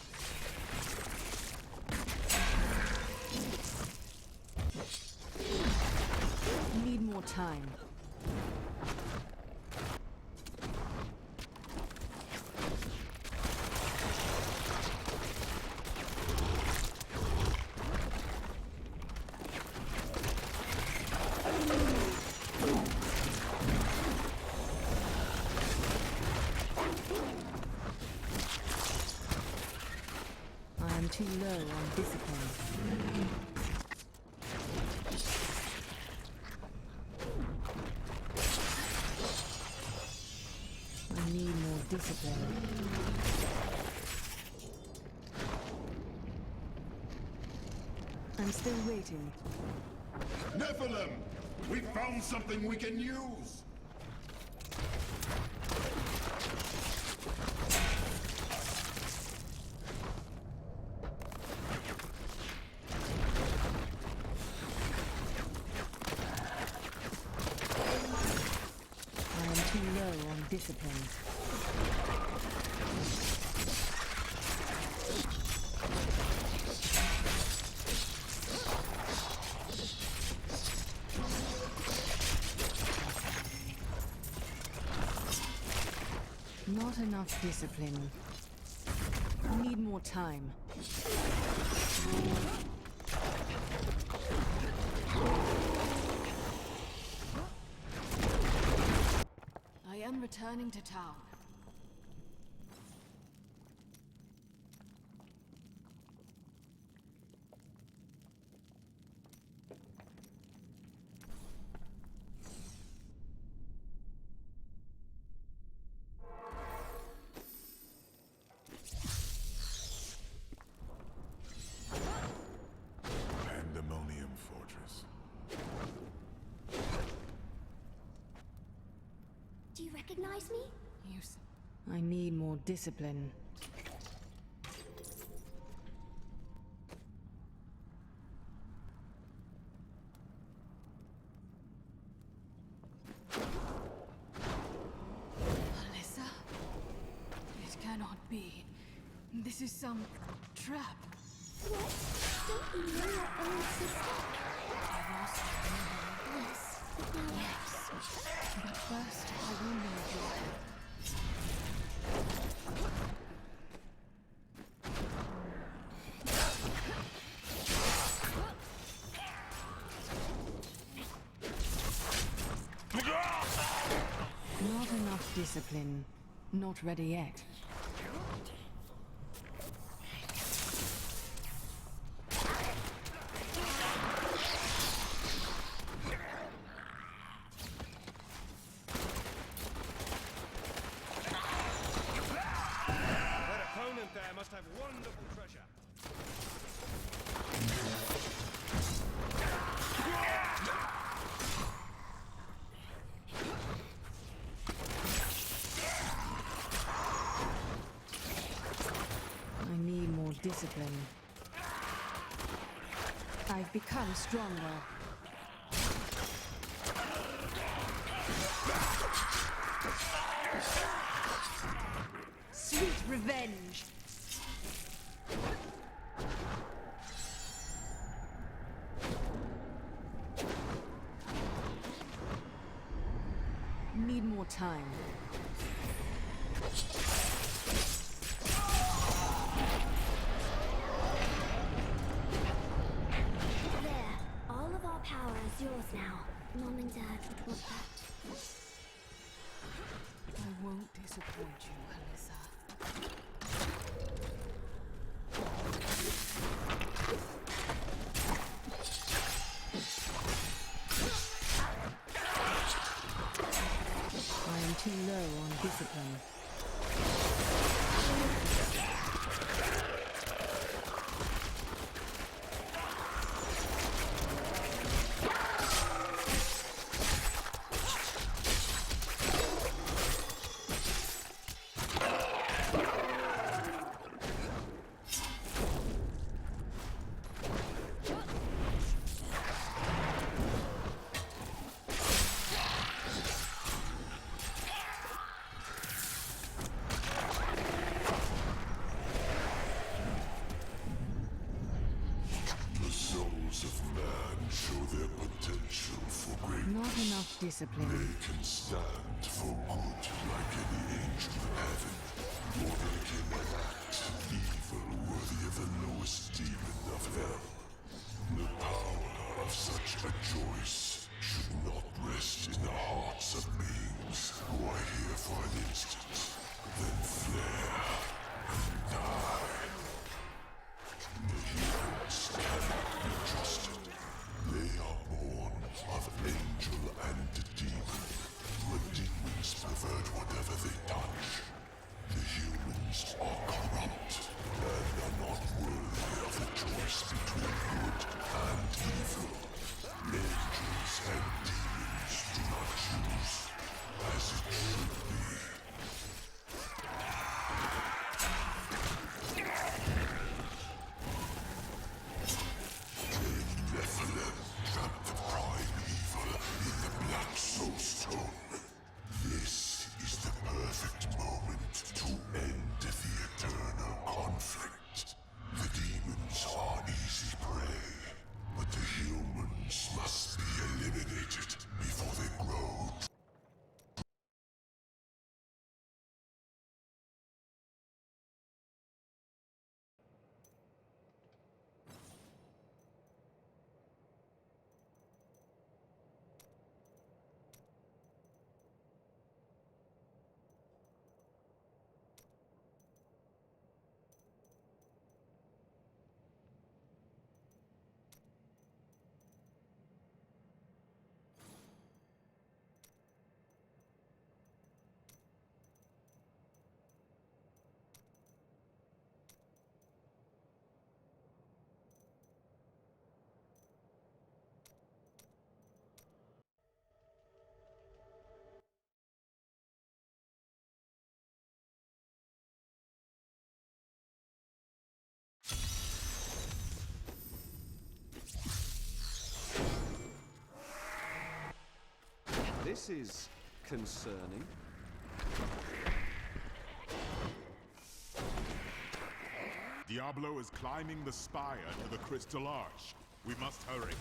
Need more time. I am too low on discipline. I need more discipline. I'm still waiting. Nephilim! We found something we can use! I am too low on discipline. Not enough discipline. Need more time. I am returning to town. Pandemonium Fortress. Do you recognize me? I need more discipline. Alyssa? It cannot be. This is some trap. What? Don't you know your own sister? I lost her. Yes, but now... Yes. But first, I will need your help. Not enough discipline. Not ready yet. That opponent there must have wonderful treasure. I need more discipline. I've become stronger. Sweet revenge! Need more time. There. All of our power is yours now. Mom and Dad would want that. I won't disappoint you, Alyssa. I am too low on discipline. enough discipline. They can stand for good like any angel in heaven, or they can enact evil worthy of the lowest demon of hell. The power of such a choice should not rest in the hearts of beings who are here for an instant, then flare and die. The humans cannot be trusted. They are born of angel and demon. The demons pervert whatever they touch. The humans are corrupt and are not worthy of the choice between good and evil. Angels and demons do not choose as it should be. Nephilim trapped the prime evil in the Black Soulstone. This is the perfect moment to end the eternal conflict. The demons are easy prey, but the humans must be eliminated before they grow. This is concerning. Diablo is climbing the spire to the Crystal Arch. We must hurry.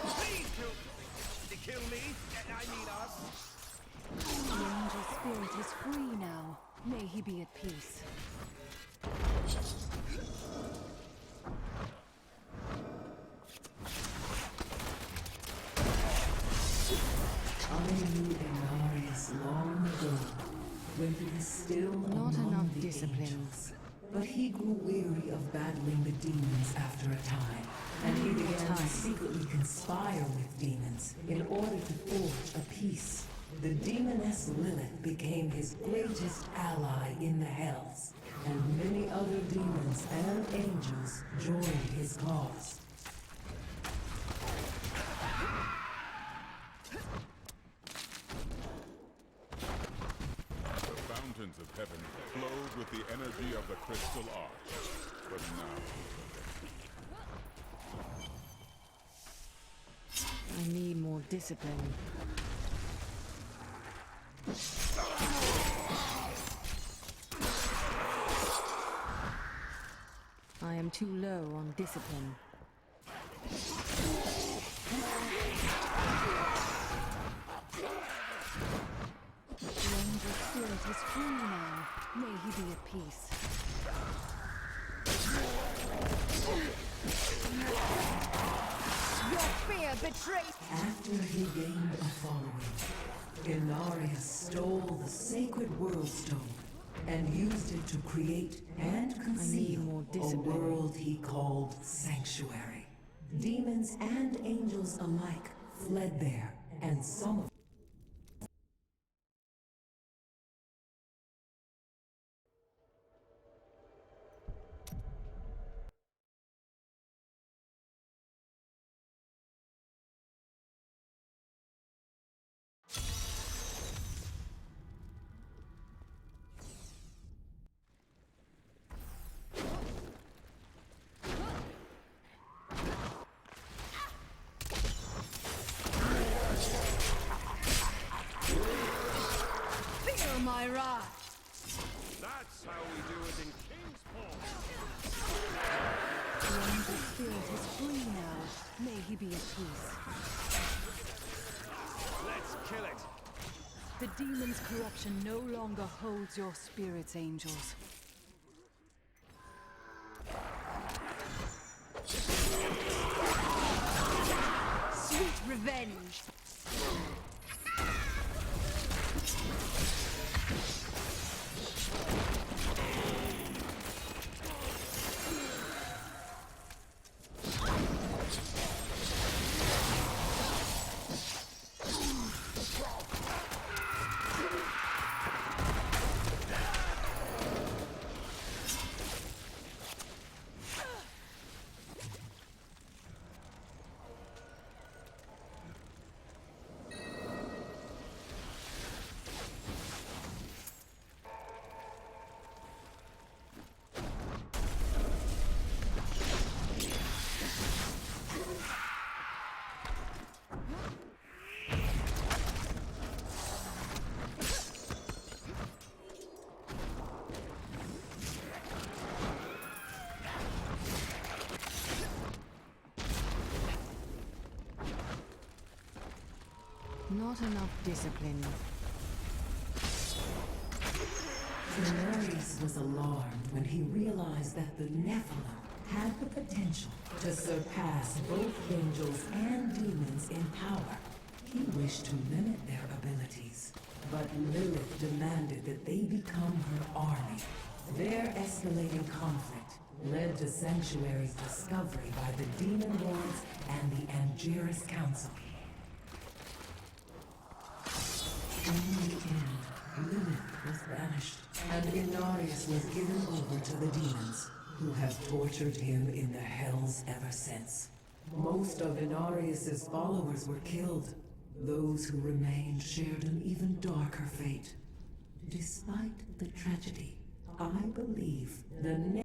Please kill me. I mean us. The angel spirit is free now. May he be at peace. I knew Inarius long ago, when he was still Not among enough the discipline. angels. But he grew weary of battling the demons after a time, and he began to secretly conspire with demons in order to forge a peace. The demoness Lilith became his greatest ally in the Hells, and many other demons and angels joined his cause. The fountains of heaven flowed with the energy of the Crystal Arch. But now... I need more discipline. I am too low on discipline. The angel spirit is free now. May he be at peace. Your fear betrays. After he gained a following, Inarius stole the sacred Worldstone and used it to create and conceal a world he called Sanctuary. Demons and angels alike fled there, and some of Feel my wrath. That's how we do it in Kingsport. The angel spirit is free now. May he be at peace. Let's kill it. The demon's corruption no longer holds your spirits, angels. Sweet revenge! Not enough discipline. Daenerys was alarmed when he realized that the Nephilim had the potential to surpass both angels and demons in power. He wished to limit their abilities, but Lilith demanded that they become her army. Their escalating conflict led to Sanctuary's discovery by the Demon Lords and the Angiris Council. In the end, Lilith was banished, and Inarius was given over to the demons, who have tortured him in the hells ever since. Most of Inarius's followers were killed. Those who remained shared an even darker fate. Despite the tragedy, I believe the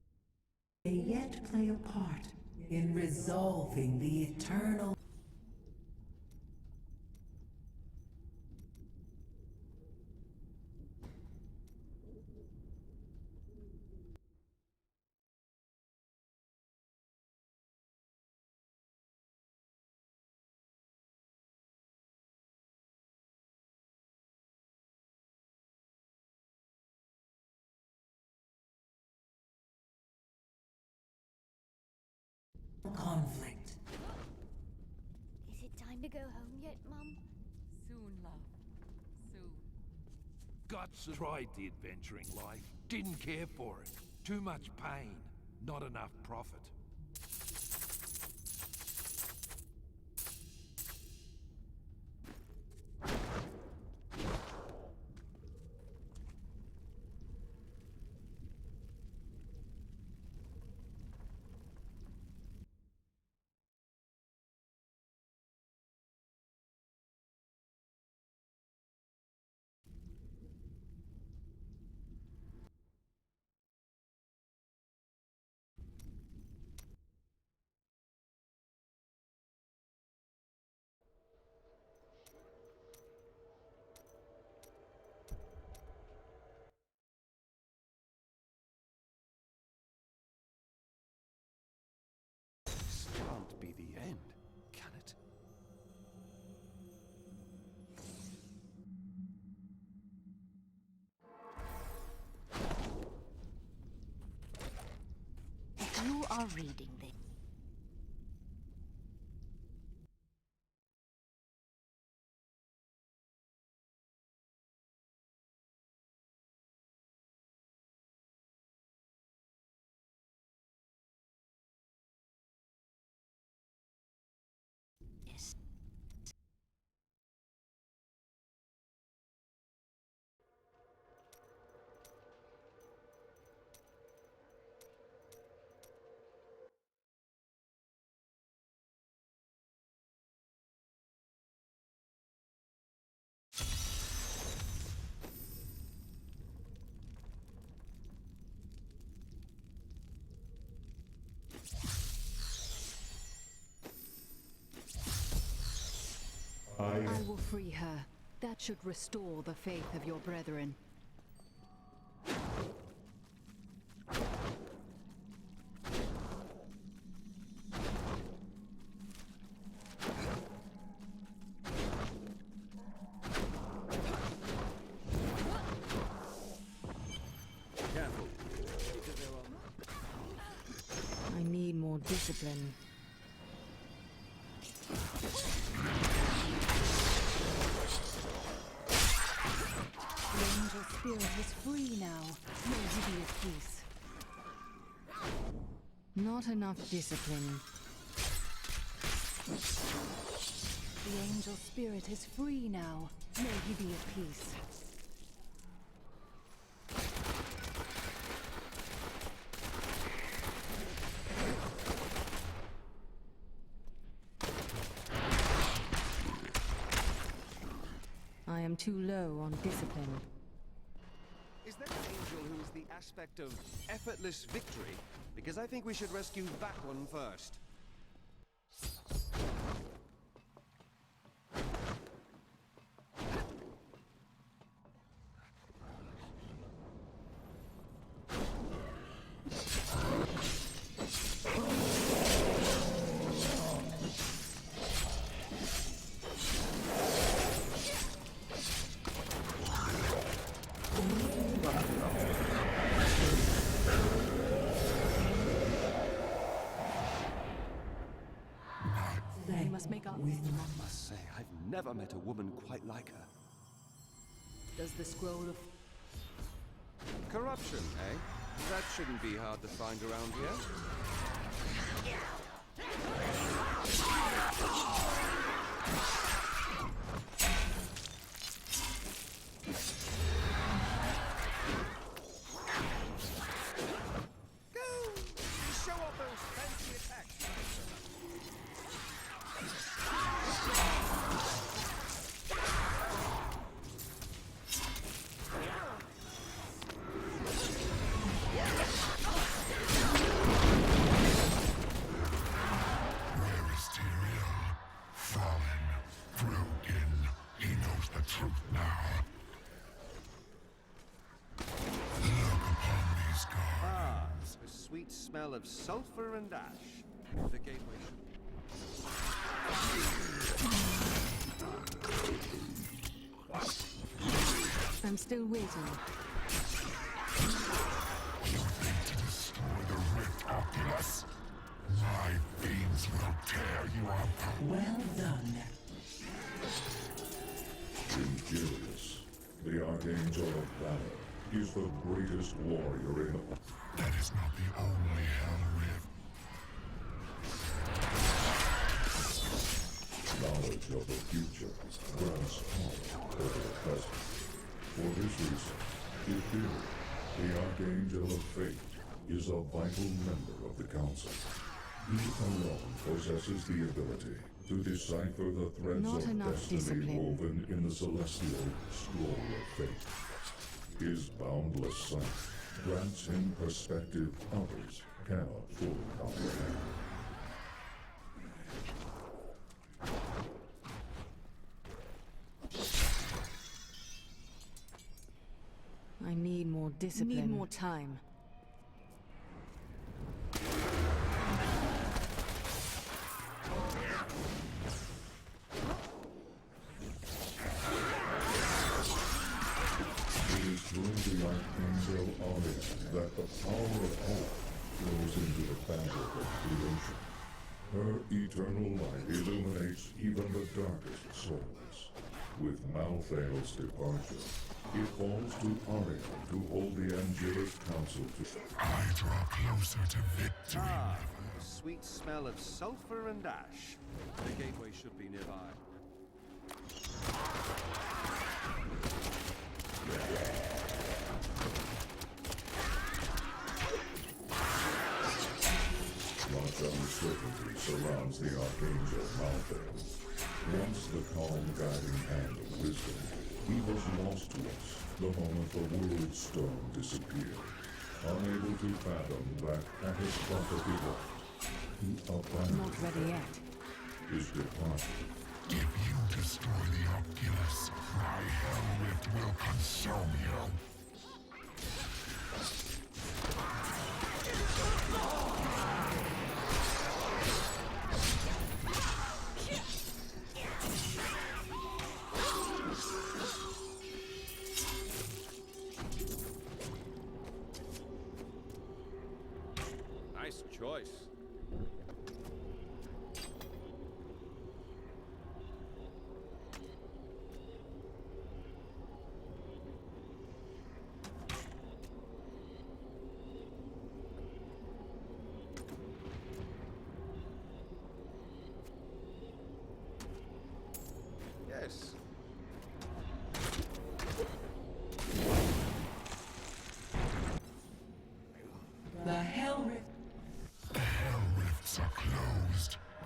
may yet play a part in resolving the eternal conflict. Is it time to go home yet, Mum? Soon, love. Soon. Guts tried the adventuring life. Didn't care for it. Too much pain. Not enough profit. Can't be the end, can it? If you are reading this, I will free her. That should restore the faith of your brethren. discipline. The angel spirit is free now. May he be at peace. Not enough discipline. The angel spirit is free now. May he be at peace. I am too low on discipline. Is there an angel who is the aspect of effortless victory? Because I think we should rescue that one first. We must make up. I must say, I've never met a woman quite like her. Does the scroll of Corruption, eh? That shouldn't be hard to find around here. Go! Show off those fancy attacks. Sweet smell of sulfur and ash. The gateway. I'm still waiting. You think to destroy the Rift Oculus? My fiends will tear you up. Well done. Injurious, the Archangel of Valor, is the greatest warrior in... That is not the only Hell Rift. Knowledge of the future grants power over the present. For this reason, Ethereal, the Archangel of Fate, is a vital member of the Council. He alone possesses the ability to decipher the threads Not of enough destiny discipline. woven in the celestial scroll of fate. His boundless sight grants him perspective others cannot fully comprehend. I need more discipline. Need more time. It is through the Archangel Aria that the power of hope flows into the fabric of creation. Her eternal light illuminates even the darkest souls. With Malthael's departure, it falls to Aria to hold the Angelus Council to... I draw closer to victory. The sweet smell of sulfur and ash. The gateway should be nearby. Much uncertainty surrounds the Archangel Malthael. Once the calm guiding hand of wisdom, he was lost to us the moment the World Stone disappeared. Unable to fathom that catastrophic event, he abandoned Not ready yet. his departure. If you destroy the Oculus, my Hell Rift will consume you. Nice choice.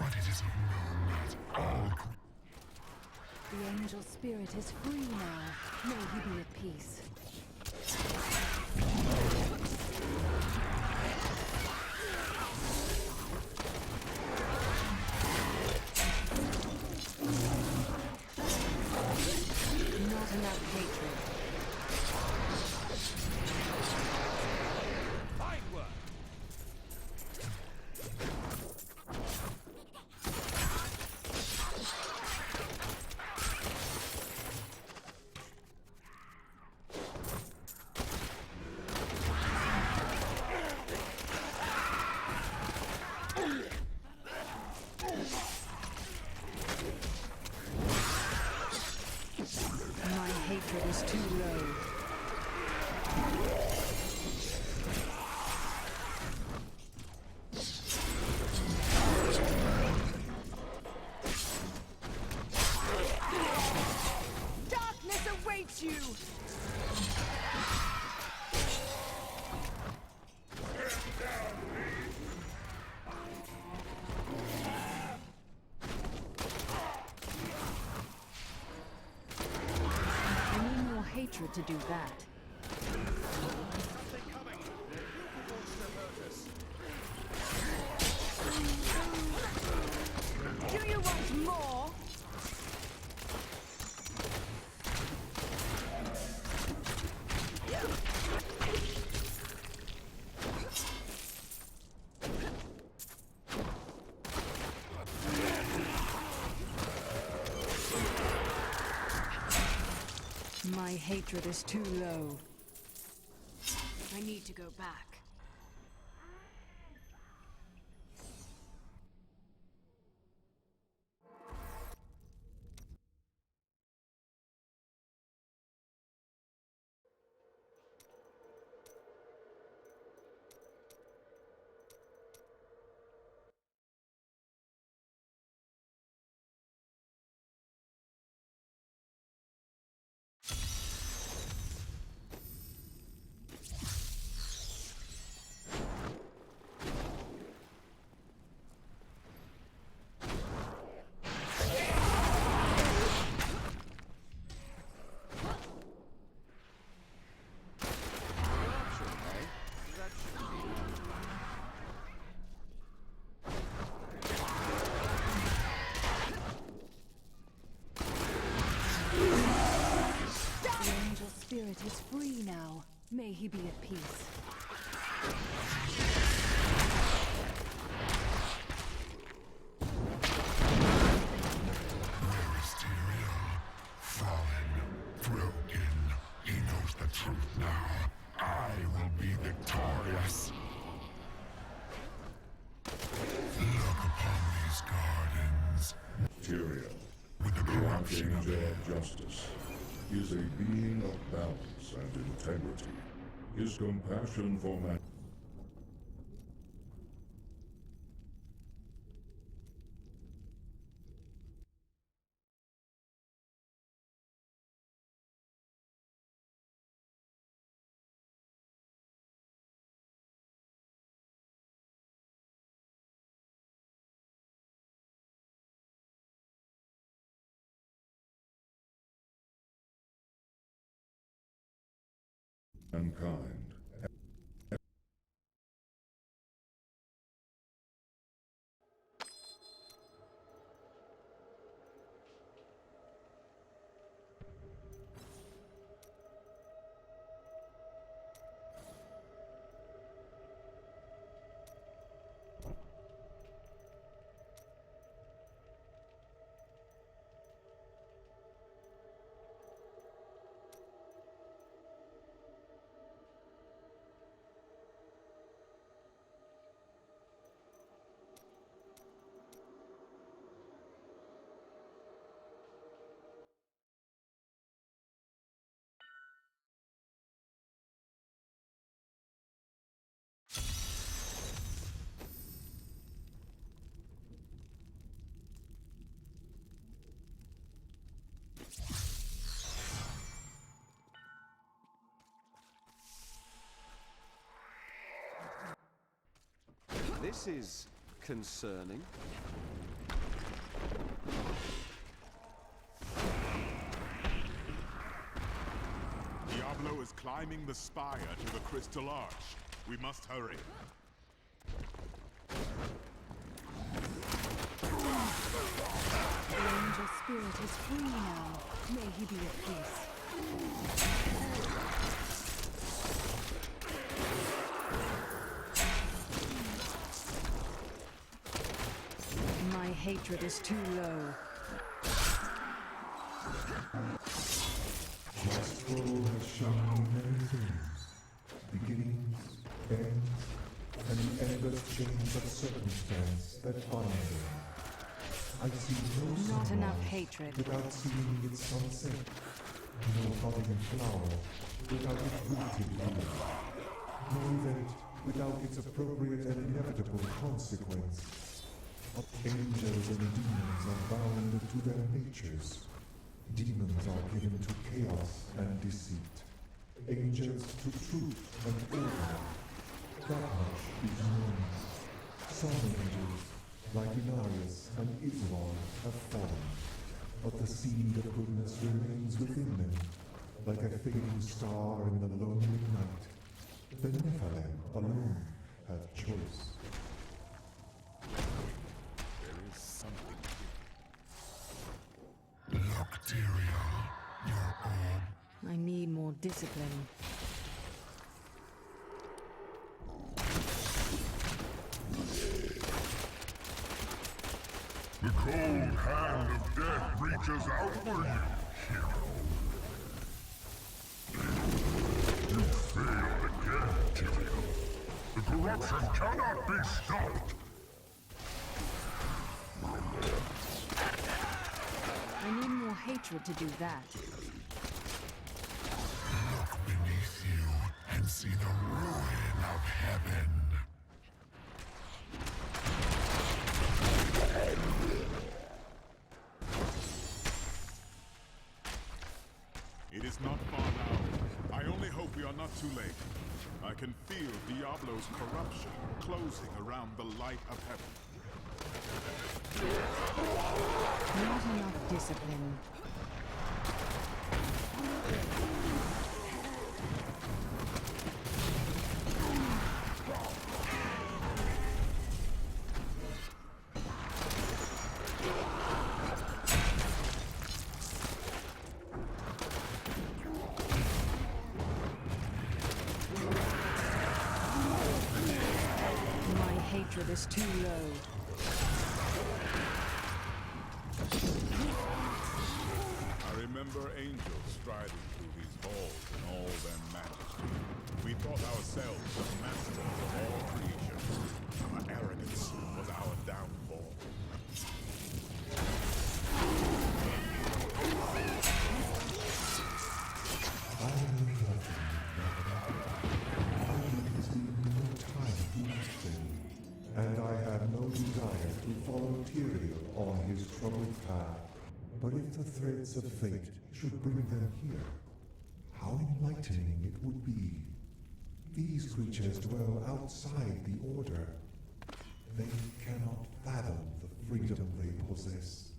but it is unknown that all The angel spirit is free now. May he be at peace. Not enough hatred. Fine work! My hatred is too low. Darkness awaits you! I need more hatred to do that. Do you want more? My hatred is too low. I need to go back. Spirit is free now. May he be at peace. fallen, broken. He knows the truth now. I will be victorious. Look upon these gardens. Tyrion, With the corruption of King air. of justice, is a being of balance and integrity. His compassion for man. Mankind. This is concerning. Diablo is climbing the spire to the Crystal Arch. We must hurry. The angel spirit is free now. May he be at peace. My hatred is too low. My scroll has shown me many things. Beginnings, ends, and the endless chains of circumstance that bind them. I see no Not sunrise enough hatred. without seeing its sunset, no budding flower without its wilted bloom, no event without its appropriate and inevitable consequence. Angels and demons are bound to their natures. Demons are given to chaos and deceit. Angels to truth and order. That much is known. Some angels, like Inarius and Izuan, have fallen, but the seed of goodness remains within them, like a fading star in the lonely night. The Nephilim alone have choice. There is something Nocteria, your own. I need more discipline. The cold hand of death reaches out for you, hero. You failed again, Tyrael. The corruption cannot be stopped. I need more hatred to do that. Look beneath you and see the ruin of heaven. It is not far now. I only hope we are not too late. I can feel Diablo's corruption closing around the light of heaven. Not enough discipline. My hatred is too low. I remember angels striding through these halls in all their majesty. We thought ourselves the masters of all creation. Our arrogance was our downfall. I know nothing, I is no time to nothing, and I have no desire to follow Tyrael on his troubled path. But if the threads of fate should bring them here, how enlightening it would be. These creatures dwell outside the Order. They cannot fathom the freedom they possess.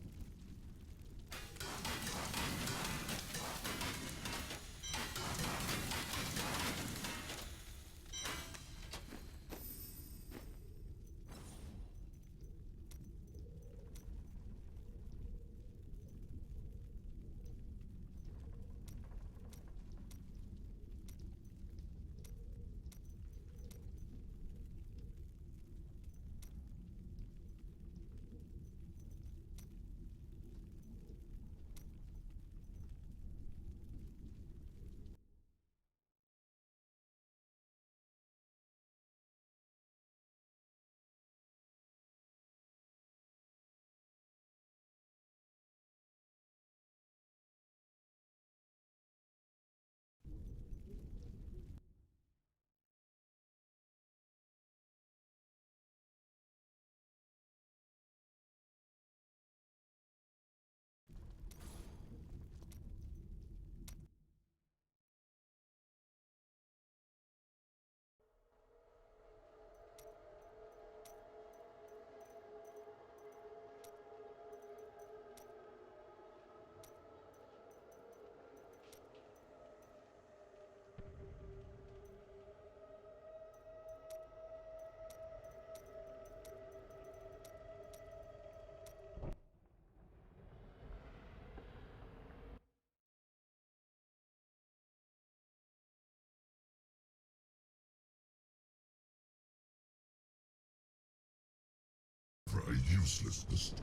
a useless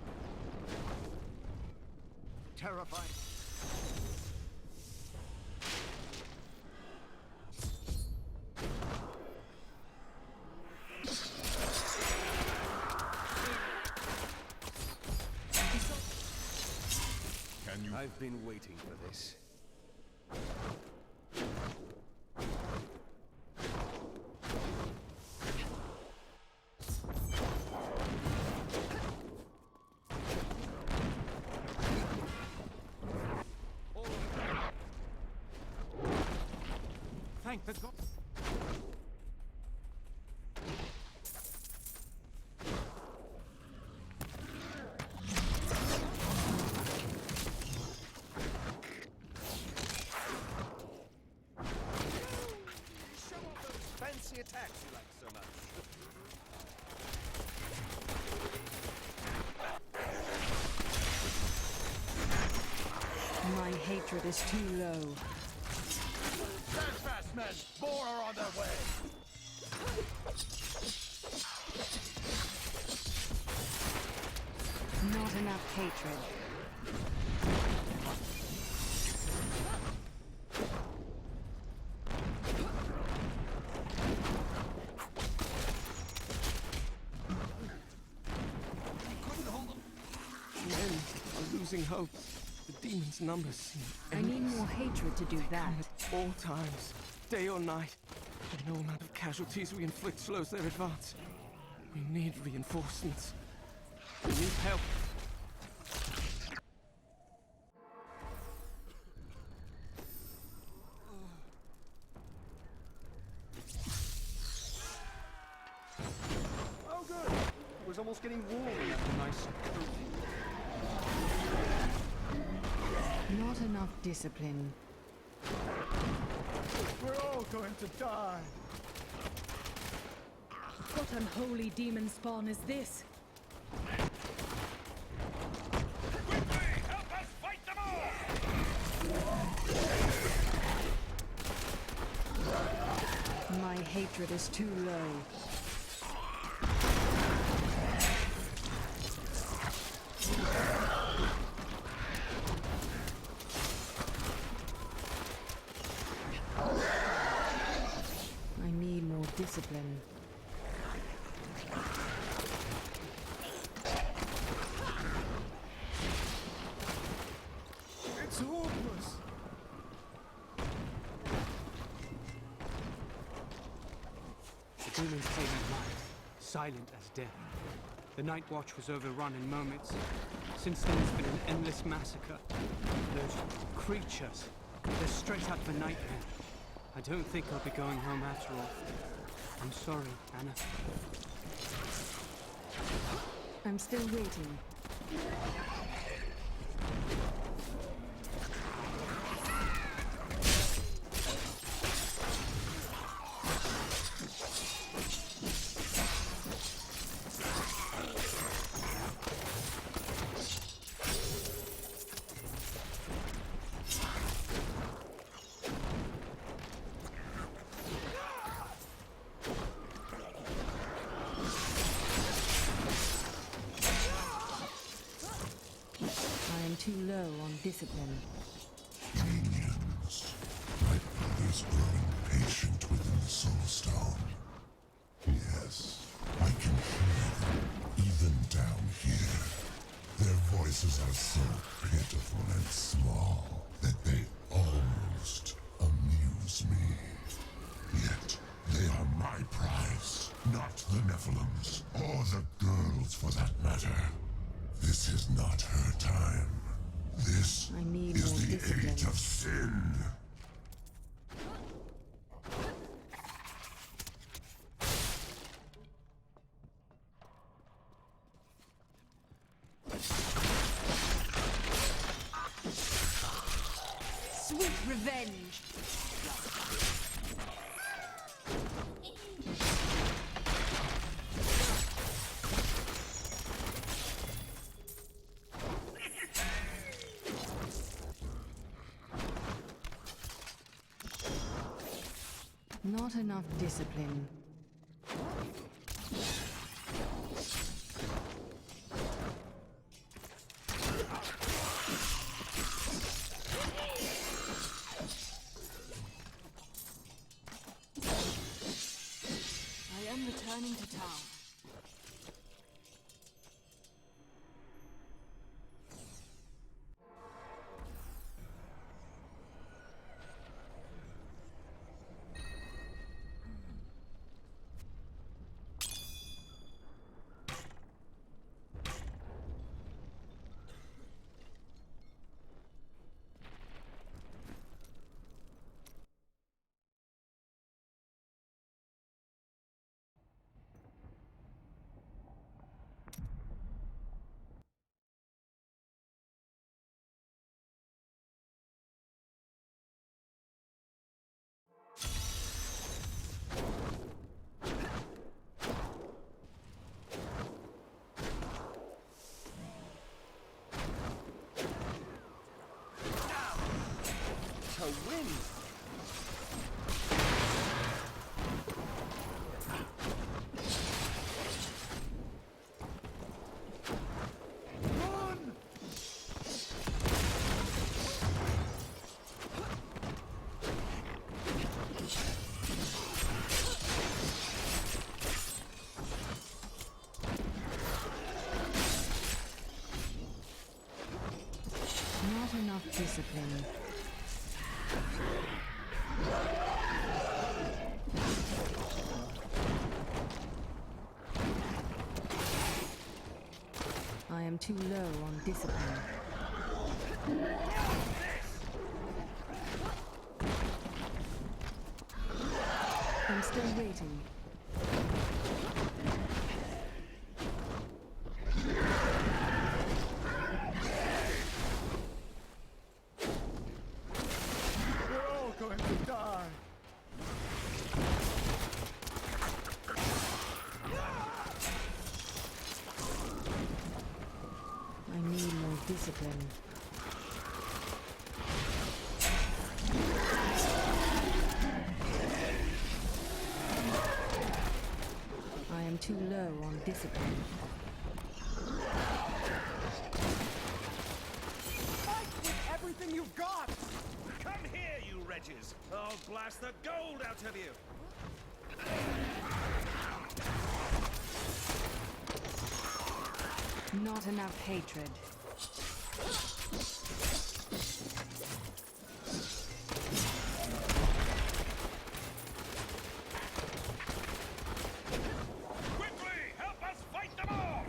Terrifying. Can you? I've been waiting for this. Thank the god. Fancy attacks you like so much. My hatred is too low. Stand fast, men! More are on their way! Not enough hatred. Men are losing hope. The demon's numbers seem I need more hatred to do that. At all times, day or night. And no amount of casualties we inflict slows their advance. We need reinforcements. We need help. Oh, good. It was almost getting warm after nice. Not enough discipline. We're all going to die! What unholy demon spawn is this? Help us fight them all! My hatred is too low. I need more discipline. It's hopeless! The demons came at night, silent as death. The Night Watch was overrun in moments. Since then, it's been an endless massacre. Those creatures, they're straight out of a nightmare. I don't think I'll be going home after all. I'm sorry, Anna. I'm still waiting. Too low on discipline. Minions. My brothers growing patient within the Soulstone. Yes, I can hear them, even down here. Their voices are so pitiful and small that they almost amuse me. Yet, they are my prize, not the Nephilims, or the girls for that matter. This is not her time. This is the age of sin. Sweet revenge! Not enough discipline. returning to town. To win! Not enough discipline. I am too low on discipline. I'm still waiting. We're all going to die. I need more discipline. I am too low on discipline. Fight with everything you've got! Come here, you wretches! I'll blast the gold out of you! Not enough hatred. Quickly! Help us fight them off!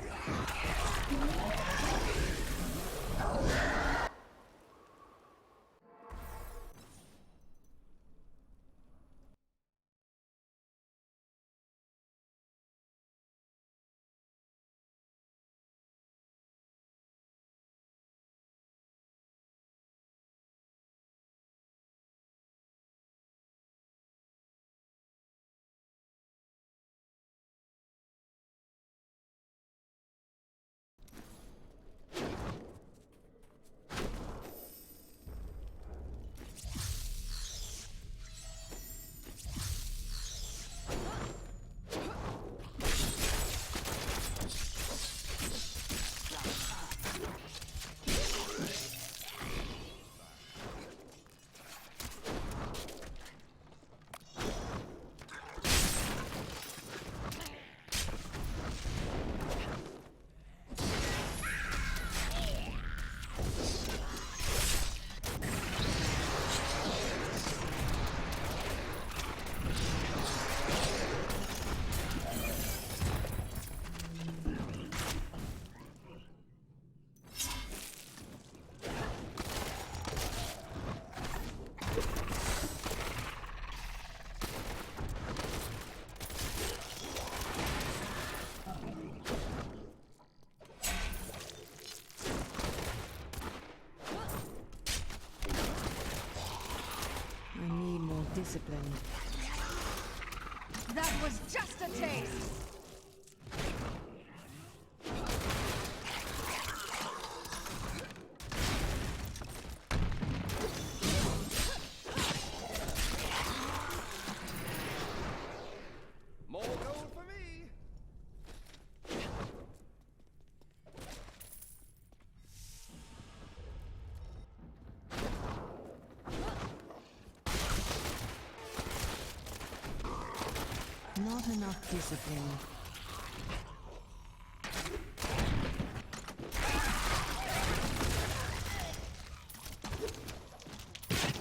Discipline. That was just a taste! More gold for me! Not enough discipline.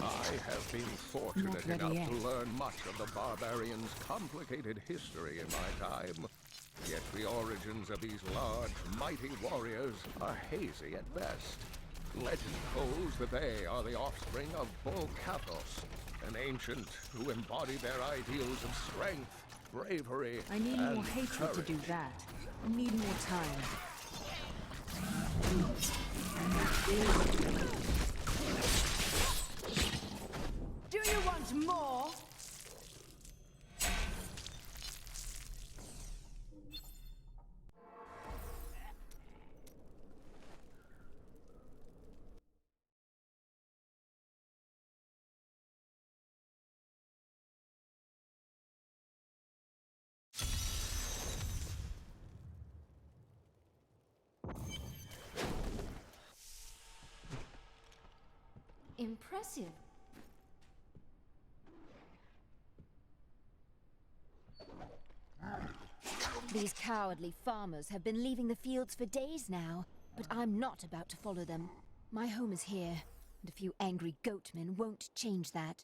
I have been fortunate enough to learn much of the barbarians' complicated history in my time. Yet the origins of these large, mighty warriors are hazy at best. Legend holds that they are the offspring of Bull Kathos, an ancient who embodied their ideals of strength, bravery, I need and more hatred courage. to do that. I need more time. Do you want more? Impressive. These cowardly farmers have been leaving the fields for days now, but I'm not about to follow them. My home is here, and a few angry goatmen won't change that.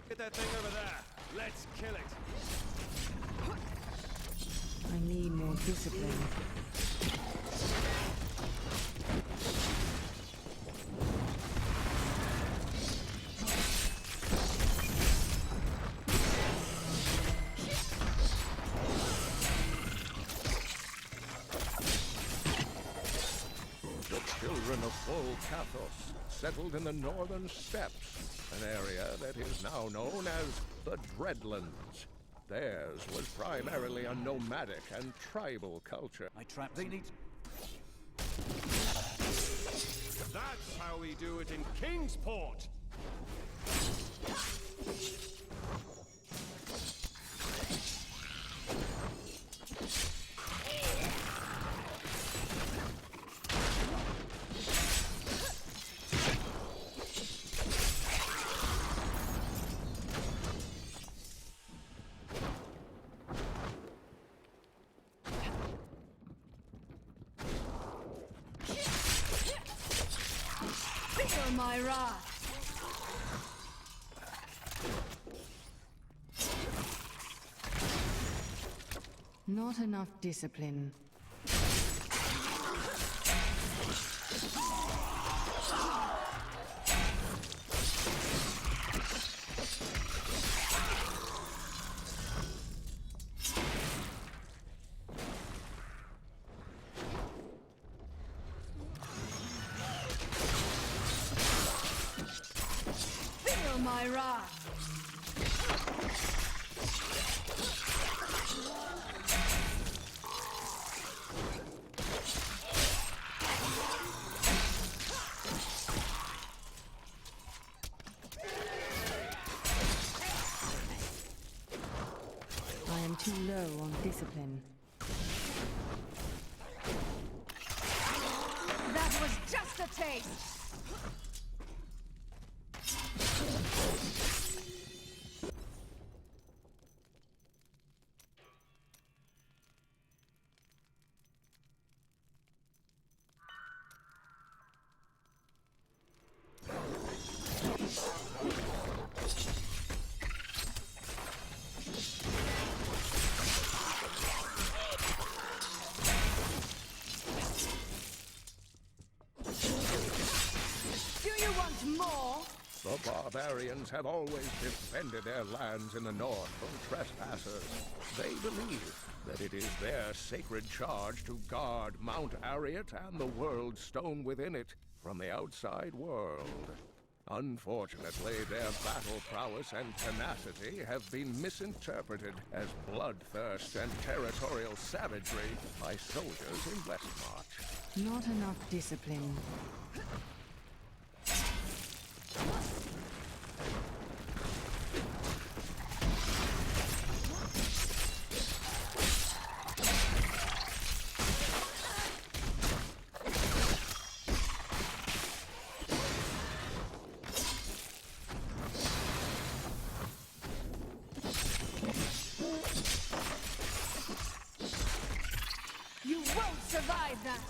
Get that thing over there. Let's kill it. I need more discipline. The children of Bull Kathos settled in the northern steppes, an area that is now known as the Dreadlands. Theirs was primarily a nomadic and tribal culture. My trap, they need... That's how we do it in Kingsport! Feel my wrath! Not enough discipline. Feel my wrath! I am too low on discipline. That was just a taste! Do you want more? The barbarians have always defended their lands in the north from trespassers. They believe that it is their sacred charge to guard Mount Arreat and the world stone within it from the outside world. Unfortunately, their battle prowess and tenacity have been misinterpreted as bloodthirst and territorial savagery by soldiers in Westmarch. Not enough discipline. You won't survive that!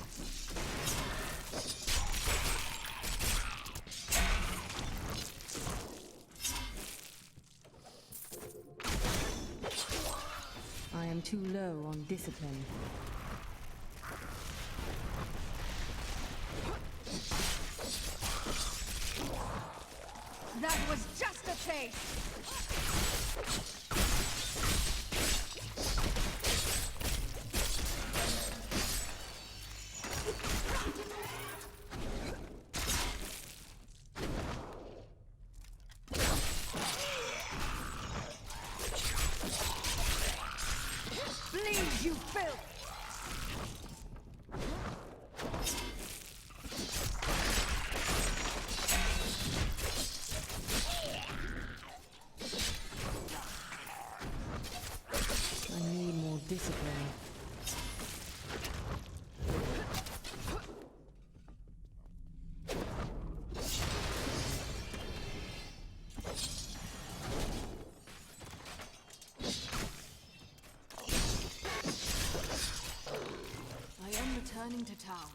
I am too low on discipline. That was just a taste! Please, you filth! I need more discipline. I am returning to town.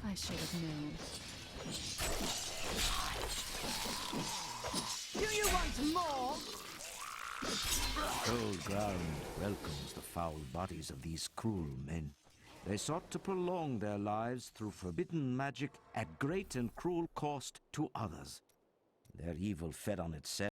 I should have known. Do you want more? Cold ground welcomes the foul bodies of these cruel men. They sought to prolong their lives through forbidden magic at great and cruel cost to others. Their evil fed on itself.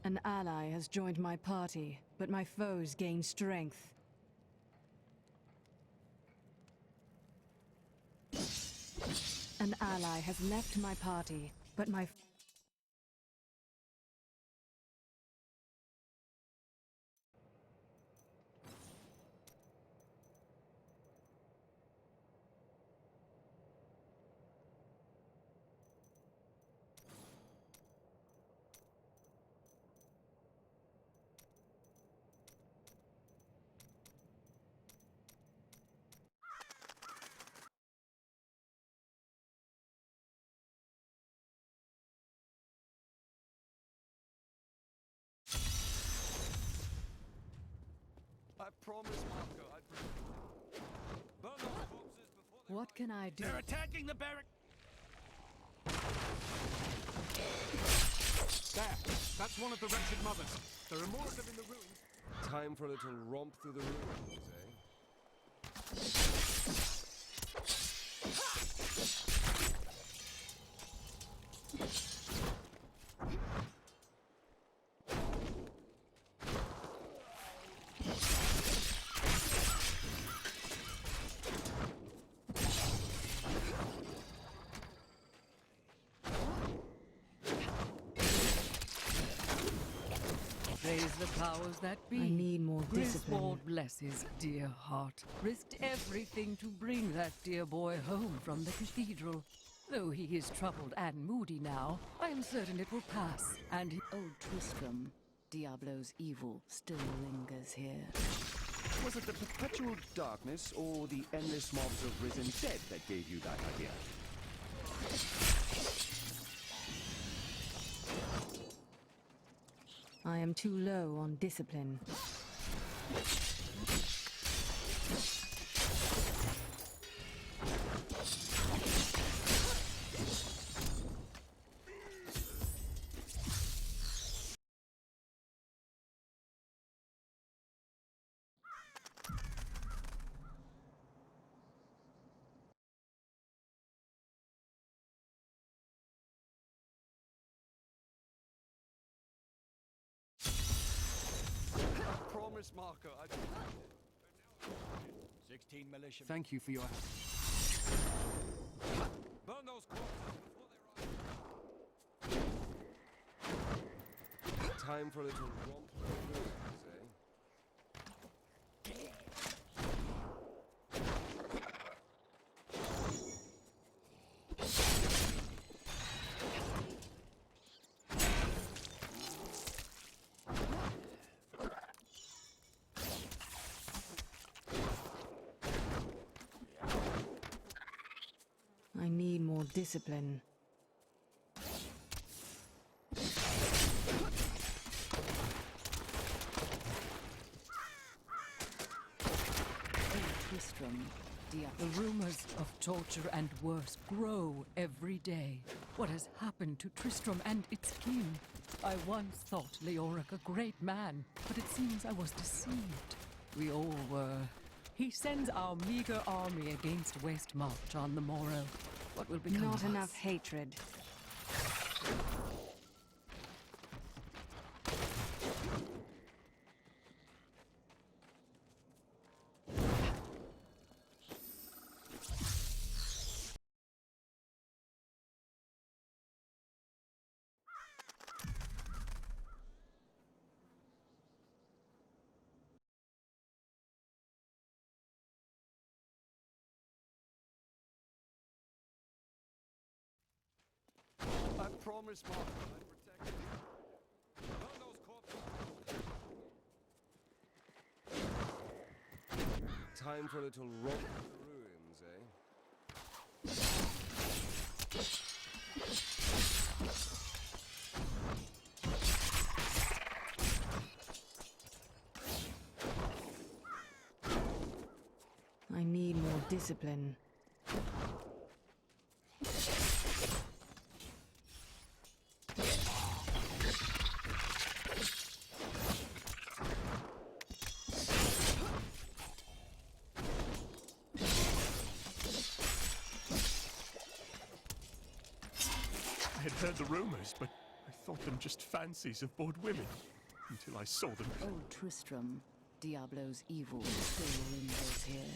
An ally has joined my party, but my foes gain strength. An ally has left my party, but my... I promised Marco I'd burn those corpses before they... What can I do? They're attacking the barrack! There! That's one of the wretched mothers. There are more of them in the ruins. Time for a little romp through the ruins, eh? praise the powers that be. I need more discipline. Griswold, bless his dear heart, risked everything to bring that dear boy home from the cathedral. Though he is troubled and moody now, I am certain it will pass, and Old Tristram, Diablo's evil, still lingers here. Was it the perpetual darkness or the endless mobs of risen dead that gave you that idea? I am too low on discipline. Promise marker. 16 militia. Thank you for your help. Burn those corpses before they rise. Time for a little romp with the ruins, I need more discipline. Tristram, The rumors of torture and worse grow every day. What has happened to Tristram and its king? I once thought Leoric a great man, but it seems I was deceived. We all were. He sends our meager army against Westmarch on the morrow. What will become Not of us? enough hatred. I promise, Mark, I'd protect you. Burn those corpses. Time for a little romp with the ruins, eh? I need more discipline. I had heard the rumors, but I thought them just fancies of bored women, until I saw them. Old Tristram, Diablo's evil, still lingers here.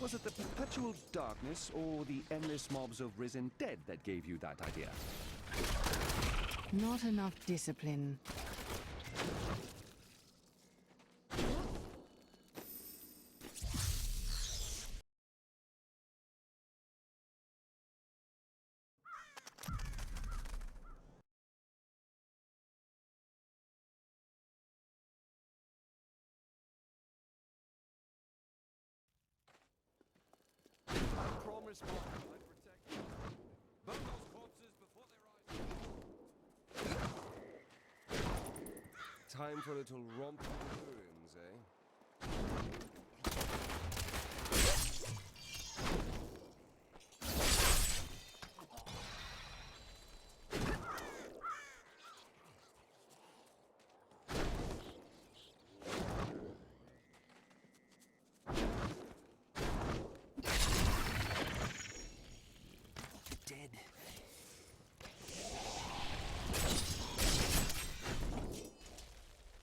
Was it the perpetual darkness or the endless mobs of risen dead that gave you that idea? Not enough discipline. Promise, Mark, I'd protect you. Burn those corpses before they rise. Time for a little romp with the ruins, eh?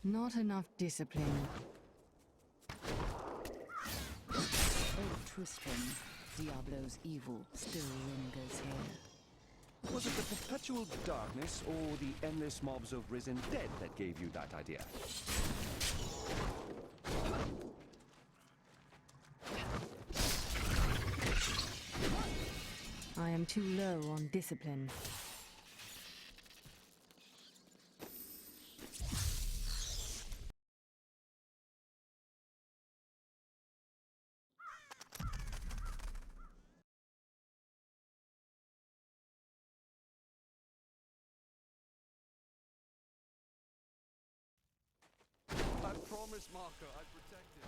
Not enough discipline. Old Tristram, Diablo's evil, still lingers here. Was it the perpetual darkness or the endless mobs of risen dead that gave you that idea? I am too low on discipline. I promise, Marker, I protect it.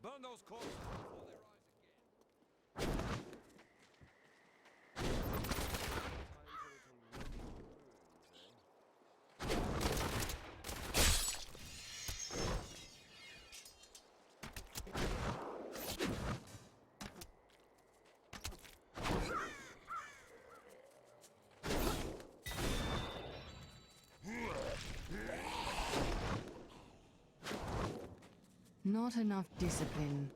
Burn those corpses before they rise again. Not enough discipline.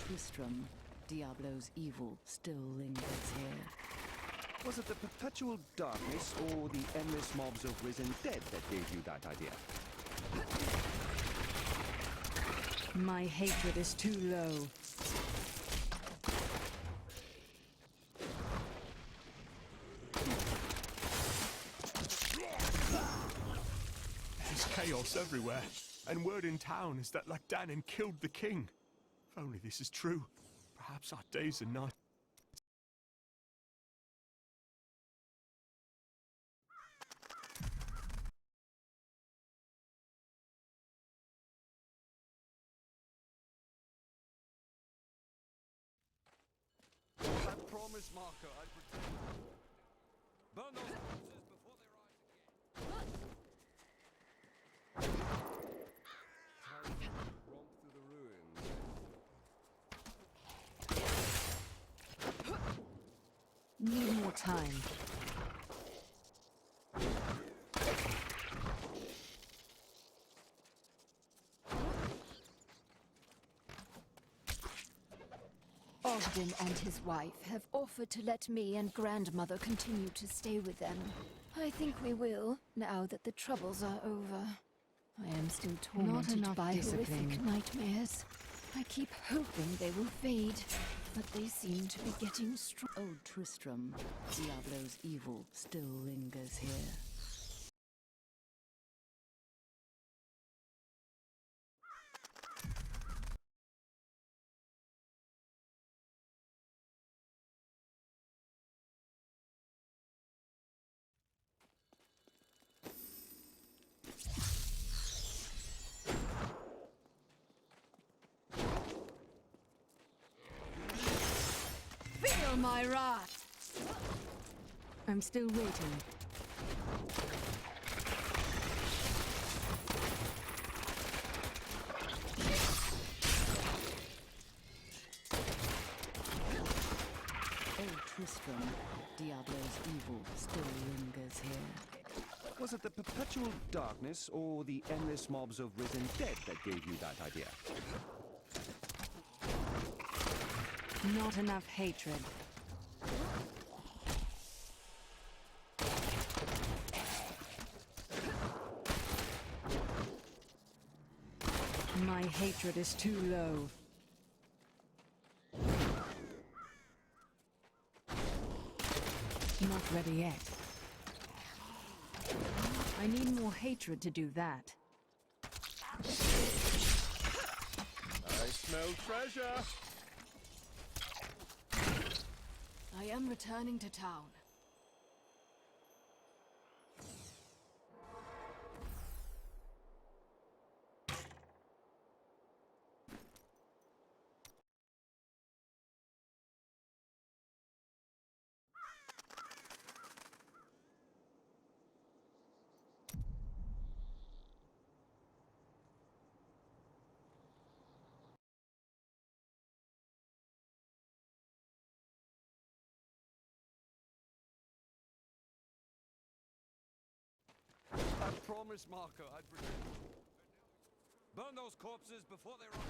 Tristram, Diablo's evil still lingers here. Was it the perpetual darkness or the endless mobs of risen dead that gave you that idea? My hatred is too low. There's chaos everywhere, and word in town is that Lacdanin killed the king. If only this is true, perhaps our days are not. I promise, Marker, I protect it. Burn those corpses before they rise again. Time to romp through the ruins. Need more time. Ogden and his wife have offered to let me and grandmother continue to stay with them. I think we will, now that the troubles are over. I am still tormented by horrific nightmares. I keep hoping they will fade, but they seem to be getting strong. Old Tristram, Diablo's evil still lingers here. Feel my wrath! I'm still waiting. Old Tristram, Diablo's evil still lingers here. Was it the perpetual darkness or the endless mobs of risen dead that gave you that idea? Not enough hatred. My hatred is too low. Not ready yet. I need more hatred to do that. I smell treasure! I am returning to town. I promised Marco I'd protect you. Burn those corpses before they rot.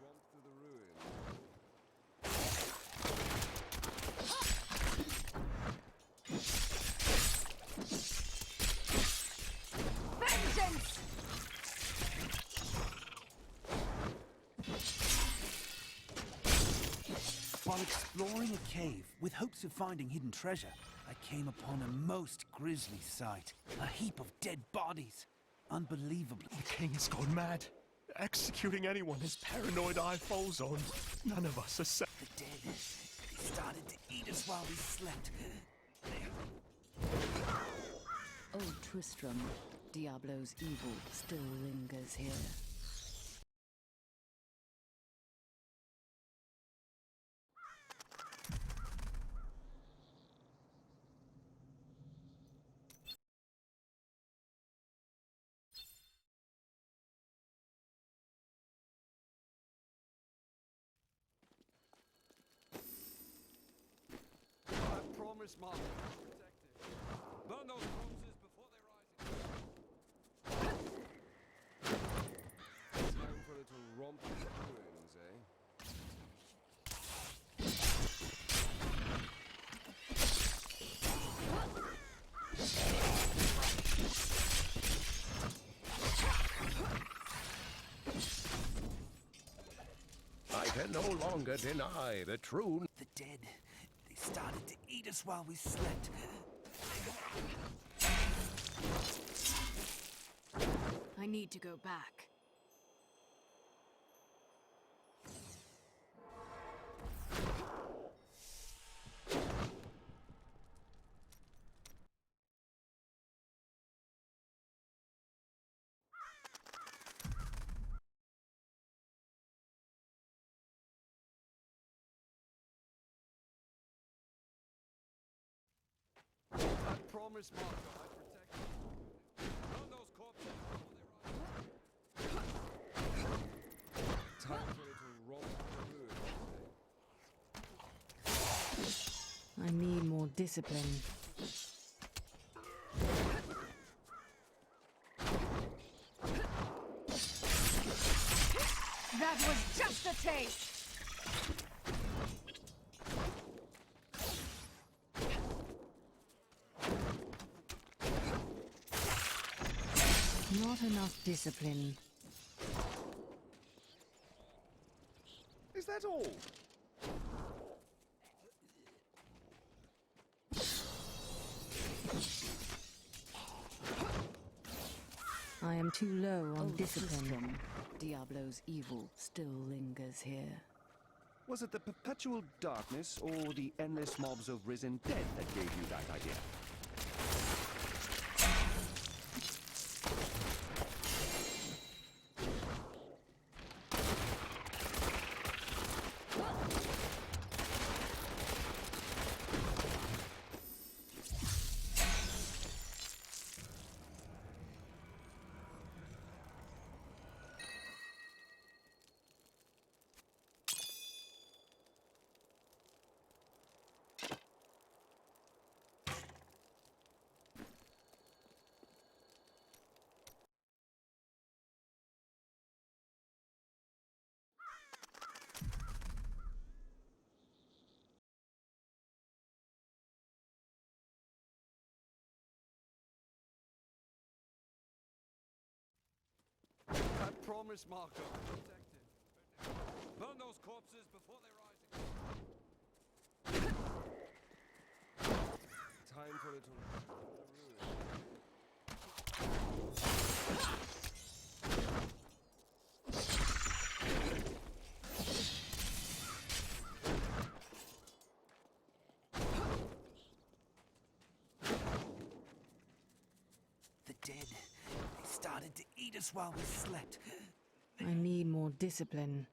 Romp through the ruins. Vengeance! While exploring a cave with hopes of finding hidden treasure, I came upon a most grisly sight. A heap of dead bodies. Unbelievably. The king has gone mad. Executing anyone his paranoid eye falls on. None of us are safe. The dead. They started to eat us while we slept. Old Tristram, Diablo's evil still lingers here. I promised Marco I'd protect it. Burn those corpses before they rise again. Time for a little romp in the ruins, eh? I can no longer deny the true... The dead. They started to eat us while we slept. I need to go back. I promised Marco I'd protect you. Burn those corpses before they rise. Time for a little romp in the ruins, eh? I need more discipline. That was just a taste! Not enough discipline. Is that all? I am too low on Old discipline. Tristram, Diablo's evil still lingers here. Was it the perpetual darkness or the endless mobs of risen dead that gave you that idea? I promised Marco I'd protect it. Burn those corpses before they rise again. Time for a little The dead. They started to eat us while we slept. I need more discipline.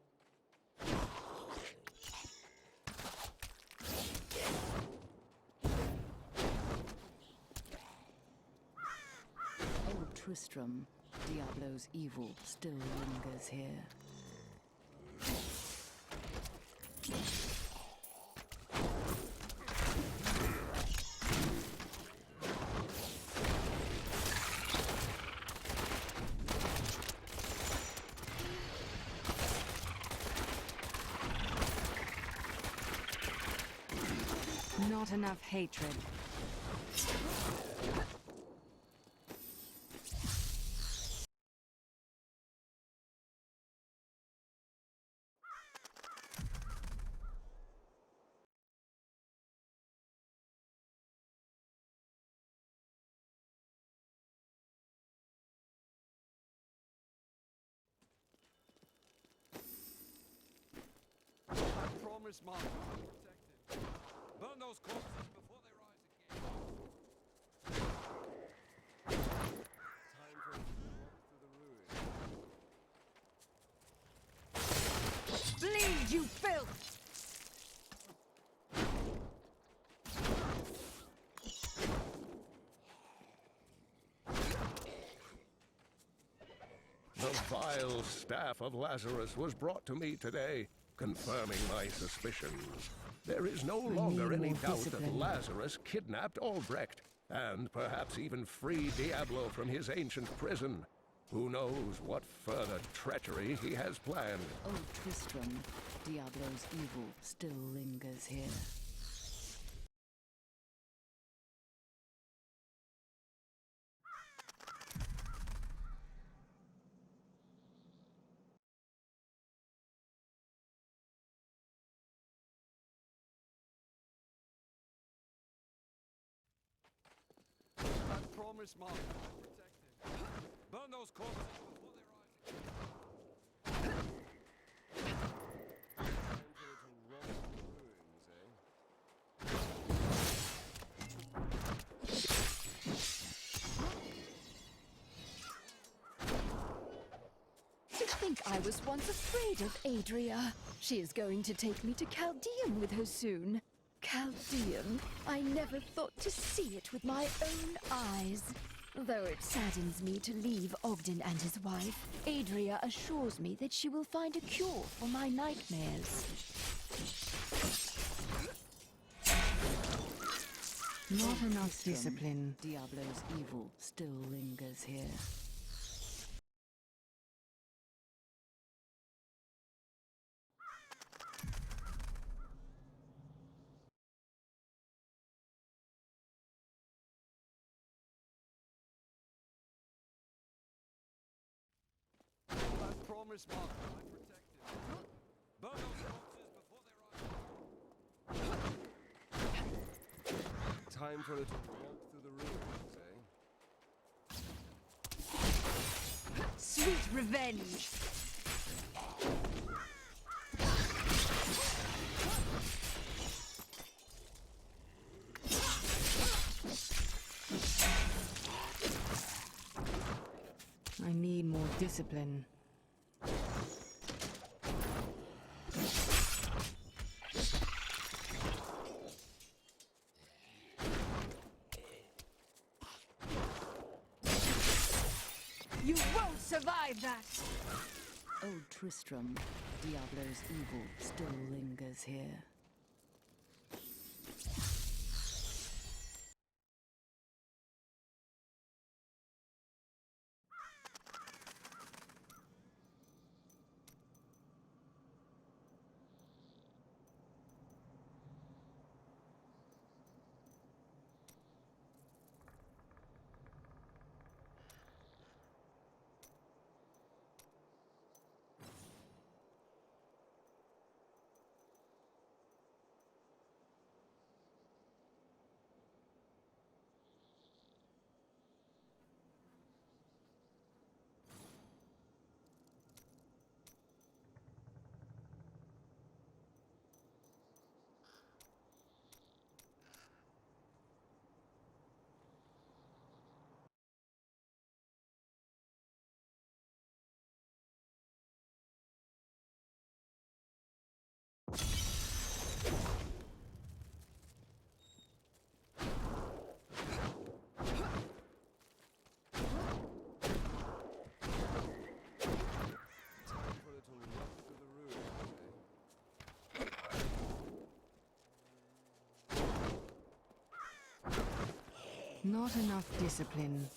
Old Tristram, Diablo's evil still lingers here. Not enough hatred. I promise, Mark, I'm protected. Burn those corpses before they rise again. Time for us to walk through the ruins. Bleed, you filth! The vile staff of Lazarus was brought to me today, confirming my suspicions. There is no longer any doubt that Lazarus kidnapped Albrecht, and perhaps even freed Diablo from his ancient prison. Who knows what further treachery he has planned. Oh, Tristram, Diablo's evil still lingers here. I promise, Mark, I'm protected. Burn those corpses before they rise again. Time for it to rot in the ruins, To think I was once afraid of Adria. She is going to take me to Caldeum with her soon. Caldeum. I never thought to see it with my own eyes. Though it saddens me to leave Ogden and his wife, Adria assures me that she will find a cure for my nightmares. Not enough discipline. Diablo's evil still lingers here. I promise, Mark, I'm protected. Burn those corpses before they rise. Time for it to walk through the ruins, eh? Sweet revenge! I need more discipline. You won't survive that! Oh, Tristram, Diablo's evil still lingers here. Not enough discipline.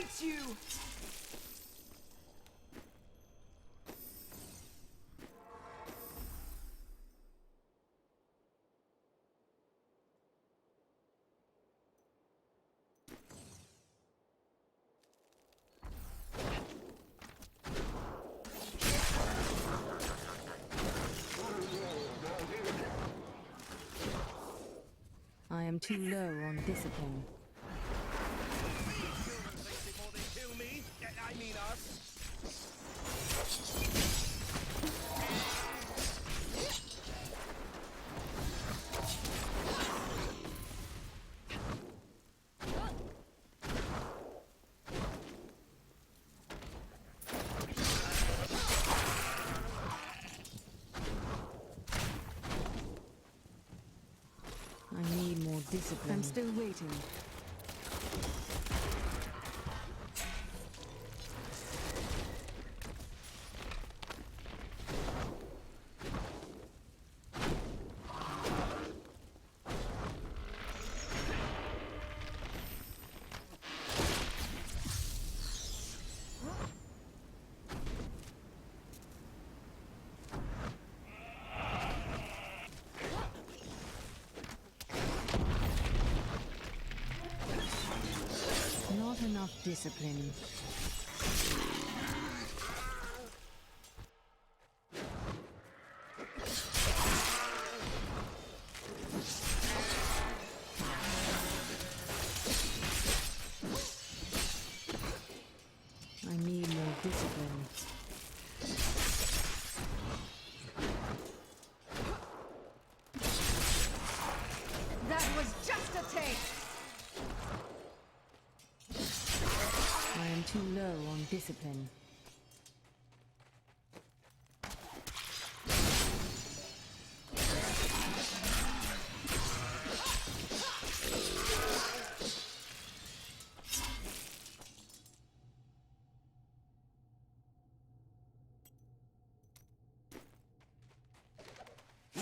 gets you! I am too low on discipline. Before they kill me? I mean us. I need more discipline. I'm still waiting. Not enough discipline. I need more discipline. That was just a taste! I am too low on discipline.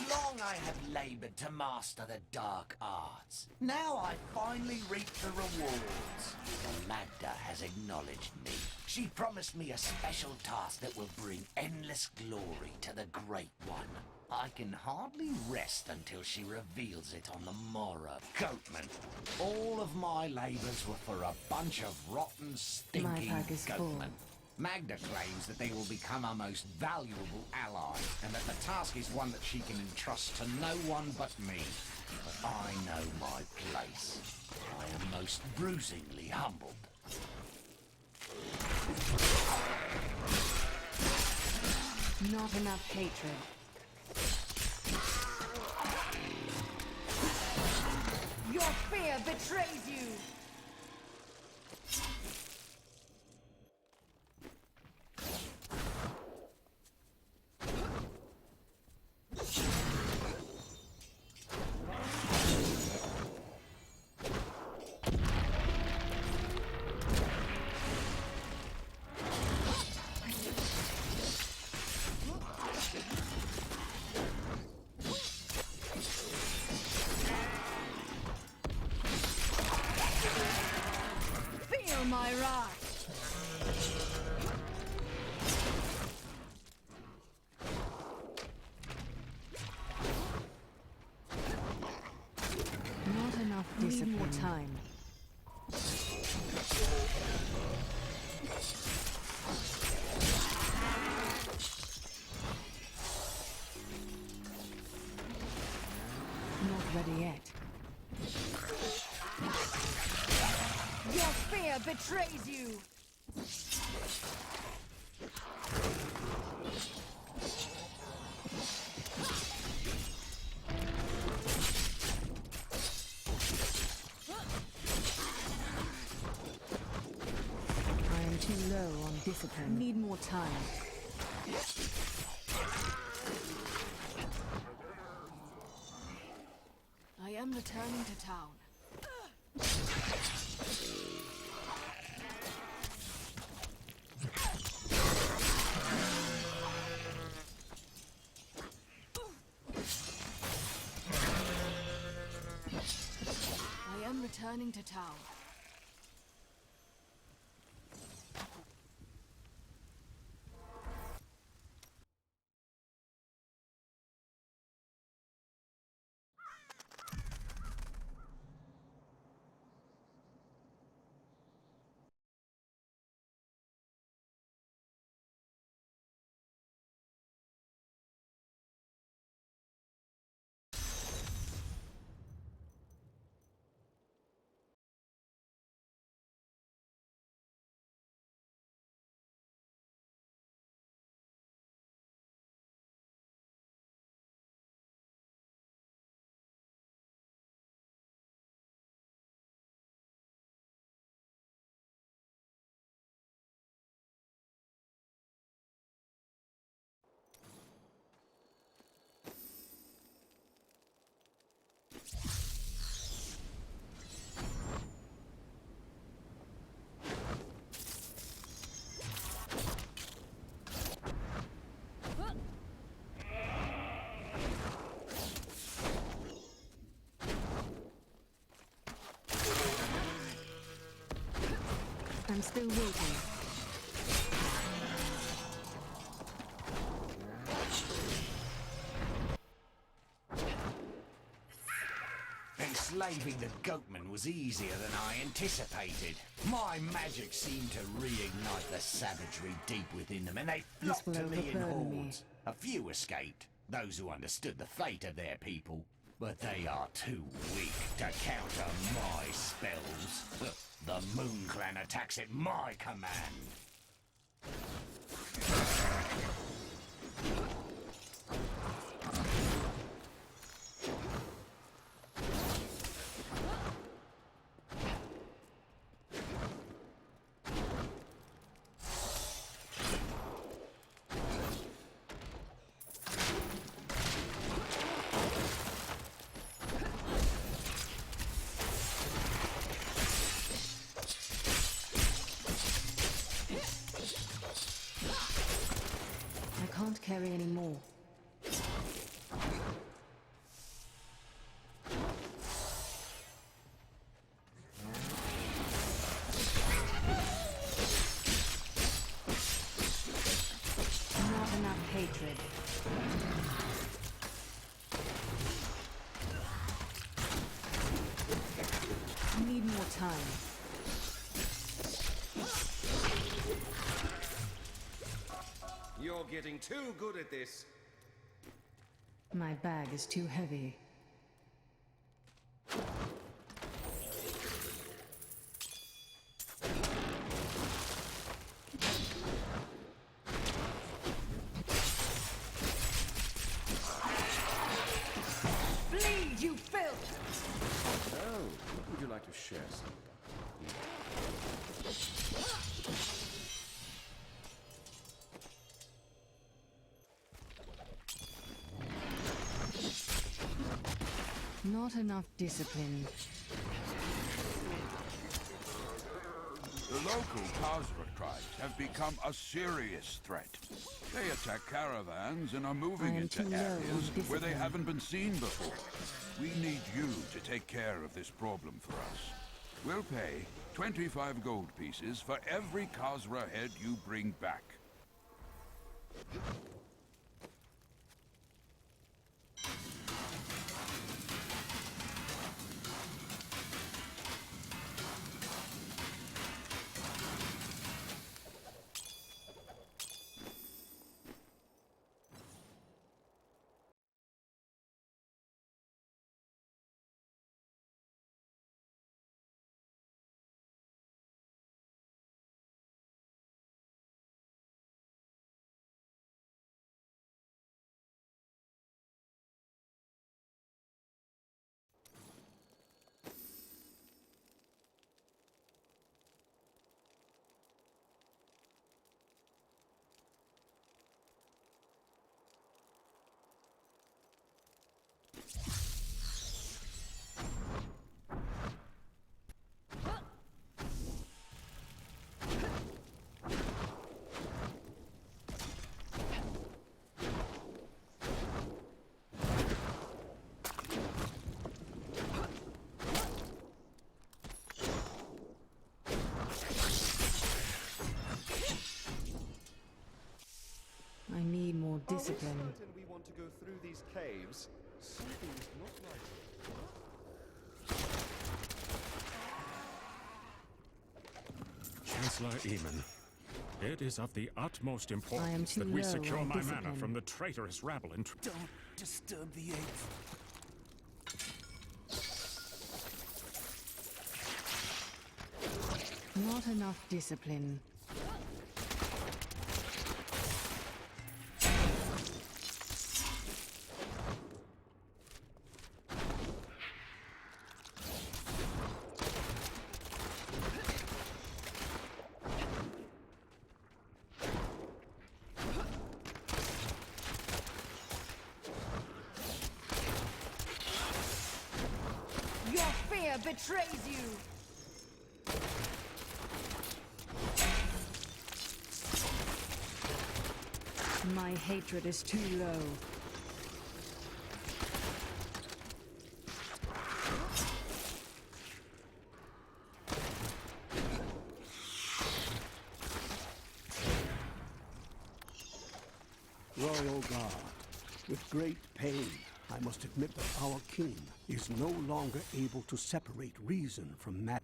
Long I have labored to master the dark arts. Now I finally reap the rewards. And Magda has acknowledged me. She promised me a special task that will bring endless glory to the Great One. I can hardly rest until she reveals it on the morrow. Goatman, all of my labors were for a bunch of rotten, stinking My pack is full. goatmen. Magda claims that they will become our most valuable ally, and that the task is one that she can entrust to no one but me. But I know my place. I am most bruisingly humbled. Not enough hatred. Your fear betrays you! Feel my wrath! Not enough discipline. Need more time. Not ready yet. Your fear betrays you! I am too low on discipline. Need more time. I am returning to town. I am returning to town. still waiting. Enslaving the goatmen was easier than I anticipated. My magic seemed to reignite the savagery deep within them, and they flocked to me in hordes. A few escaped, those who understood the fate of their people. But they are too weak to counter my spells. The Moon Clan attacks at my command. I can't carry any more. Not enough hatred. I need more time. You're getting too good at this. My bag is too heavy. Bleed, you filth! Oh, would you like to share some? Not enough discipline. The local Khazra tribes have become a serious threat. They attack caravans and are moving into areas where they haven't been seen before. We need you to take care of this problem for us. We'll pay 25 gold pieces for every Khazra head you bring back. I need more discipline. Are we certain we want to go through these caves? Something's not right. Chancellor Eamon, it is of the utmost I am importance too that we low secure on my discipline. mana from the traitorous rabble in... Don't disturb the apes. Not enough discipline. Your fear betrays you! My hatred is too low. royal guard. With great pain, I must admit that our king is no longer able to separate reason from madness.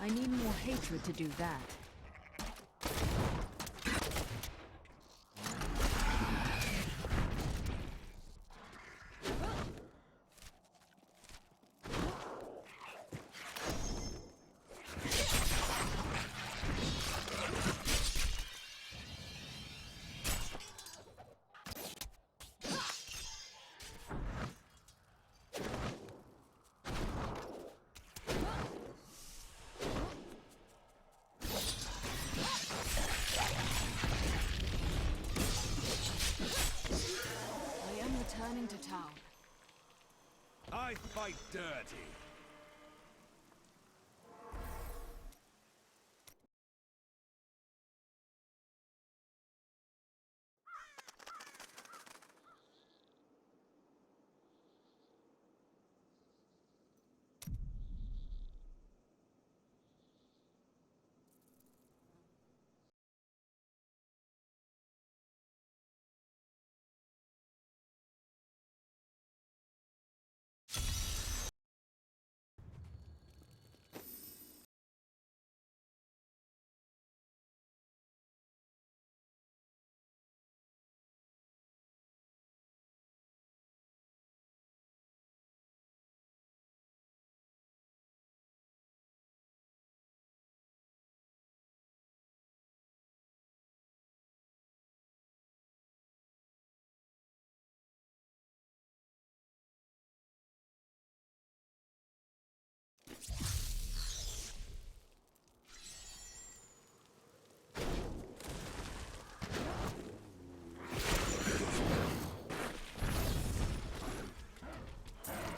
I need more hatred to do that. Returning to town. I fight dirty.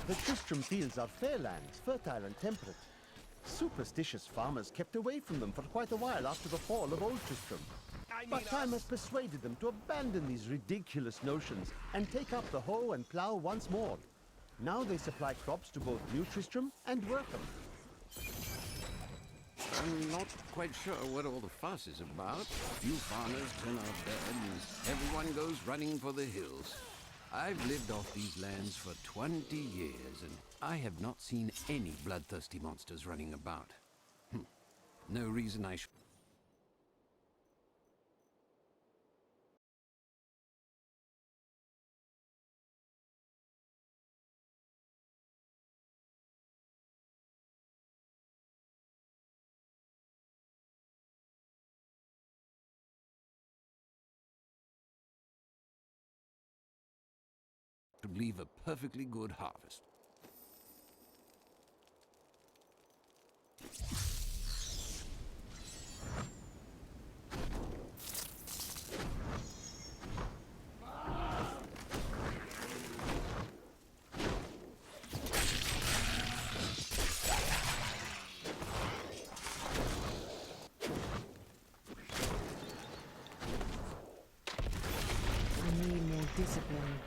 The Tristram fields are fair lands, fertile and temperate. Superstitious farmers kept away from them for quite a while after the fall of Old Tristram. But time has persuaded them to abandon these ridiculous notions and take up the hoe and plough once more. Now they supply crops to both New Tristram and Wortham. I'm not quite sure what all the fuss is about. Few farmers turn out dead, and everyone goes running for the hills. I've lived off these lands for 20 years, and I have not seen any bloodthirsty monsters running about. No reason I should... to leave a perfectly good harvest. I need more discipline.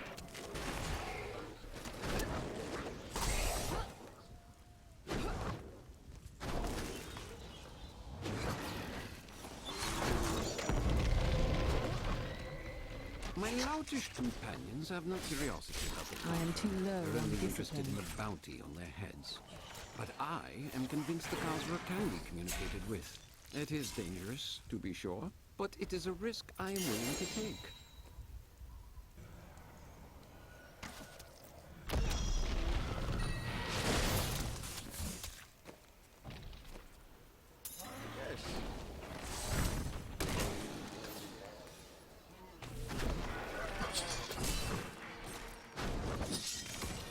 My loutish companions have no curiosity about the I am too low They're on only discipline. interested in the bounty on their heads. But I am convinced the Khazra can be communicated with. It is dangerous, to be sure, but it is a risk I am willing to take.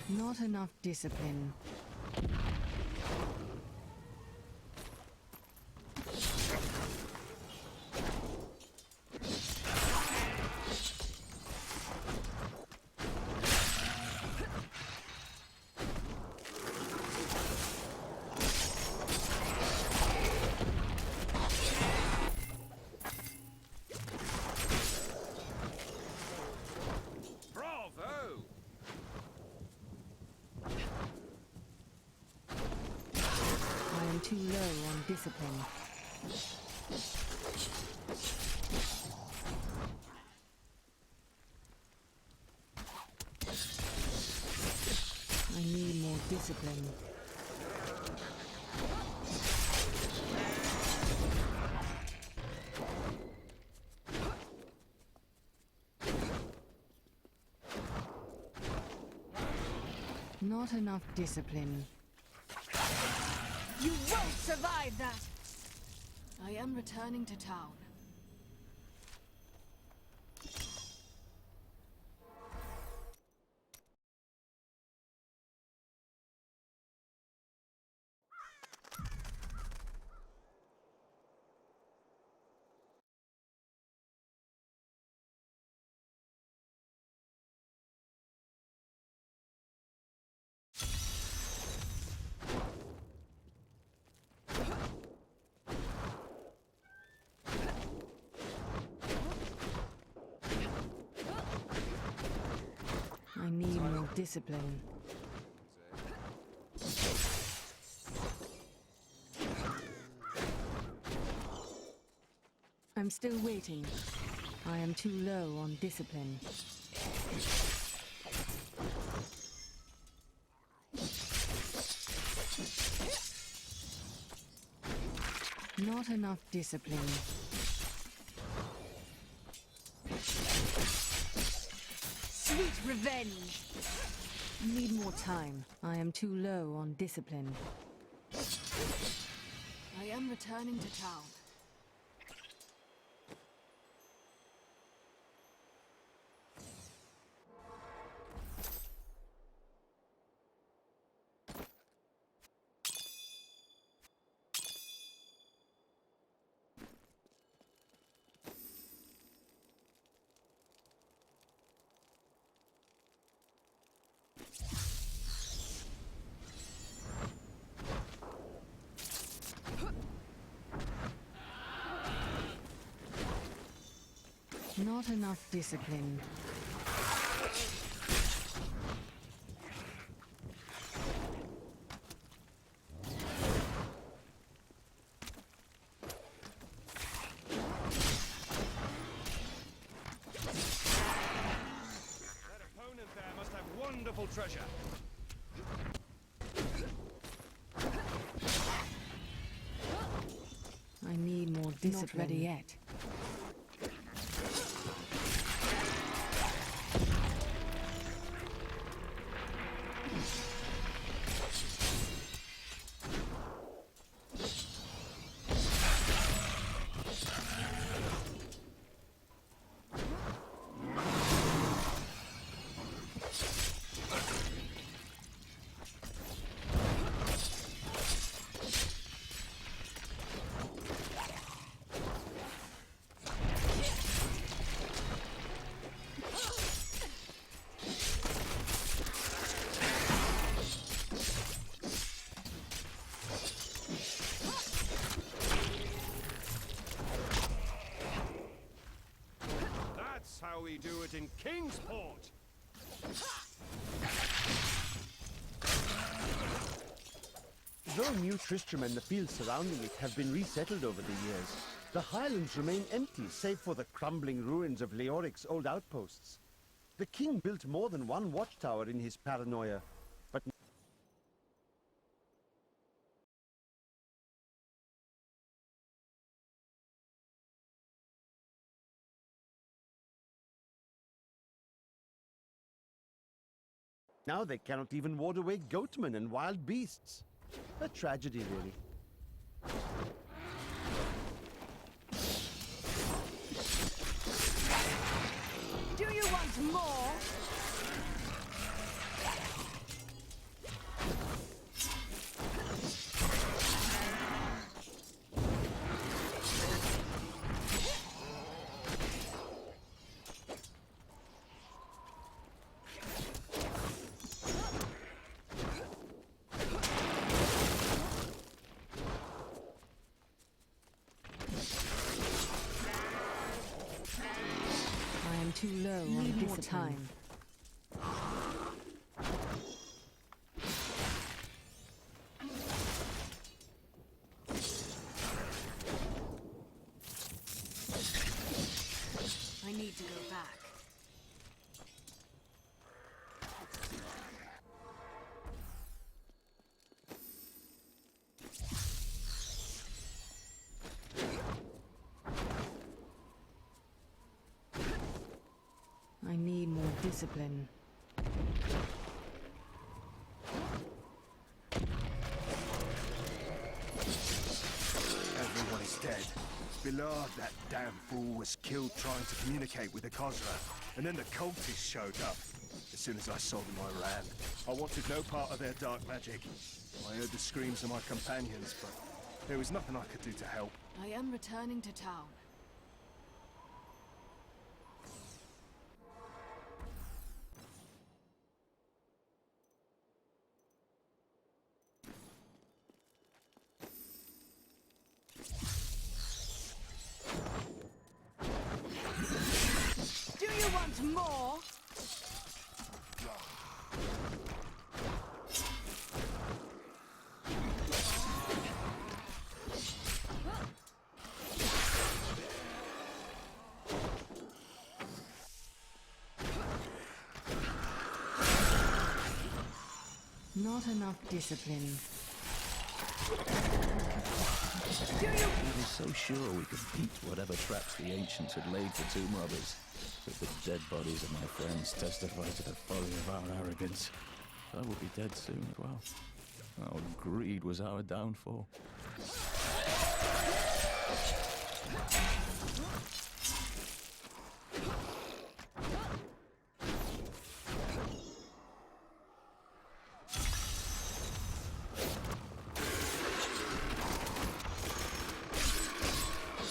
Not enough discipline. Bravo! I am too low on discipline. I need more discipline. Not enough discipline. You won't survive that! I am returning to town. I need more discipline. I'm still waiting. I am too low on discipline. Not enough discipline. Sweet revenge! Need more time. I am too low on discipline. I am returning to town. Not enough discipline. That opponent there must have wonderful treasure. I need more discipline. Not ready yet. How we do it in Kingsport! Though New Tristram and the fields surrounding it have been resettled over the years, the highlands remain empty save for the crumbling ruins of Leoric's old outposts. The king built more than one watchtower in his paranoia, Now they cannot even ward away goatmen and wild beasts. A tragedy, really. Do you want more? Too low on discipline. I need to go back. I need more discipline. Everyone is dead. Billard, that damn fool, was killed trying to communicate with the Khosra. And then the cultists showed up. As soon as I saw them, I ran. I wanted no part of their dark magic. I heard the screams of my companions, but there was nothing I could do to help. I am returning to town. Do you want more? Not enough discipline. We were so sure we could beat whatever traps the ancients had laid for tomb robbers. But the dead bodies of my friends testify to the folly of our arrogance. I will be dead soon as well. Our greed was our downfall.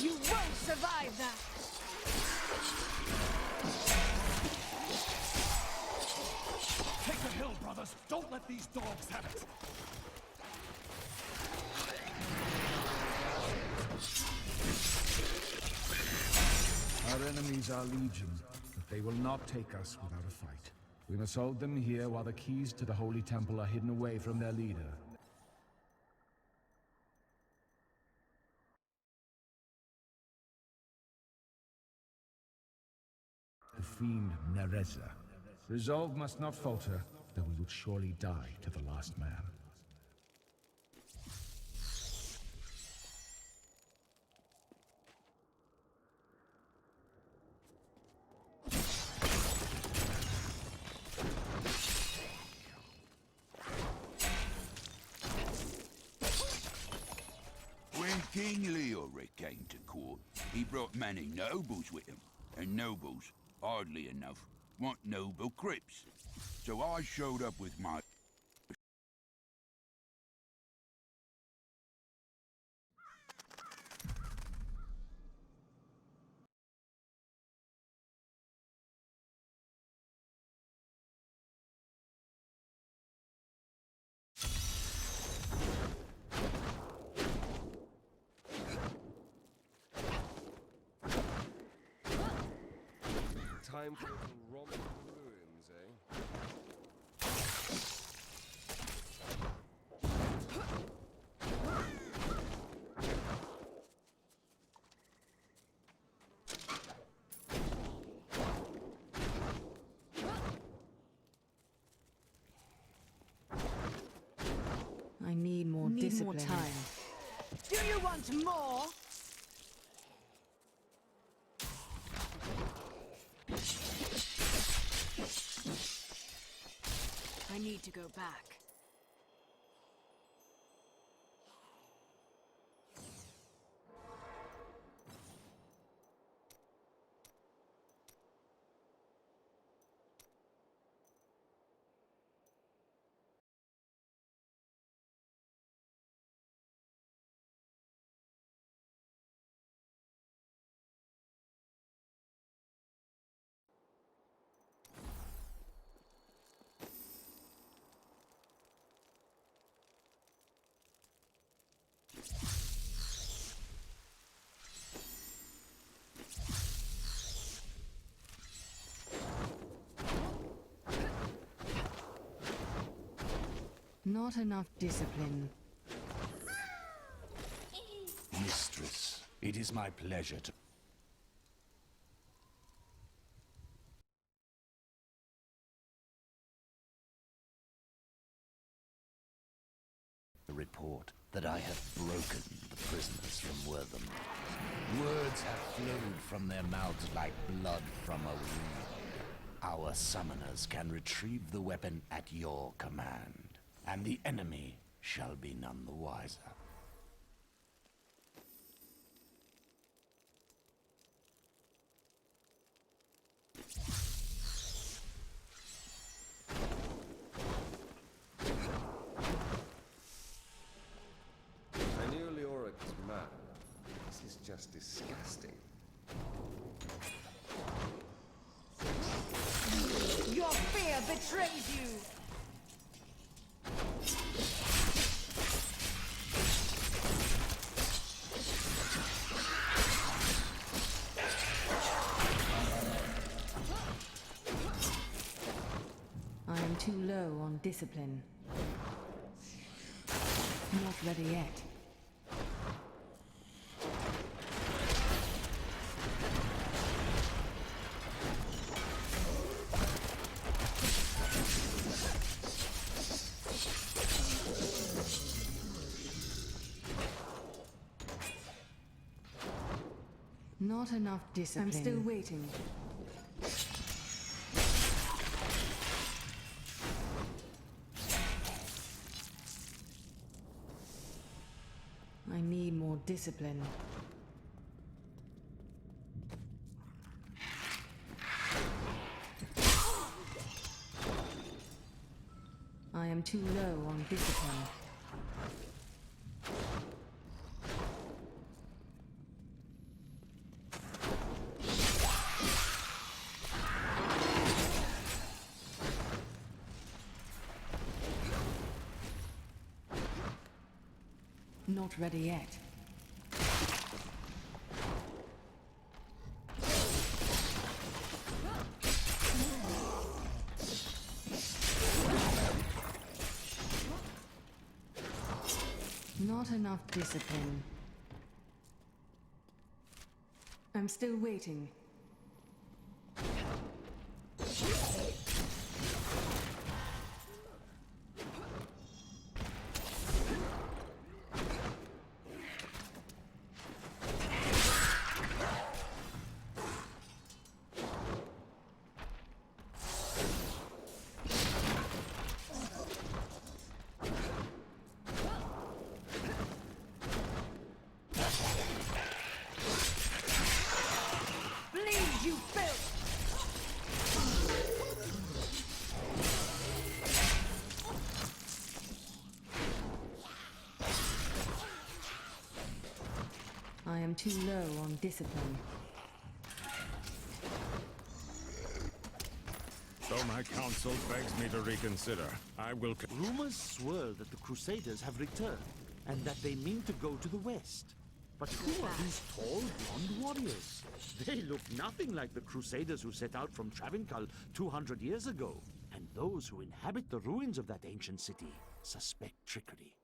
You won't survive that! Take the hill, brothers! Don't let these dogs have it! Our enemies are legion, but they will not take us without a fight. We must hold them here while the keys to the Holy Temple are hidden away from their leader. The fiend Nereza. Resolve must not falter, though we would surely die to the last man. When King Leoric came to court, he brought many nobles with him, and nobles, oddly enough, want noble crypts. So I showed up with my... Time for a little romp in the ruins, eh? I need more discipline. More time. Do you want more? need to go back. Not enough discipline. Mistress, it is my pleasure to... report that I have broken the prisoners from Wortham. Words have flowed from their mouths like blood from a wound. Our summoners can retrieve the weapon at your command, and the enemy shall be none the wiser. I knew Leoric was mad. This is just disgusting. Your fear betrays you! I am too low on discipline. Not ready yet. Not enough discipline. I'm still waiting. I need more discipline. I am too low on discipline. Not ready yet. Not enough discipline. I'm still waiting. I am too low on discipline. Though my counsel begs me to reconsider, I will... Rumors swirl that the Crusaders have returned, and that they mean to go to the west. But who are these tall, blonde warriors? They look nothing like the Crusaders who set out from Travincal 200 years ago. And those who inhabit the ruins of that ancient city suspect trickery.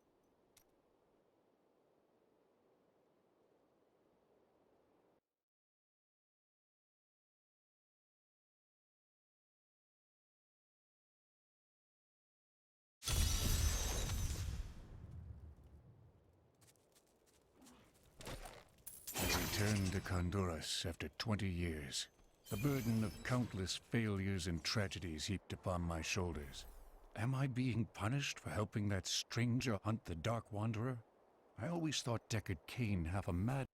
I returned to Honduras after 20 years. The burden of countless failures and tragedies heaped upon my shoulders. Am I being punished for helping that stranger hunt the Dark Wanderer? I always thought Deckard Cain have a mad...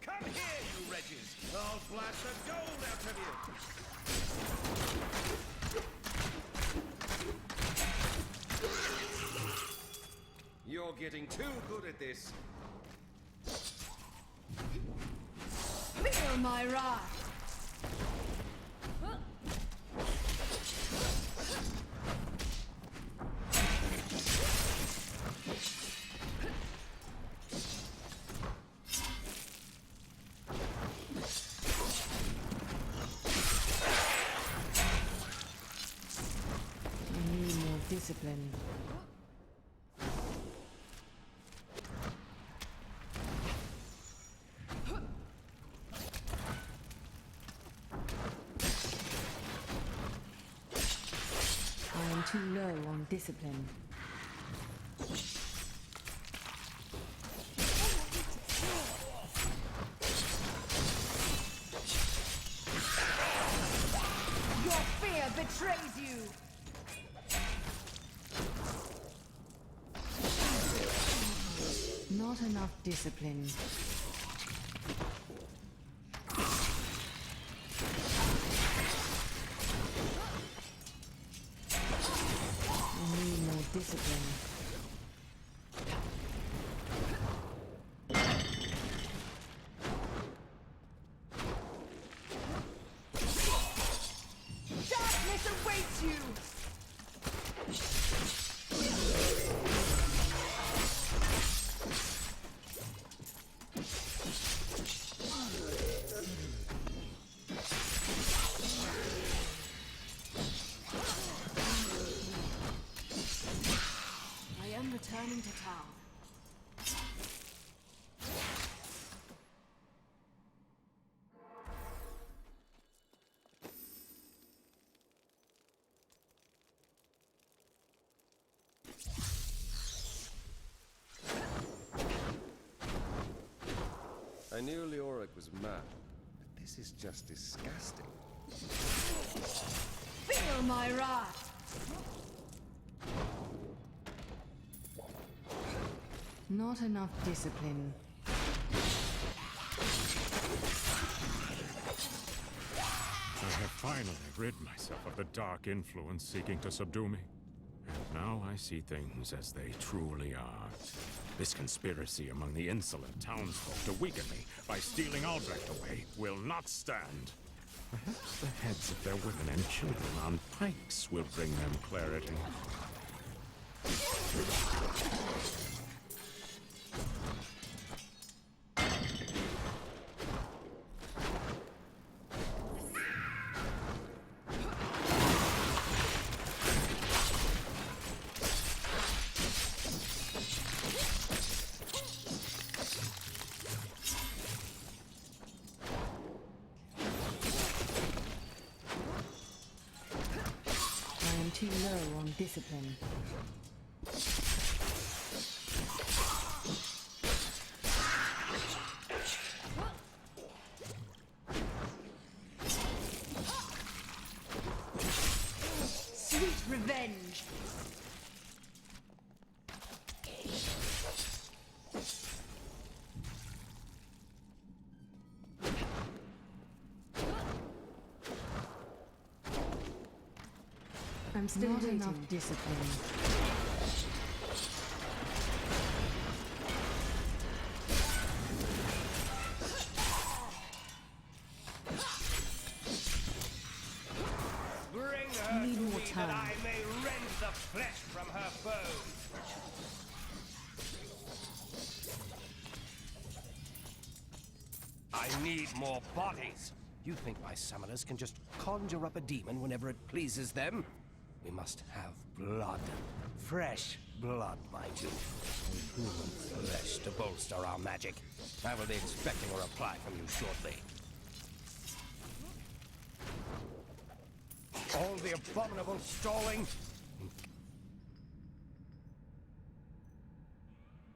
Come here, you wretches! I'll blast the gold out of you! You're getting too good at this. Feel my wrath! I need more discipline. I am too low on discipline. Your fear betrays you! Not enough discipline. I need more discipline. Darkness awaits you! I am returning to town. I knew Leoric was mad, but this is just disgusting. Feel my wrath! Not enough discipline. I have finally rid myself of the dark influence seeking to subdue me. And now I see things as they truly are. This conspiracy among the insolent townsfolk to weaken me by stealing Albrecht away will not stand. Perhaps the heads of their women and children on pikes will bring them clarity. I am too low on discipline. Sweet revenge! I'm still not enough discipline. Bring her Need to more me time. that I may rend the flesh from her bones. I need more bodies. You think my summoners can just conjure up a demon whenever it pleases them? We must have blood. Fresh blood, mind you. And human flesh to bolster our magic. I will be expecting a reply from you shortly. All the abominable stalling.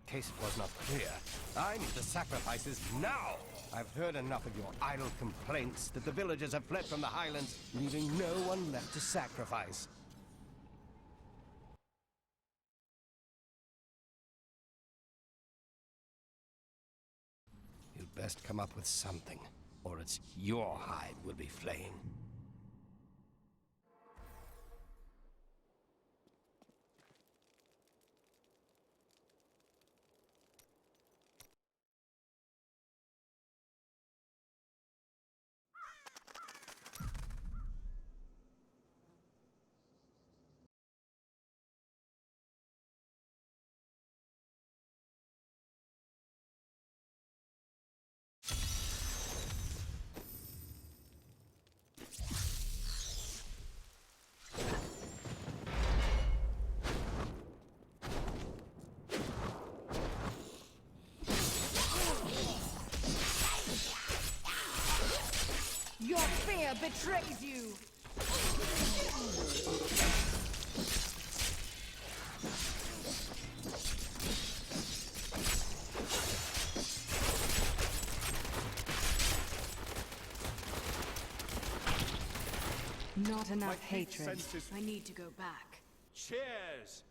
In case it was not clear, I need the sacrifices now! I've heard enough of your idle complaints that the villagers have fled from the highlands, leaving no one left to sacrifice. You'd best come up with something, or it's your hide we'll be flaying. Your fear betrays you! Not enough hatred. I need to go back. Cheers!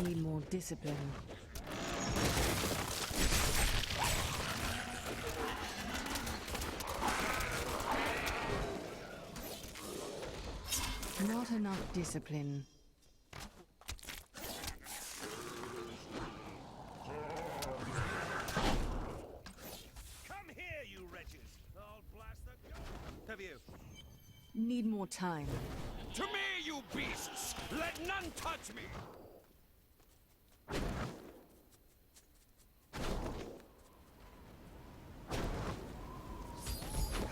Need more discipline. Not enough discipline. Come here, you wretches! I'll blast the gun! Have you? Need more time. To me, you beasts! Let none touch me!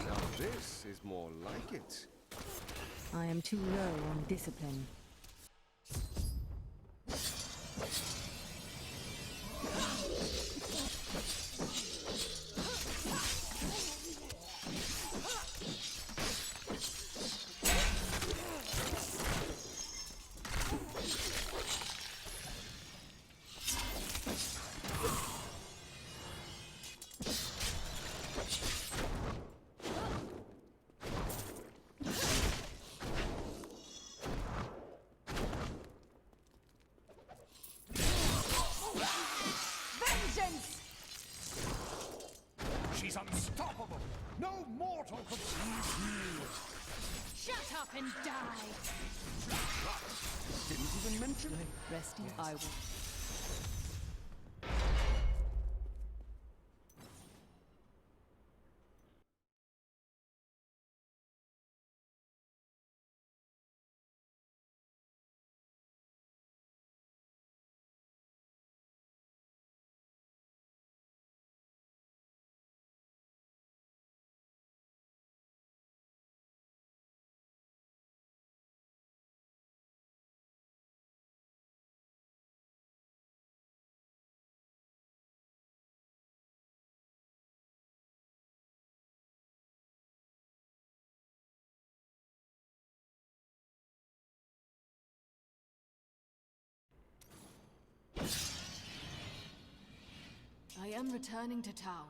Now this is more like it. I am too low on discipline. She's unstoppable! No mortal could seize me! Shut up and die! Didn't even mention it. Resting, I will. am returning to town.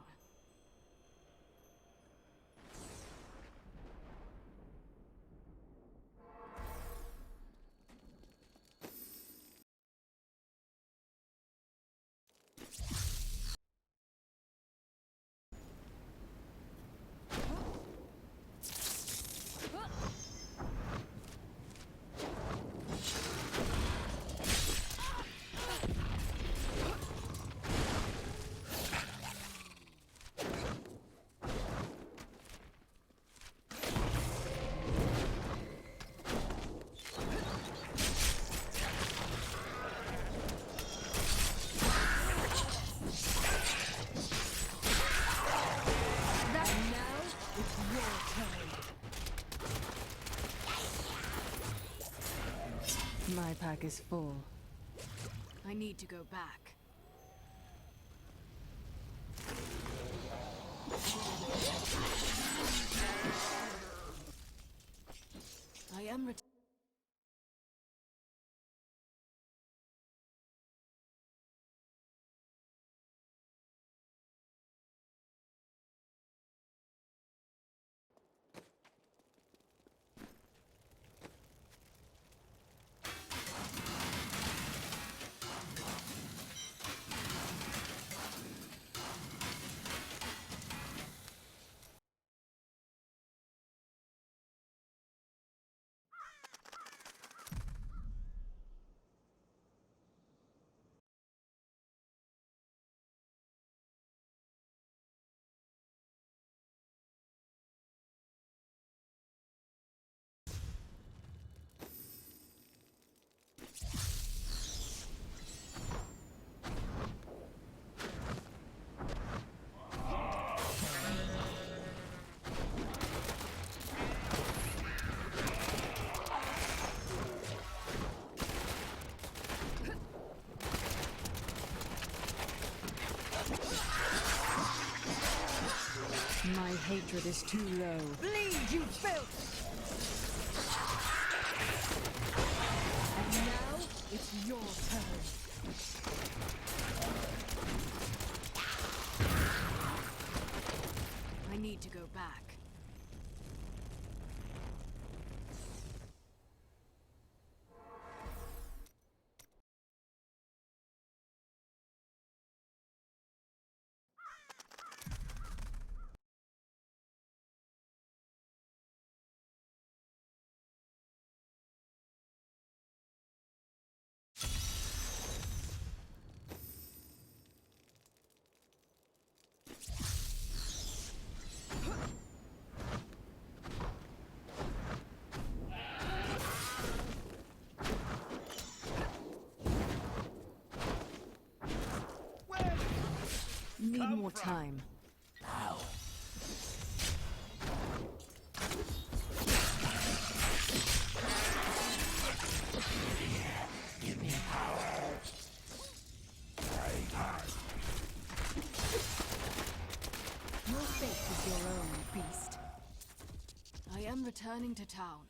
My pack is full. I need to go back. I am My hatred is too low. Bleed, you filth! And now, it's your turn. I need to go back. Need more time. Now. Give me power. Your fate is your own, beast. I am returning to town.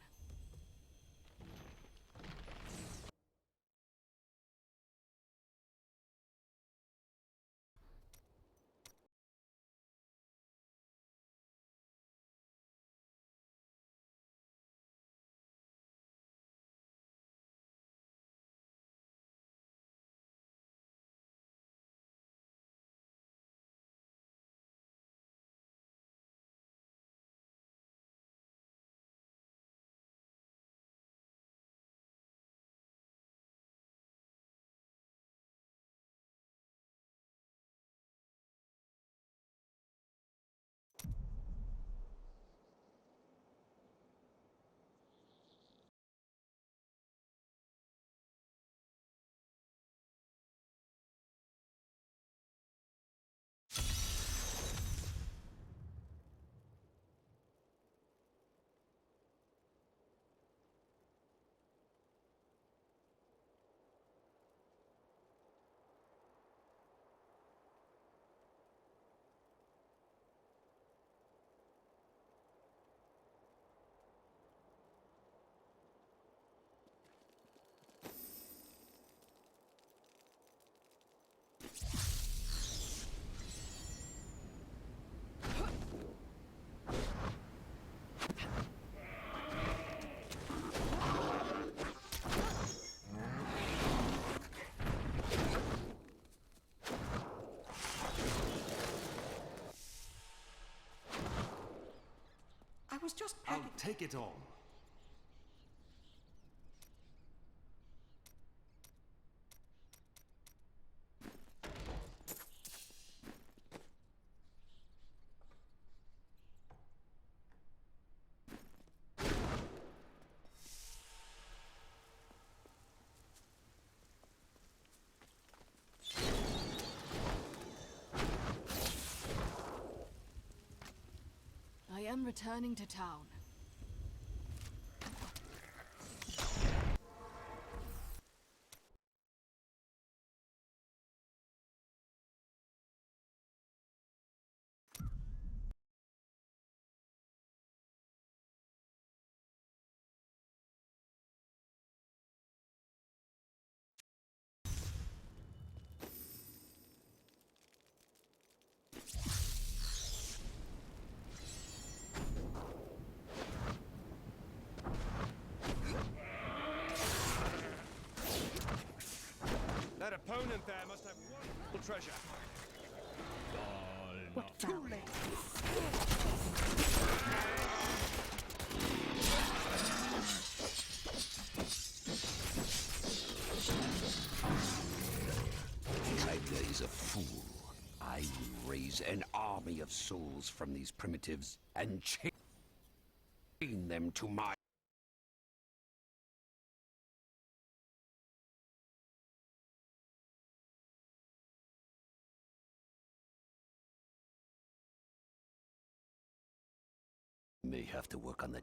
just I'll take it all. I am returning to town. That opponent there must have wonderful treasure. What too late? Magda is a fool. I will raise an army of souls from these primitives and chain them to my... May have to work on the...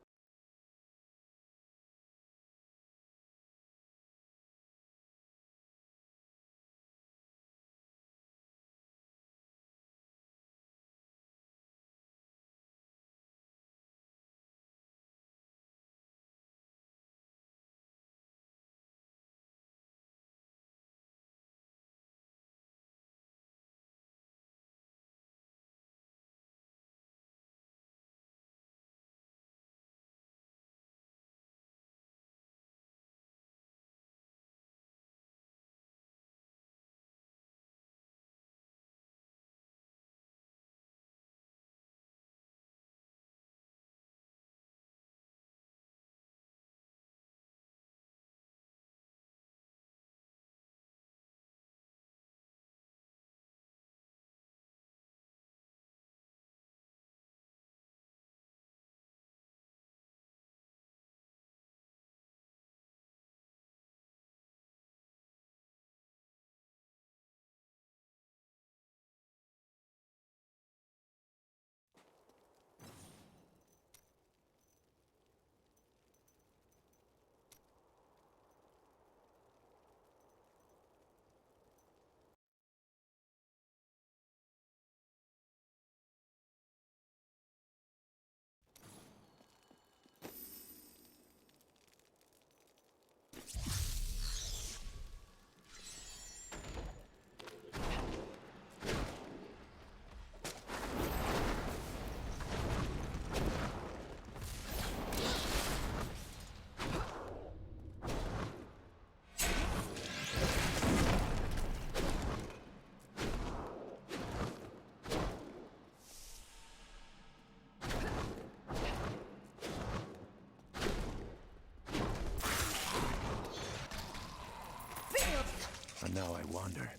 And now I wander.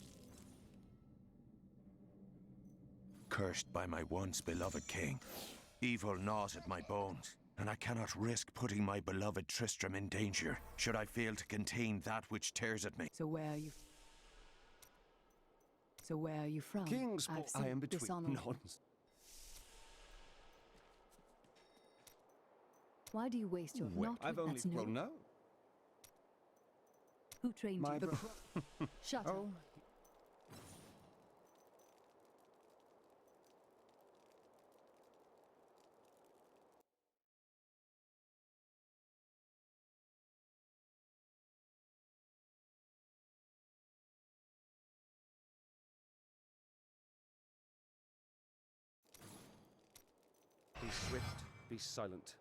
Cursed by my once beloved king. Evil gnaws at my bones, and I cannot risk putting my beloved Tristram in danger, should I fail to contain that which tears at me. So where are you? So where are you from? King's I've I seen am between dishonorable. nonsense. Why do you waste your Well, not I've with- only that's new. well no. Who trained My you? bro- Shut up. Be swift, be silent.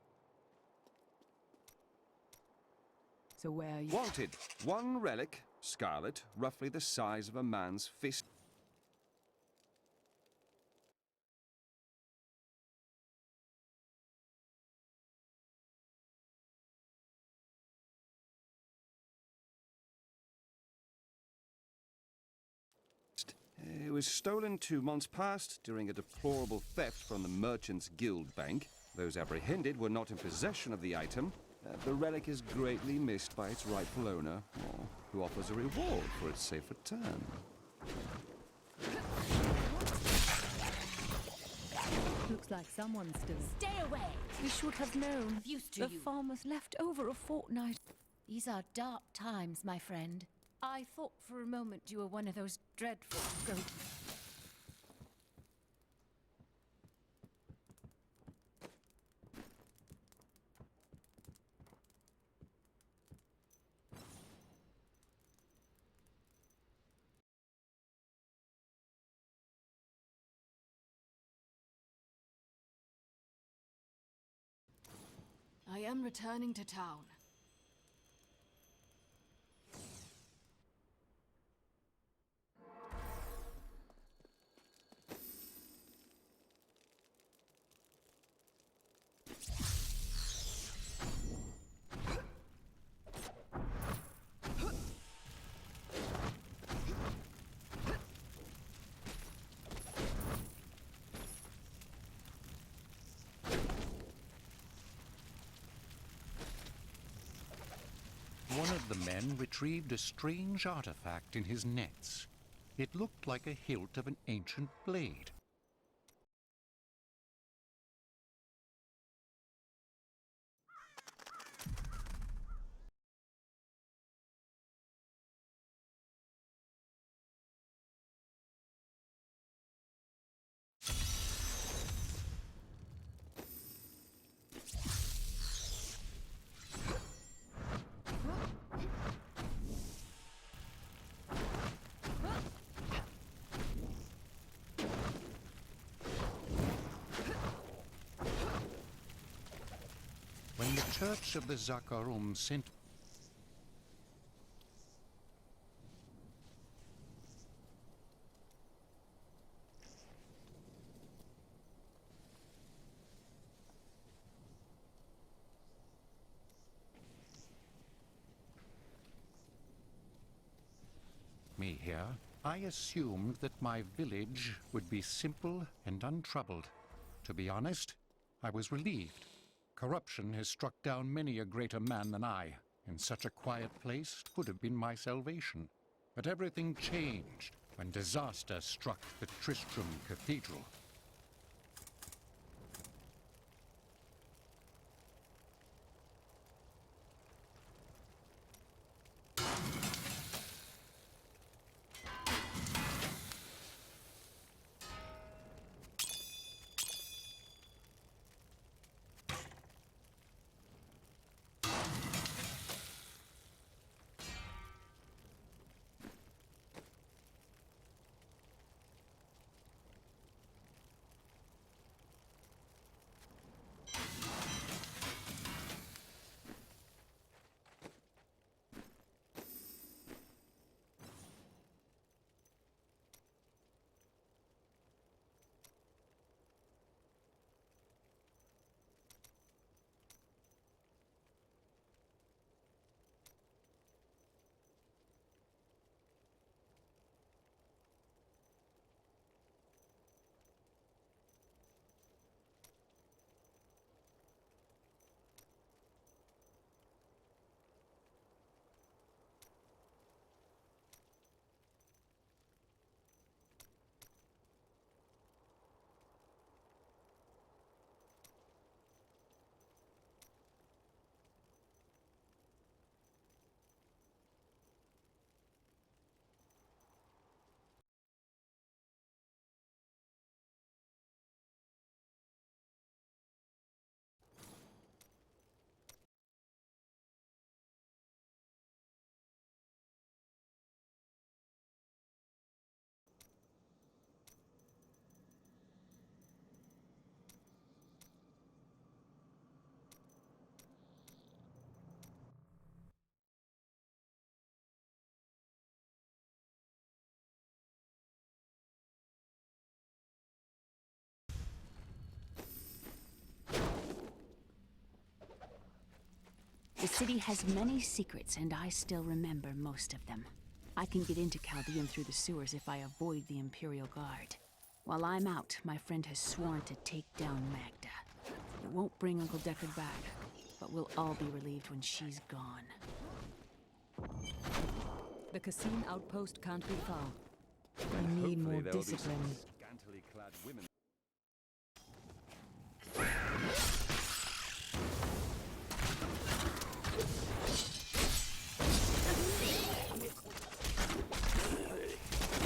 So where are you? Wanted. One relic, scarlet, roughly the size of a man's fist. It was stolen 2 months past during a deplorable theft from the Merchants Guild Bank. Those apprehended were not in possession of the item. The relic is greatly missed by its rightful owner, who offers a reward for its safe return. Looks like someone's still... Stay away! We should have known. Used to The you. farm was left over a fortnight. These are dark times, my friend. I thought for a moment you were one of those dreadful ghosts. I am returning to town. One of the men retrieved a strange artifact in his nets. It looked like a hilt of an ancient blade. When the Church of the Zakarum sent me here, I assumed that my village would be simple and untroubled. To be honest, I was relieved. Corruption has struck down many a greater man than I, and such a quiet place would have been my salvation. But everything changed when disaster struck the Tristram cathedral. The city has many secrets, and I still remember most of them. I can get into Caldeum through the sewers if I avoid the Imperial Guard. While I'm out, my friend has sworn to take down Magda. It won't bring Uncle Deckard back, but we'll all be relieved when she's gone. The Cassim outpost can't be far. I need more Hopefully there'll be some discipline. scantily clad women.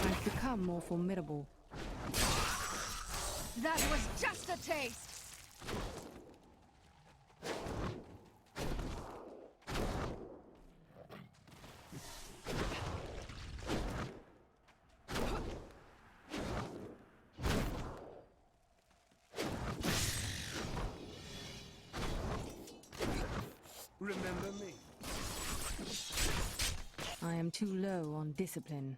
I've become more formidable. That was just a taste! Remember me? I am too low on discipline.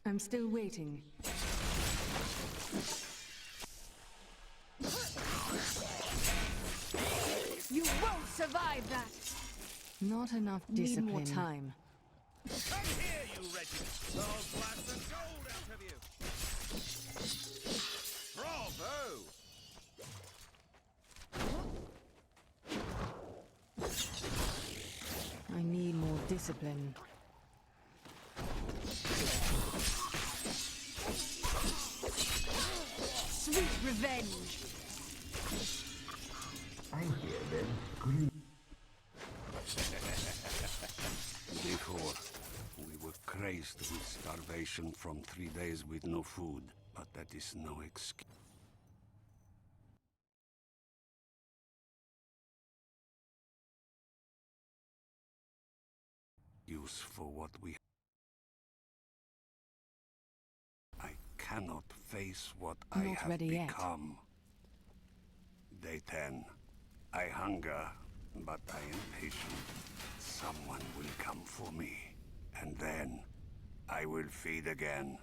I'm still waiting. You won't survive that! Not enough Need discipline. more time. Come here, you wretched! I'll blast the gold out of you! Bravo! I need more discipline. Sweet revenge! I hear them scream. Before, we were crazed with starvation from 3 days with no food, but that is no excuse. Use for what we. I cannot face what I Not have ready yet. become. Day 10. I hunger, but I am patient. Someone will come for me, and then I will feed again.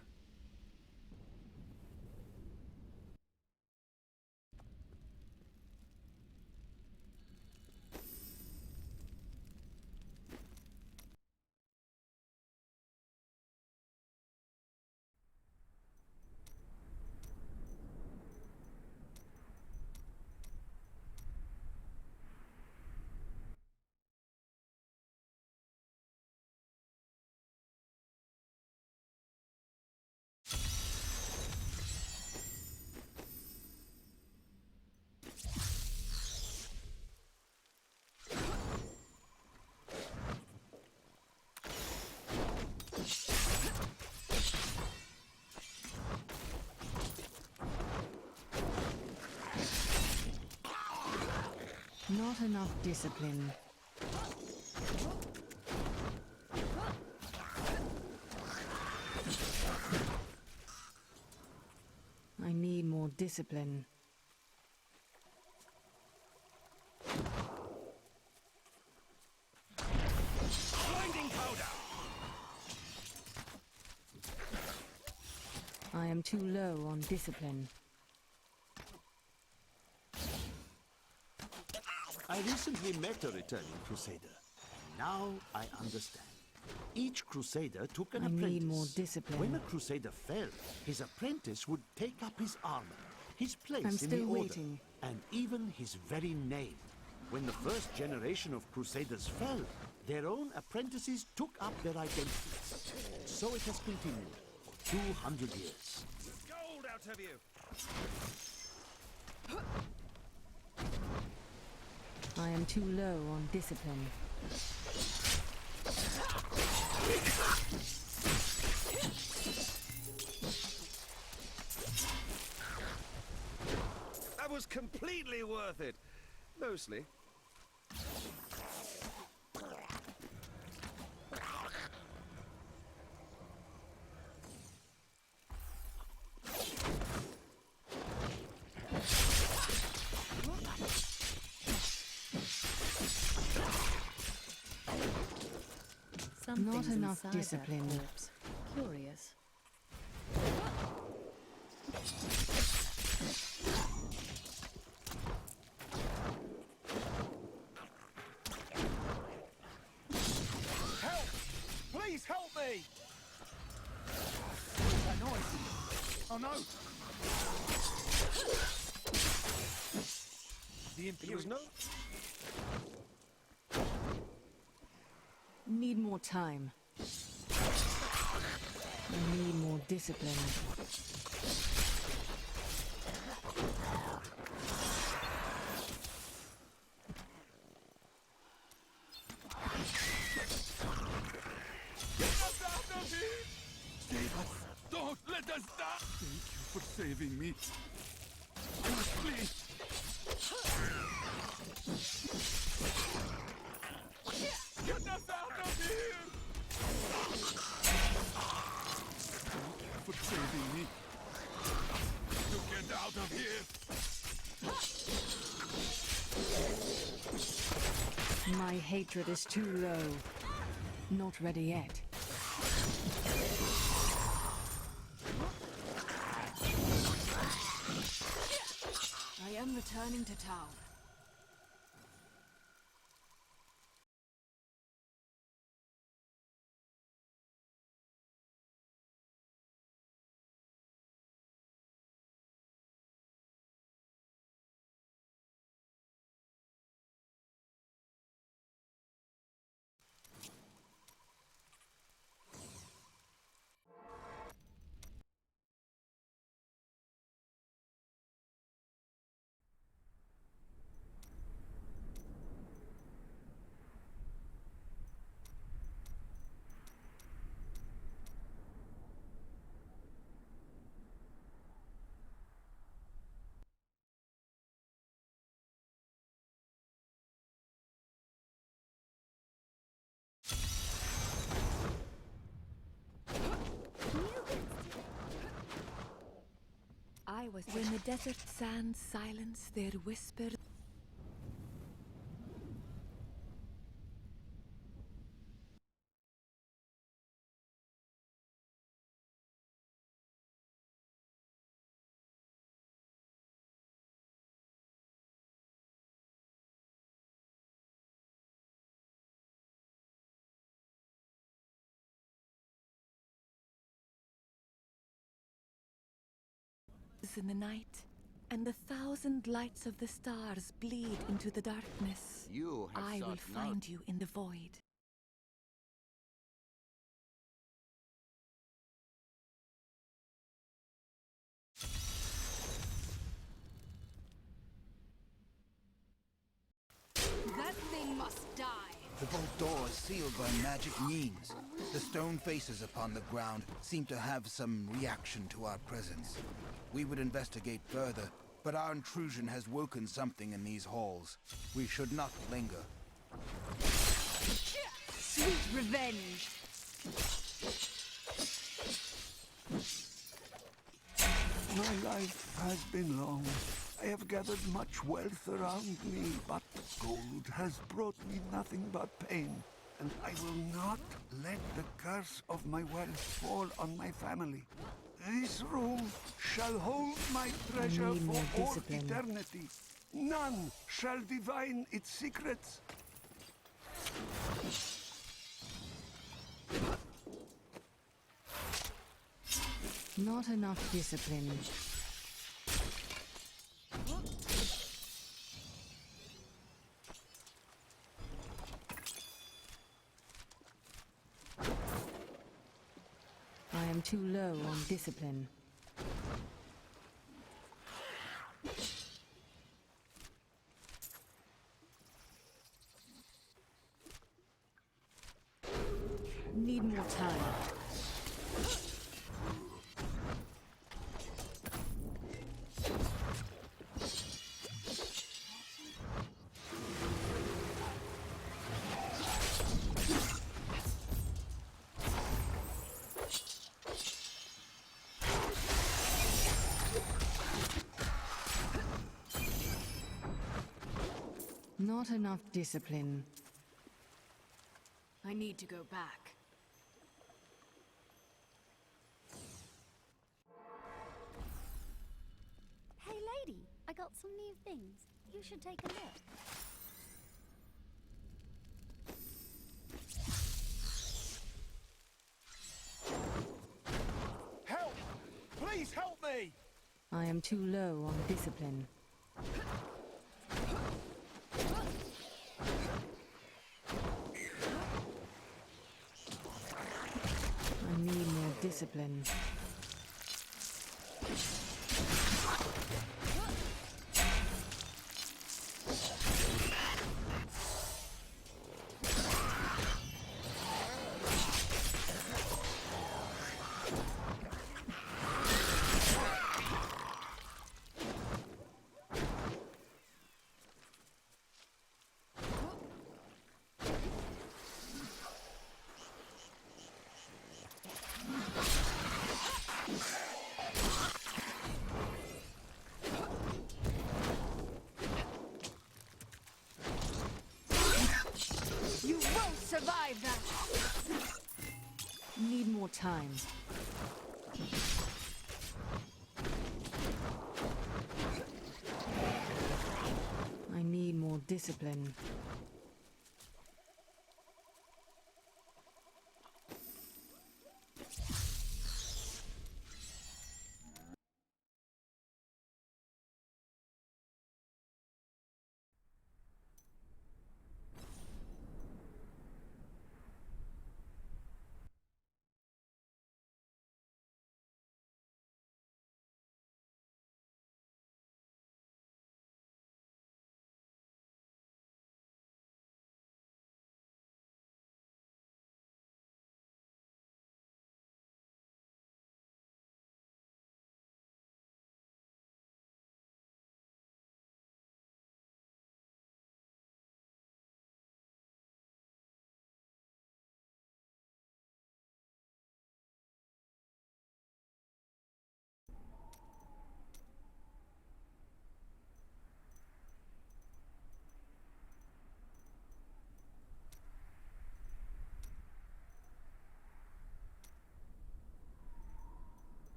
Not enough discipline. I need more discipline. Blinding powder! I am too low on discipline. I recently met a returning crusader. Now I understand. Each crusader took an I apprentice. need more discipline. When a crusader fell, his apprentice would take up his armor, his place I'm in still the order, waiting. and even his very name. When the first generation of crusaders fell, their own apprentices took up their identities. So it has continued. 200 years. Gold out of you! I am too low on discipline. That was completely worth it. Mostly. Not enough inside that discipline. corpse. Curious. Oh no! There was no... Need more time. I need more discipline. Don't let us die! Thank you for saving me. Please. Get us out of here! Thank you for saving me. To get out of here! My hatred is too low. Not ready yet. I am returning to town. I was when the desert sands silence their whisper. In the night, and the thousand lights of the stars bleed into the darkness. You have I will sought find you in the void. That thing must die. The vault door is sealed by magic means. The stone faces upon the ground seem to have some reaction to our presence. We would investigate further, but our intrusion has woken something in these halls. We should not linger. Sweet revenge. My life has been long. I have gathered much wealth around me, but gold has brought me nothing but pain. And I will not let the curse of my wealth fall on my family. This room shall hold my treasure for all eternity. None shall divine its secrets. Not enough discipline. I am too low on discipline. Need more time. Not enough discipline. I need to go back. Hey lady, I got some new things. You should take a look. Help! Please help me! I am too low on discipline. I need more discipline. You won't survive that! Need more time. I need more discipline.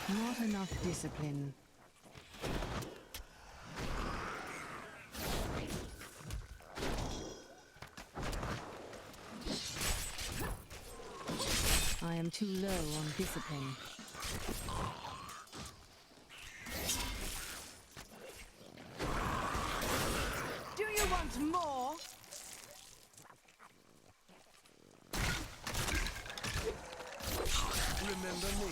Not enough discipline. I am too low on discipline. Do you want more? Remember me?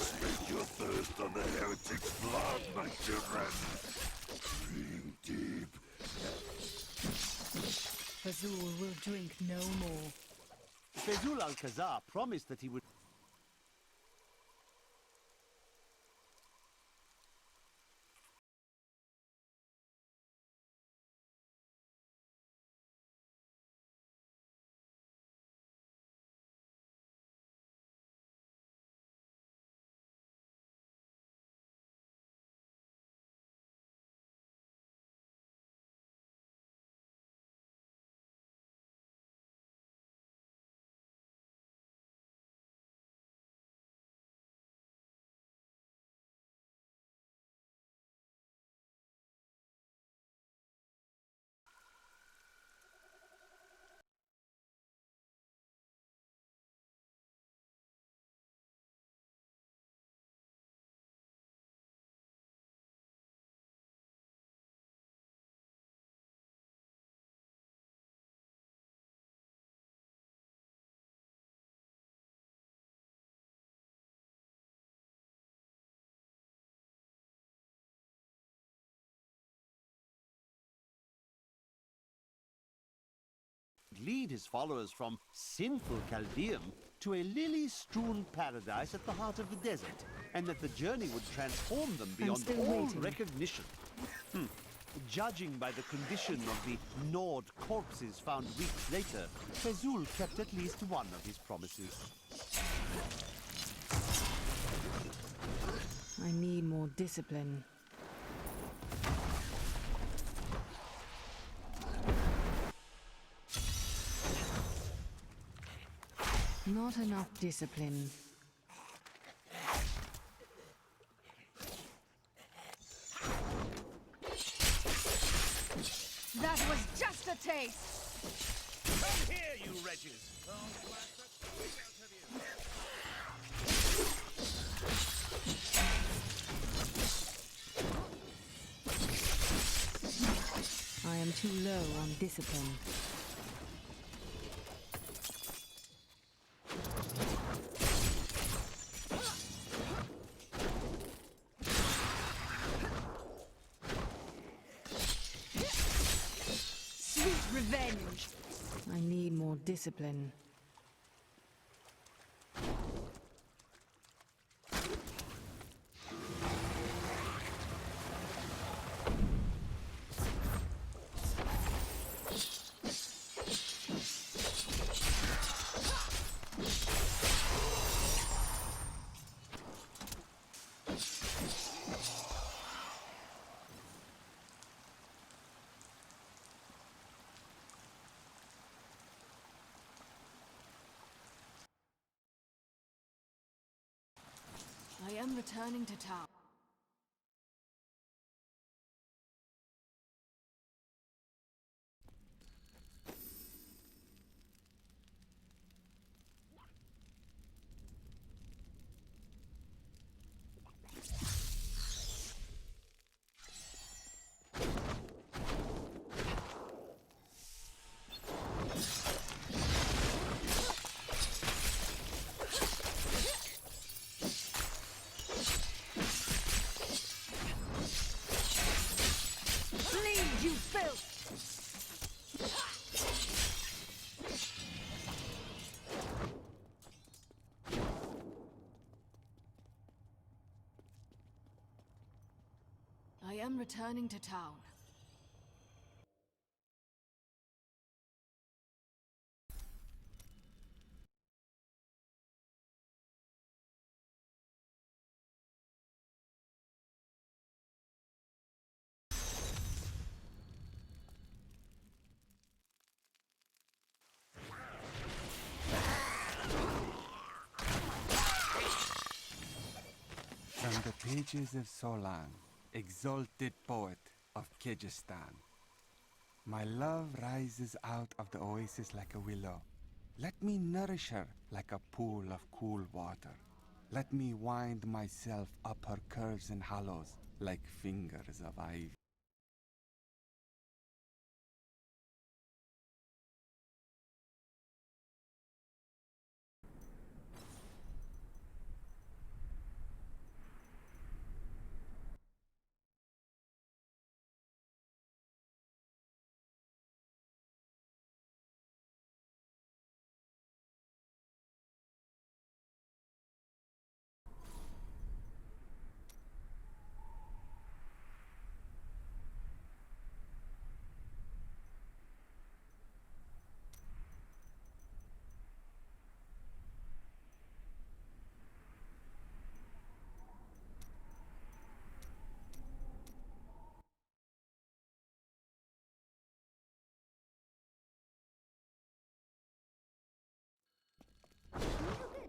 Slake your thirst on the heretic's blood, my children. Drink deep. Fazul will drink no more. Fazul Al-Khazar promised that he would lead his followers from sinful Caldeum to a lily-strewn paradise at the heart of the desert, and that the journey would transform them beyond all recognition. Judging by the condition of the gnawed corpses found weeks later, Fezul kept at least one of his promises. I need more discipline. Not enough discipline. That was just a taste! Come here, you wretches! I am too low on discipline. Revenge! I need more discipline. I am returning to town. I am returning to town. From the pages of Solan, exalted poet of Kyrgyzstan, my love rises out of the oasis like a willow. Let me nourish her like a pool of cool water. Let me wind myself up her curves and hollows like fingers of ivy.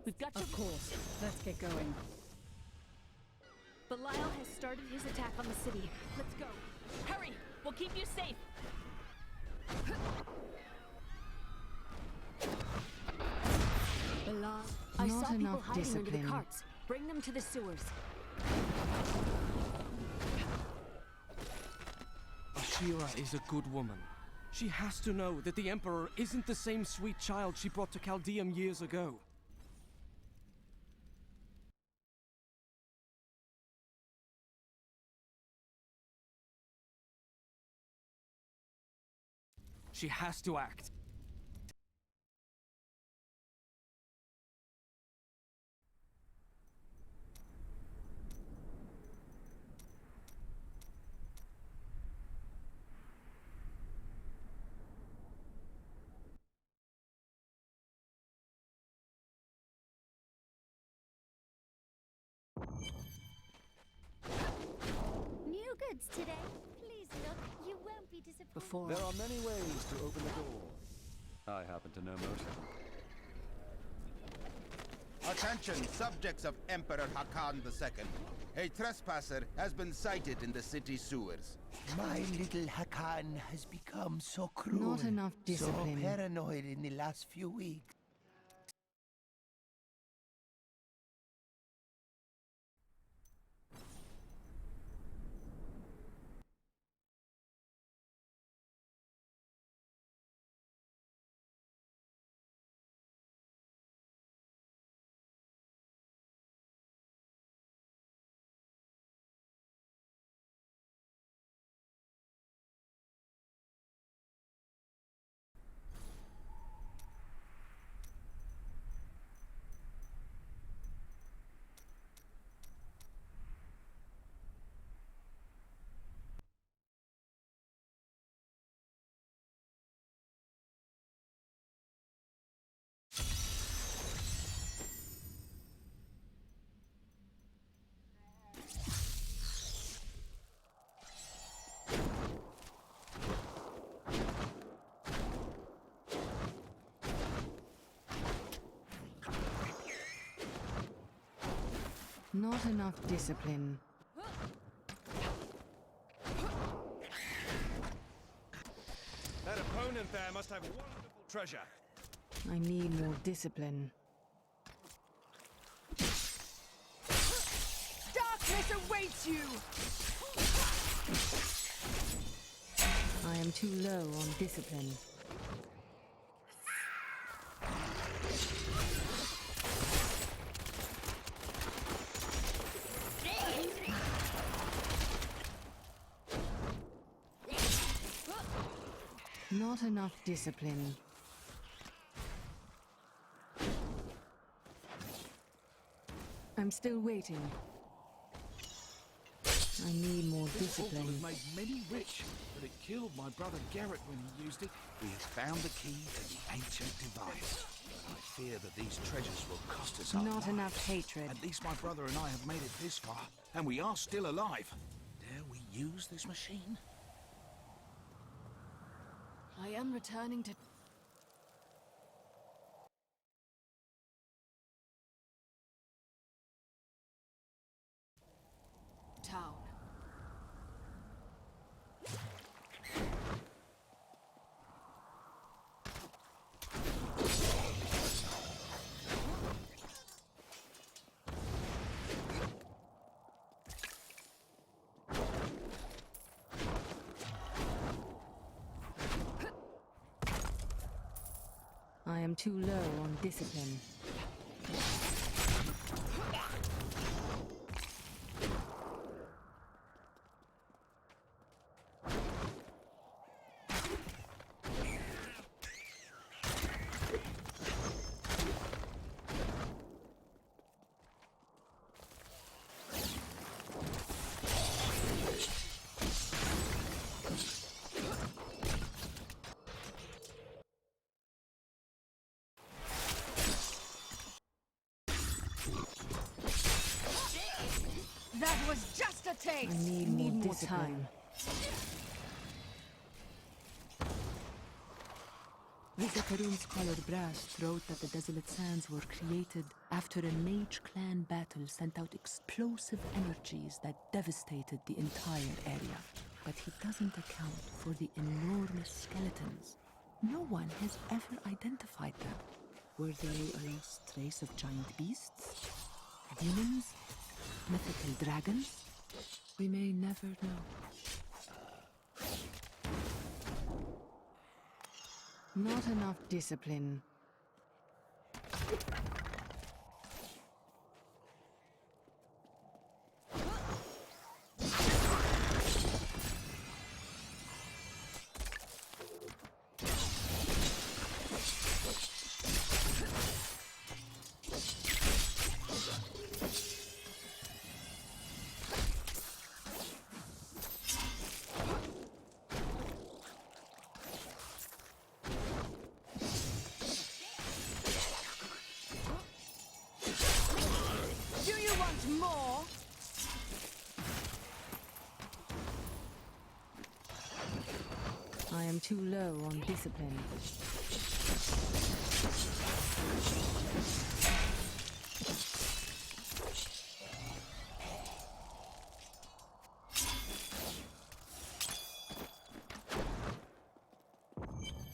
We've got Of course. Let's get going. Belial has started his attack on the city. Let's go. Hurry! We'll keep you safe. Belial. I Not saw people enough hiding under discipline. the carts. Bring them to the sewers. Ashira is a good woman. She has to know that the Emperor isn't the same sweet child she brought to Caldeum years ago. She has to act. before... There are many ways to open the door. I happen to know most. Attention, subjects of Emperor Hakan II. A trespasser has been sighted in the city sewers. My little Hakan has become so cruel. Not enough discipline. So paranoid in the last few weeks. Not enough discipline. That opponent there must have wonderful treasure. I need more discipline. Darkness awaits you! I am too low on discipline. Not enough discipline. I'm still waiting. I need more This portal discipline. has made many rich, but it killed my brother Garrett when he used it. We have found the key to the ancient device. I fear that these treasures will cost us our Not lives. enough hatred. At least my brother and I have made it this far, and we are still alive. Dare we use this machine? I am returning to... town. I am too low on discipline. That was just a taste! I need more discipline. Vizakaru's colored brass wrote that the Desolate Sands were created after a mage clan battle sent out explosive energies that devastated the entire area. But he doesn't account for the enormous skeletons. No one has ever identified them. Were they a lost race of giant beasts? Demons? Mythical dragons? We may never know. Not enough discipline. I am too low on discipline.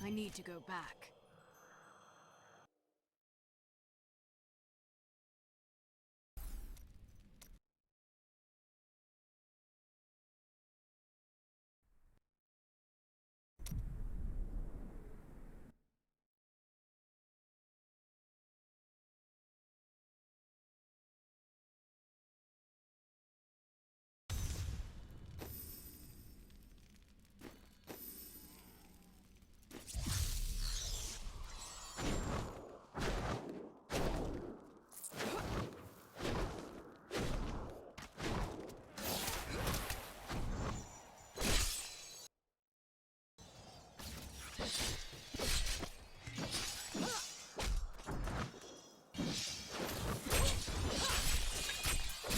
I need to go back.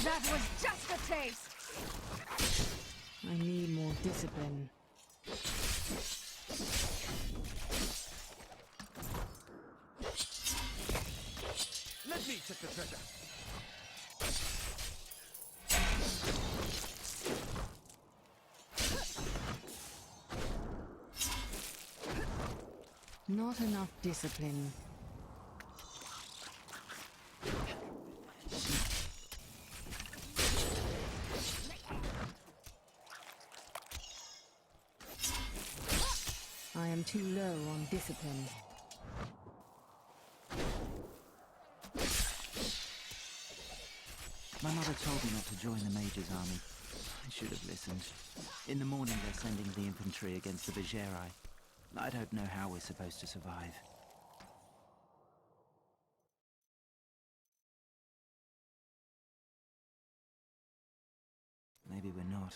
That was just a taste! I need more discipline. Let me check the treasure. Not enough discipline. I am too low on discipline. My mother told me not to join the Mage's army. I should have listened. In the morning they're sending the infantry against the Bergerae. I don't know how we're supposed to survive. Maybe we're not.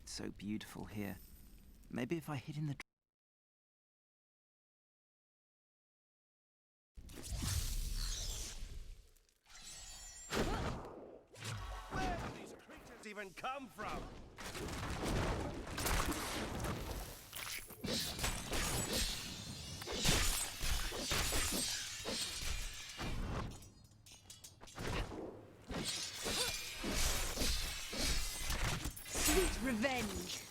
It's so beautiful here. Maybe if I hid in the... Where do these creatures even come from? Sweet revenge!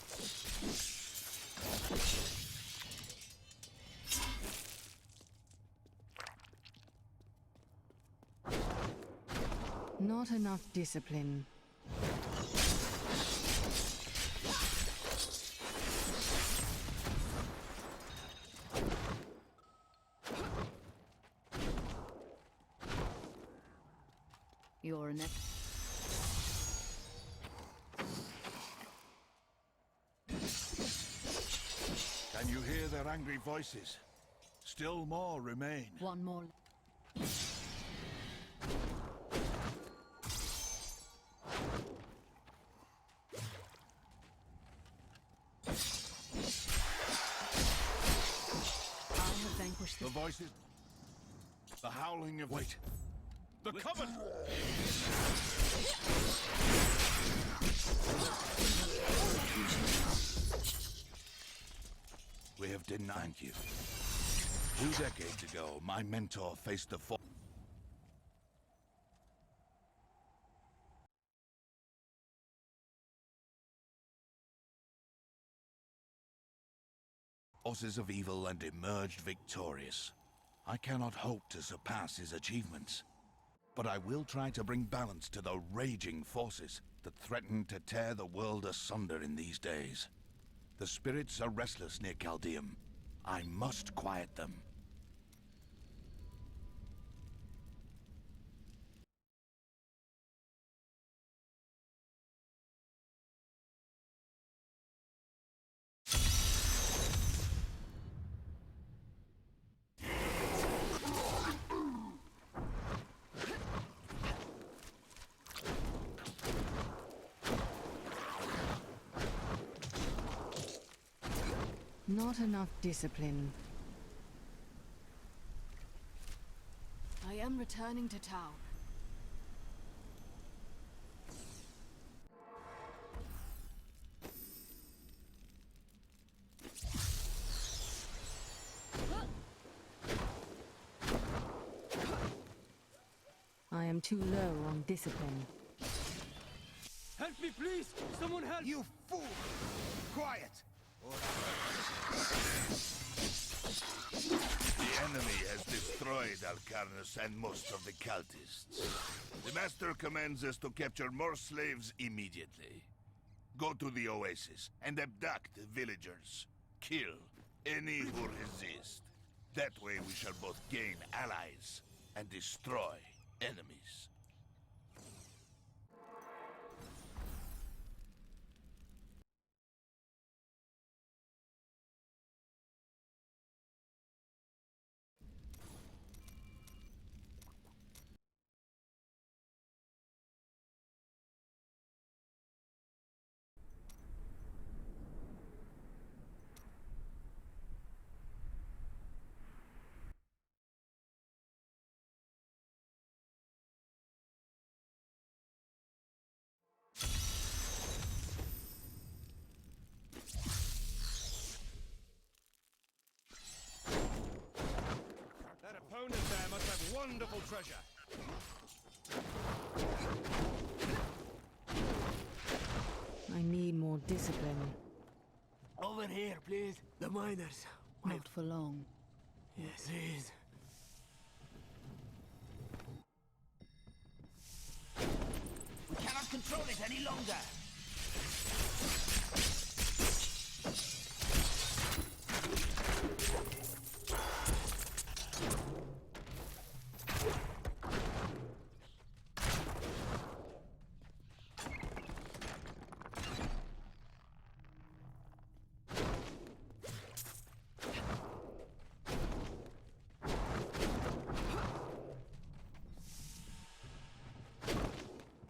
Not enough discipline. You're an Can you hear their angry voices? Still more remain. One more. The voices. The howling of... Wait. The coven! We have denied. Thank you. 2 decades ago, my mentor faced the forces of evil and emerged victorious. I cannot hope to surpass his achievements, but I will try to bring balance to the raging forces that threaten to tear the world asunder in these days. The spirits are restless near Caldeum. I must quiet them. Not enough discipline. I am returning to town. too low on discipline. Help me, please! Someone help! You fool! Quiet! The enemy has destroyed Alcarnus and most of the cultists. The Master commands us to capture more slaves immediately. Go to the oasis and abduct villagers. Kill any who resist. That way we shall both gain allies and destroy enemies. That opponent there must have wonderful treasure. I need more discipline. Over here, please. The miners. Not for long. Yes, please. We cannot control it any longer.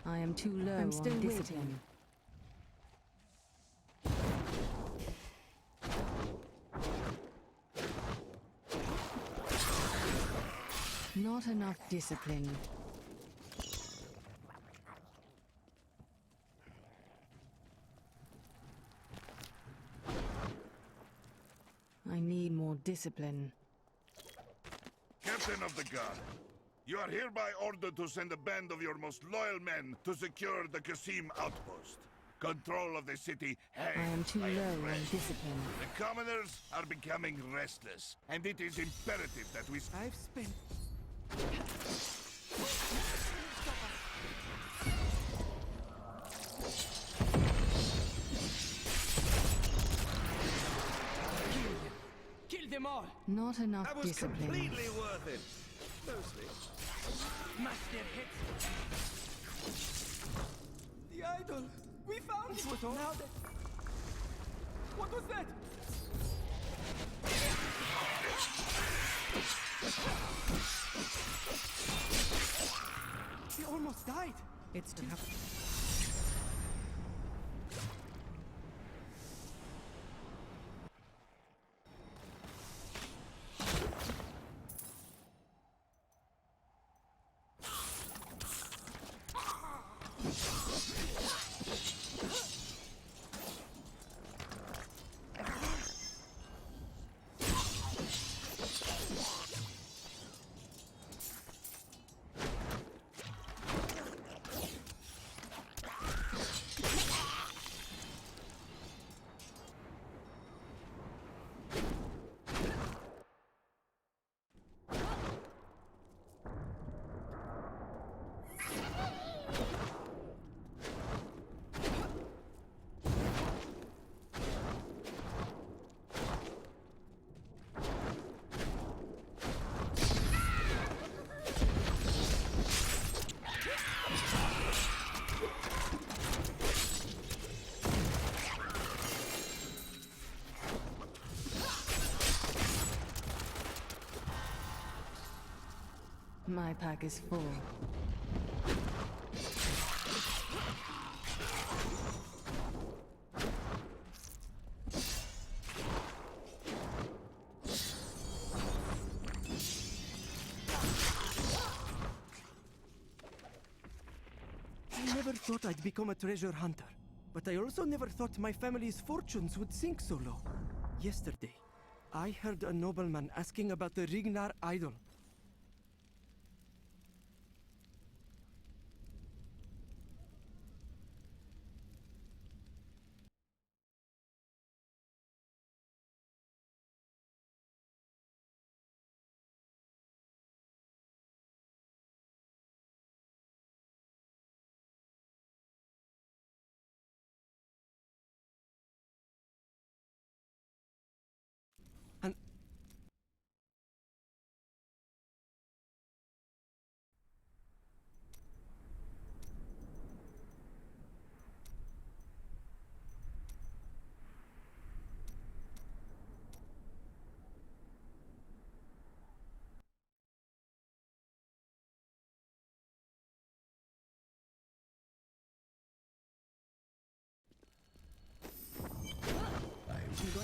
I am too low I'm still on waiting. discipline. Not enough discipline. I need more discipline. Captain of the Guard, you are hereby ordered to send a band of your most loyal men to secure the Qasim outpost. Control of the city I am too low on discipline. The commoners are becoming restless, and it is imperative that we... I've spent... Kill them all! Not enough That was discipline. completely worth it. Mostly. Smash their heads! The idol! We found it! Now that... What was that? He almost died! It's to happen. My pack is full. I never thought I'd become a treasure hunter, but I also never thought my family's fortunes would sink so low. Yesterday, I heard a nobleman asking about the Rignar idol.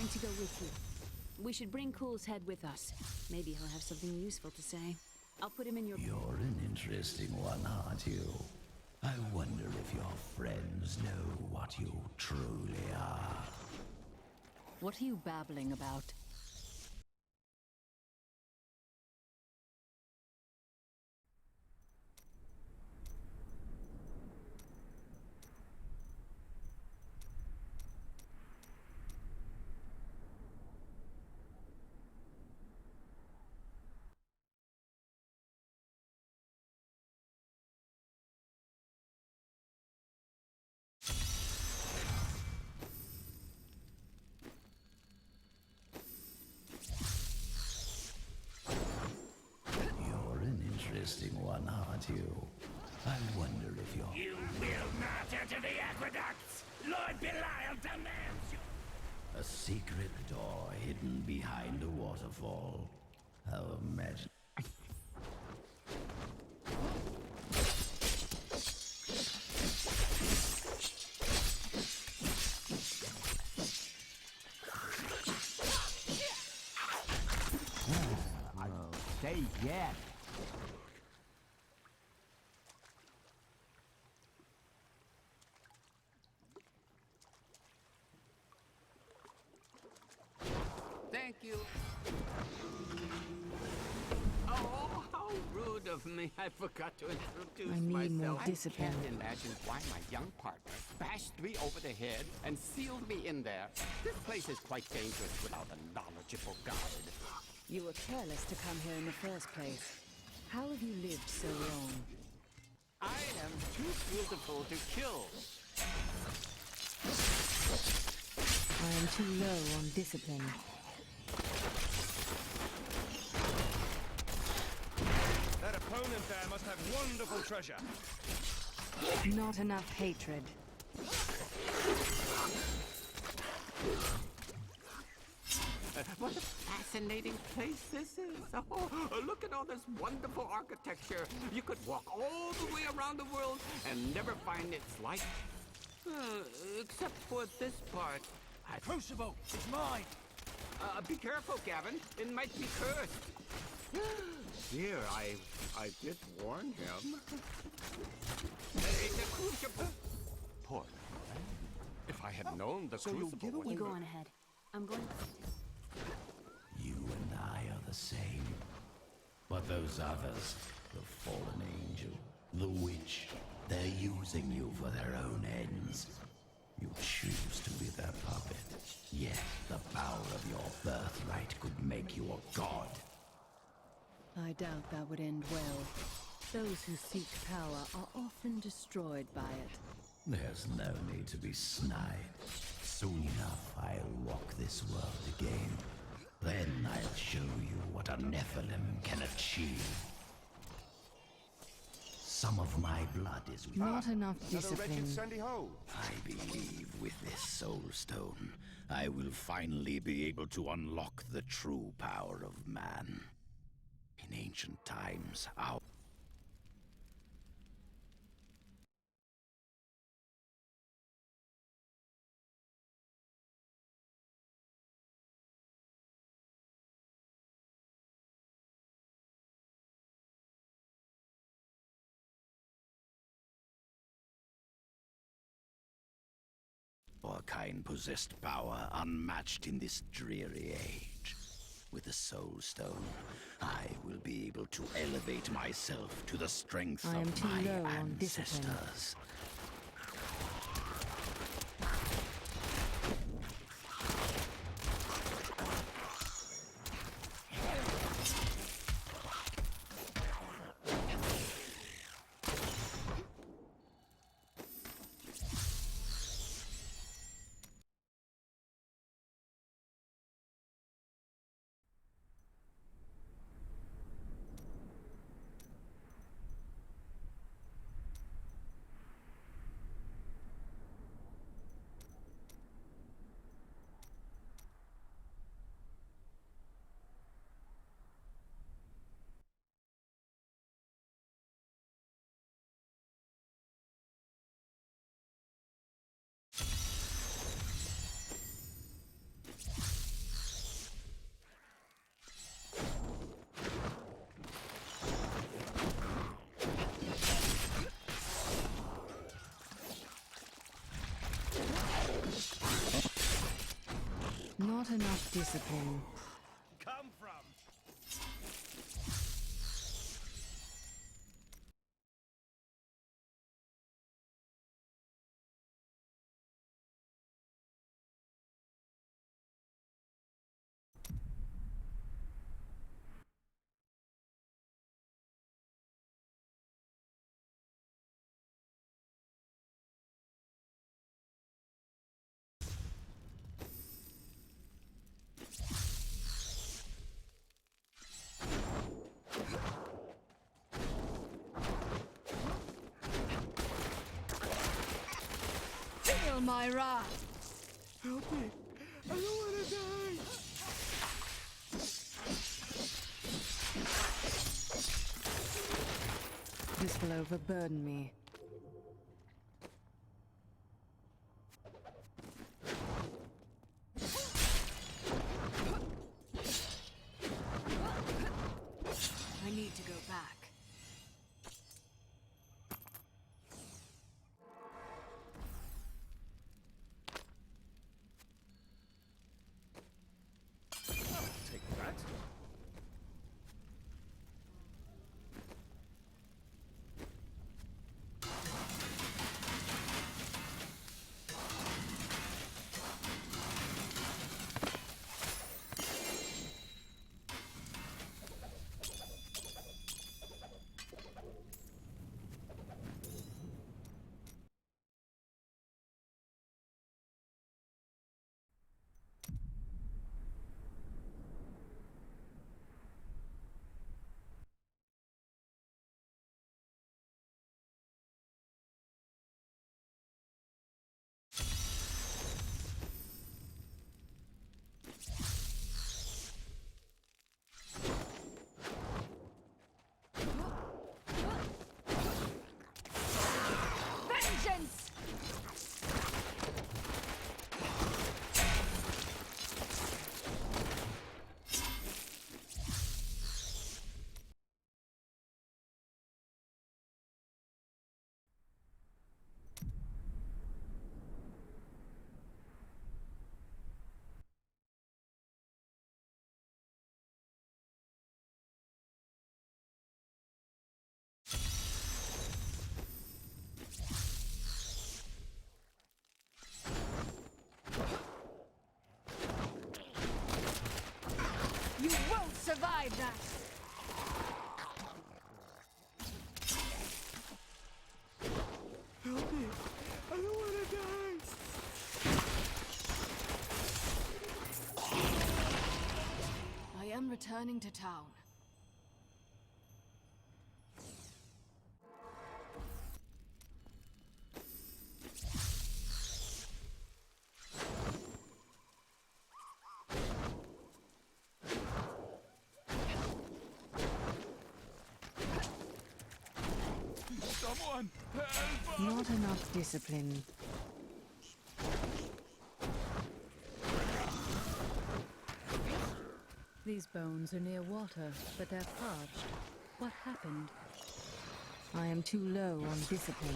going to go with you. We should bring Cool's head with us. Maybe he'll have something useful to say. I'll put him in your... You're an interesting one, aren't you? I wonder if your friends know what you truly are. What are you babbling about? Interesting one, aren't you? I wonder if you're... You will not enter the aqueducts! Lord Belial demands you! A secret door hidden behind a waterfall. How imagine... Say yes. Thank you. Oh, how rude of me. I forgot to introduce I need myself. more discipline. I can't imagine why my young partner bashed me over the head and sealed me in there. This place is quite dangerous without a knowledgeable guard. You were careless to come here in the first place. How have you lived so long? I am too beautiful to kill. I am too low on discipline. That opponent there must have wonderful treasure. Not enough hatred. What a fascinating place this is. Oh, look at all this wonderful architecture. You could walk all the way around the world and never find its like. Except for this part. Crucible is mine. Be careful, Gavin. It might be cursed. Dear, I did warn him. The crucible. Poor man. If I had known the crucible was... You go on ahead. I'm going... You and I are the same. But those others, the fallen angel, the witch, they're using you for their own ends. You choose to be their puppet. Yet the power of your birthright could make you a god. I doubt that would end well. Those who seek power are often destroyed by it. There's no need to be snide. Soon enough, I'll walk this world again. Then I'll show you what a Nephilim can achieve. Some of my blood is with Not enough Another wretched discipline. Sandy Hole. I believe with this Soulstone, I will finally be able to unlock the true power of man. In ancient times, our... Our kind possessed power unmatched in this dreary age. With the Soulstone, I will be able to elevate myself to the strength I am of too my low on discipline. ancestors. Not enough discipline. Come from? Feel my wrath! Help me! I don't want to die! This will overburden me. I need to go back. Take that. Vengeance! You won't survive that! Help me! I don't want to die! I am returning to town. Someone! Help! Not enough discipline. These bones are near water, but they're parched. What happened? I am too low on discipline.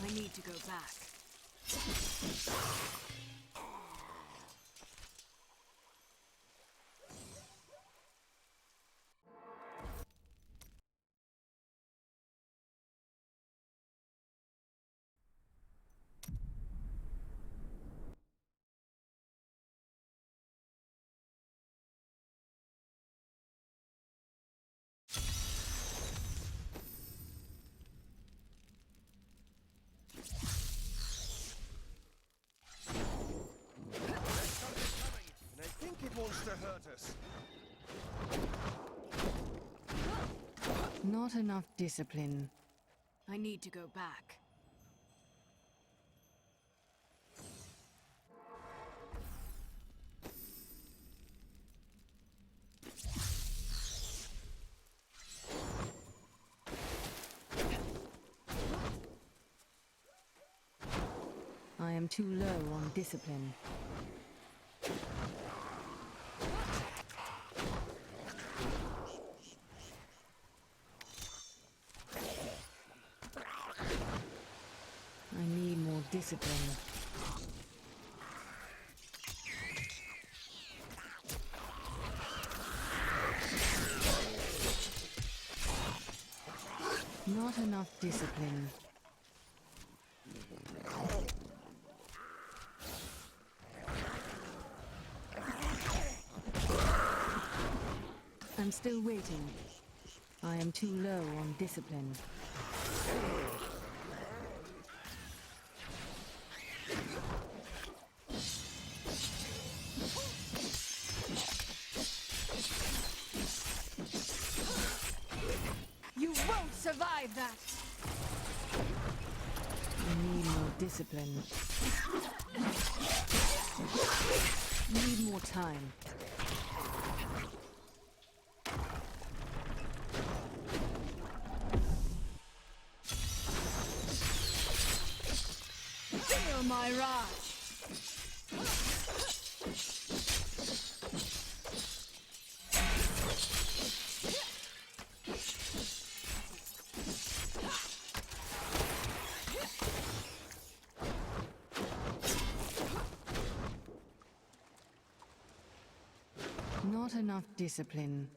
I need to go back. Wants to hurt us. Not enough discipline. I need to go back. I am too low on discipline. I need more discipline. Not enough discipline. I'm still waiting. I am too low on discipline. You won't survive that! I need more discipline. Need more time. Feel my wrath! Not enough discipline.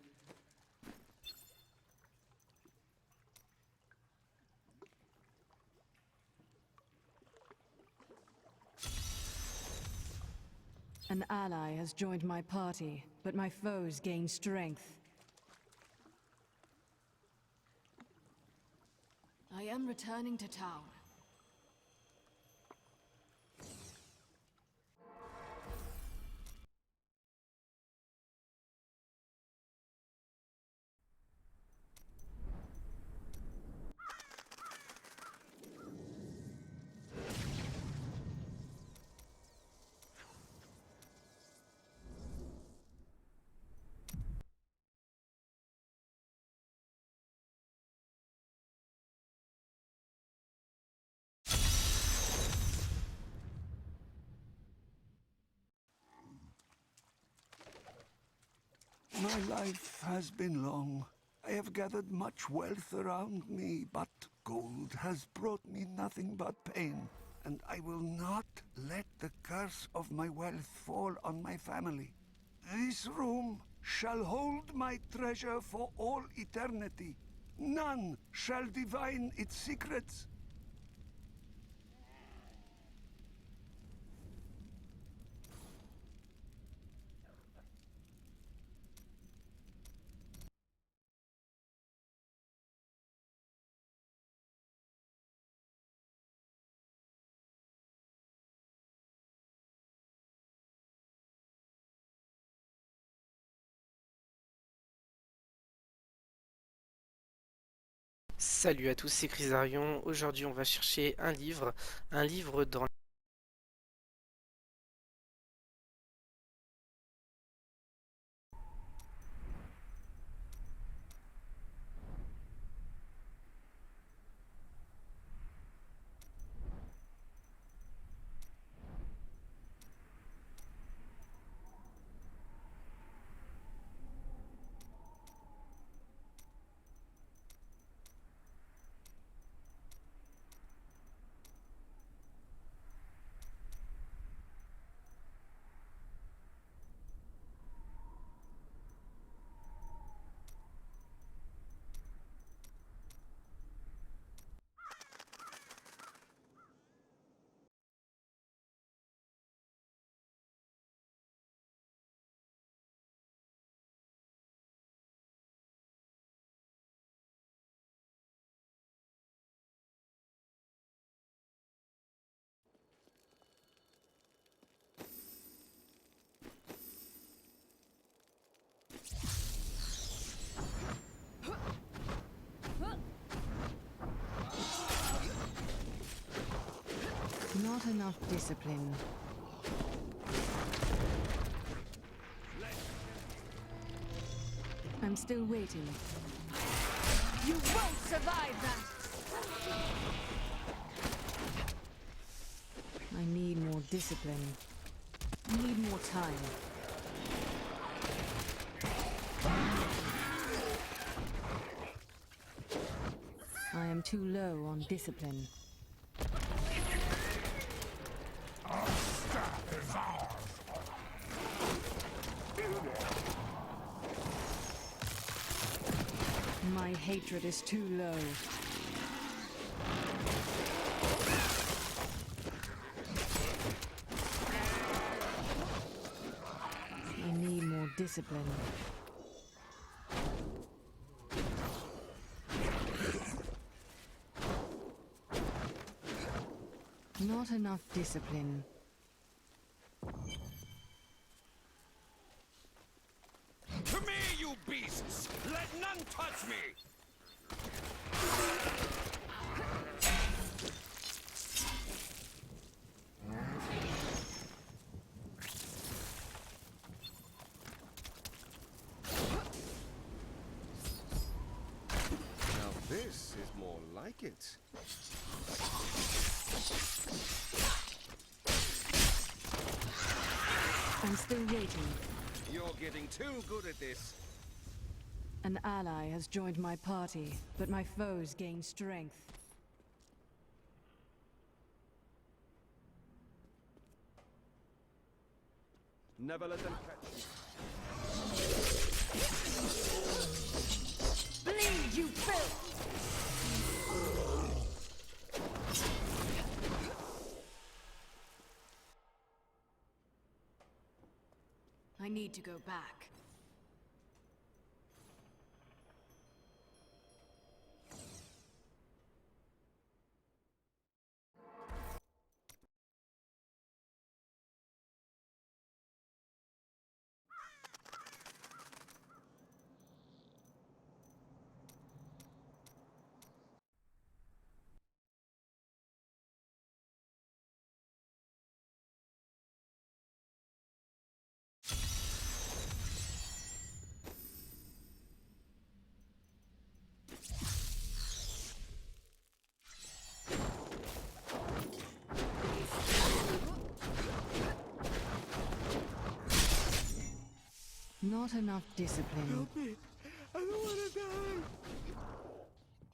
An ally has joined my party, but my foes gain strength. I am returning to town. My life has been long. I have gathered much wealth around me, but gold has brought me nothing but pain. And I will not let the curse of my wealth fall on my family. This room shall hold my treasure for all eternity. None shall divine its secrets. Salut à tous, c'est Chrysarion. Aujourd'hui, on va chercher un livre dans Not enough discipline. I'm still waiting. You won't survive that! I need more discipline. Need more time. I am too low on discipline. Our staff is ours. My hatred is too low. discipline. Not enough discipline. To me, you beasts! Let none touch me! Now this is more like it. I'm still waiting. You're getting too good at this. An ally has joined my party, but my foes gain strength. Never let them catch you. Bleed, you filth! I need to go back. Not enough discipline. Help me! I don't want to die!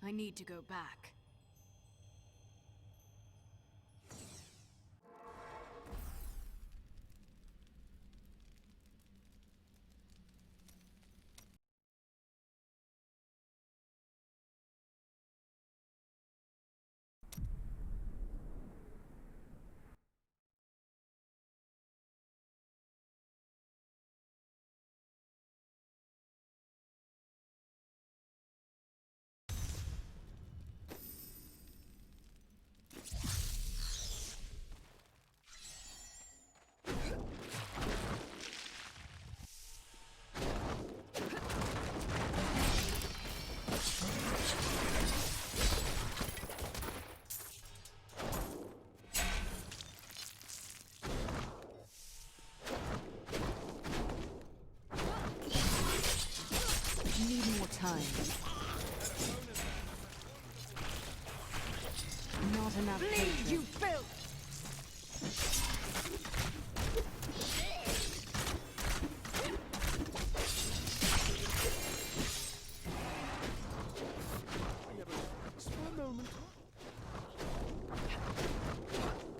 I need to go back. Need more time. Not enough Bleed, hatred. you filth!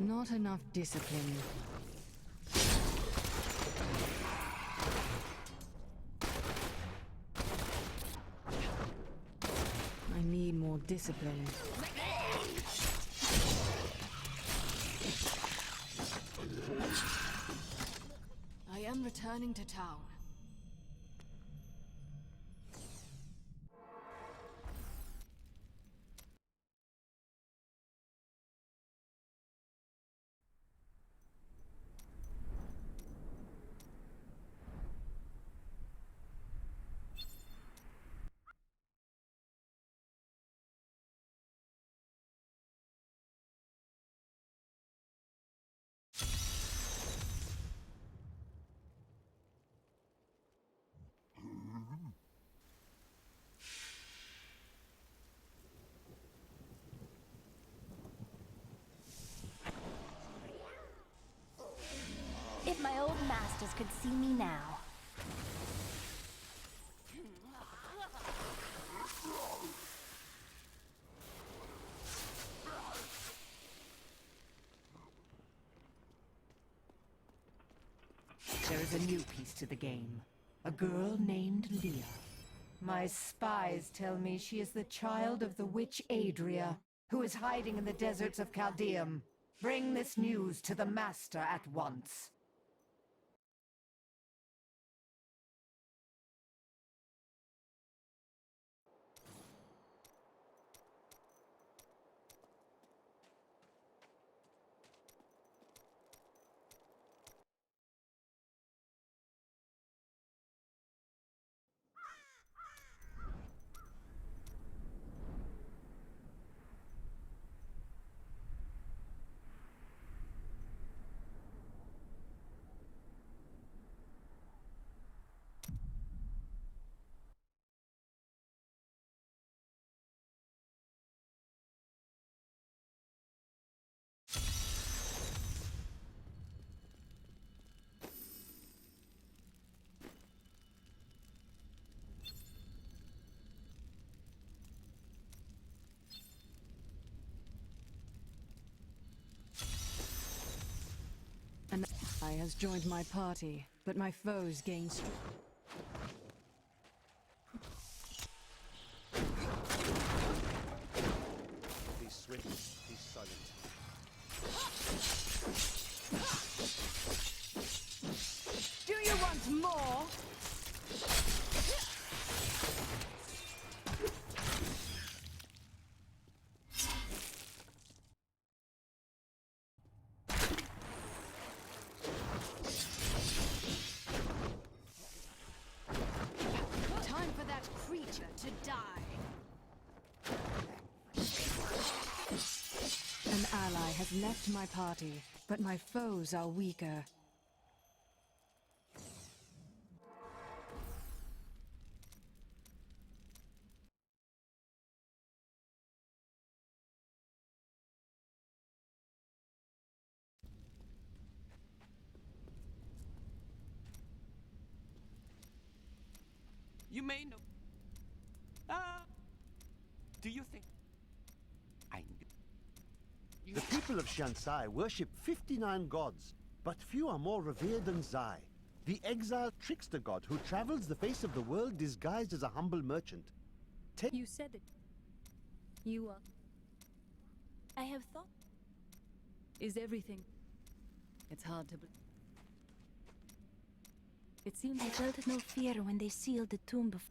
Not enough discipline. I need more discipline. I am returning to town. If my old masters could see me now. There is a new piece to the game. A girl named Leah. My spies tell me she is the child of the witch Adria, who is hiding in the deserts of Caldeum. Bring this news to the Master at once. An ally has joined my party, but my foes gain strength. Be swift, be silent. Do you want more? Time for that creature to die. An ally has left my party, but my foes are weaker. You may know. Do you think I knew? The people of Shansai worship 59 gods, but few are more revered than Zai, the exiled trickster god who travels the face of the world disguised as a humble merchant. You said it. You are. I have thought. Is everything. It's hard to believe. It seems I felt no fear when they sealed the tomb before.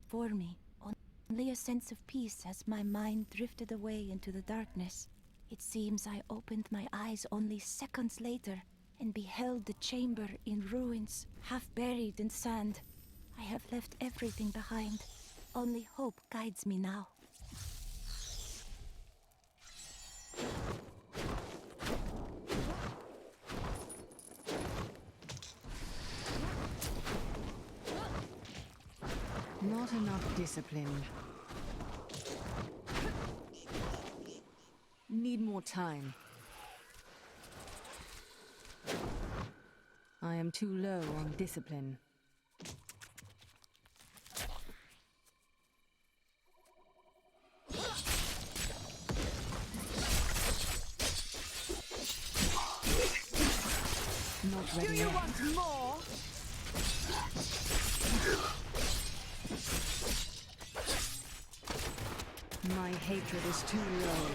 For me, only a sense of peace as my mind drifted away into the darkness. It seems I opened my eyes only seconds later and beheld the chamber in ruins, half buried in sand. I have left everything behind. Only hope guides me now. Not enough discipline. Need more time. I am too low on discipline. Not ready Do you yet. want more? My hatred is too low.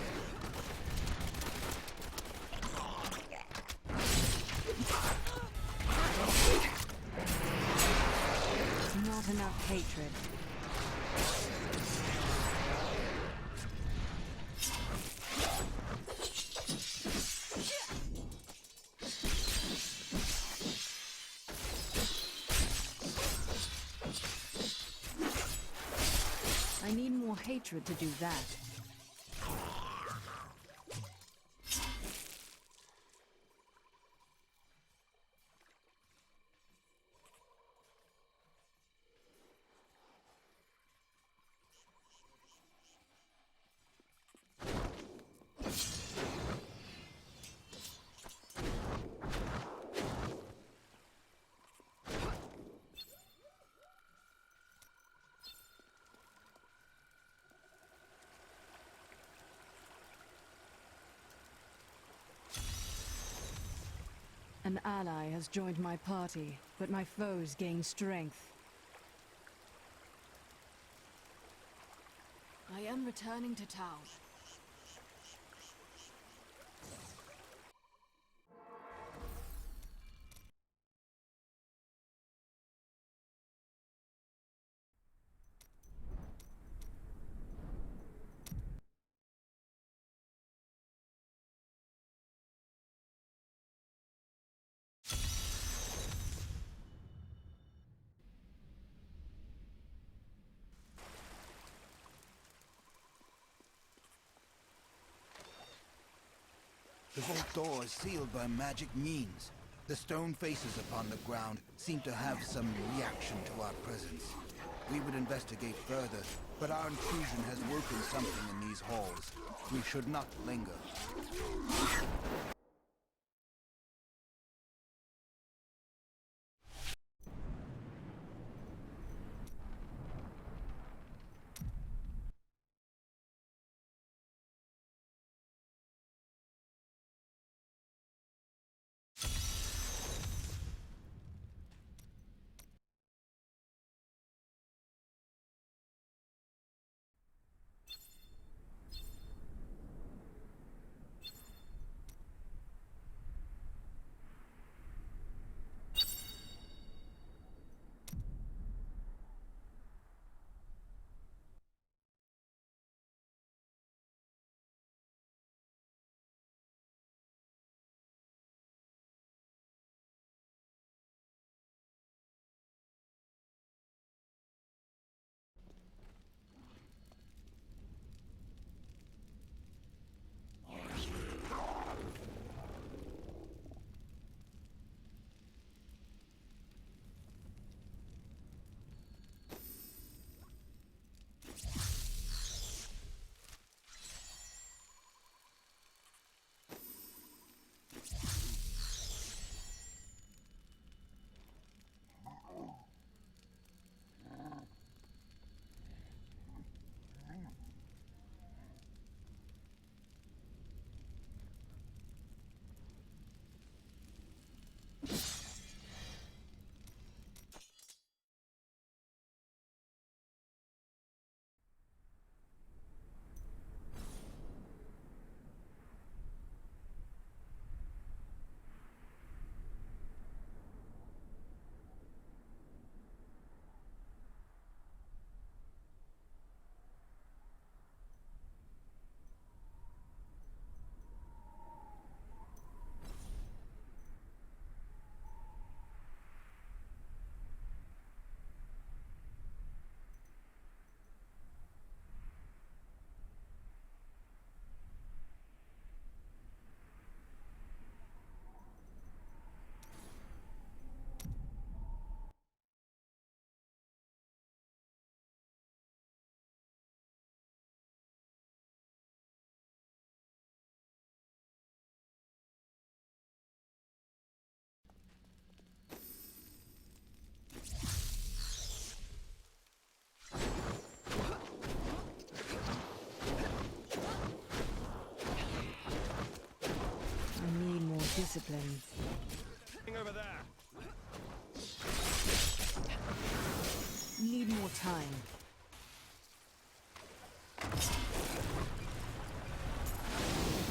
Not enough hatred. I need more hatred to do that. An ally has joined my party, but my foes gain strength. I am returning to town. The vault door is sealed by magic means. The stone faces upon the ground seem to have some reaction to our presence. We would investigate further, but our intrusion has woken something in these halls. We should not linger. Discipline. Over there. Need more time.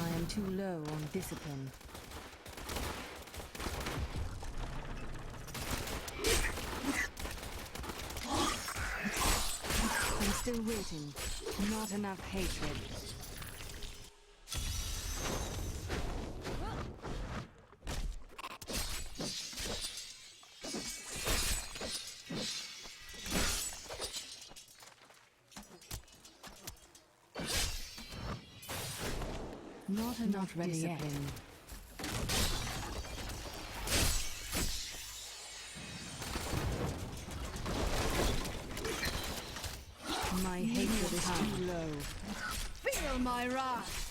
I am too low on discipline. I'm still waiting. Not enough hatred. Not ready yet. My hatred is too low. Feel my wrath!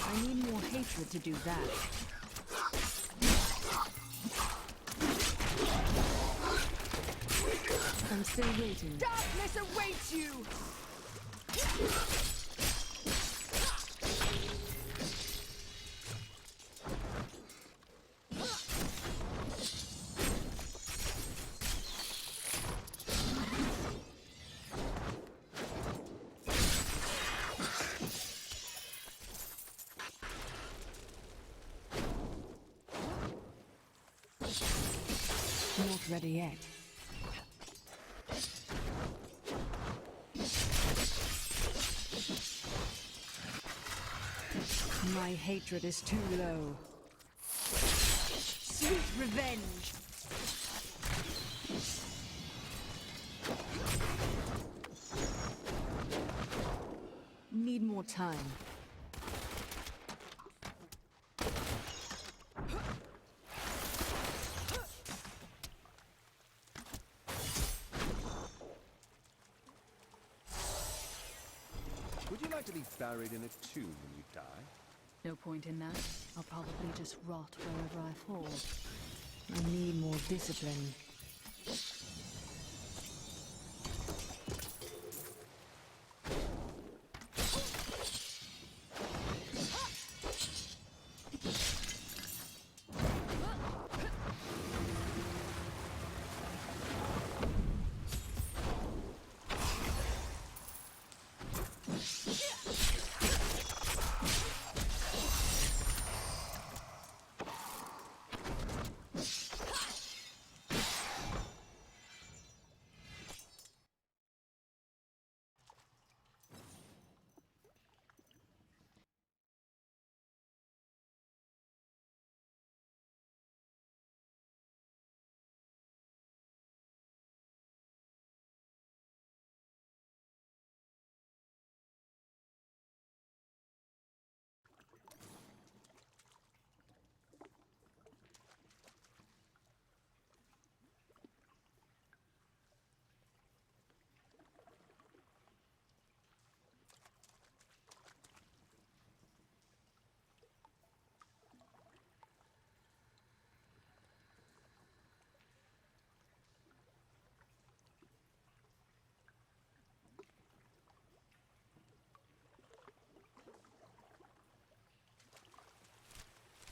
I need more hatred to do that. I'm still waiting. Darkness awaits you! Not ready yet. My hatred is too low. Sweet revenge! more time. Would you like to be buried in a tomb when you die? No point in that. I'll probably just rot wherever I fall. I need more discipline.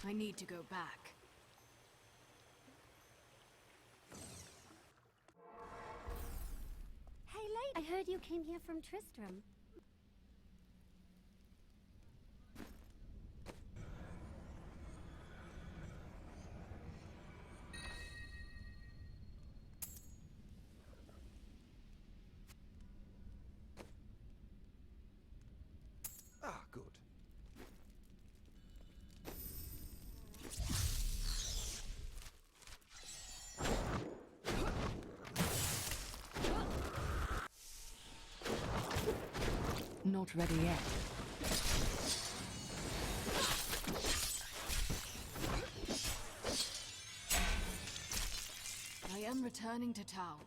I need to go back. Hey, lady! I heard you came here from Tristram. Ah, good. Not ready yet. I am returning to town.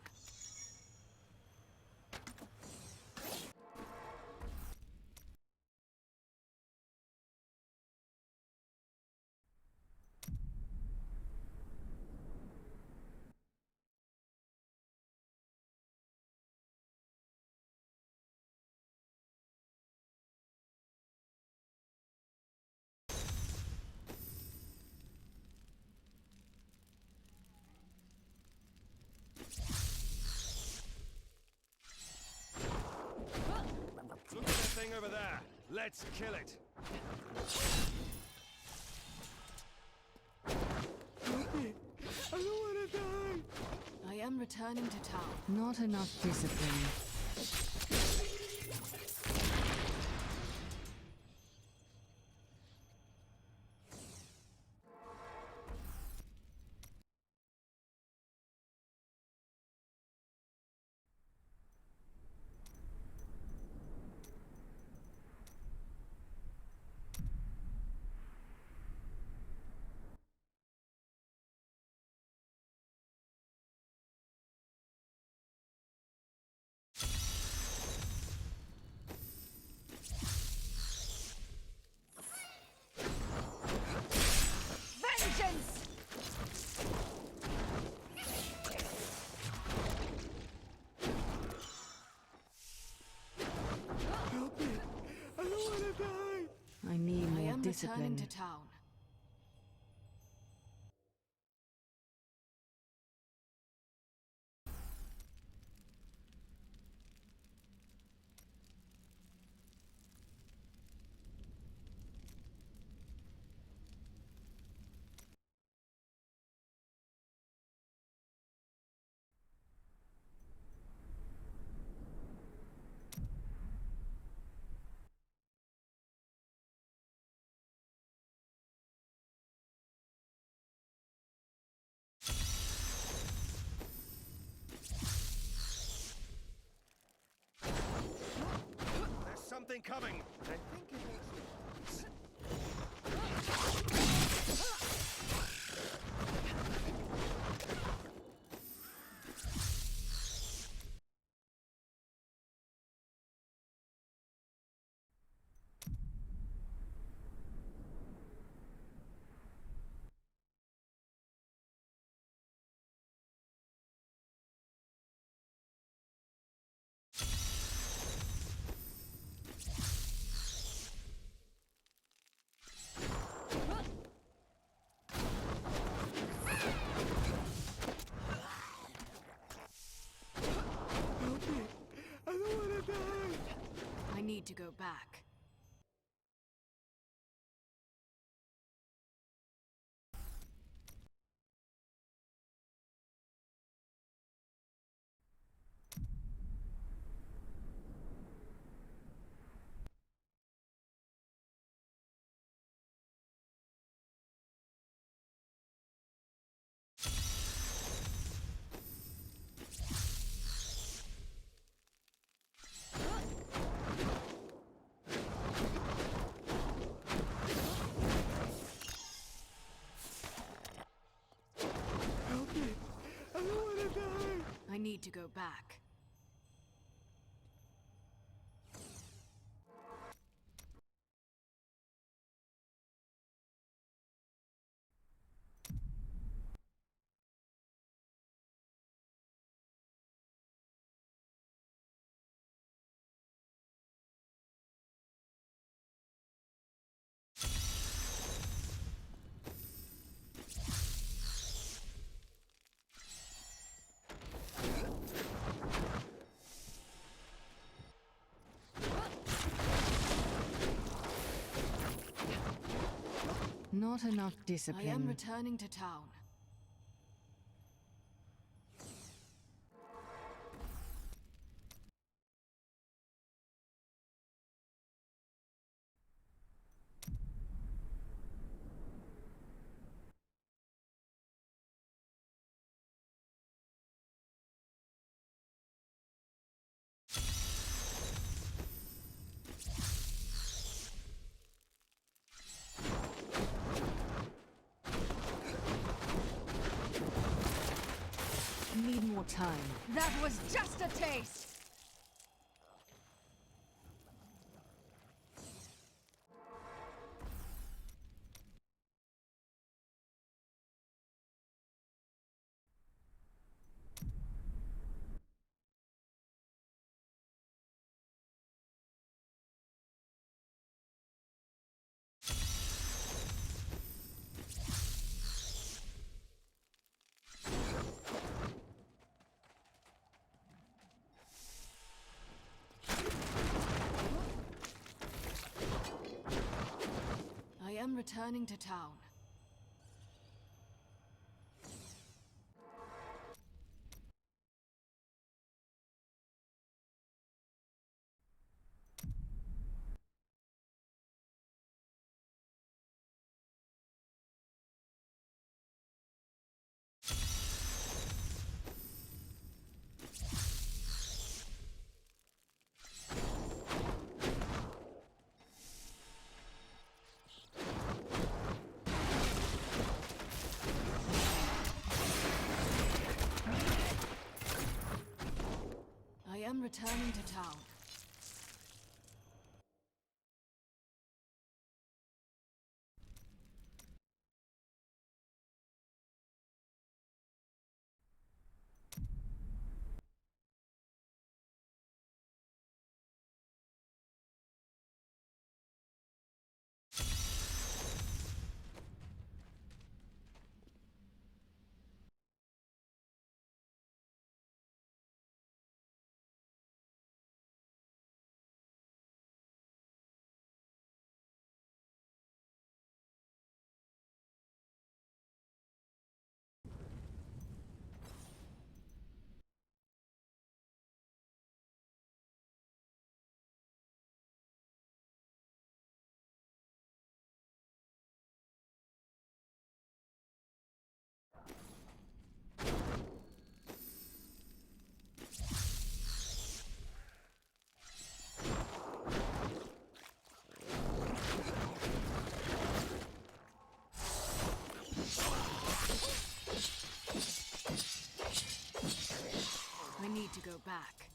Look at that thing over there. Let's kill it. I don't want to die. I am returning to town. Not enough discipline. I need more discipline. Returning to town. coming, but I think it makes I need to go back. I need to go back. Not enough I discipline. am returning to town. Need more time. That was just a taste! I am returning to town. I am returning to town. go back.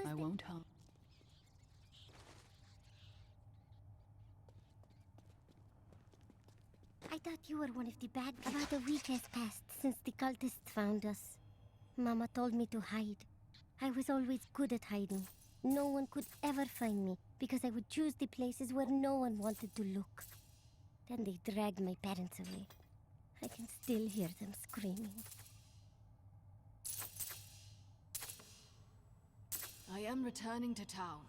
I won't harm. I thought you were one of the bad guys. About a week has passed since the cultists found us. Mama told me to hide. I was always good at hiding. No one could ever find me because I would choose the places where no one wanted to look. Then they dragged my parents away. I can still hear them screaming. I am returning to town.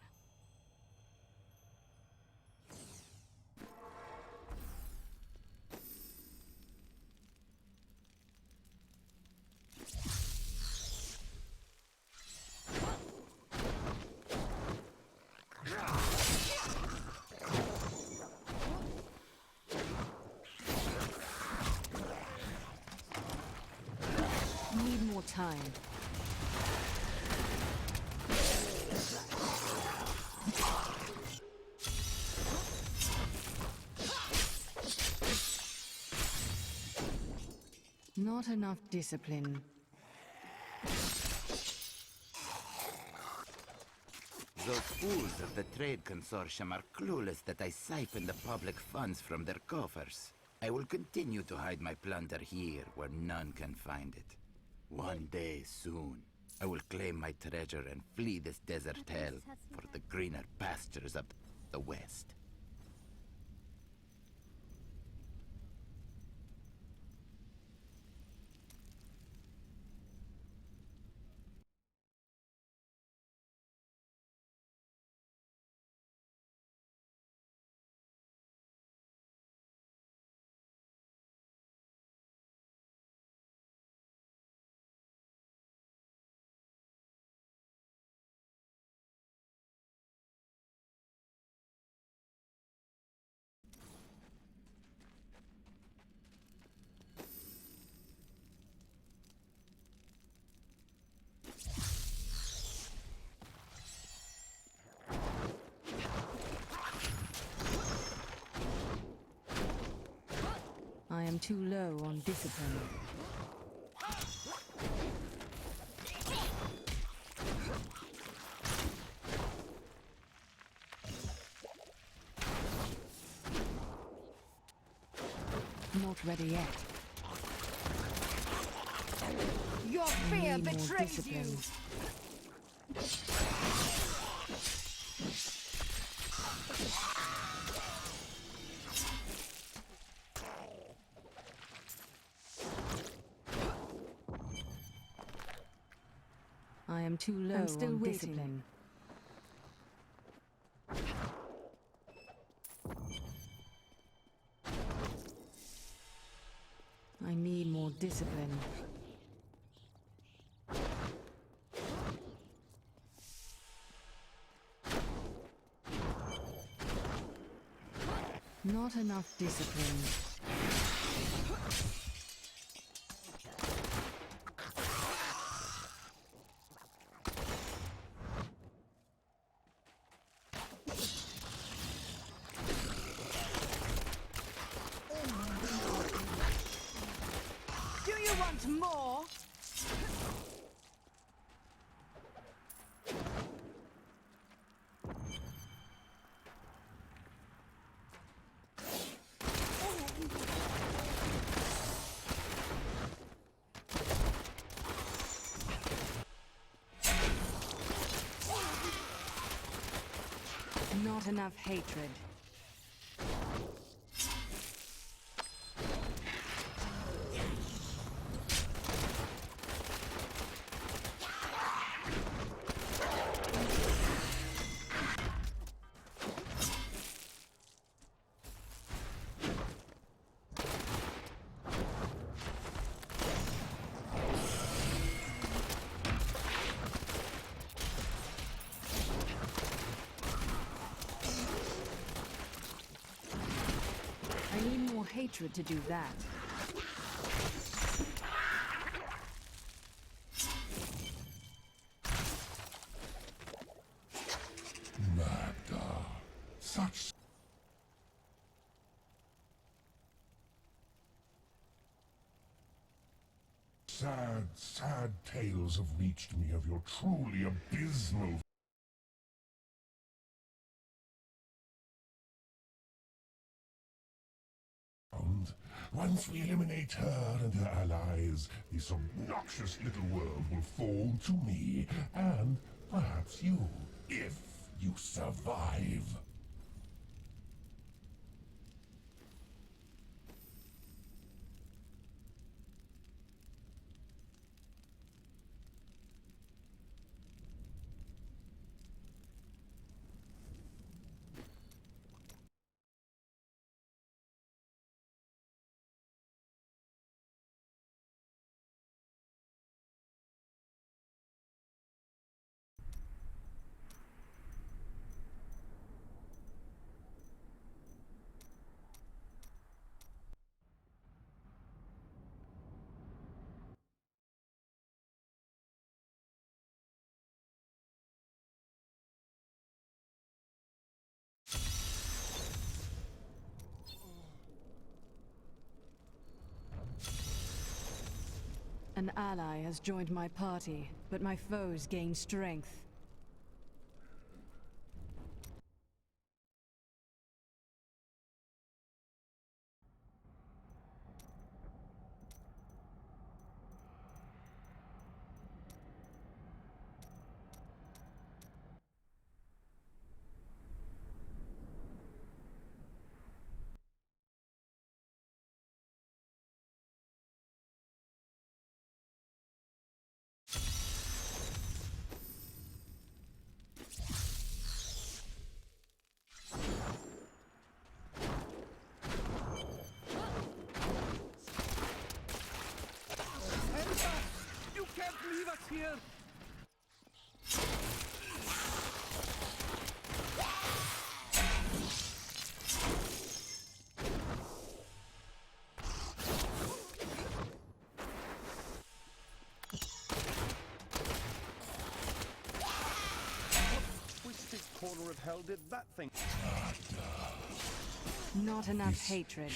Need more time. Not enough discipline. Those fools of the Trade Consortium are clueless that I siphon the public funds from their coffers. I will continue to hide my plunder here where none can find it. One day soon, I will claim my treasure and flee this desert hell for the greener pastures of the West. I am too low on discipline. Not ready yet. Your fear betrays you! I am too low I'm still on waiting. discipline. I need more discipline. Not enough discipline. Do you want more? Not enough hatred. hatred to do that. Magda, such sad tales have reached me of your truly abysmal once we eliminate her and her allies, this obnoxious little world will fall to me, and perhaps you, if you survive. An ally has joined my party, but my foes gain strength. Here! Twisted corner of hell did that thing? Not enough hatred.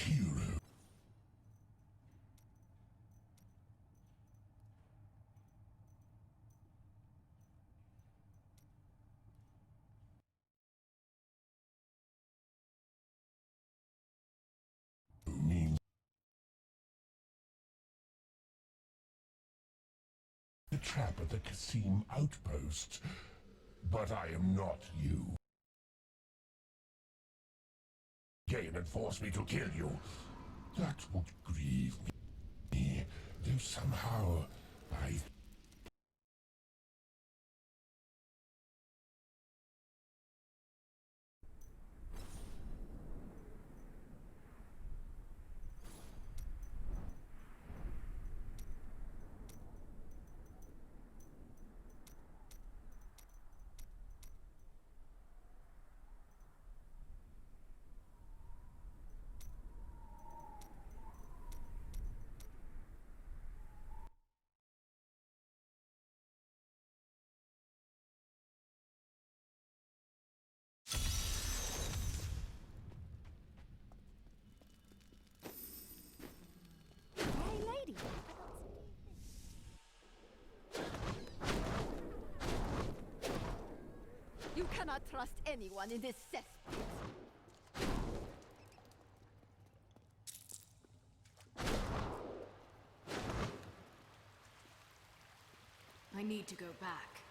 The trap at the Kasim outpost, but I am not you. Gain and force me to kill you. That would grieve me, though somehow I... You cannot trust anyone in this cesspit. I need to go back.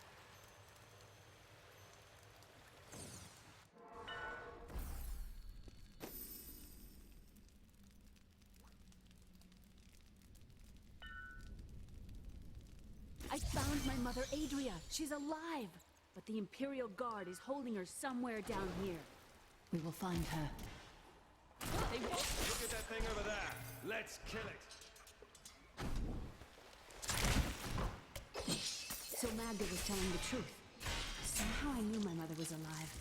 I found my mother Adria. She's alive. But the Imperial Guard is holding her somewhere down here. We will find her. Look at that thing over there. Let's kill it. So Magda was telling the truth. Somehow I knew my mother was alive.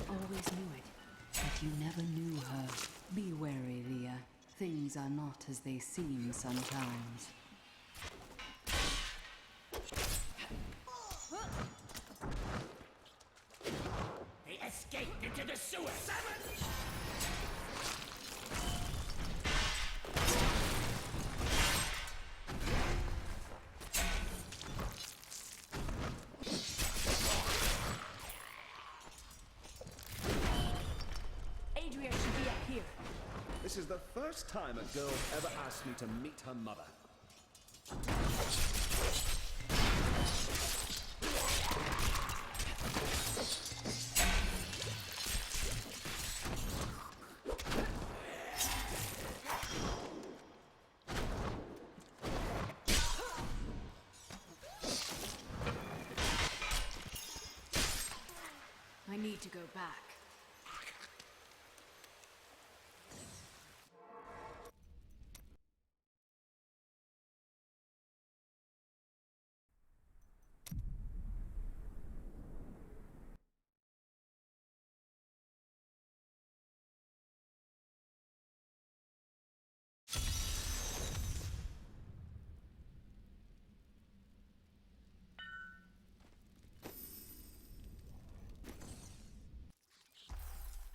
Always knew it. But you never knew her. Be wary, Leah. Things are not as they seem sometimes. They escaped into the sewer! Adria should be up here. This is the first time a girl ever asked me to meet her mother. I need to go back.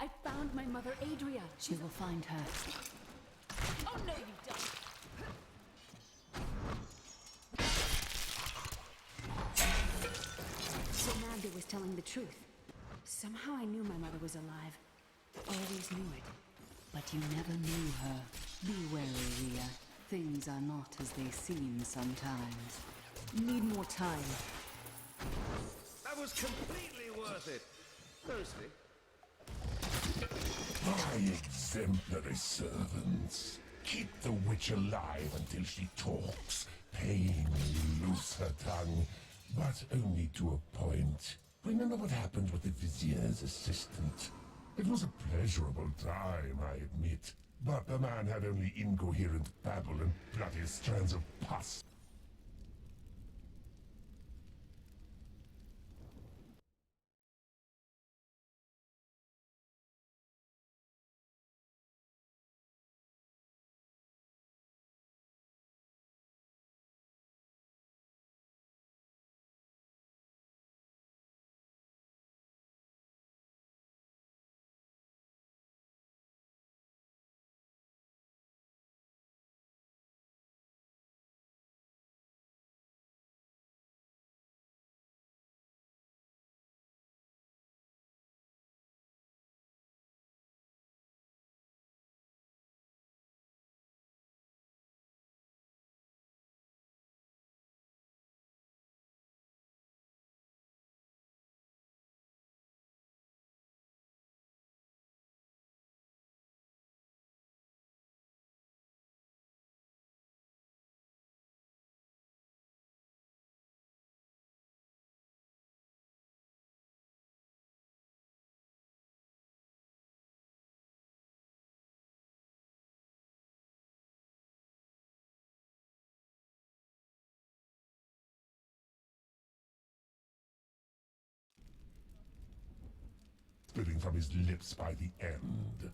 I found my mother, Adria. She will find her. Oh no, you don't. So Magda was telling the truth. Somehow I knew my mother was alive. Always knew it. But you never knew her. Be wary, Rhea. Things are not as they seem sometimes. Need more time. That was completely worth it. Mostly. My exemplary servants. Keep the witch alive until she talks. Painfully loose her tongue, but only to a point. Remember what happened with the vizier's assistant? It was a pleasurable time, I admit. But the man had only incoherent babble and bloody strands of pus. Spitting from his lips by the end.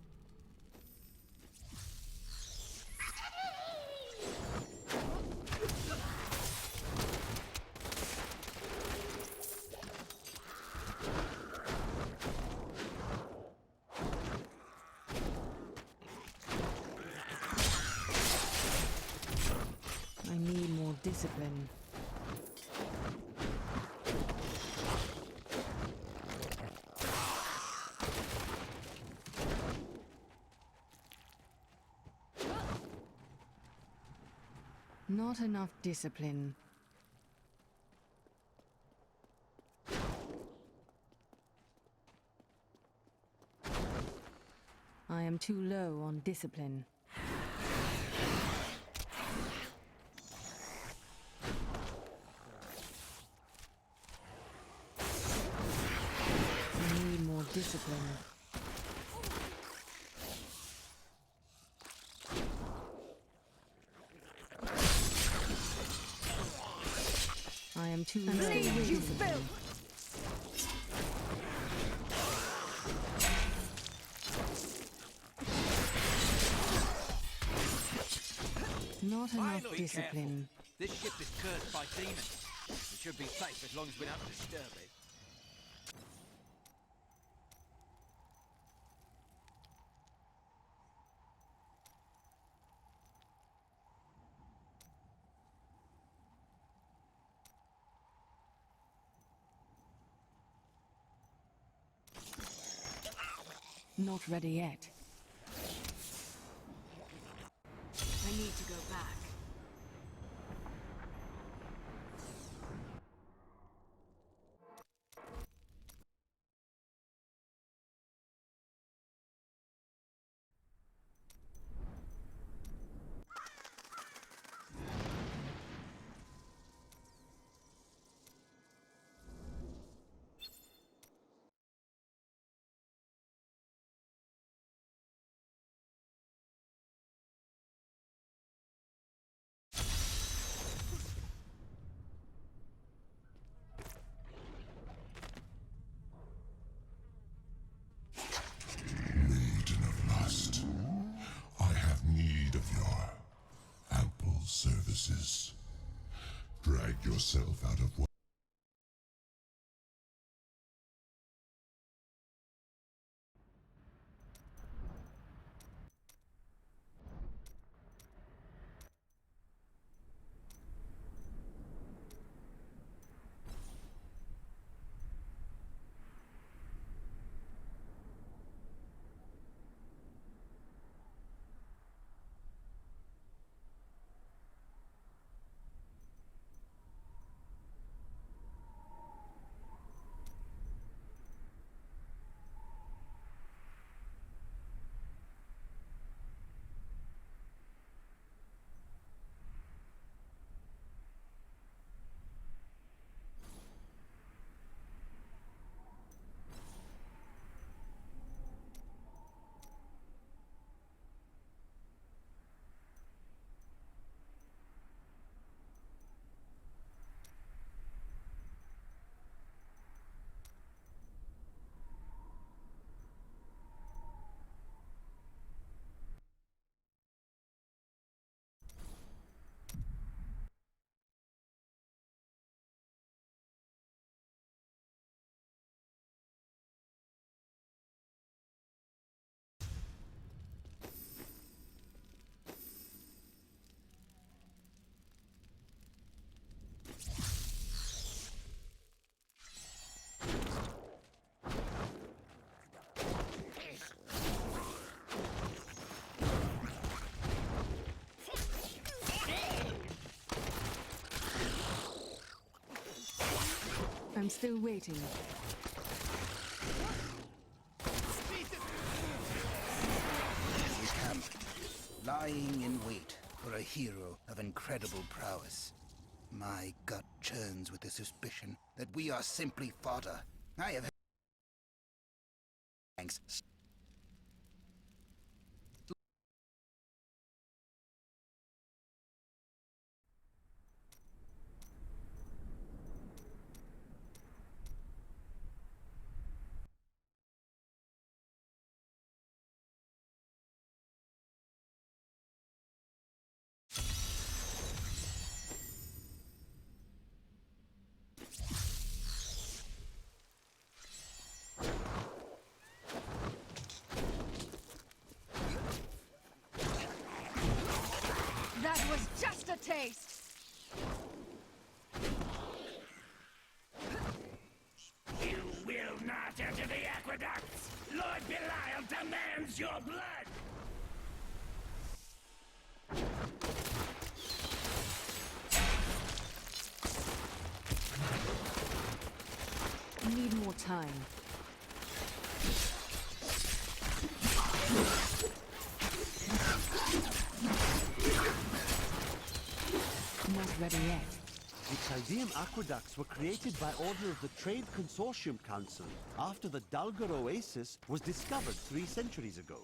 I need more discipline. Not enough discipline. I am too low on discipline. I need more discipline. I am too low on discipline. Not enough Finally, discipline. careful. This ship is cursed by demons. It should be safe as long as we don't disturb it. Not ready yet. I need to go back. Maiden of Lust, I have need of your ample services. Drag yourself out of what? I'm still waiting. We camp, lying in wait for a hero of incredible prowess. My gut churns with the suspicion that we are simply fodder. I have... Thanks. That was just a taste! You will not enter the aqueducts! Lord Belial demands your blood! Need more time. Not ready yet. The Caldeum aqueducts were created by order of the Trade Consortium Council after the Dulgar Oasis was discovered 3 centuries ago.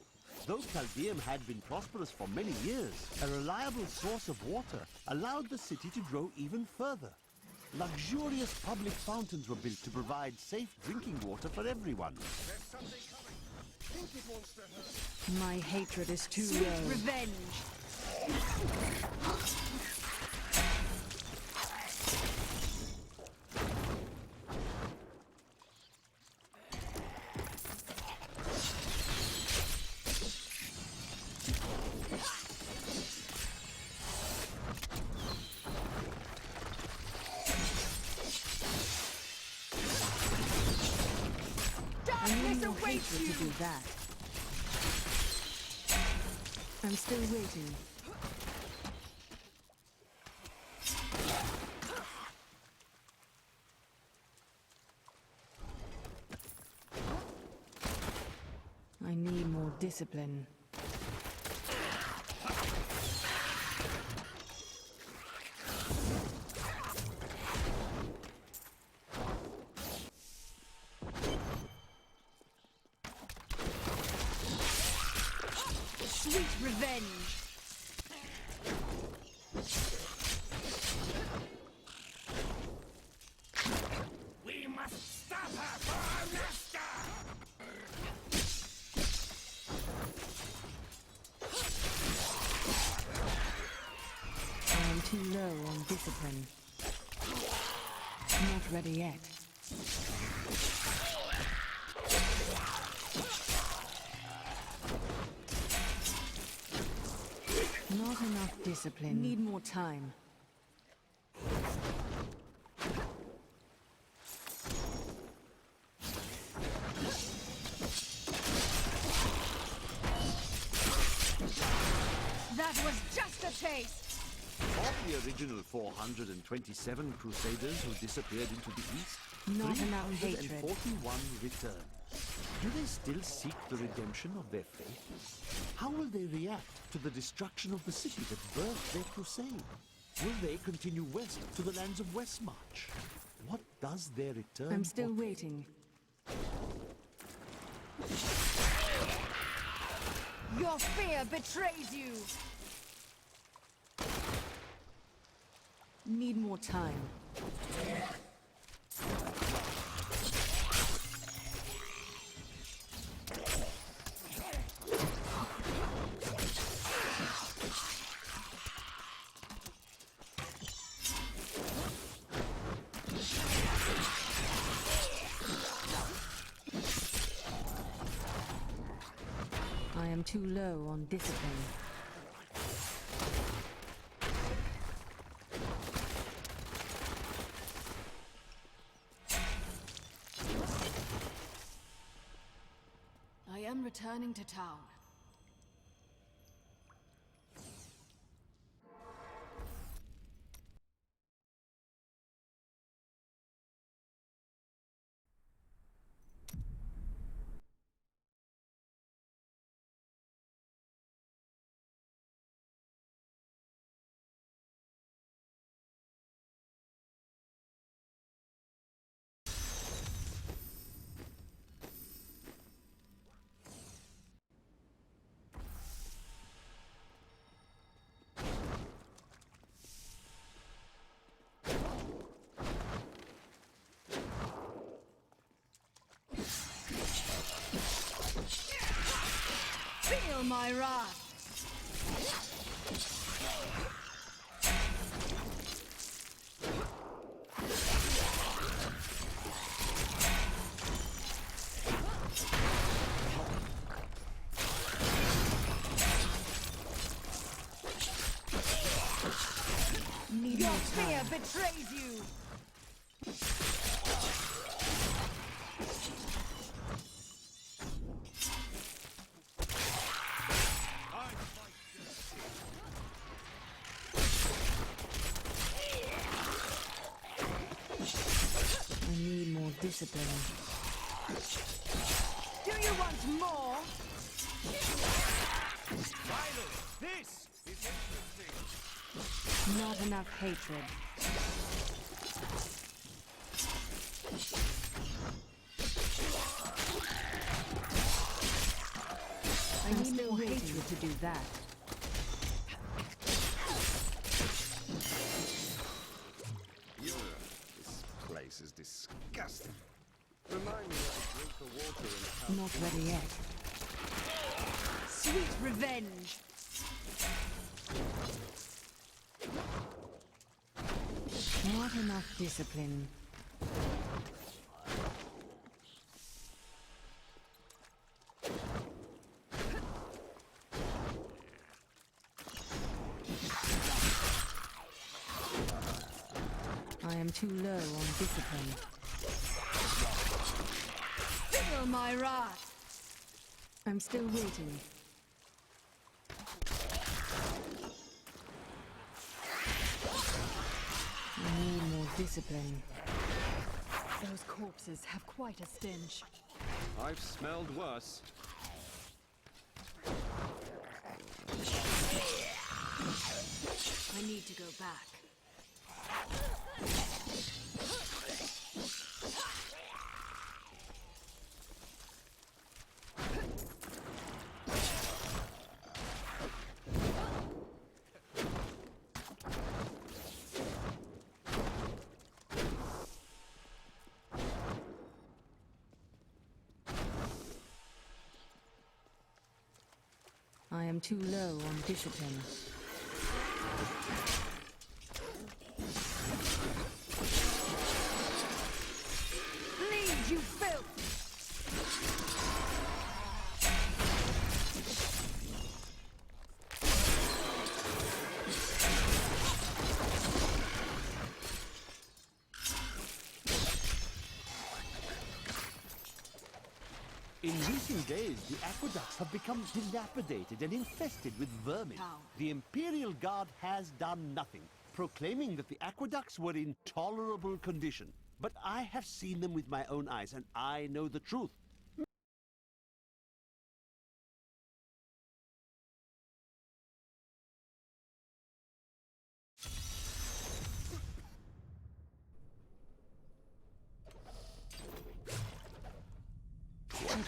Though Caldeum had been prosperous for many years, a reliable source of water allowed the city to grow even further. Luxurious public fountains were built to provide safe drinking water for everyone. There's something coming. I think it wants to hurt. My hatred is too Sweet low. revenge! more hatred to do that. I'm still waiting. I need more discipline. Sweet revenge! We must stop her for our master! I am too low on discipline. Not ready yet. Not enough discipline. Need more time. That was just a taste! Of the original 427 crusaders who disappeared into the east, Not enough hatred. 341 returned. Do they still seek the redemption of their faith? How will they react to the destruction of the city that birthed their crusade? Will they continue west to the lands of Westmarch? What does their return I'm still portray? waiting. Your fear betrays you! Need more time. I am too low on discipline. I am returning to town. Feel my wrath! Your fear betrays you! I need more discipline. Do you want more? Finally, this is interesting. Not enough hatred. I need more hatred to do that. This place is disgusting. Remind me how to drink the water in the house. Not ready yet. Sweet revenge! Not enough discipline. I am too low on discipline. Feel my wrath. I'm still waiting. I need more discipline. Those corpses have quite a stench. I've smelled worse. I need to go back. I am too low on discipline. Leave, you filth! In recent days, the aqueducts have become dilapidated and infested with vermin. How? The Imperial Guard has done nothing, proclaiming that the aqueducts were in tolerable condition. But I have seen them with my own eyes, and I know the truth.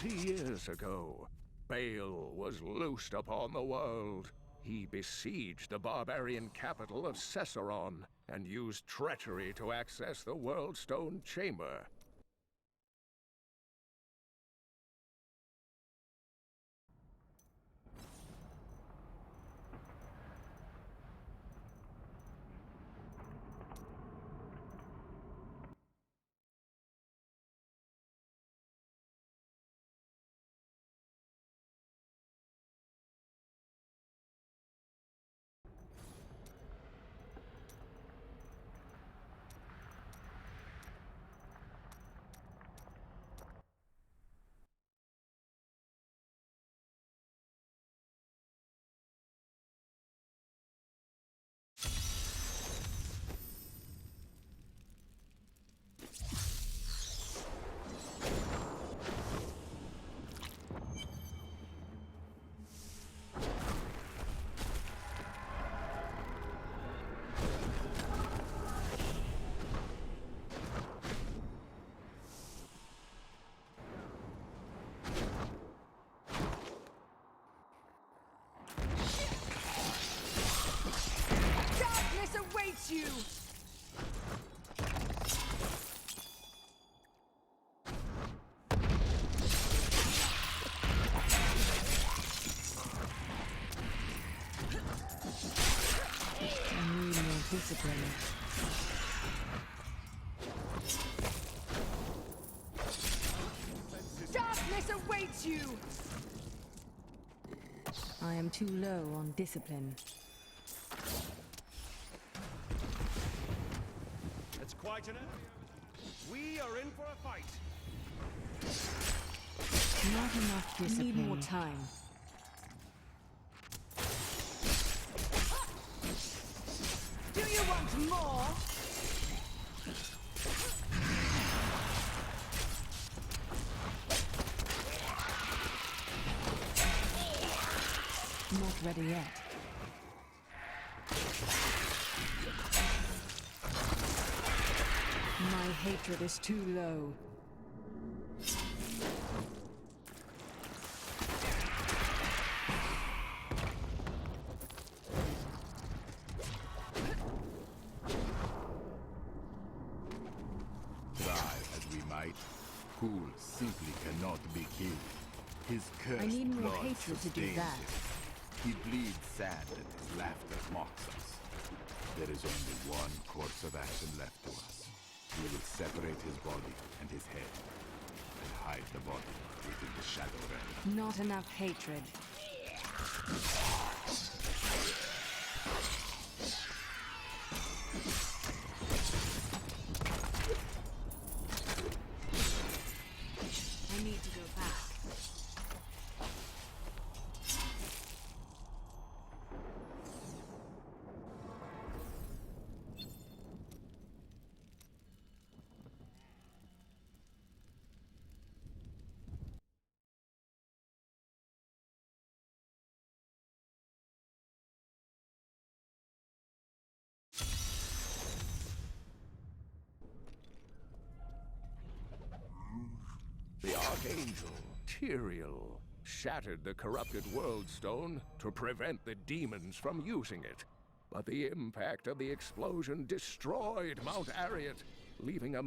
Years ago, Baal was loosed upon the world. He besieged the barbarian capital of Cesseron and used treachery to access the World Stone Chamber. Awaits you! I need more discipline. Darkness awaits you! I am too low on discipline. It's quite an area. We are in for a fight. Not enough discipline. Need more time. Do you want more? Not ready yet. My hatred is too low. Try as we might, Pool simply cannot be killed. His cursed I need more blood hatred to do sustains that. him. He bleeds sad and his laughter mocks us. There is only one course of action left to us. We will separate his body and his head, and hide the body within the Shadow Realm. Not enough hatred. I need to go back. Archangel Tyrael shattered the corrupted World Stone to prevent the demons from using it. But the impact of the explosion destroyed Mount Arreat, leaving a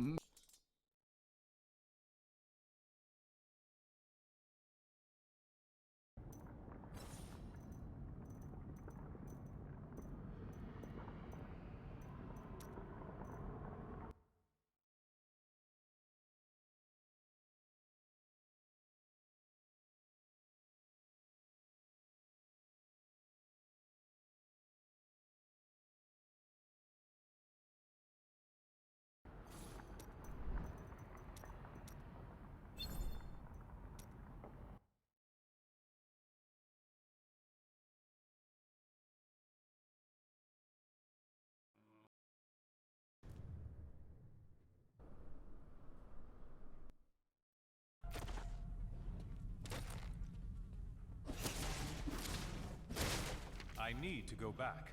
I need to go back.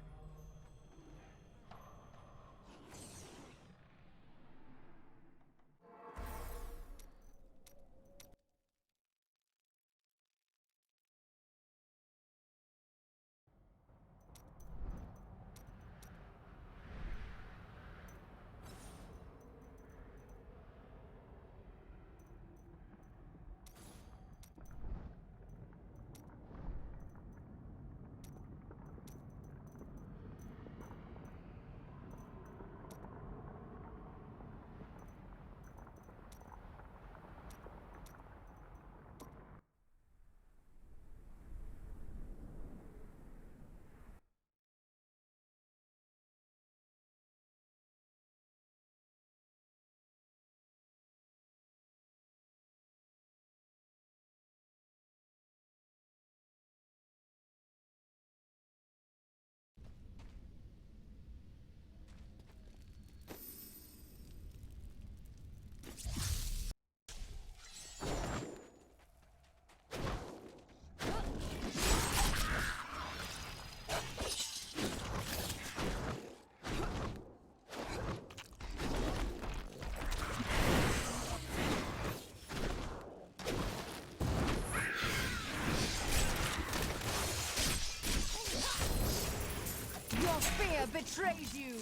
Your fear betrays you!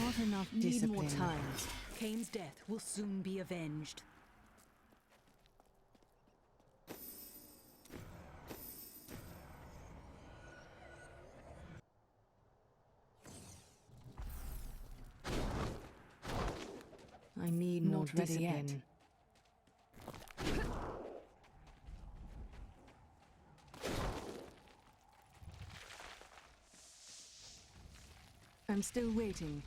Not enough Need discipline. more time. Cain's death will soon be avenged. I need more Not ready discipline. yet. I'm still waiting.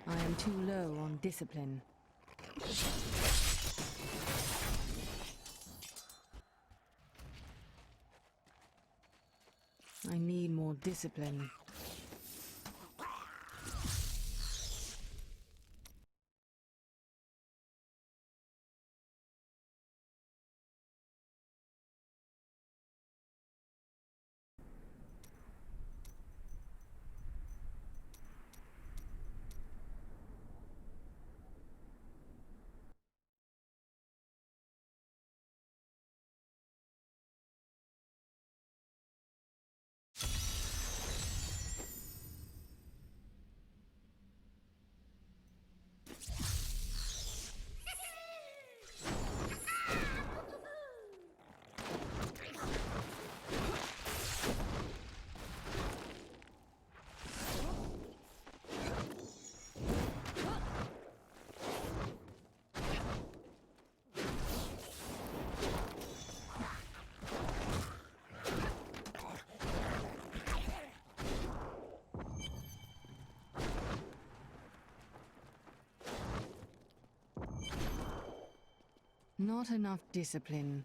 I am too low on discipline. I need more discipline. Not enough discipline.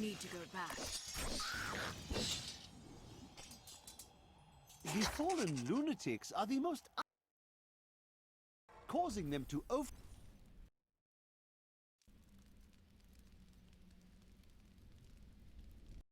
need to go back. The fallen lunatics are the most... causing them to